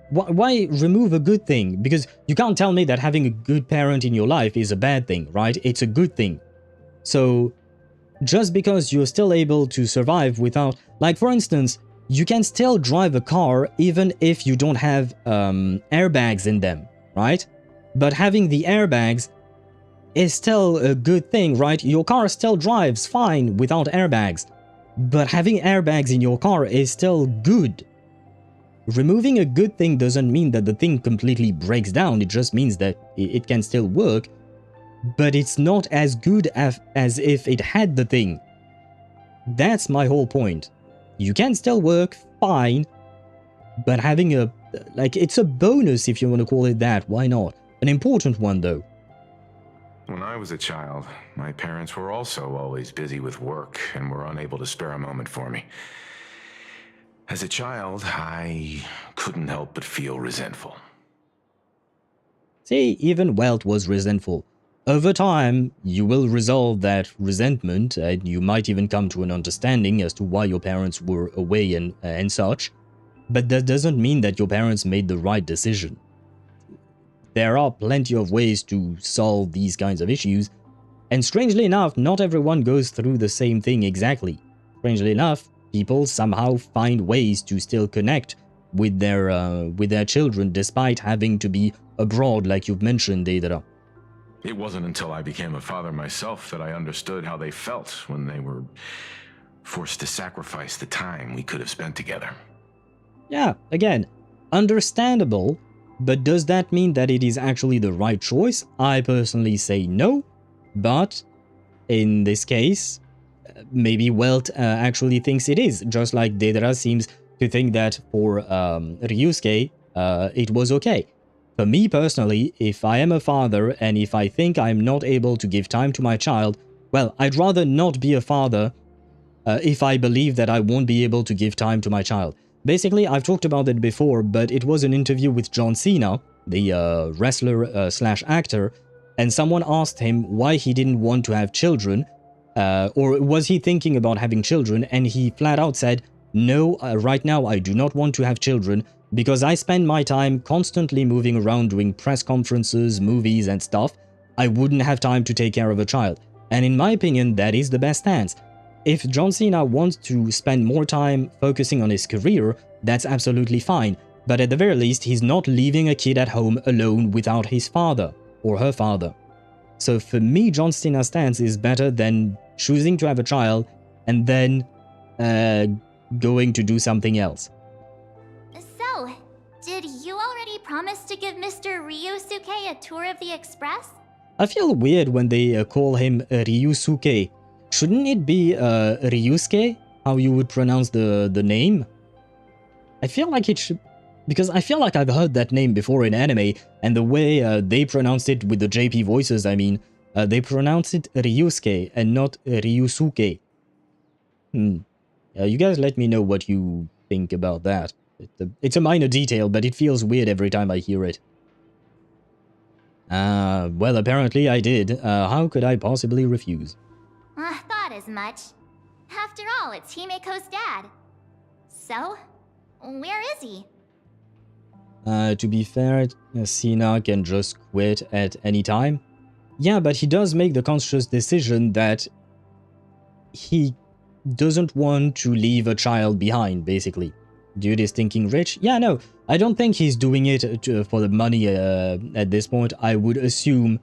S2: Why remove a good thing? Because you can't tell me that having a good parent in your life is a bad thing, right? It's a good thing. So... just because you're still able to survive without... Like, for instance, you can still drive a car even if you don't have airbags in them, right? But having the airbags is still a good thing, right? Your car still drives fine without airbags, but having airbags in your car is still good. Removing a good thing doesn't mean that the thing completely breaks down, it just means that it can still work, but it's not as good as if it had the thing. That's my whole point. You can still work fine, but having a, like, it's a bonus if you want to call it that, why not? An important one though.
S8: When I was a child, my parents were also always busy with work and were unable to spare a moment for me. As a child, I couldn't help but feel resentful.
S2: See, even Welt was resentful. Over time, you will resolve that resentment, and you might even come to an understanding as to why your parents were away and such, but that doesn't mean that your parents made the right decision. There are plenty of ways to solve these kinds of issues, and strangely enough, not everyone goes through the same thing exactly. Strangely enough, people somehow find ways to still connect with their children despite having to be abroad, like you've mentioned, Deidara.
S8: It wasn't until I became a father myself that I understood how they felt when they were forced to sacrifice the time we could have spent together.
S2: Yeah, again, understandable, but does that mean that it is actually the right choice? I personally say no, but in this case, maybe Welt actually thinks it is, just like Deidara seems to think that for Ryusuke, it was okay. For me personally, if I am a father and if I think I'm not able to give time to my child, well, I'd rather not be a father if I believe that I won't be able to give time to my child. Basically, I've talked about it before, but it was an interview with John Cena, the wrestler slash actor, and someone asked him why he didn't want to have children, or was he thinking about having children, and he flat out said, no, right now I do not want to have children, because I spend my time constantly moving around doing press conferences, movies and stuff. I wouldn't have time to take care of a child. And in my opinion, that is the best stance. If John Cena wants to spend more time focusing on his career, that's absolutely fine. But at the very least, he's not leaving a kid at home alone without his father or her father. So for me, John Cena's stance is better than choosing to have a child and then going to do something else.
S7: So, did you already promise to give Mr. Ryusuke a tour of the Express?
S2: I feel weird when they call him Ryusuke. Shouldn't it be Ryusuke? How you would pronounce the name? I feel like it should... Because I feel like I've heard that name before in anime, and the way they pronounced it with the JP voices, I mean, they pronounce it Ryusuke and not Ryusuke. You guys let me know what you think about that. It's a minor detail, but it feels weird every time I hear it. Well, apparently I did. How could I possibly refuse?
S7: Thought as much. After all, it's Himeko's dad. So, where is he?
S2: To be fair, Sina can just quit at any time. Yeah, but he does make the conscious decision that he doesn't want to leave a child behind, basically. Dude is thinking rich? Yeah, no, I don't think he's doing it for the money at this point. I would assume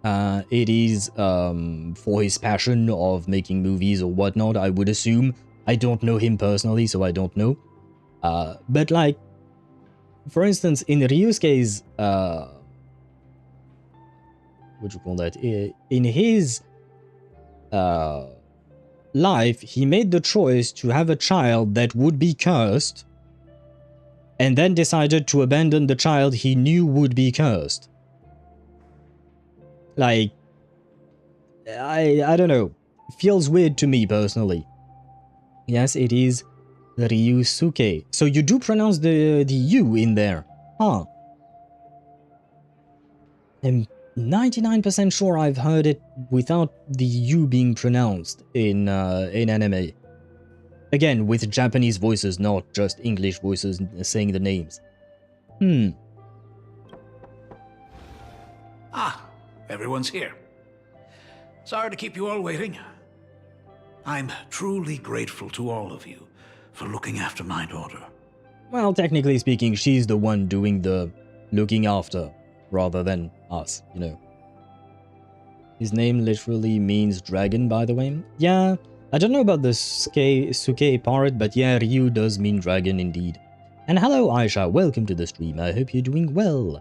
S2: it is for his passion of making movies or whatnot, I would assume. I don't know him personally, so I don't know. But like, for instance, in Ryusuke's, what you call that? In his life, he made the choice to have a child that would be cursed, and then decided to abandon the child he knew would be cursed. Like, I don't know. Feels weird to me personally. Yes, it is Ryusuke. So you do pronounce the U in there. Huh. I'm 99% sure I've heard it without the U being pronounced in anime. Again, with Japanese voices, not just English voices saying the names.
S9: Ah, everyone's here. Sorry to keep you all waiting. I'm truly grateful to all of you for looking after my daughter.
S2: Well, technically speaking, she's the one doing the looking after, rather than us, you know. His name literally means dragon, by the way. Yeah, I don't know about the Suke part, but yeah, Ryu does mean dragon indeed. And hello, Aisha. Welcome to the stream. I hope you're doing well.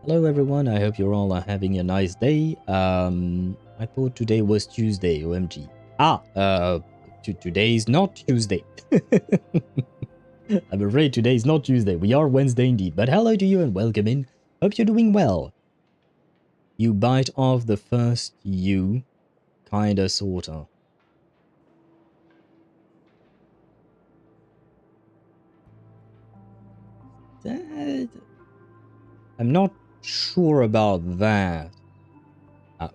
S2: Hello, everyone. I hope you're all having a nice day. I thought today was Tuesday. OMG. Today is not Tuesday. I'm afraid today is not Tuesday. We are Wednesday indeed. But hello to you and welcome in. Hope you're doing well. You bite off the first you, kinda sorta. I'm not sure about that.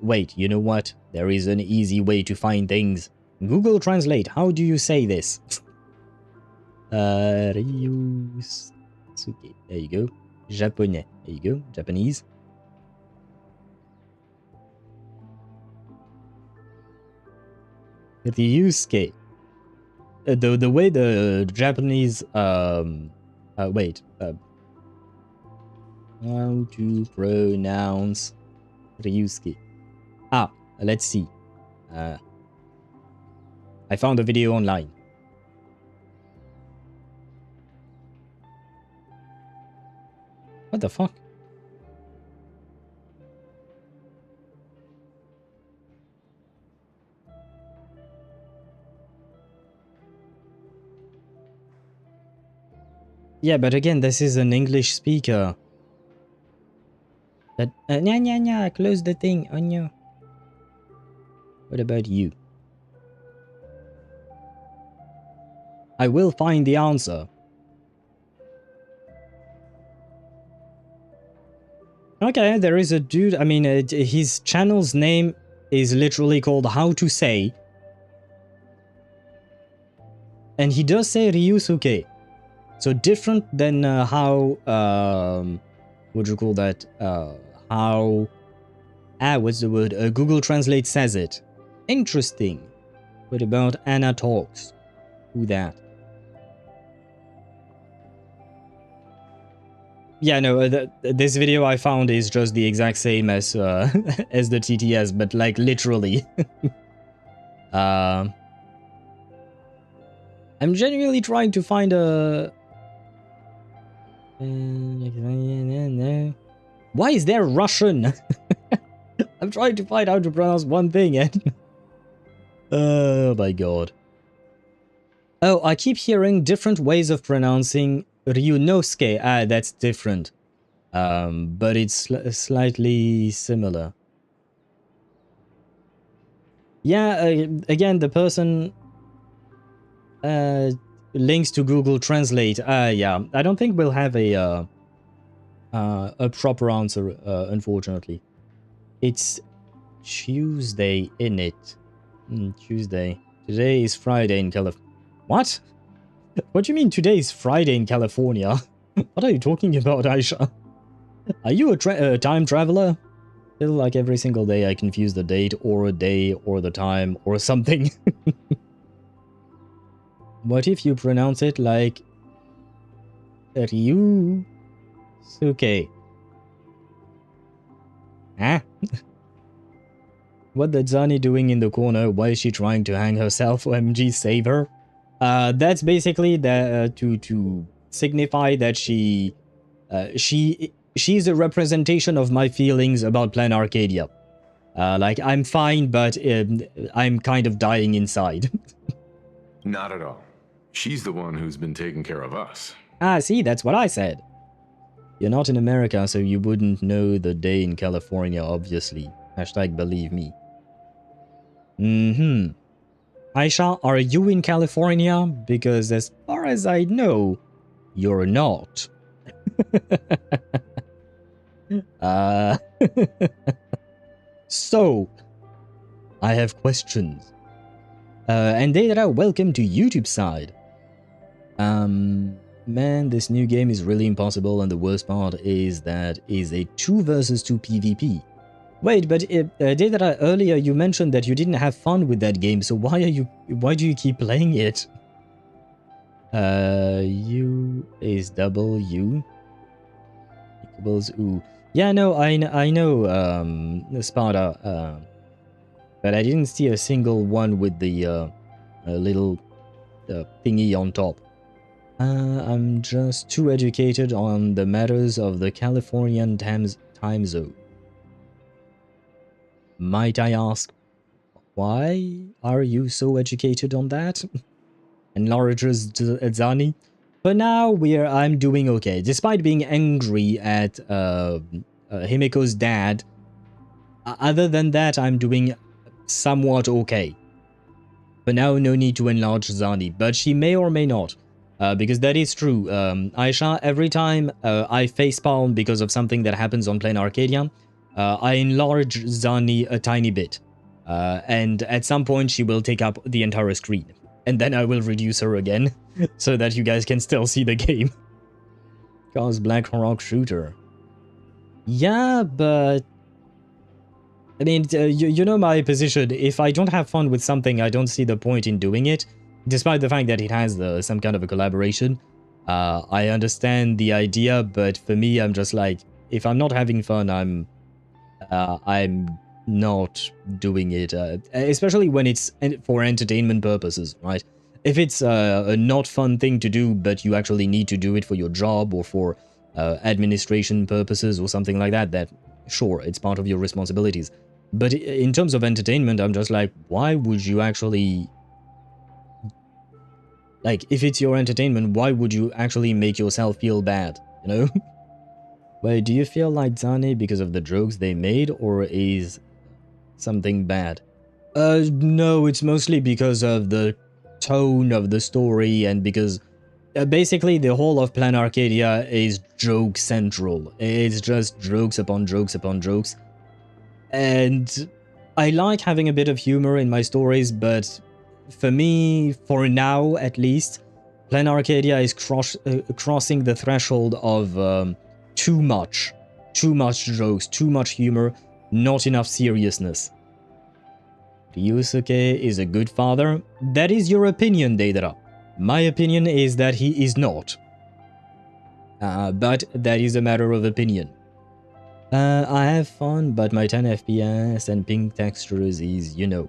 S2: Wait, you know what? There is an easy way to find things. Google Translate, how do you say this? Ryusuke. There you go. Japonais. There you go. Japanese. Ryusuke. The way the Japanese wait. How to pronounce Ryusuke? Let's see. I found a video online. What the fuck? Yeah, but again, this is an English speaker. That close the thing. Oh no. What about you? I will find the answer. Okay, there is a dude. I mean, his channel's name is literally called How to Say. And he does say Ryusuke. So different than how, what do you call that? What's the word? Google Translate says it. Interesting. What about Anna Talks? Who that? Yeah, no, this video I found is just the exact same as as the TTS, but like literally. I'm genuinely trying to find a... Why is there Russian? I'm trying to find how to pronounce one thing and... Oh my god. Oh, I keep hearing different ways of pronouncing Ryunosuke. That's different. But it's slightly similar. Yeah, again, the person links to Google Translate. Yeah, I don't think we'll have a proper answer, unfortunately. It's Tuesday, innit? Tuesday. Today is Friday in California. What? What do you mean today is Friday in California? What are you talking about, Aisha? Are you a time traveler? Feel like every single day I confuse the date or a day or the time or something. What if you pronounce it like Ryusuke? Huh? What the Zani doing in the corner? Why is she trying to hang herself? OMG, save her. That's basically to signify that she's a representation of my feelings about Planarcadia. Like, I'm fine, but I'm kind of dying inside.
S8: Not at all. She's the one who's been taking care of us.
S2: See, that's what I said. You're not in America, so you wouldn't know the day in California, obviously. Hashtag believe me. Aisha, are you in California? Because as far as I know, you're not. So, I have questions. And Deidara, welcome to YouTube side. Man, this new game is really impossible, and the worst part is that is a 2 versus 2 PvP. Wait, but Deidara, earlier you mentioned that you didn't have fun with that game, so why do you keep playing it? U is double U equals U. Yeah, no, I know, Sparta. but I didn't see a single one with the little thingy on top. I'm just too educated on the matters of the Californian time zone. Might I ask, why are you so educated on that? Enlarges Zani. But now I'm doing okay. Despite being angry at Himiko's dad, other than that, I'm doing somewhat okay. But now, no need to enlarge Zani, but she may or may not. Because that is true. Aisha, every time I facepalm because of something that happens on Planarcadia, I enlarge Zani a tiny bit. And at some point, she will take up the entire screen. And then I will reduce her again, so that you guys can still see the game. Cause Black Rock Shooter. Yeah, but... I mean, you know my position. If I don't have fun with something, I don't see the point in doing it. Despite the fact that it has some kind of a collaboration. I understand the idea, but for me, I'm just like, if I'm not having fun, I'm not doing it. Especially when it's for entertainment purposes, right? If it's a not fun thing to do, but you actually need to do it for your job or for administration purposes or something like that, that sure, it's part of your responsibilities. But in terms of entertainment, I'm just like, why would you actually... Like, if it's your entertainment, why would you actually make yourself feel bad, you know? Wait, do you feel like Zane because of the jokes they made, or is something bad? No, it's mostly because of the tone of the story, and because basically the whole of Planarcadia is joke central. It's just jokes upon jokes upon jokes. And I like having a bit of humor in my stories, but for me, for now at least, Planarcadia is crossing the threshold of too much jokes, too much humor, not enough seriousness. Ryusuke is a good father. That is your opinion, Deidara. My opinion is that he is not. But that is a matter of opinion. I have fun, but my 10 FPS and pink textures is, you know.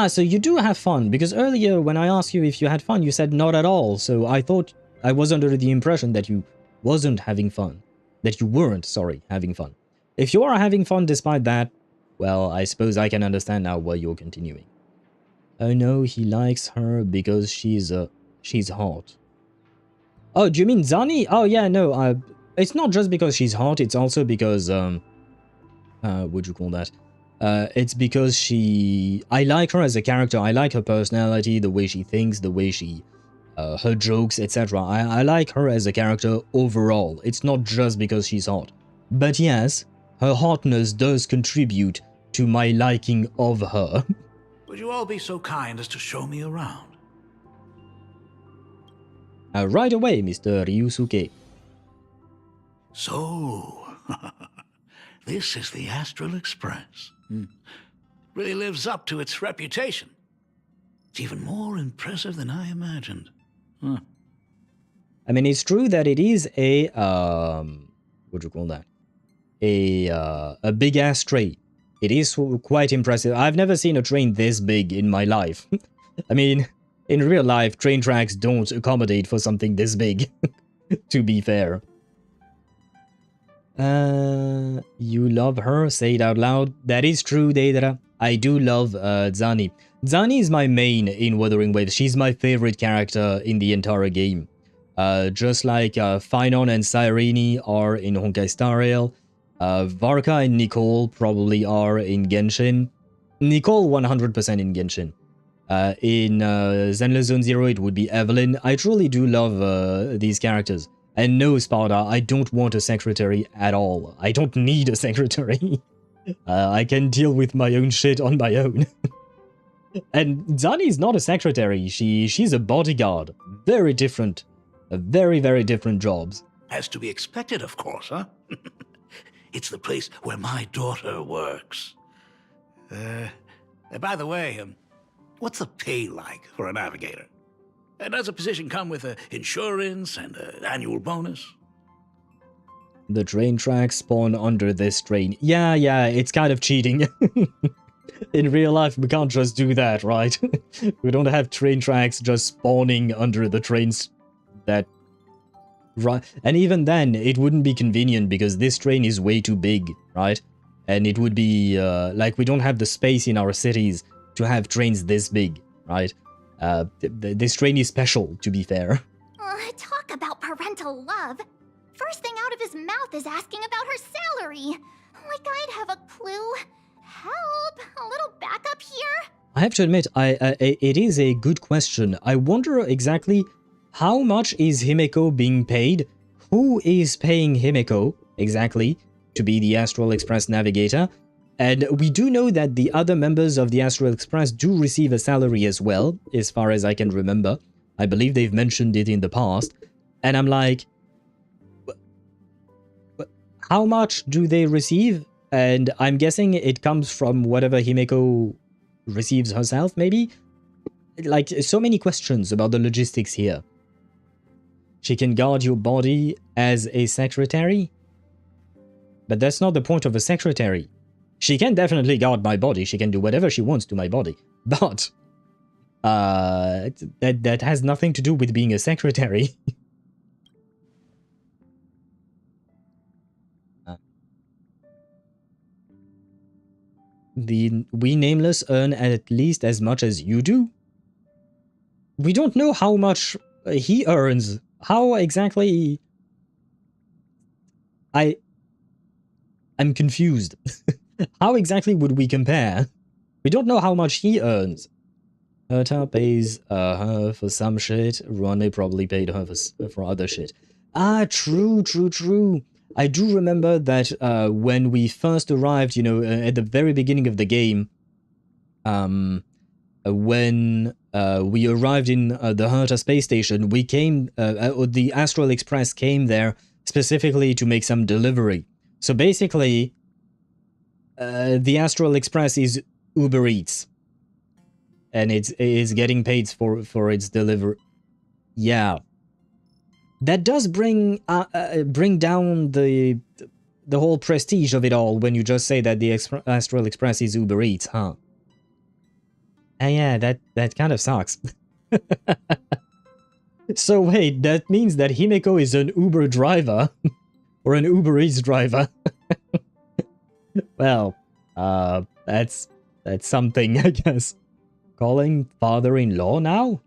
S2: So you do have fun, because earlier when I asked you if you had fun, you said not at all, so I thought I was under the impression that you weren't having fun. If you are having fun despite that, well, I suppose I can understand now why you're continuing. Oh no, he likes her because she's hot. Oh, do you mean Zani? Oh yeah, no, it's not just because she's hot, it's also because, what'd you call that? It's because I like her as a character, I like her personality, the way she thinks, the way she, her jokes, etc. I like her as a character overall, it's not just because she's hot. But yes, her hotness does contribute to my liking of her.
S9: Would you all be so kind as to show me around?
S2: Right away, Mr. Ryusuke.
S9: So, this is the Astral Express. Really lives up to its reputation. It's even more impressive than I imagined. Huh.
S2: I mean, it's true that it is a, what do you call that? A big-ass train. It is quite impressive. I've never seen a train this big in my life. I mean, in real life, train tracks don't accommodate for something this big, to be fair. You love her? Say it out loud. That is true, Deidara. I do love Zani. Zani is my main in Wuthering Waves. She's my favorite character in the entire game. Just like Phynon and Cyrene are in Honkai Star Rail. Varka and Nicole probably are in Genshin. Nicole 100% in Genshin. In Zenless Zone Zero, it would be Evelyn. I truly do love these characters. And no, Sparta, I don't want a secretary at all. I don't need a secretary. I can deal with my own shit on my own. And Zani is not a secretary. She's a bodyguard. Very different. Very, very different jobs.
S9: As to be expected, of course, huh? It's the place where my daughter works. By the way, what's the pay like for a navigator? Does a position come with insurance and an annual bonus?
S2: The train tracks spawn under this train. Yeah, it's kind of cheating. In real life, we can't just do that, right? We don't have train tracks just spawning under the trains that... Right, and even then, it wouldn't be convenient because this train is way too big, right? And it would be, like, we don't have the space in our cities to have trains this big, right? This train is special, to be fair.
S7: Talk about parental love. First thing out of his mouth is asking about her salary. Like I'd have a clue. Help! A little backup here?
S2: I have to admit, it is a good question. I wonder exactly how much is Himeko being paid? Who is paying Himeko, exactly, to be the Astral Express navigator? And we do know that the other members of the Astral Express do receive a salary as well, as far as I can remember. I believe they've mentioned it in the past. And I'm like, how much do they receive? And I'm guessing it comes from whatever Himeko receives herself, maybe? Like, so many questions about the logistics here. She can guard your body as a secretary? But that's not the point of a secretary. She can definitely guard my body. She can do whatever she wants to my body. But that has nothing to do with being a secretary. We Nameless earn at least as much as you do? We don't know how much he earns. How exactly... I'm confused. How exactly would we compare? We don't know how much he earns. Herta pays her for some shit. Ronnie probably paid her for other shit. Ah, true. I do remember that when we first arrived, you know, at the very beginning of the game, when we arrived in the Herta space station, we came, the Astral Express came there specifically to make some delivery. So basically, the Astral Express is Uber Eats, and it is getting paid for its delivery. Yeah, that does bring down the whole prestige of it all when you just say that the Astral Express is Uber Eats, huh? And yeah, that kind of sucks. So wait, that means that Himeko is an Uber driver, or an Uber Eats driver. Well, that's something, I guess. Calling father-in-law now?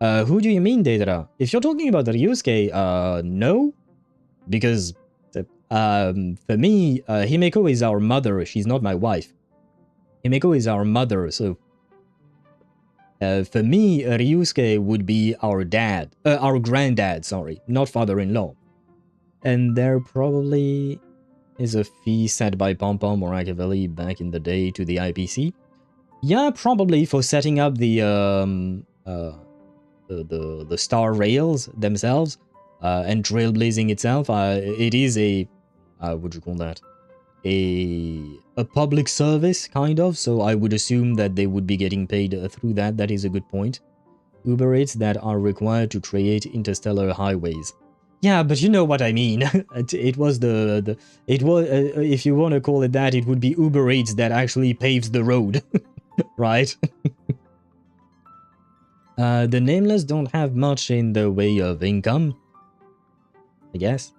S2: Who do you mean, Deidara? If you're talking about Ryusuke, no. Because, for me, Himeko is our mother, she's not my wife. Himeko is our mother, so... for me, Ryusuke would be our dad. Our granddad, sorry. Not father-in-law. And there probably is a fee set by Pom-Pom or Ashveil back in the day to the IPC. Yeah, probably for setting up the Star Rails themselves and Trailblazing itself. It is a what do you call that? A public service, kind of. So I would assume that they would be getting paid through that. That is a good point. Uber Eats that are required to create interstellar highways. Yeah, but you know what I mean. It was if you want to call it that, it would be Uber Eats that actually paves the road, right? The Nameless don't have much in the way of income, I guess.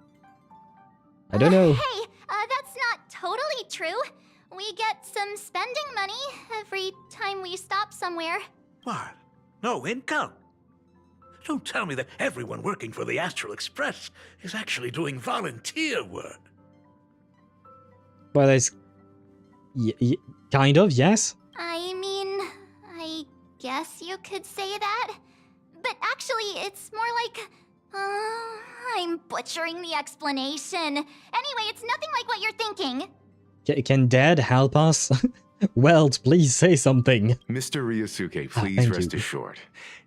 S2: I don't know.
S7: Hey, that's not totally true. We get some spending money every time we stop somewhere.
S9: What? No income? Don't tell me that everyone working for the Astral Express is actually doing volunteer work.
S2: Well, it's... kind of, yes?
S7: I mean, I guess you could say that. But actually, it's more like... I'm butchering the explanation. Anyway, it's nothing like what you're thinking.
S2: Can Dad help us? Welt, please say something.
S8: Mr. Ryusuke, please rest assured.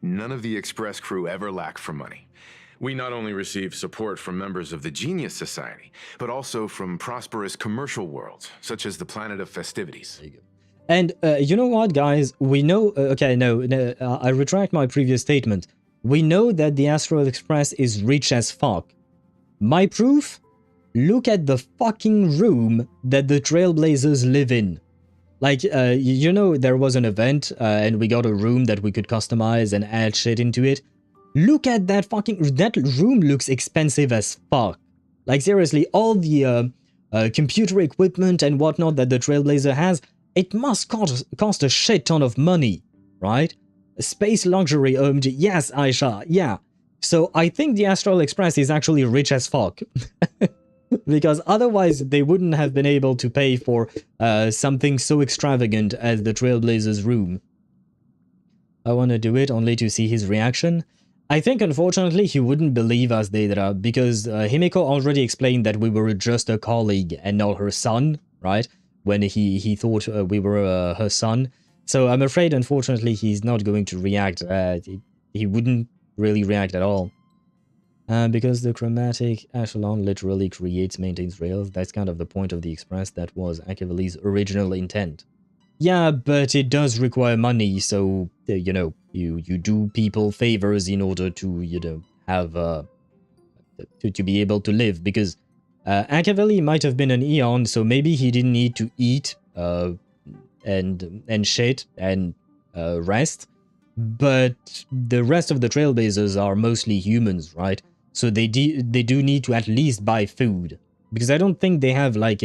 S8: None of the Express crew ever lack for money. We not only receive support from members of the Genius Society, but also from prosperous commercial worlds, such as the Planet of Festivities.
S2: There you go. And you know what, guys? We know... okay, no, I retract my previous statement. We know that the Astral Express is rich as fuck. My proof? Look at the fucking room that the Trailblazers live in. Like, you know, there was an event and we got a room that we could customize and add shit into it. Look at that that room looks expensive as fuck. Like, seriously, all the computer equipment and whatnot that the Trailblazer has, it must cost a shit ton of money, right? Space luxury owned, yes, Aisha, yeah. So I think the Astral Express is actually rich as fuck. Because otherwise they wouldn't have been able to pay for something so extravagant as the Trailblazer's room. I want to do it only to see his reaction. I think unfortunately he wouldn't believe us, Deidara, because Himeko already explained that we were just a colleague and not her son, right? When he thought we were her son. So I'm afraid unfortunately he's not going to react. He wouldn't really react at all. Because the chromatic echelon literally creates, maintains rails. That's kind of the point of the Express. That was Ashveil's original intent. Yeah, but it does require money, so, you know, you do people favors in order to, you know, have, to be able to live, because Ashveil might have been an Eon, so maybe he didn't need to eat, and shit, and, rest, but the rest of the Trailblazers are mostly humans, right? So they do need to at least buy food, because I don't think they have like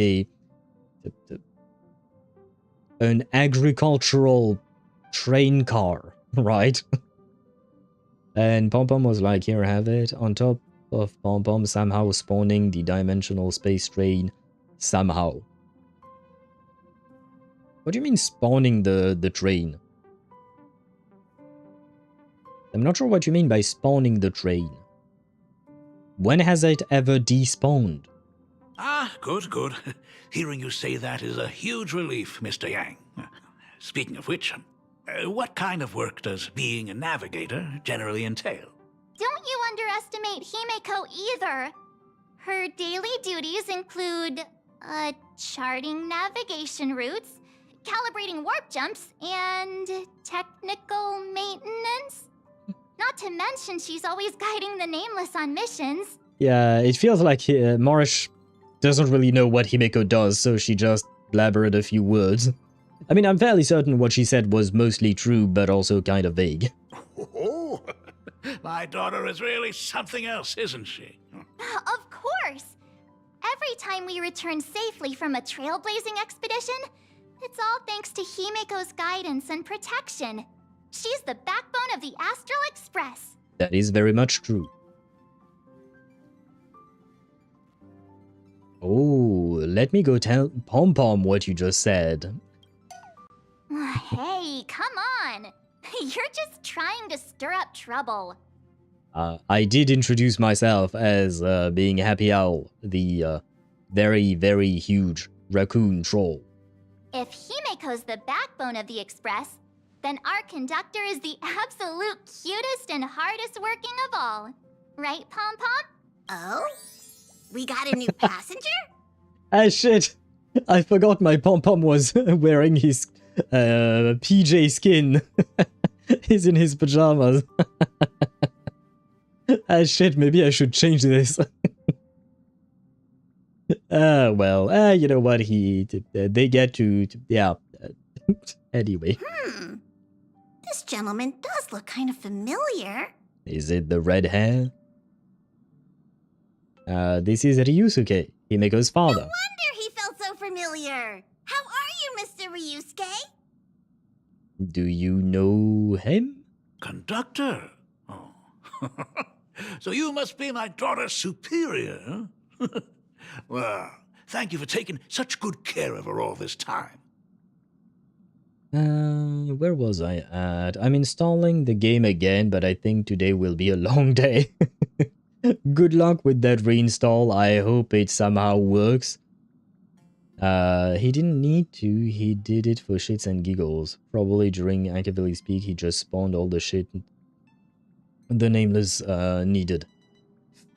S2: an agricultural train car, right? And Pom Pom was like, here, have it. On top of Pom Pom somehow spawning the dimensional space train somehow. What do you mean spawning the train? I'm not sure what you mean by spawning the train. When has it ever despawned?
S9: Ah, good, good. Hearing you say that is a huge relief, Mr. Yang. Speaking of which, what kind of work does being a navigator generally entail?
S7: Don't you underestimate Himeko either. Her daily duties include, charting navigation routes, calibrating warp jumps, and technical maintenance. Not to mention she's always guiding the Nameless on missions.
S2: Yeah, it feels like Morish doesn't really know what Himeko does, so she just blabbered a few words. I mean, I'm fairly certain what she said was mostly true, but also kind of vague.
S9: Oh, my daughter is really something else, isn't she?
S7: Of course! Every time we return safely from a trailblazing expedition, it's all thanks to Himeko's guidance and protection. She's the backbone of the Astral Express.
S2: That is very much true. Oh, let me go tell Pom Pom what you just said.
S7: Hey, come on! You're just trying to stir up trouble.
S2: I did introduce myself as being Happy Owl, the very, very huge raccoon troll.
S7: If Himeko's the backbone of the Express, then our conductor is the absolute cutest and hardest working of all. Right, Pom Pom?
S12: Oh? We got a new passenger?
S2: Ah, shit! I forgot my Pom Pom was wearing his PJ skin. He's in his pajamas. Ah, shit, maybe I should change this. Well, you know what, they get to yeah. Anyway.
S12: This gentleman does look kind of familiar.
S2: Is it the red hair? This is Ryusuke, Himeko's father.
S12: No wonder he felt so familiar. How are you, Mr. Ryusuke?
S2: Do you know him?
S9: Conductor? Oh. So you must be my daughter's superior, huh? Well, thank you for taking such good care of her all this time.
S2: Where was I at? I'm installing the game again, but I think today will be a long day. Good luck with that reinstall. I hope it somehow works. He didn't need to. He did it for shits and giggles. Probably during Ashveil's peak, he just spawned all the shit the Nameless needed.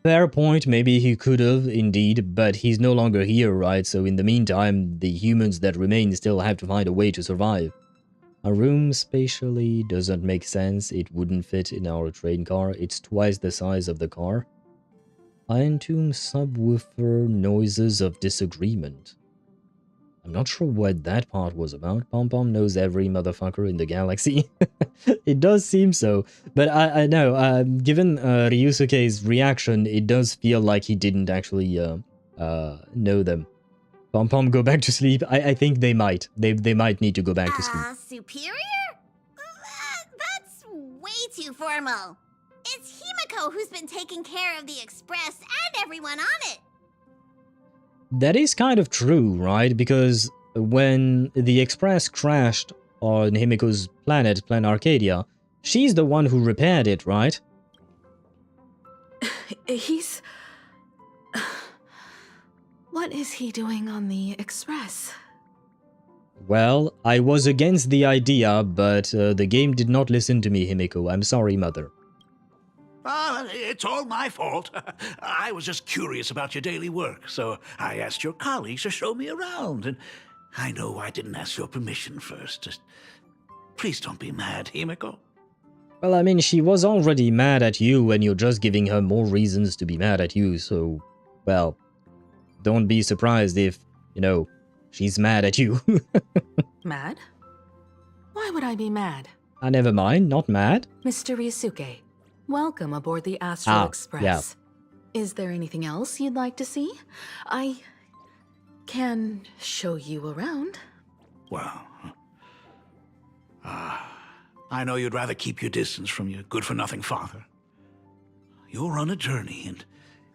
S2: Fair point, maybe he could have, indeed, but he's no longer here, right? So in the meantime, the humans that remain still have to find a way to survive. A room spatially doesn't make sense. It wouldn't fit in our train car. It's twice the size of the car. Iron Tomb subwoofer noises of disagreement. I'm not sure what that part was about. Pom Pom knows every motherfucker in the galaxy. It does seem so. But I know, given Ryusuke's reaction, it does feel like he didn't actually know them. Pom Pom, go back to sleep. I think they might. They might need to go back to sleep.
S12: Superior? That's way too formal. It's Himiko who's been taking care of the Express and everyone on it.
S2: That is kind of true, right? Because when the Express crashed on Himiko's planet, Planarcadia, she's the one who repaired it, right?
S10: He's... What is he doing on the Express?
S2: Well, I was against the idea, but the game did not listen to me, Himiko. I'm sorry, mother.
S9: It's all my fault. I was just curious about your daily work, so I asked your colleagues to show me around, and I know I didn't ask your permission first. Just please don't be mad, Himiko.
S2: Well, I mean, she was already mad at you, and you're just giving her more reasons to be mad at you, so, well, don't be surprised if, you know, she's mad at you.
S11: Mad? Why would I be mad?
S2: Never mind, not mad.
S11: Mr. Ryusuke, welcome aboard the Astral Express.
S2: Yeah.
S11: Is there anything else you'd like to see? I can show you around.
S9: Well, I know you'd rather keep your distance from your good-for-nothing father. You're on a journey, and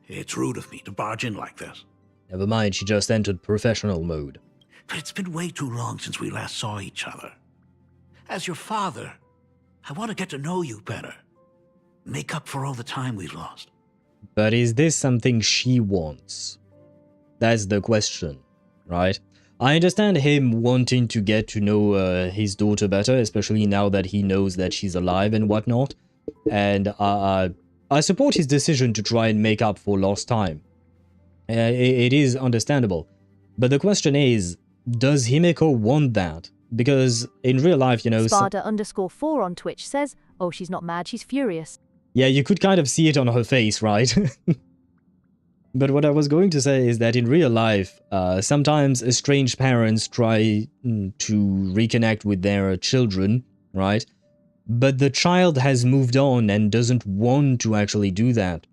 S9: it's rude of me to barge in like this.
S2: Never mind, she just entered professional mode.
S9: But it's been way too long since we last saw each other. As your father, I want to get to know you better. Make up for all the time we've lost.
S2: But is this something she wants? That's the question, right? I understand him wanting to get to know his daughter better, especially now that he knows that she's alive and whatnot. And I support his decision to try and make up for lost time. It is understandable. But the question is, does Himiko want that? Because in real life, you know...
S4: Spada_4 on Twitch says, oh, she's not mad, she's furious.
S2: Yeah, you could kind of see it on her face, right? But what I was going to say is that in real life, sometimes estranged parents try to reconnect with their children, right? But the child has moved on and doesn't want to actually do that.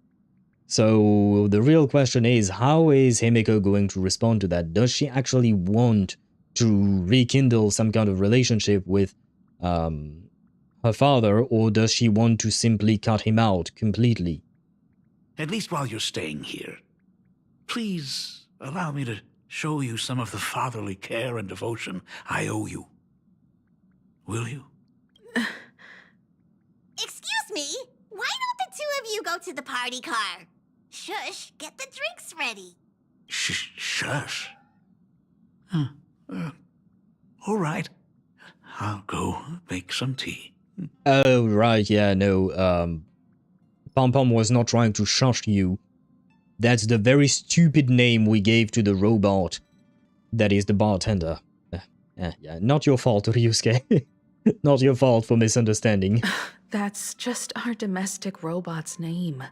S2: So the real question is, how is Himiko going to respond to that? Does she actually want to rekindle some kind of relationship with her father, or does she want to simply cut him out completely?
S9: At least while you're staying here, please allow me to show you some of the fatherly care and devotion I owe you. Will you?
S12: Excuse me? Why don't the two of you go to the party car? Shush, get the drinks ready.
S9: Shush. All right. I'll go make some tea.
S2: Oh, right, yeah, no, Pom Pom was not trying to shush you. That's the very stupid name we gave to the robot. That is the bartender. Yeah, not your fault, Ryusuke. Not your fault for misunderstanding.
S11: That's just our domestic robot's name.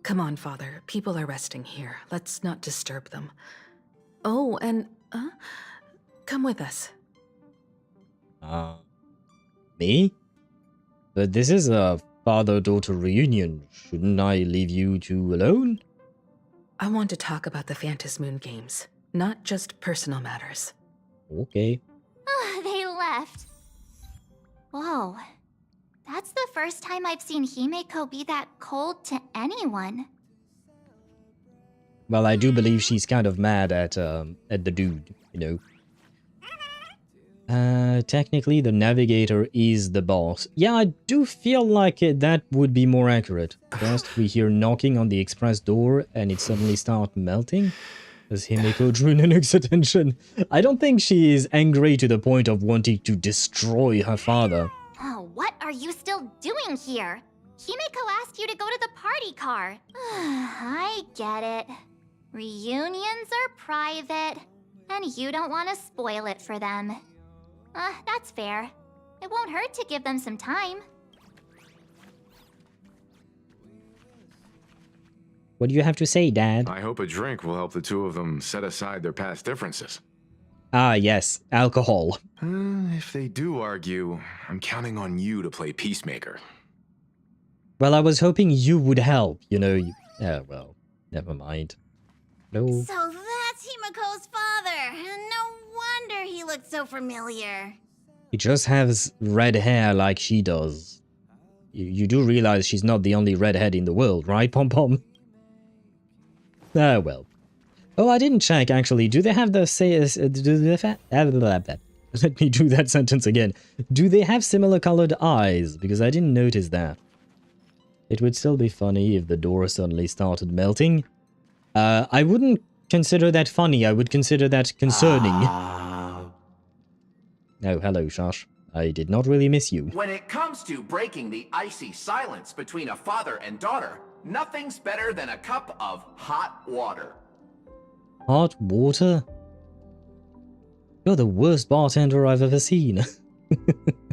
S11: Come on, Father. People are resting here. Let's not disturb them. Oh, and, come with us.
S2: Me? But this is a father-daughter reunion. Shouldn't I leave you two alone?
S11: I want to talk about the Phantasmoon Games, not just personal matters.
S2: Okay.
S7: They left. Whoa. That's the first time I've seen Himeko be that cold to anyone.
S2: Well, I do believe she's kind of mad at the dude, you know. Technically, the navigator is the boss. Yeah, I do feel like that would be more accurate. First, we hear knocking on the express door, and it suddenly starts melting. Does Himeko drew Nanook's attention? I don't think she is angry to the point of wanting to destroy her father.
S7: Oh, what are you still doing here? Himeko asked you to go to the party car. I get it. Reunions are private, and you don't want to spoil it for them. That's fair. It won't hurt to give them some time.
S2: What do you have to say, Dad?
S8: I hope a drink will help the two of them set aside their past differences.
S2: Ah, yes, alcohol.
S8: If they do argue, I'm counting on you to play peacemaker.
S2: Well, I was hoping you would help, you know. Yeah, well, never mind. No.
S12: So that's Himiko's father. No wonder he looked so familiar.
S2: He just has red hair like she does. You do realize she's not the only redhead in the world, right, Pom Pom? Ah, well. Oh, I didn't check, actually. Do they have the let me do that sentence again. Do they have similar colored eyes? Because I didn't notice that. It would still be funny if the door suddenly started melting. I wouldn't consider that funny. I would consider that concerning. Oh, hello, Shash. I did not really miss you.
S13: When it comes to breaking the icy silence between a father and daughter, nothing's better than a cup of hot water.
S2: Hot water? You're the worst bartender I've ever seen.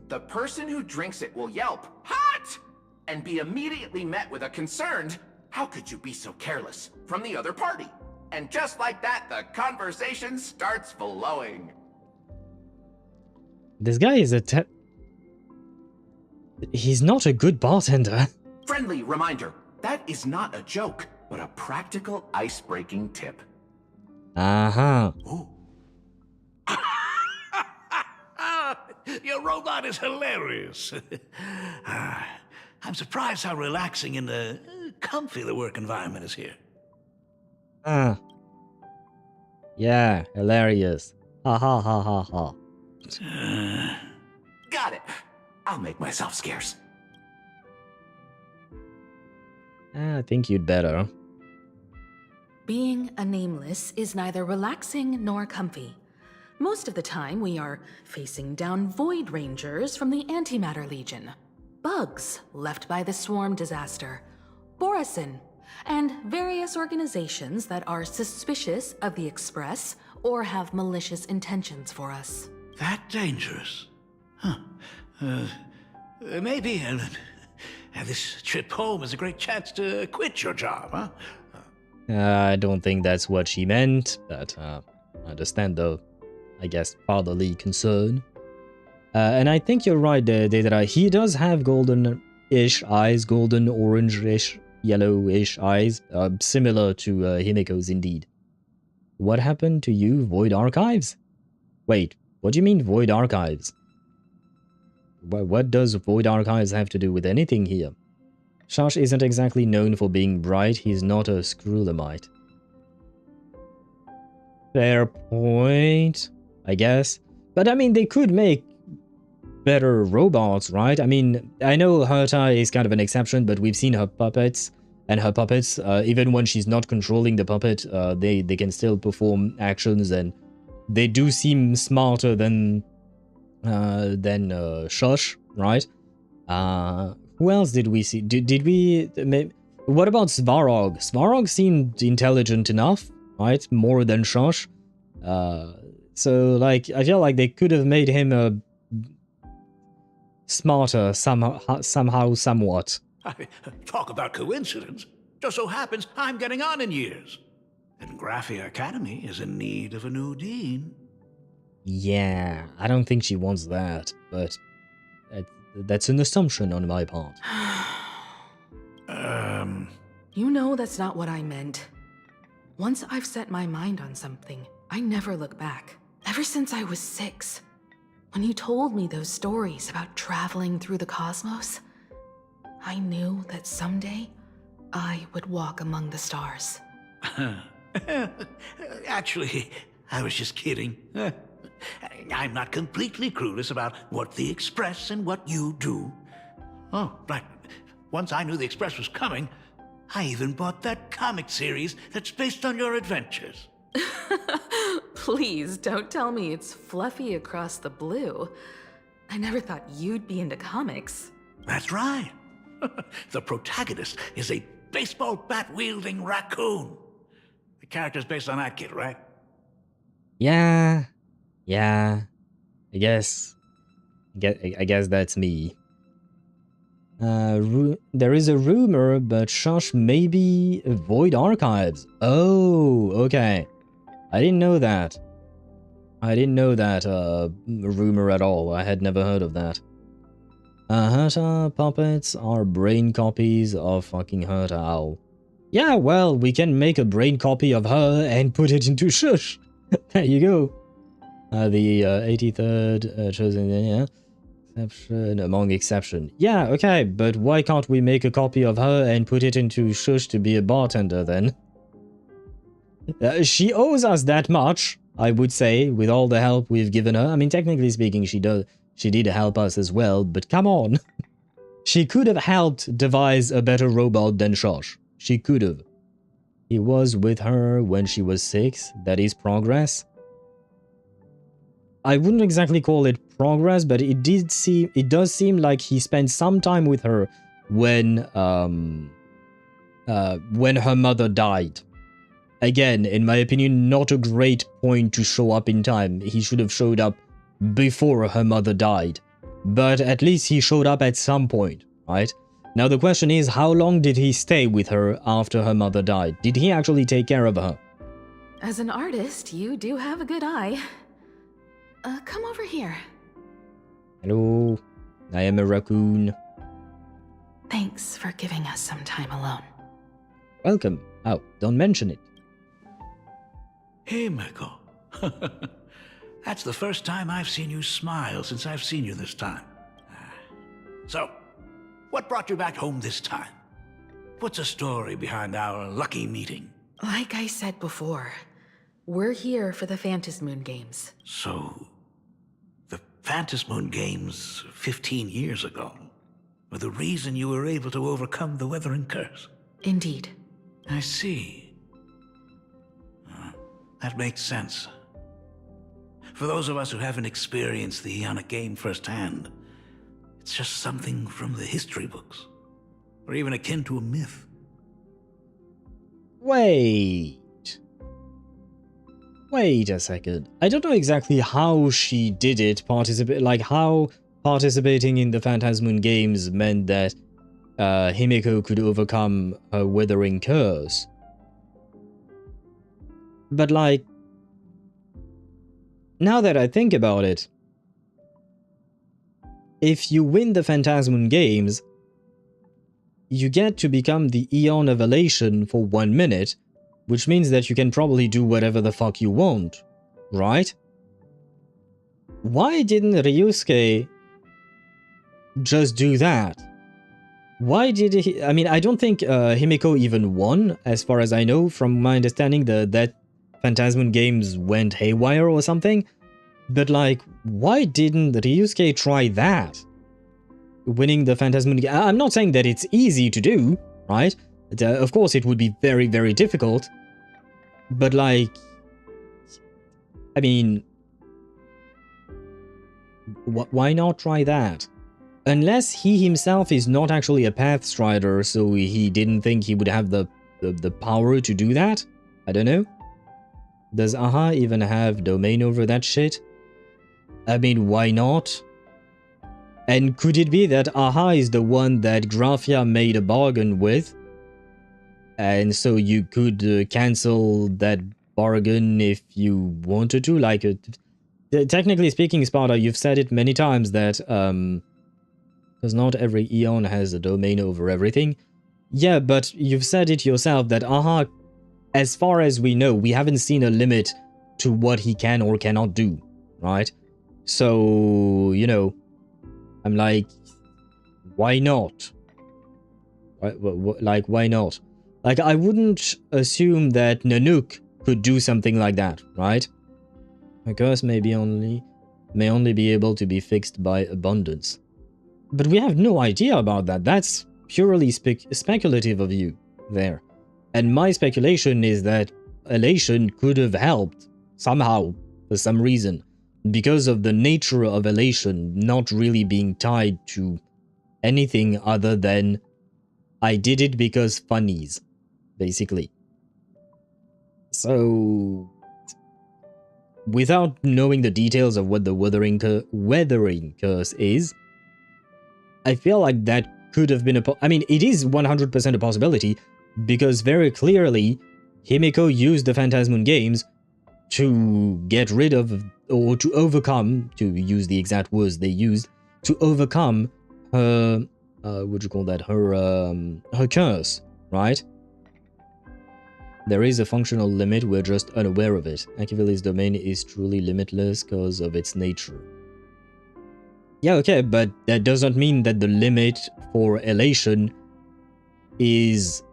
S13: The person who drinks it will yelp, "Hot!" and be immediately met with a concerned, "How could you be so careless?" from the other party. And just like that, the conversation starts flowing.
S2: This guy is he's not a good bartender.
S13: Friendly reminder, that is not a joke, but a practical ice-breaking tip.
S2: Uh-huh.
S9: Your robot is hilarious. I'm surprised how relaxing and comfy the work environment is here.
S2: Yeah, hilarious. Ha ha ha ha ha.
S13: Got it. I'll make myself scarce.
S2: I think you'd better.
S11: Being a nameless is neither relaxing nor comfy. Most of the time, we are facing down Void Rangers from the Antimatter Legion, bugs left by the Swarm disaster, Borison, and various organizations that are suspicious of the Express or have malicious intentions for us.
S9: That dangerous? Huh. Maybe this trip home is a great chance to quit your job, huh?
S2: I don't think that's what she meant, but I understand the, I guess, fatherly concern. And I think you're right there, Deidara. He does have golden-ish eyes, golden orange-ish, yellowish eyes, similar to Himiko's indeed. What happened to you, Void Archives? Wait, what do you mean Void Archives? What does Void Archives have to do with anything here? Shash isn't exactly known for being bright, he's not a Scrulamite. Fair point, I guess. But I mean, they could make better robots, right? I mean, I know Herta is kind of an exception, but we've seen her puppets, and her puppets, even when she's not controlling the puppet, they can still perform actions, and they do seem smarter than Shush, right? Who else did we see? Did we... What about Svarog? Svarog seemed intelligent enough, right? More than Shush. So, like, I feel like they could have made him smarter somehow, somewhat.
S9: Talk about coincidence. Just so happens I'm getting on in years. And Graphia Academy is in need of a new dean.
S2: Yeah, I don't think she wants that, but that's an assumption on my part.
S11: You know that's not what I meant. Once I've set my mind on something, I never look back. Ever since I was 6, when you told me those stories about traveling through the cosmos, I knew that someday I would walk among the stars.
S9: Actually, I was just kidding. I'm not completely clueless about what the Express and what you do. Oh, right. Once I knew the Express was coming, I even bought that comic series that's based on your adventures.
S11: Please don't tell me it's fluffy across the blue. I never thought you'd be into comics.
S9: That's right. The protagonist is a baseball bat-wielding raccoon. The character's based on that kid, right?
S2: Yeah, I guess that's me. There is a rumor, but Shush maybe Void Archives. Oh, okay. I didn't know that. I didn't know that rumor at all. I had never heard of that. Herta puppets are brain copies of fucking Herta Owl. Yeah, well, we can make a brain copy of her and put it into Shush. There you go. The 83rd chosen, yeah. Exception among exception. Yeah, okay, but why can't we make a copy of her and put it into Shush to be a bartender then? She owes us that much, I would say, with all the help we've given her. I mean, technically speaking, she did help us as well, but come on. She could have helped devise a better robot than Shosh. She could have. He was with her when she was 6. That is progress. I wouldn't exactly call it progress, but it does seem like he spent some time with her when her mother died. Again, in my opinion, not a great point to show up in time. He should have showed up before her mother died. But at least he showed up at some point, right? Now the question is, how long did he stay with her after her mother died? Did he actually take care of her?
S11: As an artist, you do have a good eye. Come over here.
S2: Hello, I am a raccoon.
S11: Thanks for giving us some time alone.
S2: Welcome. Oh, don't mention it.
S9: Hey, Miko. That's the first time I've seen you smile since I've seen you this time. So, what brought you back home this time? What's the story behind our lucky meeting?
S11: Like I said before, we're here for the Phantasmoon Games.
S9: So, the Phantasmoon Games 15 years ago were the reason you were able to overcome the Weathering Curse?
S11: Indeed.
S9: I see. That makes sense. For those of us who haven't experienced the Ionic game firsthand, it's just something from the history books, or even akin to a myth.
S2: Wait a second. I don't know exactly how she did it, how participating in the Phantasmoon Games meant that Himeko could overcome her Weathering Curse. But like, now that I think about it, if you win the Phantasmoon Games, you get to become the Eon of Elation for 1 minute, which means that you can probably do whatever the fuck you want, right? Why didn't Ryusuke just do that? Why did he... I mean, I don't think Himeko even won, as far as I know. From my understanding, that Phantasmoon Games went haywire or something. But like, why didn't Ryusuke try that? Winning the Phantasmoon... I'm not saying that it's easy to do, right? Of course, it would be very, very difficult. But like... I mean... why not try that? Unless he himself is not actually a Pathstrider, so he didn't think he would have the power to do that? I don't know. Does Aha even have domain over that shit? I mean, why not? And could it be that Aha is the one that Graphia made a bargain with? And so you could cancel that bargain if you wanted to? Like, technically speaking, Sparta, you've said it many times that, because not every Eon has a domain over everything. Yeah, but you've said it yourself that Aha, as far as we know, we haven't seen a limit to what he can or cannot do, right? So, you know, I'm like, why not? Like, why not? Like, I wouldn't assume that Nanook could do something like that, right? A curse may only be able to be fixed by abundance. But we have no idea about that. That's purely speculative of you there. And my speculation is that Elation could have helped somehow, for some reason, because of the nature of Elation not really being tied to anything other than I did it because funnies, basically. So, without knowing the details of what the Weathering Curse is, I feel like that could have been I mean, it is 100% a possibility, because very clearly, Himeko used the Phantasmoon Games to get rid of or to overcome, to use the exact words they used, to overcome her, what do you call that, her curse, right? There is a functional limit, we're just unaware of it. Ashveil's domain is truly limitless because of its nature. Yeah, okay, but that doesn't mean that the limit for elation is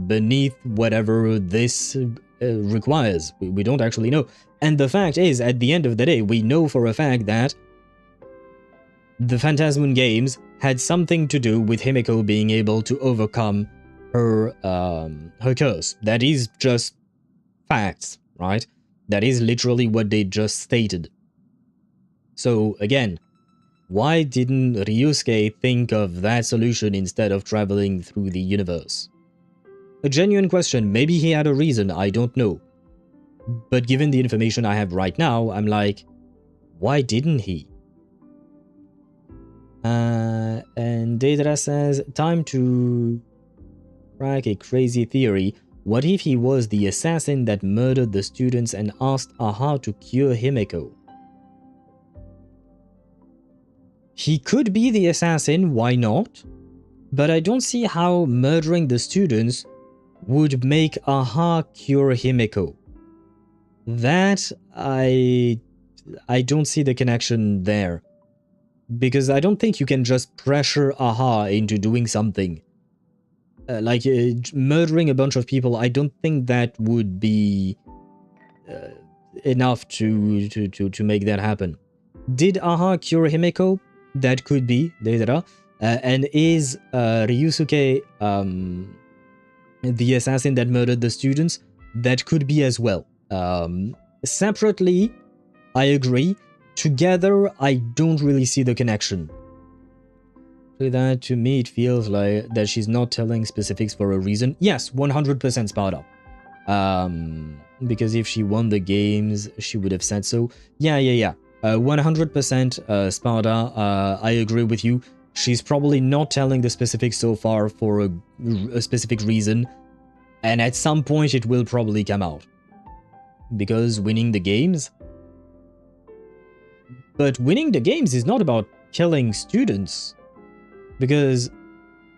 S2: beneath whatever this requires. We don't actually know. And the fact is, at the end of the day, we know for a fact that the Phantasmoon Games had something to do with Himiko being able to overcome her curse. That is just facts, right? That is literally what they just stated. So again, why didn't Ryusuke think of that solution instead of traveling through the universe? A genuine question. Maybe he had a reason, I don't know. But given the information I have right now, I'm like, why didn't he? And Daedra says, time to crack a crazy theory. What if he was the assassin that murdered the students and asked Aha to cure Himiko? He could be the assassin, why not? But I don't see how murdering the students would make Aha cure Himiko. That, I don't see the connection there. Because I don't think you can just pressure Aha into doing something. Murdering a bunch of people, I don't think that would be enough to make that happen. Did Aha cure Himiko? That could be, Daedra. And is Ryusuke the assassin that murdered the students? That could be as well. Separately, I agree. Together, I don't really see the connection. That, to me, it feels like that she's not telling specifics for a reason. Yes, 100% Sparta. Because if she won the games, she would have said so. Yeah. 100% Sparta, I agree with you. She's probably not telling the specifics so far for a specific reason. And at some point, it will probably come out. Because winning the games... But winning the games is not about killing students. Because,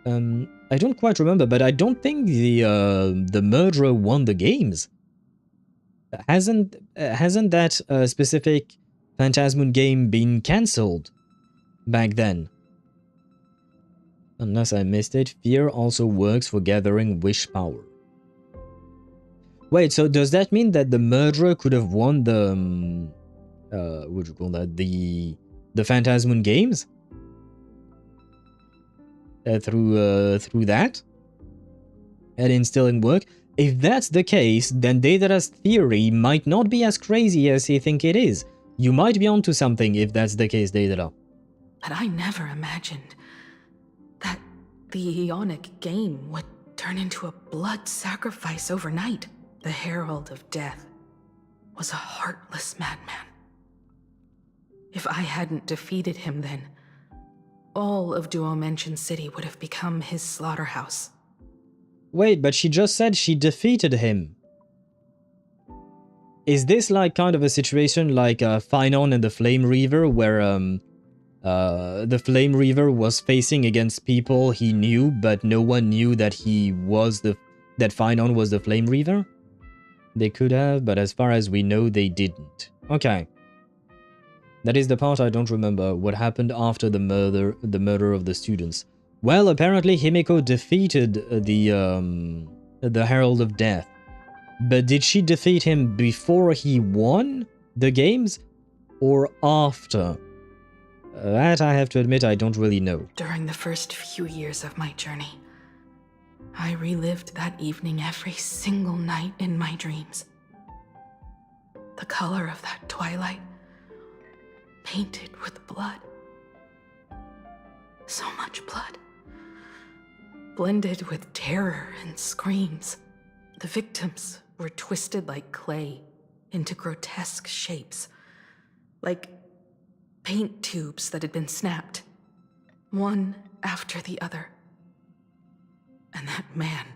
S2: I don't quite remember, but I don't think the murderer won the games. Hasn't that specific Phantasmoon game been cancelled back then? Unless I missed it, fear also works for gathering wish power. Wait, so does that mean that the murderer could have won the what do you call that? The Phantasmoon games? Through that? And instilling work? If that's the case, then Daedra's theory might not be as crazy as you think it is. You might be onto something if that's the case, Daedra.
S11: But I never imagined that the Ionic game would turn into a blood sacrifice overnight. The Herald of Death was a heartless madman. If I hadn't defeated him then, all of Duomension City would have become his slaughterhouse.
S2: Wait, but she just said she defeated him. Is this like kind of a situation like Phynon and the Flame Reaver, where the Flame Reaver was facing against people he knew, but no one knew that that Phynon was the Flame Reaver? They could have, but as far as we know, they didn't. Okay. That is the part I don't remember, what happened after the murder of the students. Well, apparently Himiko defeated the Herald of Death. But did she defeat him before he won the games, or after? That I have to admit I don't really know.
S11: During the first few years of my journey, I relived that evening every single night in my dreams. The color of that twilight, painted with blood. So much blood. Blended with terror and screams. The victims were twisted like clay into grotesque shapes. Like paint tubes that had been snapped, one after the other. And that man,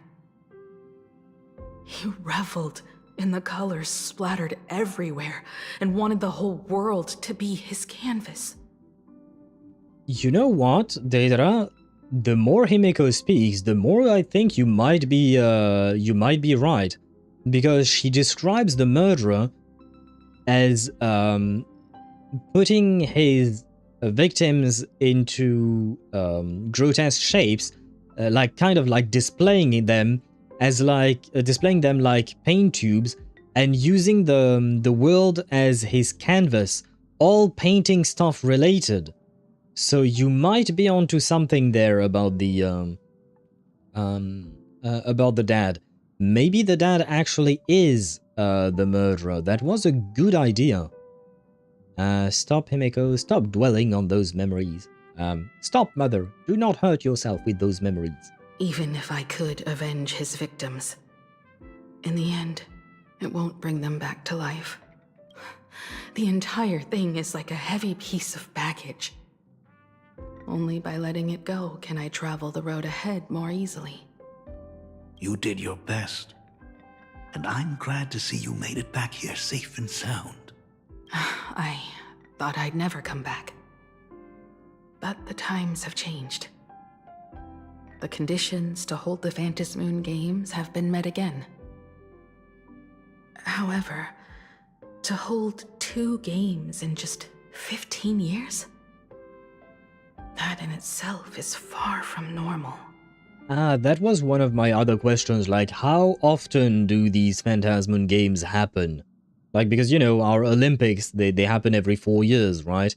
S11: he reveled and the colors splattered everywhere, and wanted the whole world to be his canvas.
S2: You know what, Deidara? The more Himeko speaks, the more I think you might be right, because she describes the murderer as putting his victims into grotesque shapes, like kind of like displaying them as like paint tubes, and using the world as his canvas, all painting stuff related. So you might be onto something there about the dad. Maybe the dad actually is the murderer. That was a good idea. Stop, Himeko. Stop dwelling on those memories. Stop, mother. Do not hurt yourself with those memories.
S10: Even if I could avenge his victims, in the end, it won't bring them back to life. The entire thing is like a heavy piece of baggage. Only by letting it go can I travel the road ahead more easily.
S9: You did your best. And I'm glad to see you made it back here safe and sound.
S10: I thought I'd never come back. But the times have changed. The conditions to hold the Phantasmoon Games have been met again. However, to hold 2 games in just 15 years? That in itself is far from normal.
S2: That was one of my other questions, like how often do these Phantasmoon Games happen? Like, because, you know, our Olympics, they happen every 4 years, right?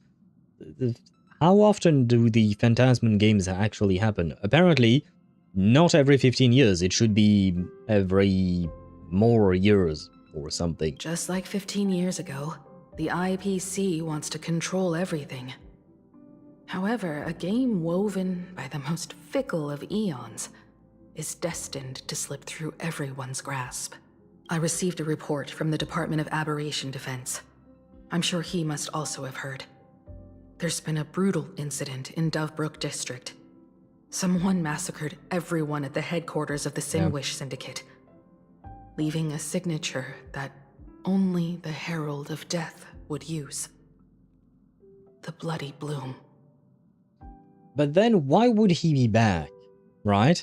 S2: How often do the Phantasmoon Games actually happen? Apparently, not every 15 years. It should be every more years or something.
S10: Just like 15 years ago, the IPC wants to control everything. However, a game woven by the most fickle of eons is destined to slip through everyone's grasp. I received a report from the Department of Aberration Defense. I'm sure he must also have heard. There's been a brutal incident in Dovebrook District. Someone massacred everyone at the headquarters of the Sinwish Syndicate, leaving a signature that only the Herald of Death would use. The Bloody Bloom.
S2: But then why would he be back, right?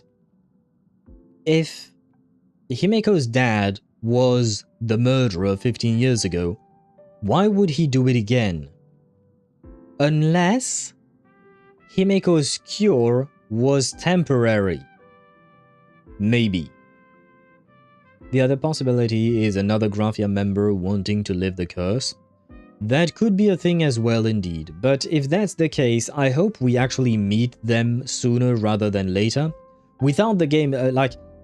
S2: If Himeko's dad was the murderer 15 years ago, why would he do it again? Unless Himeko's cure was temporary. Maybe. The other possibility is another Graphia member wanting to live the curse. That could be a thing as well indeed, but if that's the case, I hope we actually meet them sooner rather than later. Without the game,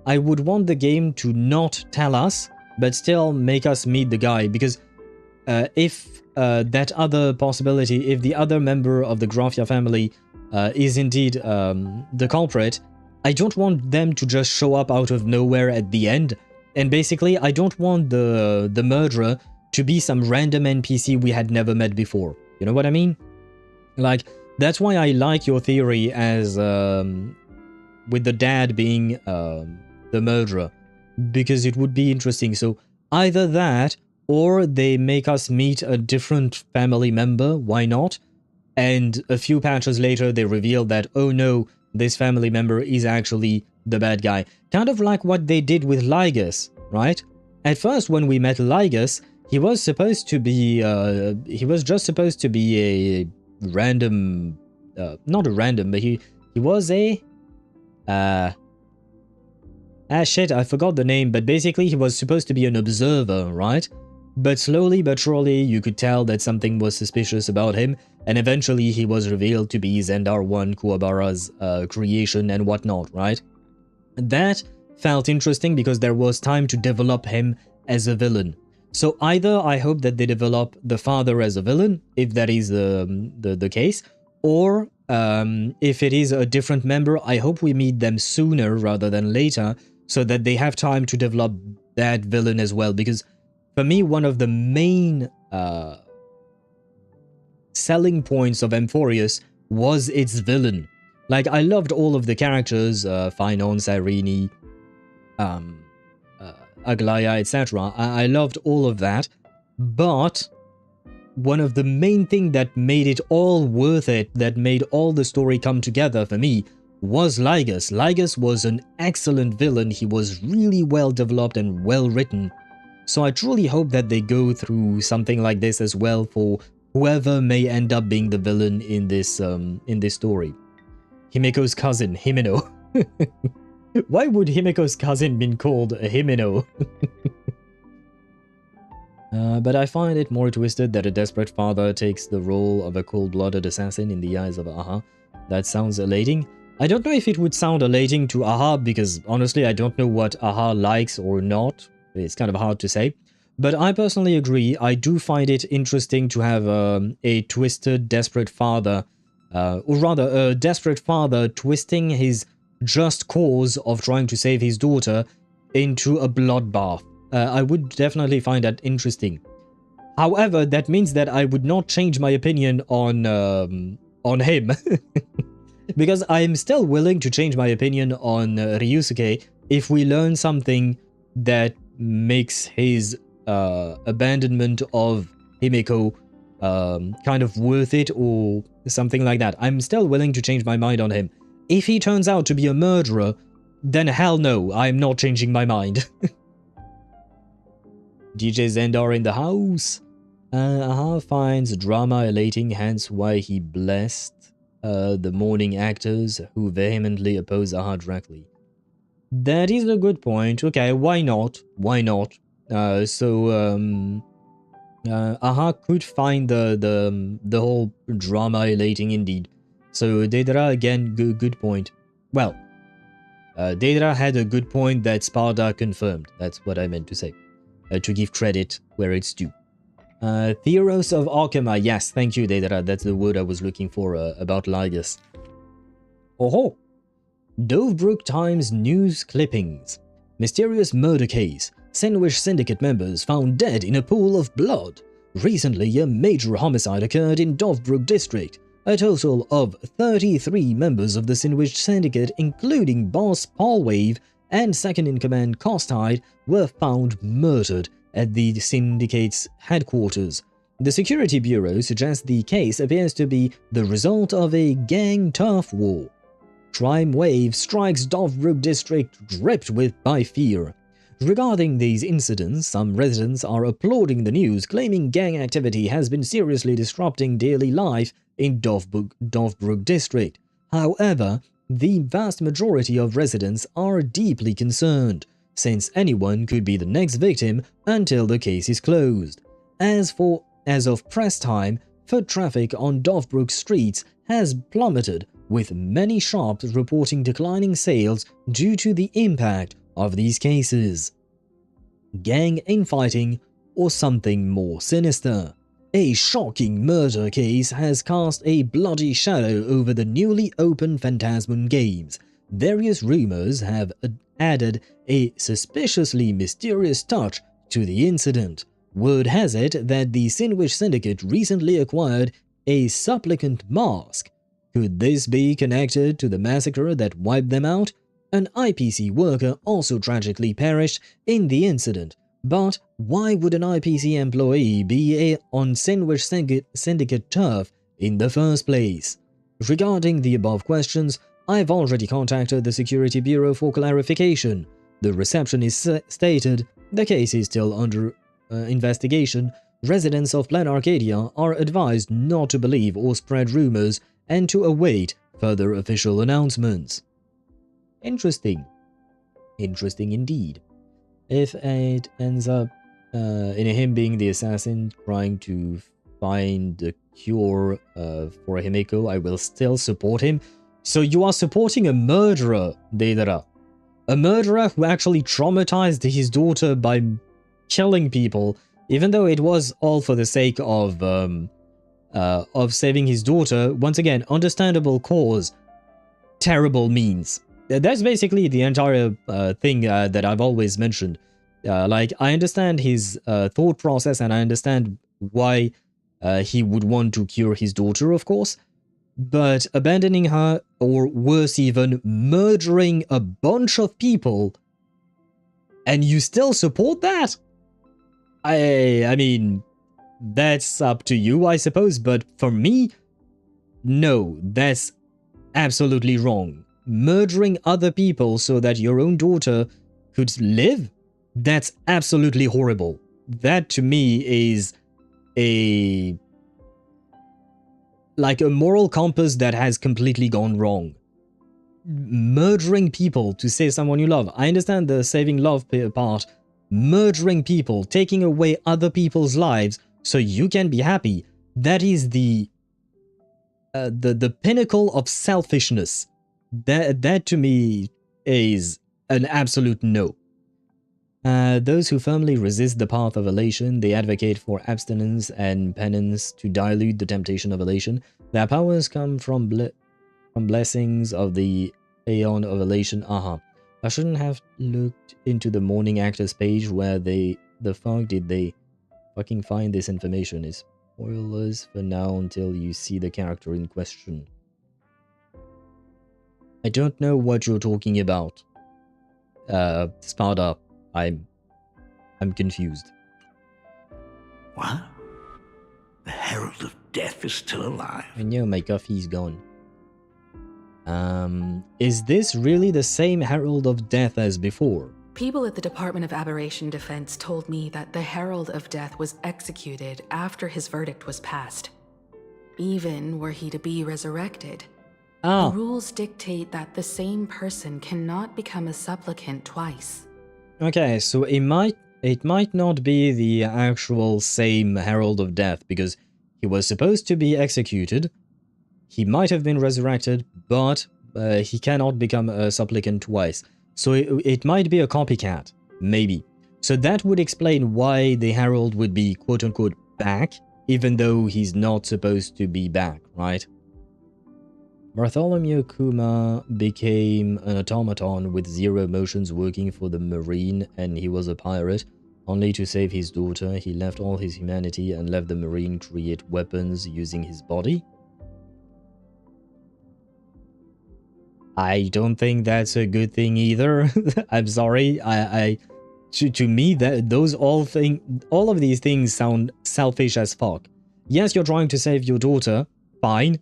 S2: I would want the game to not tell us, but still make us meet the guy, because if that other possibility, if the other member of the Graphia family is indeed the culprit, I don't want them to just show up out of nowhere at the end, and basically I don't want the murderer to be some random NPC we had never met before. You know what I mean? Like, that's why I like your theory as with the dad being the murderer, because it would be interesting. So either that, or they make us meet a different family member, why not? And a few patches later they reveal that, oh no, this family member is actually the bad guy. Kind of like what they did with Lygus, right? At first when we met Lygus, he was supposed to be, he was just supposed to be a random, not a random, but he was a, shit, I forgot the name, but basically he was supposed to be an observer, right? But slowly but surely you could tell that something was suspicious about him, and eventually he was revealed to be Zendar 1 Kuwabara's creation and whatnot, right? That felt interesting because there was time to develop him as a villain. So either I hope that they develop the father as a villain, if that is the case, or if it is a different member, I hope we meet them sooner rather than later, so that they have time to develop that villain as well. Because for me, one of the main selling points of Amphorius was its villain. Like, I loved all of the characters, Finon, Cyrene, Aglaya, etc. I loved all of that, but one of the main things that made it all worth it, that made all the story come together for me, was Lygus. Lygus was an excellent villain. He was really well developed and well written. So I truly hope that they go through something like this as well for whoever may end up being the villain in this story. Himiko's cousin, Himeno. Why would Himiko's cousin been called Himeno? But I find it more twisted that a desperate father takes the role of a cold-blooded assassin in the eyes of Aha. That sounds elating. I don't know if it would sound elating to Aha, because honestly I don't know what Aha likes or not. It's kind of hard to say. But I personally agree. I do find it interesting to have a twisted, desperate father, or rather a desperate father twisting his just cause of trying to save his daughter into a bloodbath. I would definitely find that interesting. However, that means that I would not change my opinion on him. Because I'm still willing to change my opinion on Ryusuke if we learn something that makes his abandonment of Himiko kind of worth it or something like that. I'm still willing to change my mind on him. If he turns out to be a murderer, then hell no, I'm not changing my mind. DJ Zendar in the house. Aha finds drama elating, hence why he blessed the morning actors who vehemently oppose Aha directly. That is a good point. Okay, why not? Why not? Aha could find the whole drama elating indeed. So Deidara again, good point. Well, Deidara had a good point that Sparta confirmed. That's what I meant to say. To give credit where it's due. Theros of Arkema. Yes, thank you, Deidara. That's the word I was looking for about Lygus. Oh-ho! Dovebrook Times news clippings. Mysterious murder case. Sandwich Syndicate members found dead in a pool of blood. Recently, a major homicide occurred in Dovebrook District. A total of 33 members of the Sandwich Syndicate, including boss Paulwave and second-in-command Costide, were found murdered at the Syndicate's headquarters. The Security Bureau suggests the case appears to be the result of a gang turf war. Crime wave strikes Dovebrook District gripped by fear. Regarding these incidents, some residents are applauding the news, claiming gang activity has been seriously disrupting daily life in Dovebrook District. However, the vast majority of residents are deeply concerned, since anyone could be the next victim until the case is closed. As of press time, foot traffic on Dovebrook streets has plummeted, with many shops reporting declining sales due to the impact of these cases. Gang infighting or something more sinister. A shocking murder case has cast a bloody shadow over the newly opened Phantasmoon Games. Various rumors have added a suspiciously mysterious touch to the incident. Word has it that the Sandwich Syndicate recently acquired a supplicant mask. Could this be connected to the massacre that wiped them out? An IPC worker also tragically perished in the incident. But why would an IPC employee be on Sandwich Syndicate turf in the first place? Regarding the above questions, I've already contacted the Security Bureau for clarification. The receptionist stated the case is still under investigation. Residents of Planarcadia are advised not to believe or spread rumors and to await further official announcements. Interesting. Interesting indeed. If it ends up in him being the assassin trying to find a cure for Himiko, I will still support him. So you are supporting a murderer, Deidara. A murderer who actually traumatized his daughter by killing people, even though it was all for the sake of saving his daughter. Once again, understandable cause, terrible means. That's basically the entire thing that I've always mentioned. Like, I understand his thought process and I understand why he would want to cure his daughter, of course. But abandoning her, or worse even, murdering a bunch of people and you still support that? I mean, that's up to you, I suppose, but for me, no, that's absolutely wrong. Murdering other people so that your own daughter could live? That's absolutely horrible. That to me is like a moral compass that has completely gone wrong. Murdering people to save someone you love. I understand the saving love part. Murdering people, taking away other people's lives so you can be happy. That is the pinnacle of selfishness. That to me is an absolute no. Those who firmly resist the path of elation, they advocate for abstinence and penance to dilute the temptation of elation. Their powers come from blessings of the Aeon of Elation. I shouldn't have looked into the Morning Actors page where the fuck did they fucking find this information. Is spoilers for now until you see the character in question. I don't know what you're talking about. Sparta. I'm confused.
S9: What? The Herald of Death is still alive?
S2: I know, my coffee's gone. Is this really the same Herald of Death as before?
S11: People at the Department of Aberration Defense told me that the Herald of Death was executed after his verdict was passed. Even were he to be resurrected. The rules dictate that the same person cannot become a supplicant twice.
S2: Okay, so it might not be the actual same Herald of Death, because he was supposed to be executed. He might have been resurrected, but he cannot become a supplicant twice. So it might be a copycat, maybe. So that would explain why the Herald would be quote-unquote back, even though he's not supposed to be back, right? Bartholomew Kuma became an automaton with 0 emotions working for the Marine, and he was a pirate. Only to save his daughter, he left all his humanity and let the Marine create weapons using his body. I don't think that's a good thing either. I'm sorry. To me, all of these things sound selfish as fuck. Yes, you're trying to save your daughter, fine,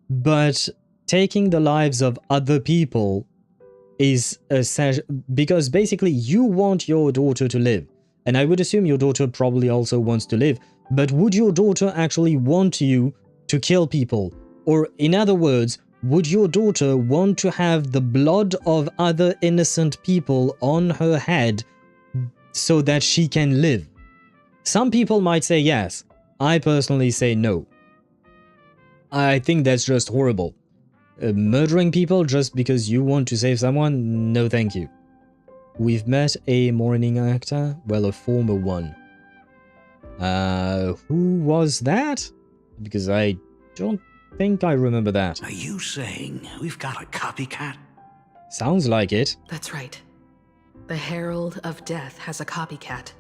S2: but taking the lives of other people is because basically you want your daughter to live, and I would assume your daughter probably also wants to live, but would your daughter actually want you to kill people? Or in other words, would your daughter want to have the blood of other innocent people on her head so that she can live? Some people might say yes. I personally say no. I think that's just horrible. Murdering people just because you want to save someone? No thank you. We've met a morning actor, well, a former one. Who was that? Because I don't think I remember that.
S9: Are you saying we've got a copycat?
S2: Sounds like it.
S11: That's right. The Herald of Death has a copycat.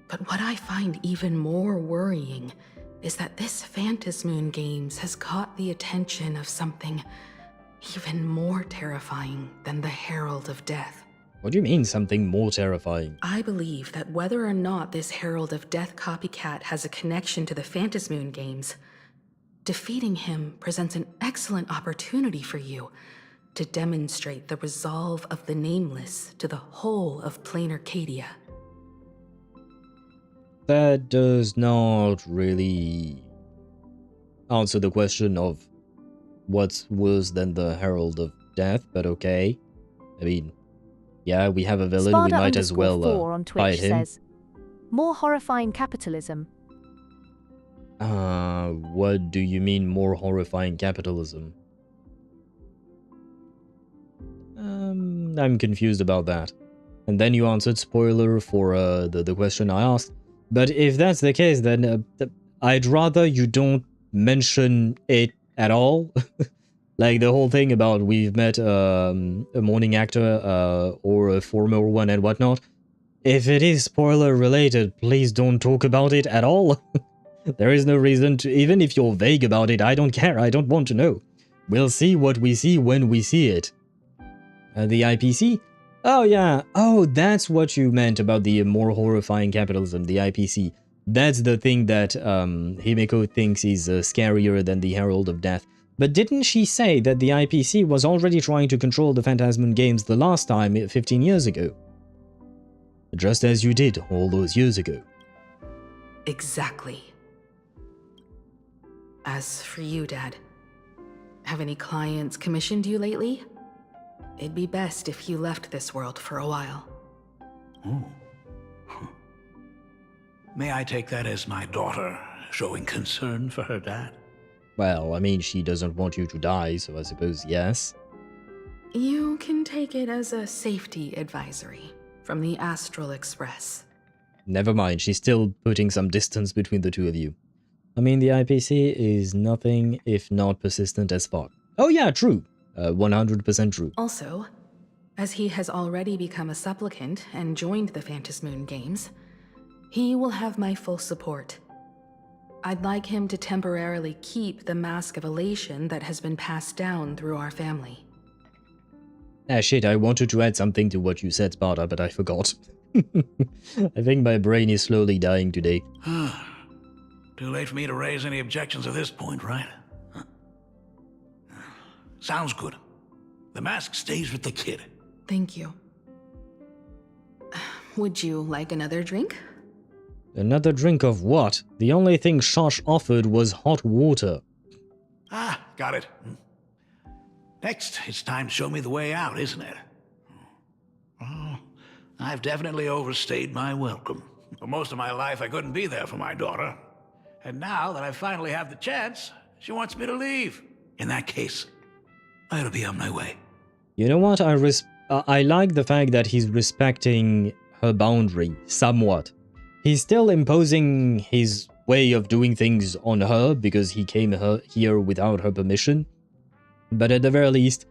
S11: But what I find even more worrying is that this Phantasmoon Games has caught the attention of something even more terrifying than the Herald of Death.
S2: What do you mean, something more terrifying?
S11: I believe that whether or not this Herald of Death copycat has a connection to the Phantasmoon Games, defeating him presents an excellent opportunity for you to demonstrate the resolve of the Nameless to the whole of Planarcadia.
S2: That does not really answer the question of what's worse than the Herald of Death, but okay. I mean, yeah, we have a villain, we might as well
S4: on Twitch
S2: fight him.
S4: Says, more horrifying capitalism.
S2: What do you mean more horrifying capitalism? I'm confused about that. And then you answered spoiler for the question I asked. But if that's the case, then I'd rather you don't mention it at all. Like the whole thing about we've met a morning actor or a former one and whatnot. If it is spoiler related, please don't talk about it at all. There is no reason to, even if you're vague about it, I don't care, I don't want to know. We'll see what we see when we see it. The IPC, Oh yeah, oh that's what you meant about the more horrifying capitalism, the IPC. That's the thing that Himeko thinks is scarier than the Herald of Death. But didn't she say that the IPC was already trying to control the Phantasmoon Games the last time, 15 years ago? Just as you did all those years ago.
S11: Exactly. As for you, Dad, have any clients commissioned you lately? It'd be best if you left this world for a while.
S9: Oh. May I take that as my daughter showing concern for her dad?
S2: Well, I mean, she doesn't want you to die, so I suppose yes.
S11: You can take it as a safety advisory from the Astral Express.
S2: Never mind, she's still putting some distance between the two of you. I mean, the IPC is nothing if not persistent as fuck. Oh yeah, true. 100% true.
S11: Also, as he has already become a supplicant and joined the Phantasmoon Games, he will have my full support. I'd like him to temporarily keep the mask of elation that has been passed down through our family.
S2: Ah shit, I wanted to add something to what you said, Sparta, but I forgot. I think my brain is slowly dying today.
S9: Too late for me to raise any objections at this point, right? Huh? Sounds good. The mask stays with the kid.
S11: Thank you. Would you like another drink?
S2: Another drink of what? The only thing Shosh offered was hot water.
S9: Ah, got it. Next, it's time to show me the way out, isn't it? Oh, I've definitely overstayed my welcome. For most of my life, I couldn't be there for my daughter. And now that I finally have the chance, she wants me to leave. In that case, I ought to be on my way.
S2: You know what? I like the fact that he's respecting her boundary, somewhat. He's still imposing his way of doing things on her because he came here without her permission. But at the very least,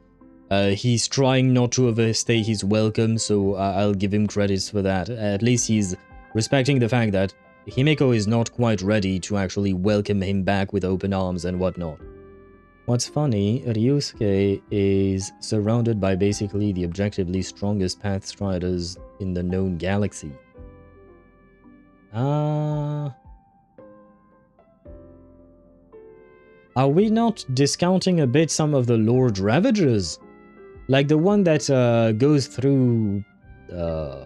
S2: he's trying not to overstay his welcome, so I'll give him credits for that. At least he's respecting the fact that Himeko is not quite ready to actually welcome him back with open arms and whatnot. What's funny, Ryusuke is surrounded by basically the objectively strongest Pathstriders in the known galaxy. Are we not discounting a bit some of the Lord Ravagers? Like the one that goes through... how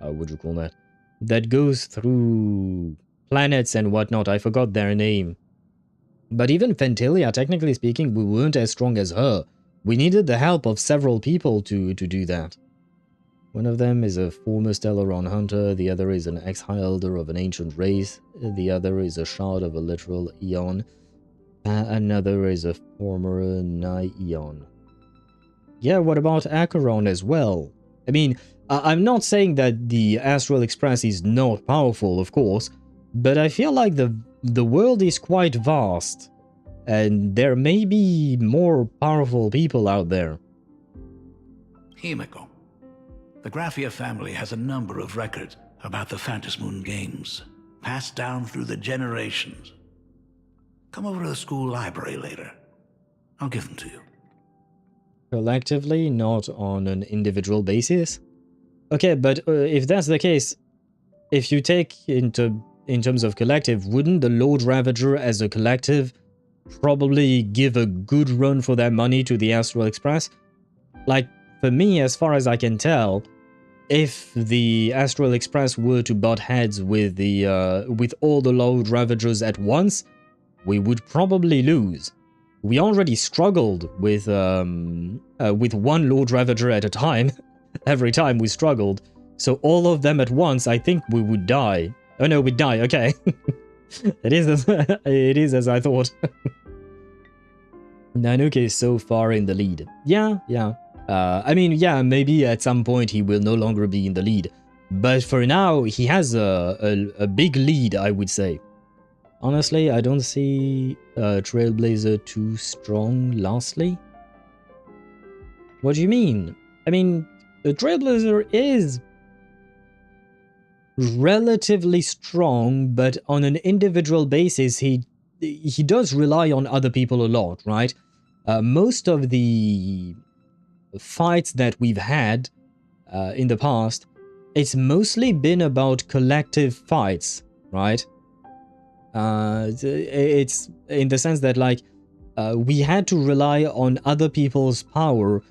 S2: would you call that? That goes through planets and whatnot. I forgot their name. But even Fentilia, technically speaking, we weren't as strong as her. We needed the help of several people to do that. One of them is a former Stellaron hunter, the other is an ex-High-Elder of an ancient race, the other is a shard of a literal Eon, another is a former Nigh-Eon. Yeah, what about Acheron as well? I mean, I'm not saying that the Astral Express is not powerful, of course, but I feel like the world is quite vast, and there may be more powerful people out there.
S9: Himeko. The Graphia family has a number of records about the Phantasmoon Games, passed down through the generations. Come over to the school library later. I'll give them to you.
S2: Collectively, not on an individual basis? Okay, but if that's the case, if you take in terms of collective, wouldn't the Lord Ravager as a collective probably give a good run for their money to the Astral Express? Like, for me, as far as I can tell, if the Astral Express were to butt heads with all the Lord Ravagers at once, we would probably lose. We already struggled with one Lord Ravager at a time. Every time we struggled. So all of them at once, I think we would die. Oh no, we'd die, okay. it is as I thought. Nanoke is so far in the lead. Yeah. I mean, yeah, maybe at some point he will no longer be in the lead. But for now, he has a big lead, I would say. Honestly, I don't see Trailblazer too strong, lastly. What do you mean? I mean, Trailblazer is relatively strong, but on an individual basis, he does rely on other people a lot, right? Most of the fights that we've had in the past, it's mostly been about collective fights, right? It's in the sense that, like, we had to rely on other people's power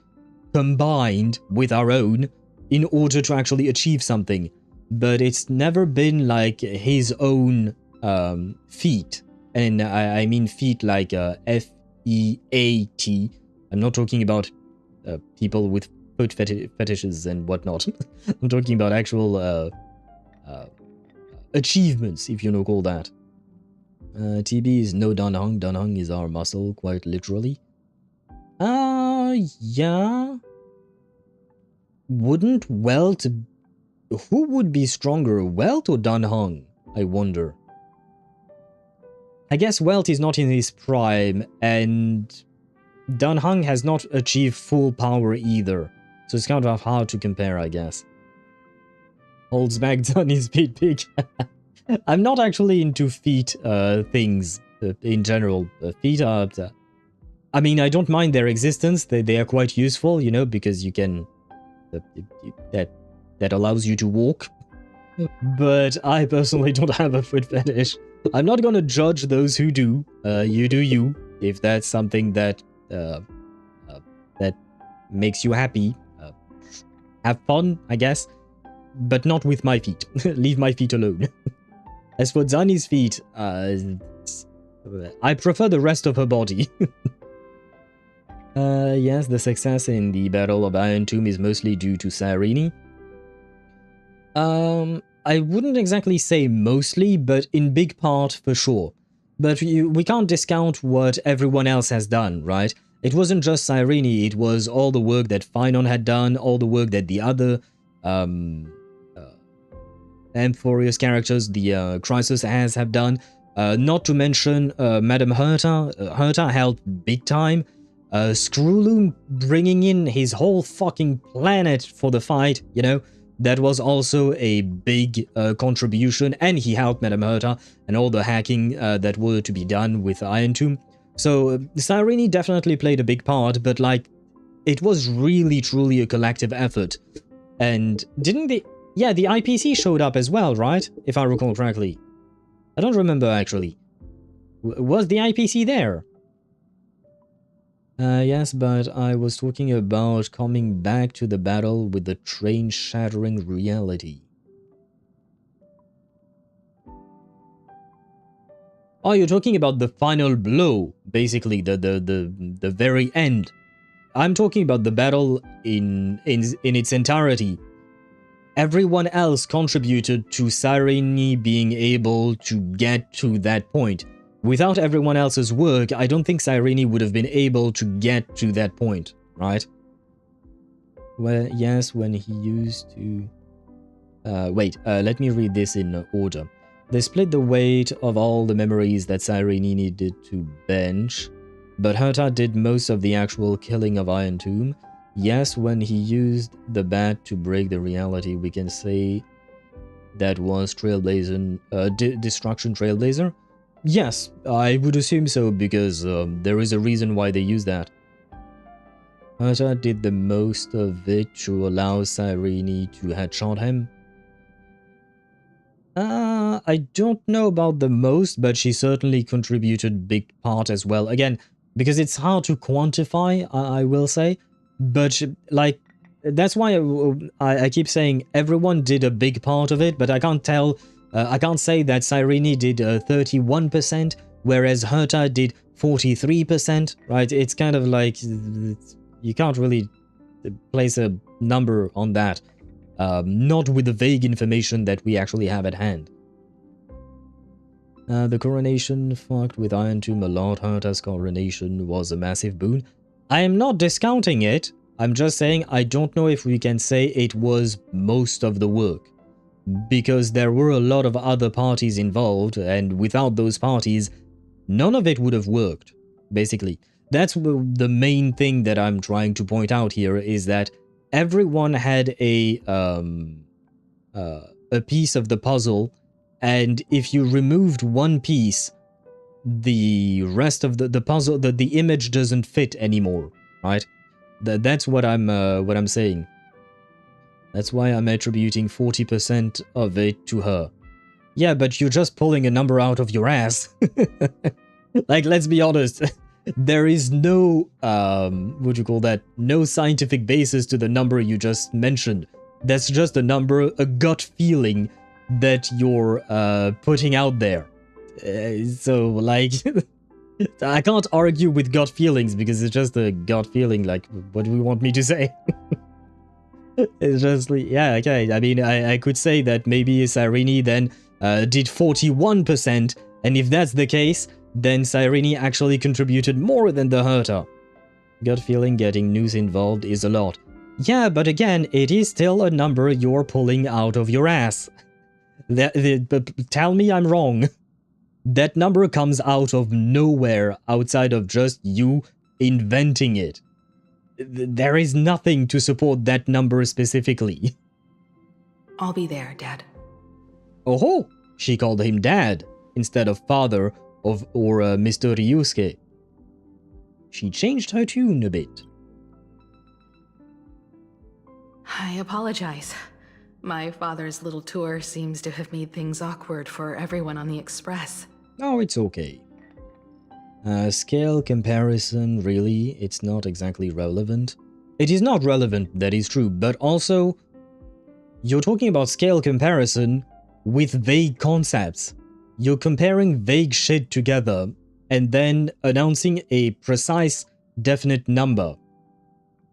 S2: combined with our own in order to actually achieve something. But it's never been like his own feat. And I mean feat like F-E-A-T. I'm not talking about people with foot fetishes and whatnot. I'm talking about actual achievements, if you know, call that. TB is no Danheng. Danheng is our muscle, quite literally. Yeah. Wouldn't Welt... Who would be stronger, Welt or Danheng? I wonder. I guess Welt is not in his prime, and Danheng has not achieved full power either. So it's kind of hard to compare, I guess. Holds back Dunny's feet big. I'm not actually into feet things in general. Feet are... I mean, I don't mind their existence. They are quite useful, you know, because you can... That allows you to walk. But I personally don't have a foot fetish. I'm not gonna judge those who do. You do you. If that's something that that makes you happy. Have fun, I guess. But not with my feet. Leave my feet alone. As for Zani's feet, I prefer the rest of her body. Yes, the success in the Battle of Iron Tomb is mostly due to Cyrene. I wouldn't exactly say mostly, but in big part for sure. But we can't discount what everyone else has done, right? It wasn't just Cyrene, it was all the work that Phynon had done, all the work that the other Amphorius characters, the Chrysos have done. Not to mention Madame Herta. Herta helped big time. Screwloom bringing in his whole fucking planet for the fight, you know, that was also a big contribution, and he helped Madame Herta and all the hacking that were to be done with Iron Tomb. So Cyrene definitely played a big part, but like, it was really truly a collective effort. And didn't the... Yeah, the IPC showed up as well, right? If I recall correctly. I don't remember actually. Was the IPC there? Yes, but I was talking about coming back to the battle with the train-shattering reality. Oh, you're talking about the final blow, basically, the very end. I'm talking about the battle in its entirety. Everyone else contributed to Cyrene being able to get to that point. Without everyone else's work, I don't think Cyrene would have been able to get to that point, right? Well, yes, when he used to... let me read this in order. They split the weight of all the memories that Cyrene needed to bench, but Herta did most of the actual killing of Iron Tomb. Yes, when he used the bat to break the reality, we can say that was Trailblazer, Destruction Trailblazer. Yes, I would assume so, because there is a reason why they use that. Herta did the most of it to allow Cyrene to headshot him. I don't know about the most, but she certainly contributed big part as well. Again, because it's hard to quantify, I will say. But, like, that's why I keep saying everyone did a big part of it, but I can't tell... I can't say that Cyrene did 31%, whereas Herta did 43%, right? It's kind of like... You can't really place a number on that. Not with the vague information that we actually have at hand. The coronation fucked with Iron Tomb a lot. Herta's coronation was a massive boon. I am not discounting it. I'm just saying I don't know if we can say it was most of the work. Because there were a lot of other parties involved, and without those parties, none of it would have worked, basically. That's the main thing that I'm trying to point out here, is that everyone had a piece of the puzzle, and if you removed one piece, the rest of the puzzle, the image doesn't fit anymore, right? That's what I'm saying. That's why I'm attributing 40% of it to her. Yeah, but you're just pulling a number out of your ass. Like, let's be honest. There is no, what do you call that? No scientific basis to the number you just mentioned. That's just a number, a gut feeling that you're putting out there. So, like, I can't argue with gut feelings because it's just a gut feeling. Like, what do we want me to say? It's just, yeah, okay. I mean, I could say that maybe Cyrene then did 41%, and if that's the case, then Cyrene actually contributed more than the Herta. Gut feeling getting news involved is a lot. Yeah, but again, it is still a number you're pulling out of your ass. Tell me I'm wrong. That number comes out of nowhere outside of just you inventing it. There is nothing to support that number specifically.
S11: I'll be there, Dad.
S2: Oh, she called him Dad instead of father or Mr. Ryusuke. She changed her tune a bit.
S11: I apologize. My father's little tour seems to have made things awkward for everyone on the Express.
S2: Oh, it's okay. Scale comparison, really, it's not exactly relevant. It is not relevant, that is true, but also, you're talking about scale comparison with vague concepts. You're comparing vague shit together and then announcing a precise, definite number.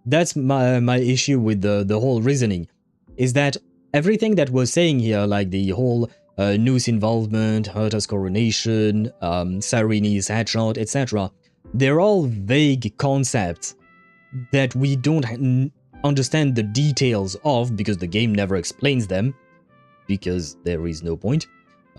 S2: That's my issue with the whole reasoning, is that everything that we're saying here, like the whole Noose involvement, Herta's coronation, Cyrene's headshot, etc., they're all vague concepts that we don't understand the details of because the game never explains them, because there is no point.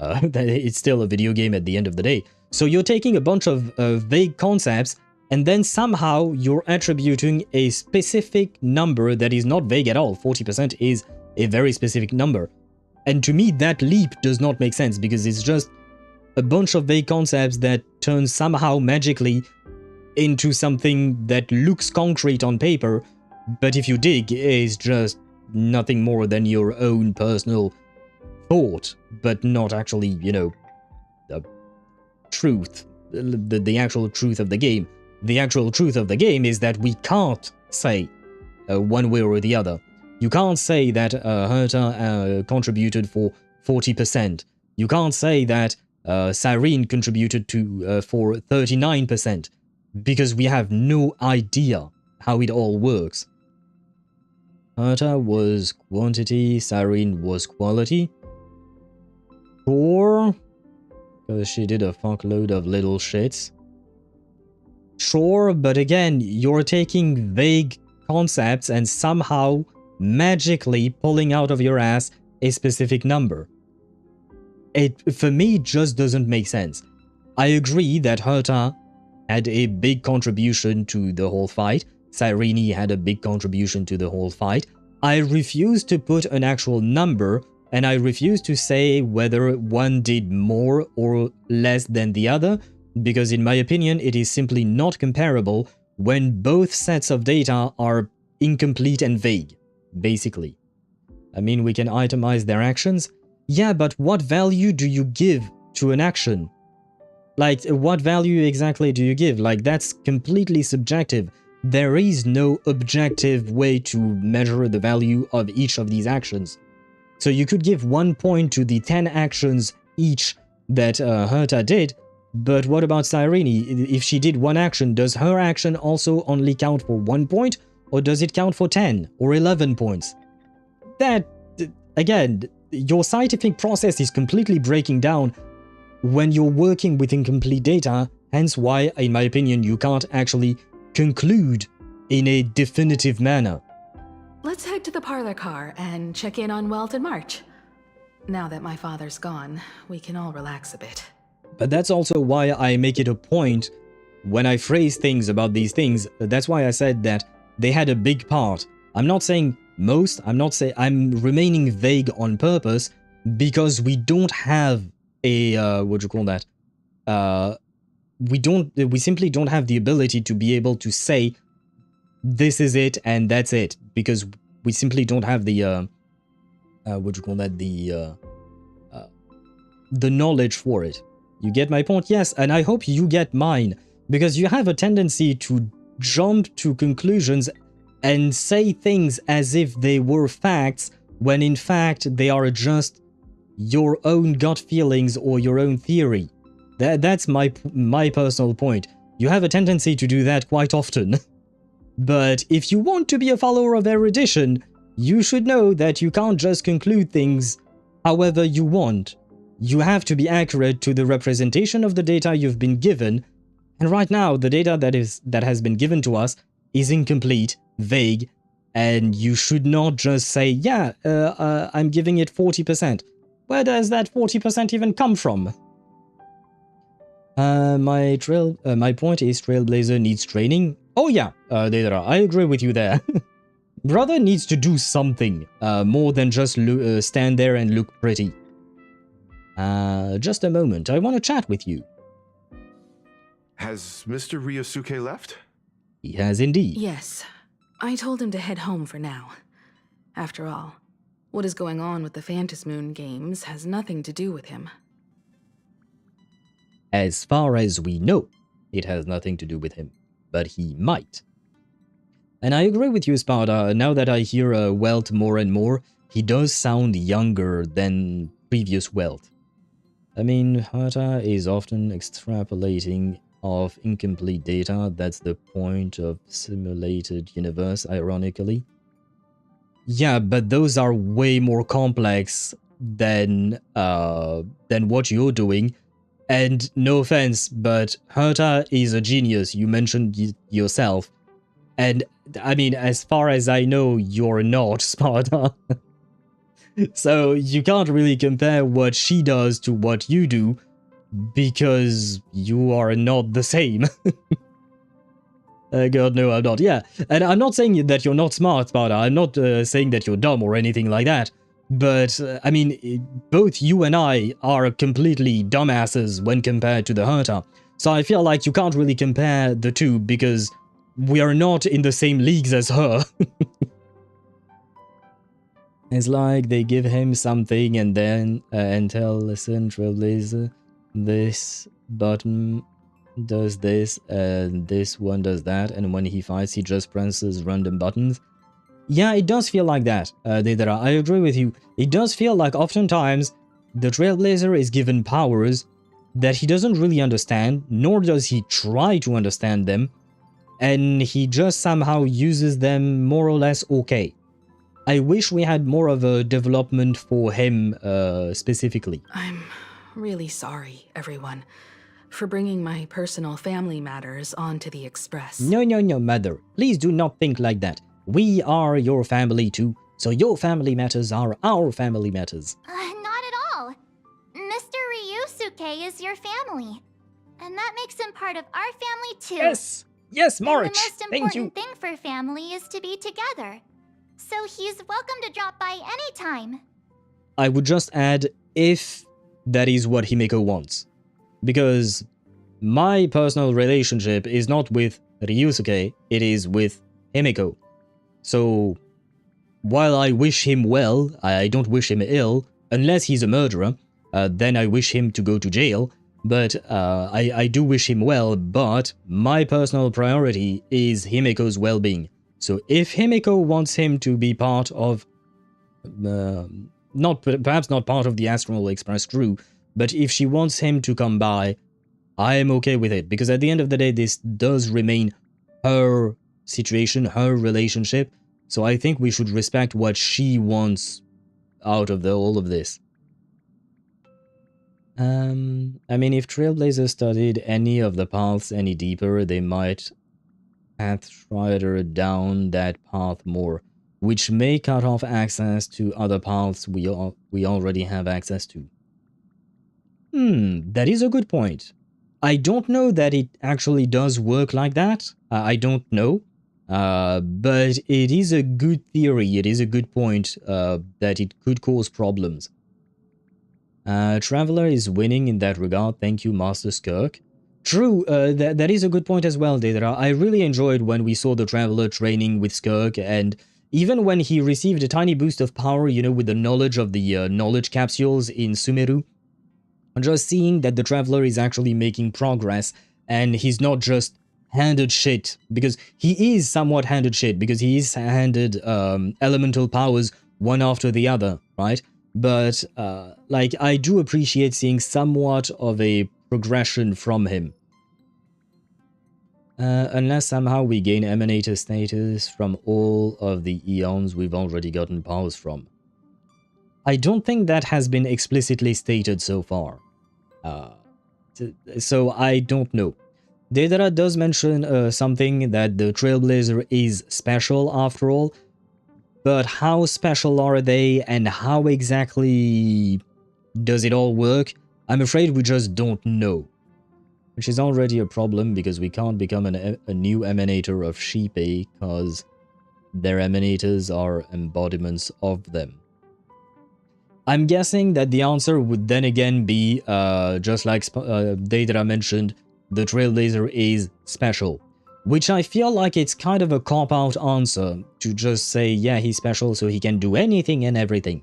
S2: It's still a video game at the end of the day. So you're taking a bunch of vague concepts and then somehow you're attributing a specific number that is not vague at all. 40% is a very specific number. And to me, that leap does not make sense because it's just a bunch of vague concepts that turn somehow magically into something that looks concrete on paper, but if you dig, is just nothing more than your own personal thought, but not actually, you know, the truth, the actual truth of the game. The actual truth of the game is that we can't say one way or the other. You can't say that Herta contributed for 40%. You can't say that Cyrene contributed for 39%, because we have no idea how it all works. Herta was quantity, Cyrene was quality. Sure, because she did a fuckload of little shits. Sure, but again, you're taking vague concepts and somehow magically pulling out of your ass a specific number. It, for me, just doesn't make sense. I agree that Herta had a big contribution to the whole fight. Cyrene had a big contribution to the whole fight. I refuse to put an actual number, and I refuse to say whether one did more or less than the other, because in my opinion, it is simply not comparable when both sets of data are incomplete and vague. Basically. I mean, we can itemize their actions. Yeah, but what value do you give to an action? Like, what value exactly do you give? Like, that's completely subjective. There is no objective way to measure the value of each of these actions. So you could give 1 point to the 10 actions each that Herta did, but what about Cyrene? If she did one action, does her action also only count for 1 point? Or does it count for 10 or 11 points? That, again, your scientific process is completely breaking down when you're working with incomplete data, hence why, in my opinion, you can't actually conclude in a definitive manner.
S11: Let's head to the parlor car and check in on Welt and March. Now that my father's gone, we can all relax a bit.
S2: But that's also why I make it a point when I phrase things about these things. That's why I said that they had a big part. I'm not saying most, I'm remaining vague on purpose because we don't have a, what do you call that? We simply don't have the ability to be able to say this is it and that's it, because we simply don't have the what you call that, the knowledge for it. You get my point? Yes, and I hope you get mine, because you have a tendency to jump to conclusions and say things as if they were facts, when in fact they are just your own gut feelings or your own theory. That's my personal point. You have a tendency to do that quite often. But if you want to be a follower of erudition, you should know that you can't just conclude things however you want. You have to be accurate to the representation of the data you've been given, and right now the data that has been given to us is incomplete, vague, and you should not just say, yeah, I'm giving it 40%. Where does that 40% even come from? My point is Trailblazer needs training. Oh yeah, Deidara, I agree with you there. Brother needs to do something more than just stand there and look pretty. Just a moment, I want to chat with you.
S8: Has Mr. Ryosuke left?
S2: He has indeed.
S10: Yes. I told him to head home for now. After all, what is going on with the Phantasmoon Games has nothing to do with him.
S2: As far as we know, it has nothing to do with him, but he might. And I agree with you, Sparta. Now that I hear Welt more and more, he does sound younger than previous Welt. I mean, Herta is often extrapolating of incomplete data. That's the point of simulated universe, ironically. Yeah, but those are way more complex than what you're doing. And no offense, but Herta is a genius. You mentioned yourself. And I mean, as far as I know, you're not, Sparta. So you can't really compare what she does to what you do, because you are not the same. God, no, I'm not. Yeah, and I'm not saying that you're not smart, Sparta. I'm not saying that you're dumb or anything like that. But, I mean, both you and I are completely dumbasses when compared to the Herta. So I feel like you can't really compare the two, because we are not in the same leagues as her. It's like they give him something and then tell, listen, Trailblazer, this button does this and this one does that, and when he fights he just presses random buttons. Yeah, it does feel like that, Deidara. I agree with you. It does feel like oftentimes the Trailblazer is given powers that he doesn't really understand, nor does he try to understand them, and he just somehow uses them more or less okay. I wish we had more of a development for him specifically.
S10: I'm really sorry, everyone, for bringing my personal family matters onto the Express.
S2: No, mother. Please do not think like that. We are your family too, so your family matters are our family matters.
S7: Not at all. Mr. Ryosuke is your family, and that makes him part of our family too.
S2: Yes, March.
S7: The most important thing for family is to be together. So he's welcome to drop by anytime.
S2: I would just add, if that is what Himeko wants. Because my personal relationship is not with Ryusuke, it is with Himeko. So, while I wish him well, I don't wish him ill, unless he's a murderer, then I wish him to go to jail. But I do wish him well, but my personal priority is Himeko's well-being. So if Himeko wants him to be part of, perhaps not part of the Astral Express crew, but if she wants him to come by, I am okay with it. Because at the end of the day, this does remain her situation, her relationship. So I think we should respect what she wants out of all of this. I mean, if Trailblazer studied any of the paths any deeper, they might Pathstrider down that path more, which may cut off access to other paths we already have access to. That is a good point. I don't know that it actually does work like that. I don't know. But it is a good theory, it is a good point that it could cause problems. Traveler is winning in that regard, thank you, Master Skirk. True, that is a good point as well, Deidara. I really enjoyed when we saw the Traveler training with Skirk, and even when he received a tiny boost of power, you know, with the knowledge of the knowledge capsules in Sumeru, just seeing that the Traveler is actually making progress and he's not just handed shit, because he is somewhat handed shit, because he is handed elemental powers one after the other, right? But, like, I do appreciate seeing somewhat of a progression from him. Unless somehow we gain Emanator status from all of the eons we've already gotten powers from. I don't think that has been explicitly stated so far. So I don't know. Daedra does mention something that the Trailblazer is special after all, but how special are they and how exactly does it all work? I'm afraid we just don't know. Which is already a problem because we can't become a new emanator of Sheepy because their emanators are embodiments of them. I'm guessing that the answer would then again be, just like Daedra mentioned, the Trailblazer is special. Which I feel like it's kind of a cop-out answer to just say, yeah, he's special so he can do anything and everything.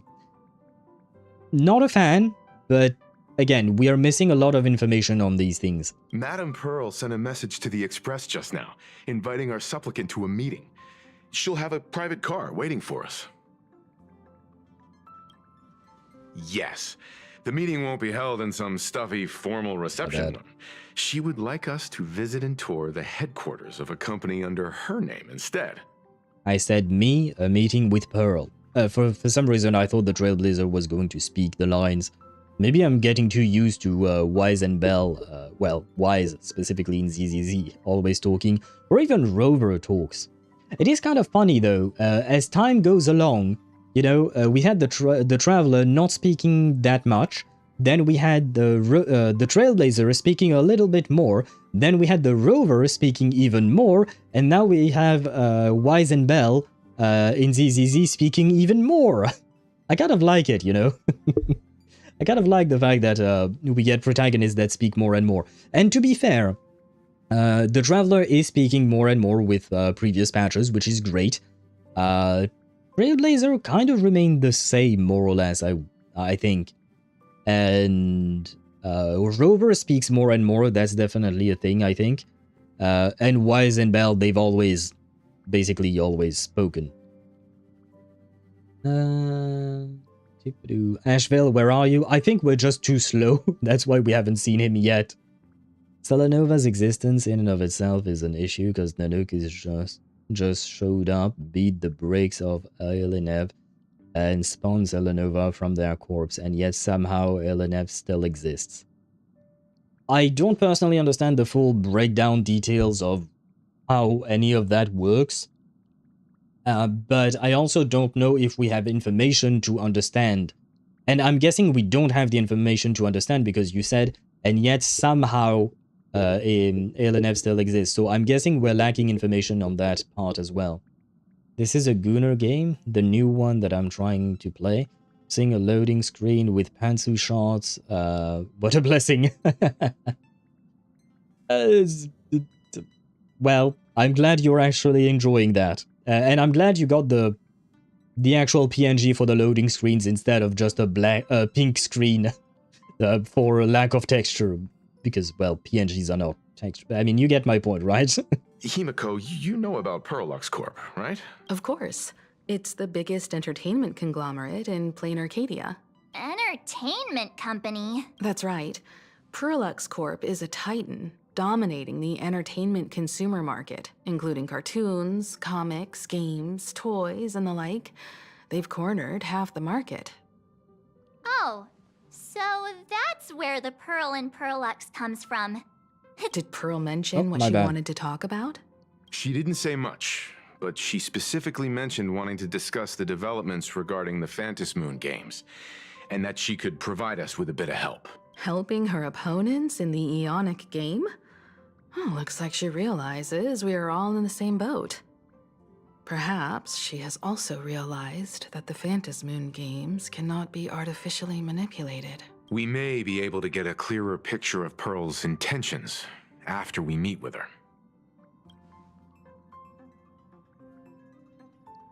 S2: Not a fan, but again, we are missing a lot of information on these things.
S8: Madame Pearl sent a message to the Express just now, inviting our supplicant to a meeting. She'll have a private car waiting for us. Yes. The meeting won't be held in some stuffy, formal reception room. She would like us to visit and tour the headquarters of a company under her name instead.
S2: I said me, a meeting with Pearl. For some reason, I thought the Trailblazer was going to speak the lines. Maybe I'm getting too used to Wise and Bell, well, Wise specifically in ZZZ, always talking, or even Rover talks. It is kind of funny though, as time goes along, you know, we had the Traveler not speaking that much, then we had the Trailblazer speaking a little bit more, then we had the Rover speaking even more, and now we have Wise and Bell in ZZZ speaking even more. I kind of like it, you know? I kind of like the fact that we get protagonists that speak more and more. And to be fair, the Traveler is speaking more and more with previous patches, which is great. Trailblazer kind of remained the same, more or less, I think. And Rover speaks more and more, that's definitely a thing, I think. And Wise and Bell, they've always, basically always spoken. Ashveil, where are you? I think we're just too slow. That's why we haven't seen him yet. Selenova's existence in and of itself is an issue because Nanook is just showed up, beat the brakes of Elenev, and spawned Selenova from their corpse, and yet somehow Elenev still exists. I don't personally understand the full breakdown details of how any of that works. But I also don't know if we have information to understand. And I'm guessing we don't have the information to understand because you said, and yet somehow Elenev still exists. So I'm guessing we're lacking information on that part as well. This is a Gunner game, the new one that I'm trying to play. Seeing a loading screen with pantsu shots. What a blessing. Well, I'm glad you're actually enjoying that. And I'm glad you got the actual PNG for the loading screens instead of just a pink screen for a lack of texture. Because, well, PNGs are not texture. I mean, you get my point, right?
S8: Himiko, you know about Perlux Corp, right?
S11: Of course. It's the biggest entertainment conglomerate in Planarcadia.
S7: Entertainment company?
S11: That's right. Perlux Corp is a titan, dominating the entertainment consumer market, including cartoons, comics, games, toys, and the like. They've cornered half the market.
S7: Oh, so that's where the Pearl in Perlux comes from.
S11: Did Pearl mention what she wanted to talk about?
S8: She didn't say much, but she specifically mentioned wanting to discuss the developments regarding the Phantasmoon Games, and that she could provide us with a bit of help.
S11: Helping her opponents in the Eonic game? Oh, looks like she realizes we are all in the same boat. Perhaps she has also realized that the Phantasmoon Games cannot be artificially manipulated.
S8: We may be able to get a clearer picture of Pearl's intentions after we meet with her.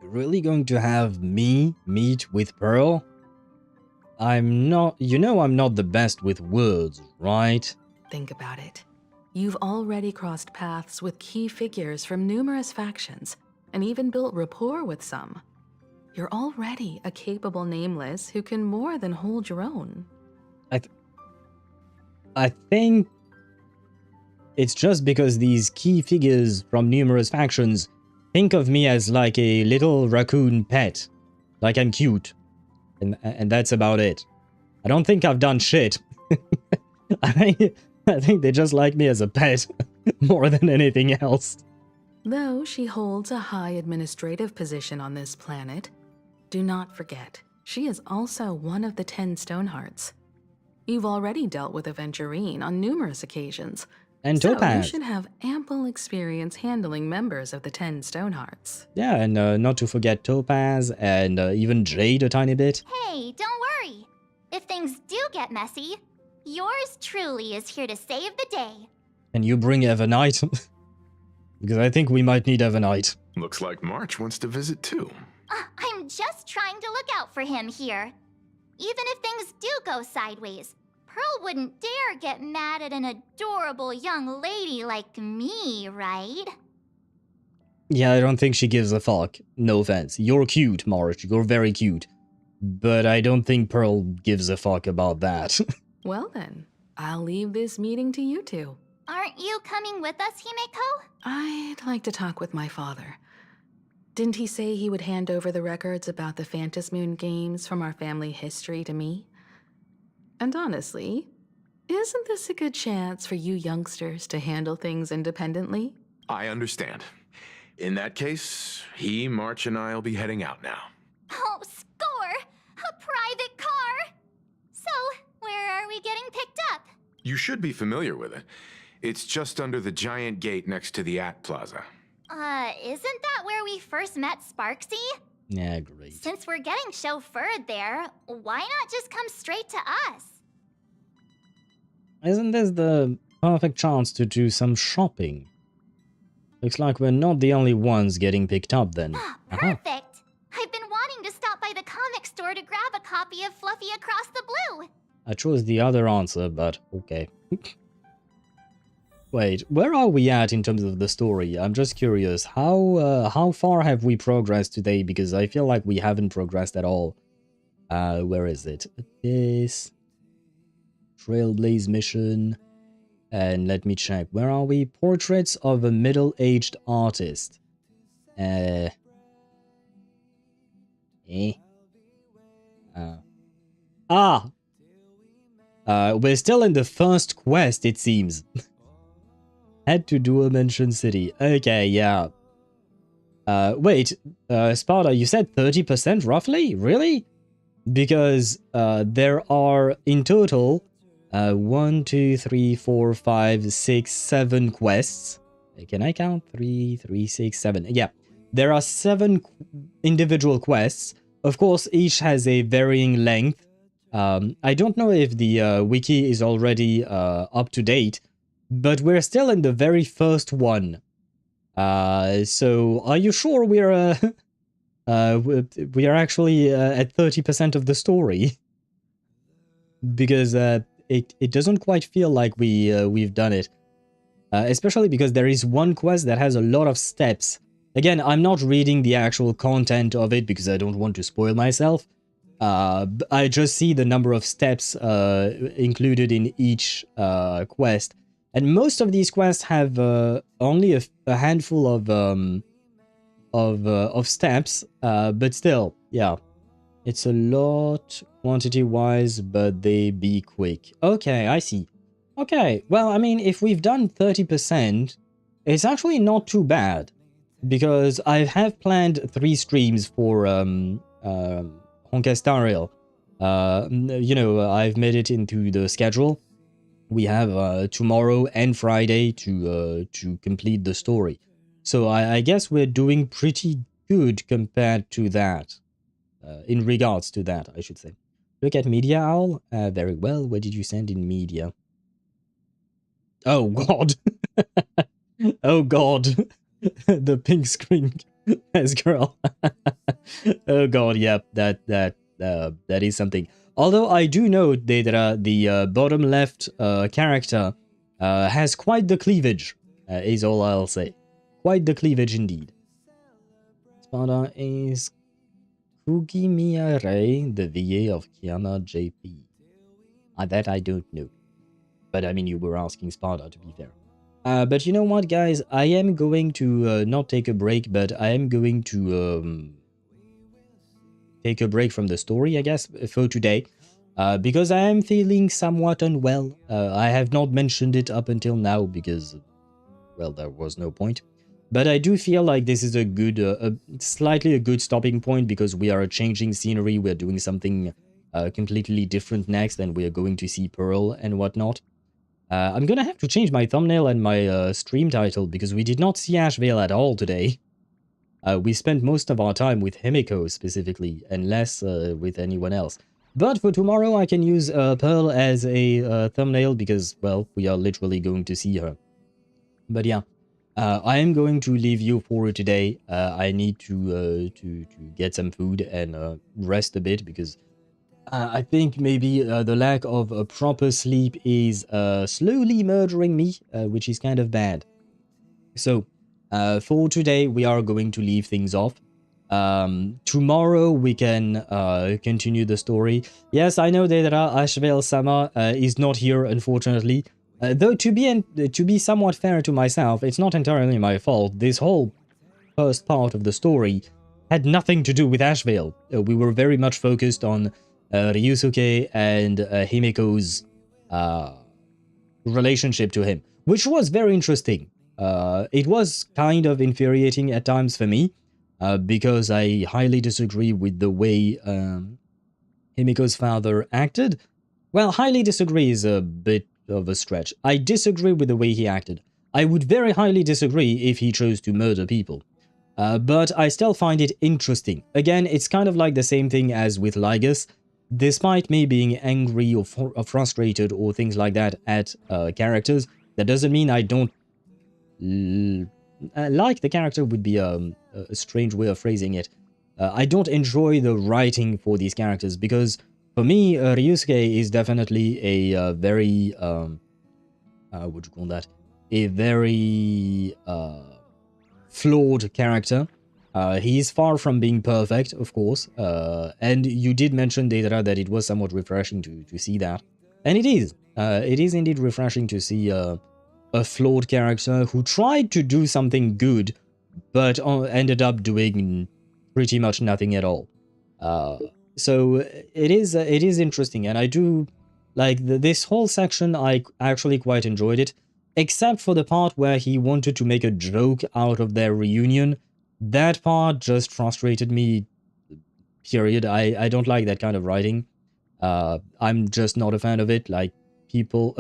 S2: You're really going to have me meet with Pearl? I'm not... You know I'm not the best with words, right?
S11: Think about it. You've already crossed paths with key figures from numerous factions, and even built rapport with some. You're already a capable nameless who can more than hold your own.
S2: I think it's just because these key figures from numerous factions think of me as like a little raccoon pet. Like I'm cute. And that's about it. I don't think I've done shit. I think they just like me as a pet more than anything else.
S11: Though she holds a high administrative position on this planet, do not forget, she is also one of the 10 Stonehearts. You've already dealt with Aventurine on numerous occasions,
S2: and
S11: so
S2: Topaz.
S11: you should have ample experience handling members of the 10 Stonehearts.
S2: Yeah, and not to forget Topaz and even Jade a tiny bit.
S7: Hey, don't worry. If things do get messy, yours truly is here to save the day.
S2: And you bring Evernight? Because I think we might need Evernight.
S8: Looks like March wants to visit too.
S7: I'm just trying to look out for him here. Even if things do go sideways, Pearl wouldn't dare get mad at an adorable young lady like me, right?
S2: Yeah, I don't think she gives a fuck. No offense. You're cute, March. You're very cute. But I don't think Pearl gives a fuck about that.
S11: Well then, I'll leave this meeting to you two.
S7: Aren't you coming with us, Himeko?
S11: I'd like to talk with my father. Didn't he say he would hand over the records about the Phantasmoon Games from our family history to me? And honestly, isn't this a good chance for you youngsters to handle things independently?
S8: I understand. In that case, he, March, and I'll be heading out now.
S7: Oh, score! A private car! So, where are we getting picked up?
S8: You should be familiar with it. It's just under the giant gate next to the At Plaza.
S7: Isn't that where we first met Sparksy?
S2: Yeah, great.
S7: Since we're getting chauffeured there, why not just come straight to us?
S2: Isn't this the perfect chance to do some shopping? Looks like we're not the only ones getting picked up then.
S7: Perfect! I've been wanting to stop by the comic store to grab a copy of Fluffy Across the Blue.
S2: I chose the other answer, but okay. Wait, where are we at in terms of the story? I'm just curious. How far have we progressed today? Because I feel like we haven't progressed at all. Where is it? This Trailblaze Mission. And let me check. Where are we? Portraits of a middle-aged artist. We're still in the first quest, it seems. Head to Dual Mansion City. Okay, yeah. Wait, Sparta, you said 30% roughly? Really? Because there are in total 1, 2, 3, 4, 5, 6, 7 quests. Can I count? 3, 6, 7. Yeah, there are 7 individual quests. Of course, each has a varying length. I don't know if the wiki is already up to date, but we're still in the very first one. So are you sure we are actually at 30% of the story? Because it doesn't quite feel like we've done it. Especially because there is one quest that has a lot of steps. Again, I'm not reading the actual content of it because I don't want to spoil myself. I just see the number of steps included in each quest. And most of these quests have only a handful of steps, but still, yeah. It's a lot quantity-wise, but they be quick. Okay, I see. Okay, well, I mean, if we've done 30%, it's actually not too bad. Because I have planned 3 streams for Honkai Star Rail. You know, I've made it into the schedule. We have tomorrow and Friday to complete the story. So I guess we're doing pretty good compared to that. In regards to that, I should say. Look at Media Owl. Very well. What did you send in media? Oh, God. Oh, God. The pink screen. as girl. Oh god, yep, that is something. Although I do note that the bottom left character has quite the cleavage, is all I'll say. Quite the cleavage indeed. Spada is Kugimiya Rei, the VA of Kiana JP. That I don't know. But I mean, you were asking Spada, to be fair. But you know what, guys? I am going to not take a break, but I am going to take a break from the story, I guess, for today. Because I am feeling somewhat unwell. I have not mentioned it up until now because, well, there was no point. But I do feel like this is a good, slightly a good stopping point because we are changing scenery. We're doing something completely different next, and we are going to see Pearl and whatnot. I'm gonna have to change my thumbnail and my stream title because we did not see Ashveil at all today. We spent most of our time with Himiko specifically and less with anyone else. But for tomorrow I can use Pearl as a thumbnail because, well, we are literally going to see her. But yeah, I am going to leave you for today. I need to get some food and rest a bit because I think maybe the lack of proper sleep is slowly murdering me, which is kind of bad. So, for today, we are going to leave things off. Tomorrow, we can continue the story. Yes, I know that Ashveil-sama is not here, unfortunately. Though, to be somewhat fair to myself, it's not entirely my fault. This whole first part of the story had nothing to do with Ashveil. We were very much focused on Ryusuke and Himiko's relationship to him, which was very interesting. It was kind of infuriating at times for me, because I highly disagree with the way Himiko's father acted. Well, highly disagree is a bit of a stretch. I disagree with the way he acted. I would very highly disagree if he chose to murder people. But I still find it interesting. Again, it's kind of like the same thing as with Ligus. Despite me being angry or frustrated or things like that at characters, that doesn't mean I don't like the character would be a strange way of phrasing it. I don't enjoy the writing for these characters because for me, Ryusuke is definitely a very, what do you call that? A very flawed character. He is far from being perfect, of course, and you did mention, Deidara, that it was somewhat refreshing to see that. And it is. It is indeed refreshing to see a flawed character who tried to do something good, but ended up doing pretty much nothing at all. So it is interesting, and I do like this whole section. I actually quite enjoyed it, except for the part where he wanted to make a joke out of their reunion. That part just frustrated me, period. I don't like that kind of writing. I'm just not a fan of it. Like, people,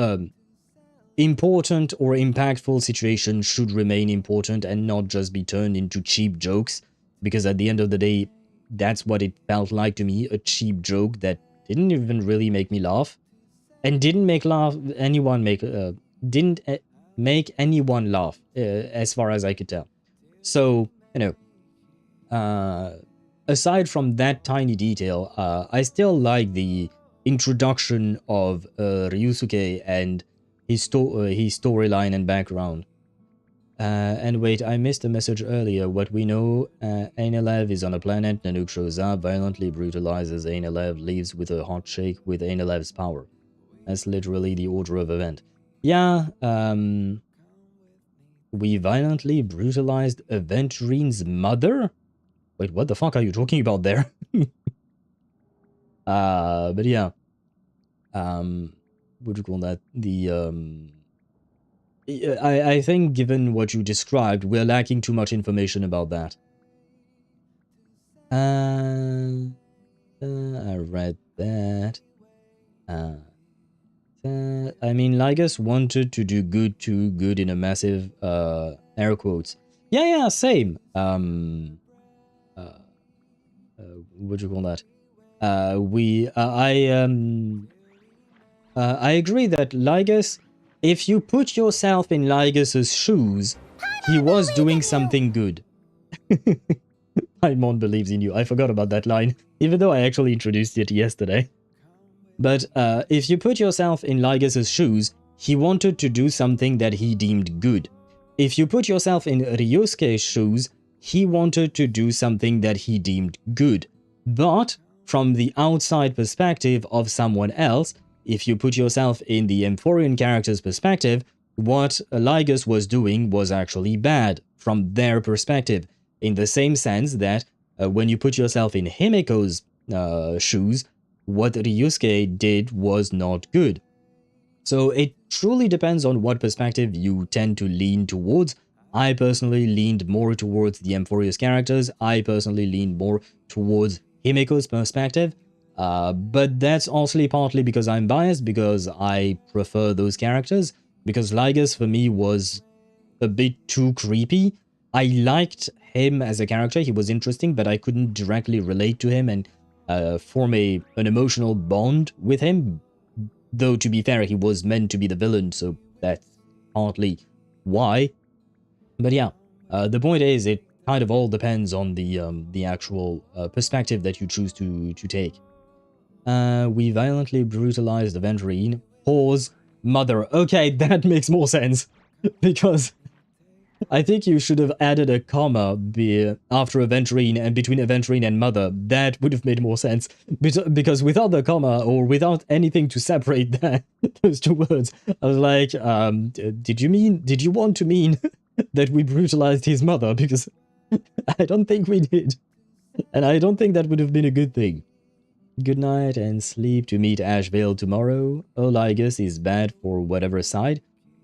S2: important or impactful situations should remain important and not just be turned into cheap jokes, because at the end of the day, that's what it felt like to me, a cheap joke that didn't even really make me laugh, and didn't make anyone laugh, as far as I could tell. So, you know, aside from that tiny detail, I still like the introduction of Ryusuke and his storyline and background. And wait, I missed a message earlier. What we know, Ainalev is on a planet. Nanook shows up, violently brutalizes Ainalev, leaves with a hot shake with Ainalev's power. That's literally the order of event. Yeah, we violently brutalized Aventurine's mother? Wait, what the fuck are you talking about there? But yeah. What do you call that? I think given what you described, we're lacking too much information about that. I read that. I mean, Ligus wanted to do good too, good in a massive, air quotes. Yeah, same. What do you call that? I agree that Ligus, if you put yourself in Ligus's shoes, he was doing something good. Paimon believes in you. I forgot about that line, even though I actually introduced it yesterday. But if you put yourself in Lygas's shoes, he wanted to do something that he deemed good. If you put yourself in Ryosuke's shoes, he wanted to do something that he deemed good. But from the outside perspective of someone else, if you put yourself in the Emphorian character's perspective, what Lygas was doing was actually bad from their perspective. In the same sense that when you put yourself in Himiko's shoes, what Ryosuke did was not good. So it truly depends on what perspective you tend to lean towards. I personally leaned more towards the Emphorius characters. I personally leaned more towards Himiko's perspective. But that's also partly because I'm biased, because I prefer those characters. Because Lygas for me was a bit too creepy. I liked him as a character, he was interesting, but I couldn't directly relate to him and form an emotional bond with him. Though, to be fair, he was meant to be the villain, so that's partly why. But yeah, the point is, it kind of all depends on the actual perspective that you choose to take. We violently brutalized Aventurine. Pause. Mother. Okay, that makes more sense. Because I think you should have added a comma after Aventurine and between Aventurine and Mother. That would have made more sense. Because without the comma or without anything to separate those two words, I was like, did you want to mean that we brutalized his mother? Because I don't think we did. And I don't think that would have been a good thing. Good night and sleep to meet Ashveil tomorrow. Lygas is bad for whatever side.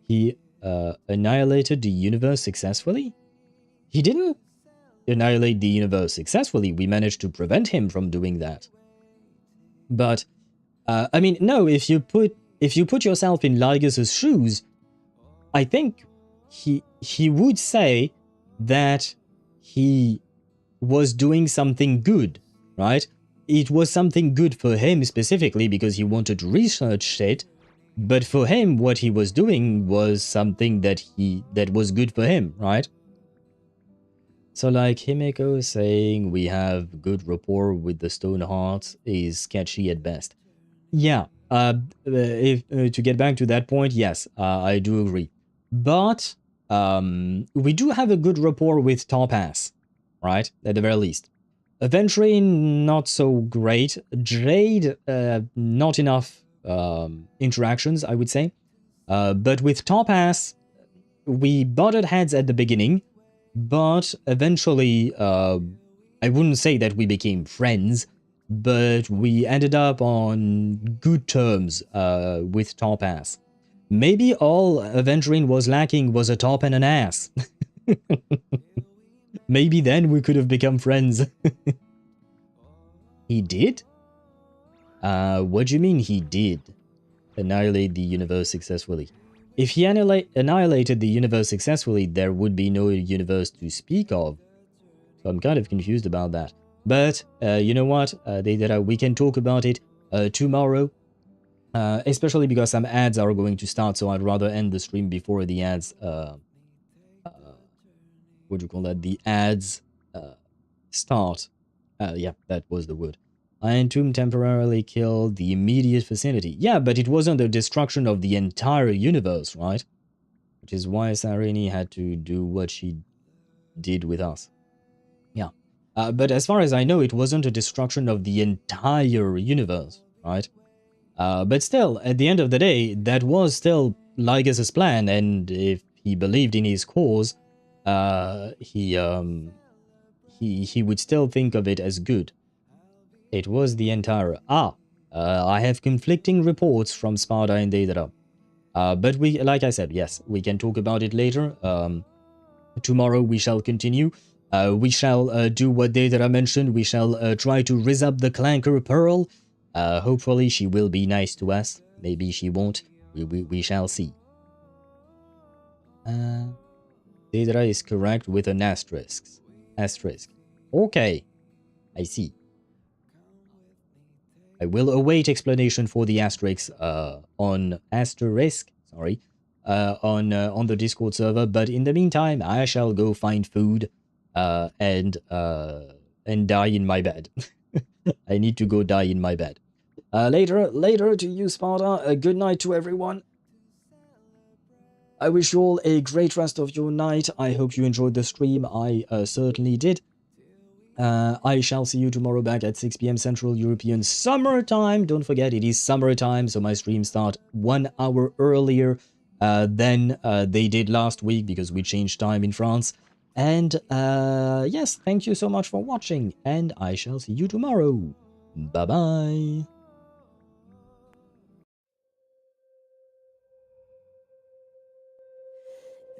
S2: He annihilated the universe successfully? He didn't annihilate the universe successfully. We managed to prevent him from doing that. But, I mean, no, if you put yourself in Lygas's shoes, I think he would say that he was doing something good, right? It was something good for him specifically because he wanted to research it, but for him, what he was doing was something that was good for him, right? So like Himiko saying we have good rapport with the Stone Hearts is sketchy at best. Yeah, to get back to that point, yes, I do agree. But we do have a good rapport with Topaz, right? At the very least. Aventurine, not so great. Jade, not enough interactions, I would say. But with Topaz, we butted heads at the beginning, but eventually, I wouldn't say that we became friends, but we ended up on good terms with Topaz. Maybe all Aventurine was lacking was a top and an ass. Maybe then we could have become friends. He did? What do you mean he did? Annihilate the universe successfully. If he annihilated the universe successfully, there would be no universe to speak of. So I'm kind of confused about that. But, you know what? We can talk about it tomorrow. Especially because some ads are going to start, so I'd rather end the stream before the ads... what do you call that? The ads start. Yeah, that was the word. Iron Tomb temporarily killed the immediate vicinity. Yeah, but it wasn't the destruction of the entire universe, right? Which is why Sarini had to do what she did with us. Yeah. But as far as I know, it wasn't a destruction of the entire universe, right? But still, at the end of the day, that was still Lygas's plan, and if he believed in his cause, he would still think of it as good. It was the entire... I have conflicting reports from Sparta and Daedra. But we, like I said, yes, we can talk about it later. Tomorrow we shall continue. We shall do what Daedra mentioned. We shall try to rizz up the Clanker Pearl. Hopefully she will be nice to us. Maybe she won't. We shall see. Daedra is correct with an asterisk. Okay. I see. I will await explanation for the asterisk on the Discord server, but in the meantime, I shall go find food and die in my bed. I need to go die in my bed. Later to you, Sparta. Good night to everyone. I wish you all a great rest of your night. I hope you enjoyed the stream. I certainly did. I shall see you tomorrow back at 6 p.m. Central European Summer Time. Don't forget, it is summertime, so my streams start 1 hour earlier than they did last week because we changed time in France. And yes, thank you so much for watching, and I shall see you tomorrow. Bye-bye.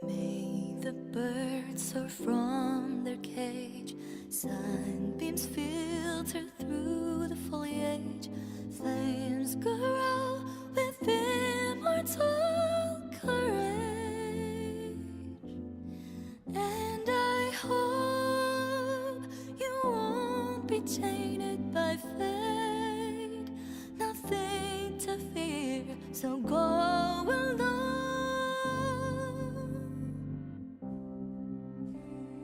S14: May the birds soar from their cage, sunbeams filter through the foliage, flames grow with immortal courage. And I hope you won't be tainted by fate.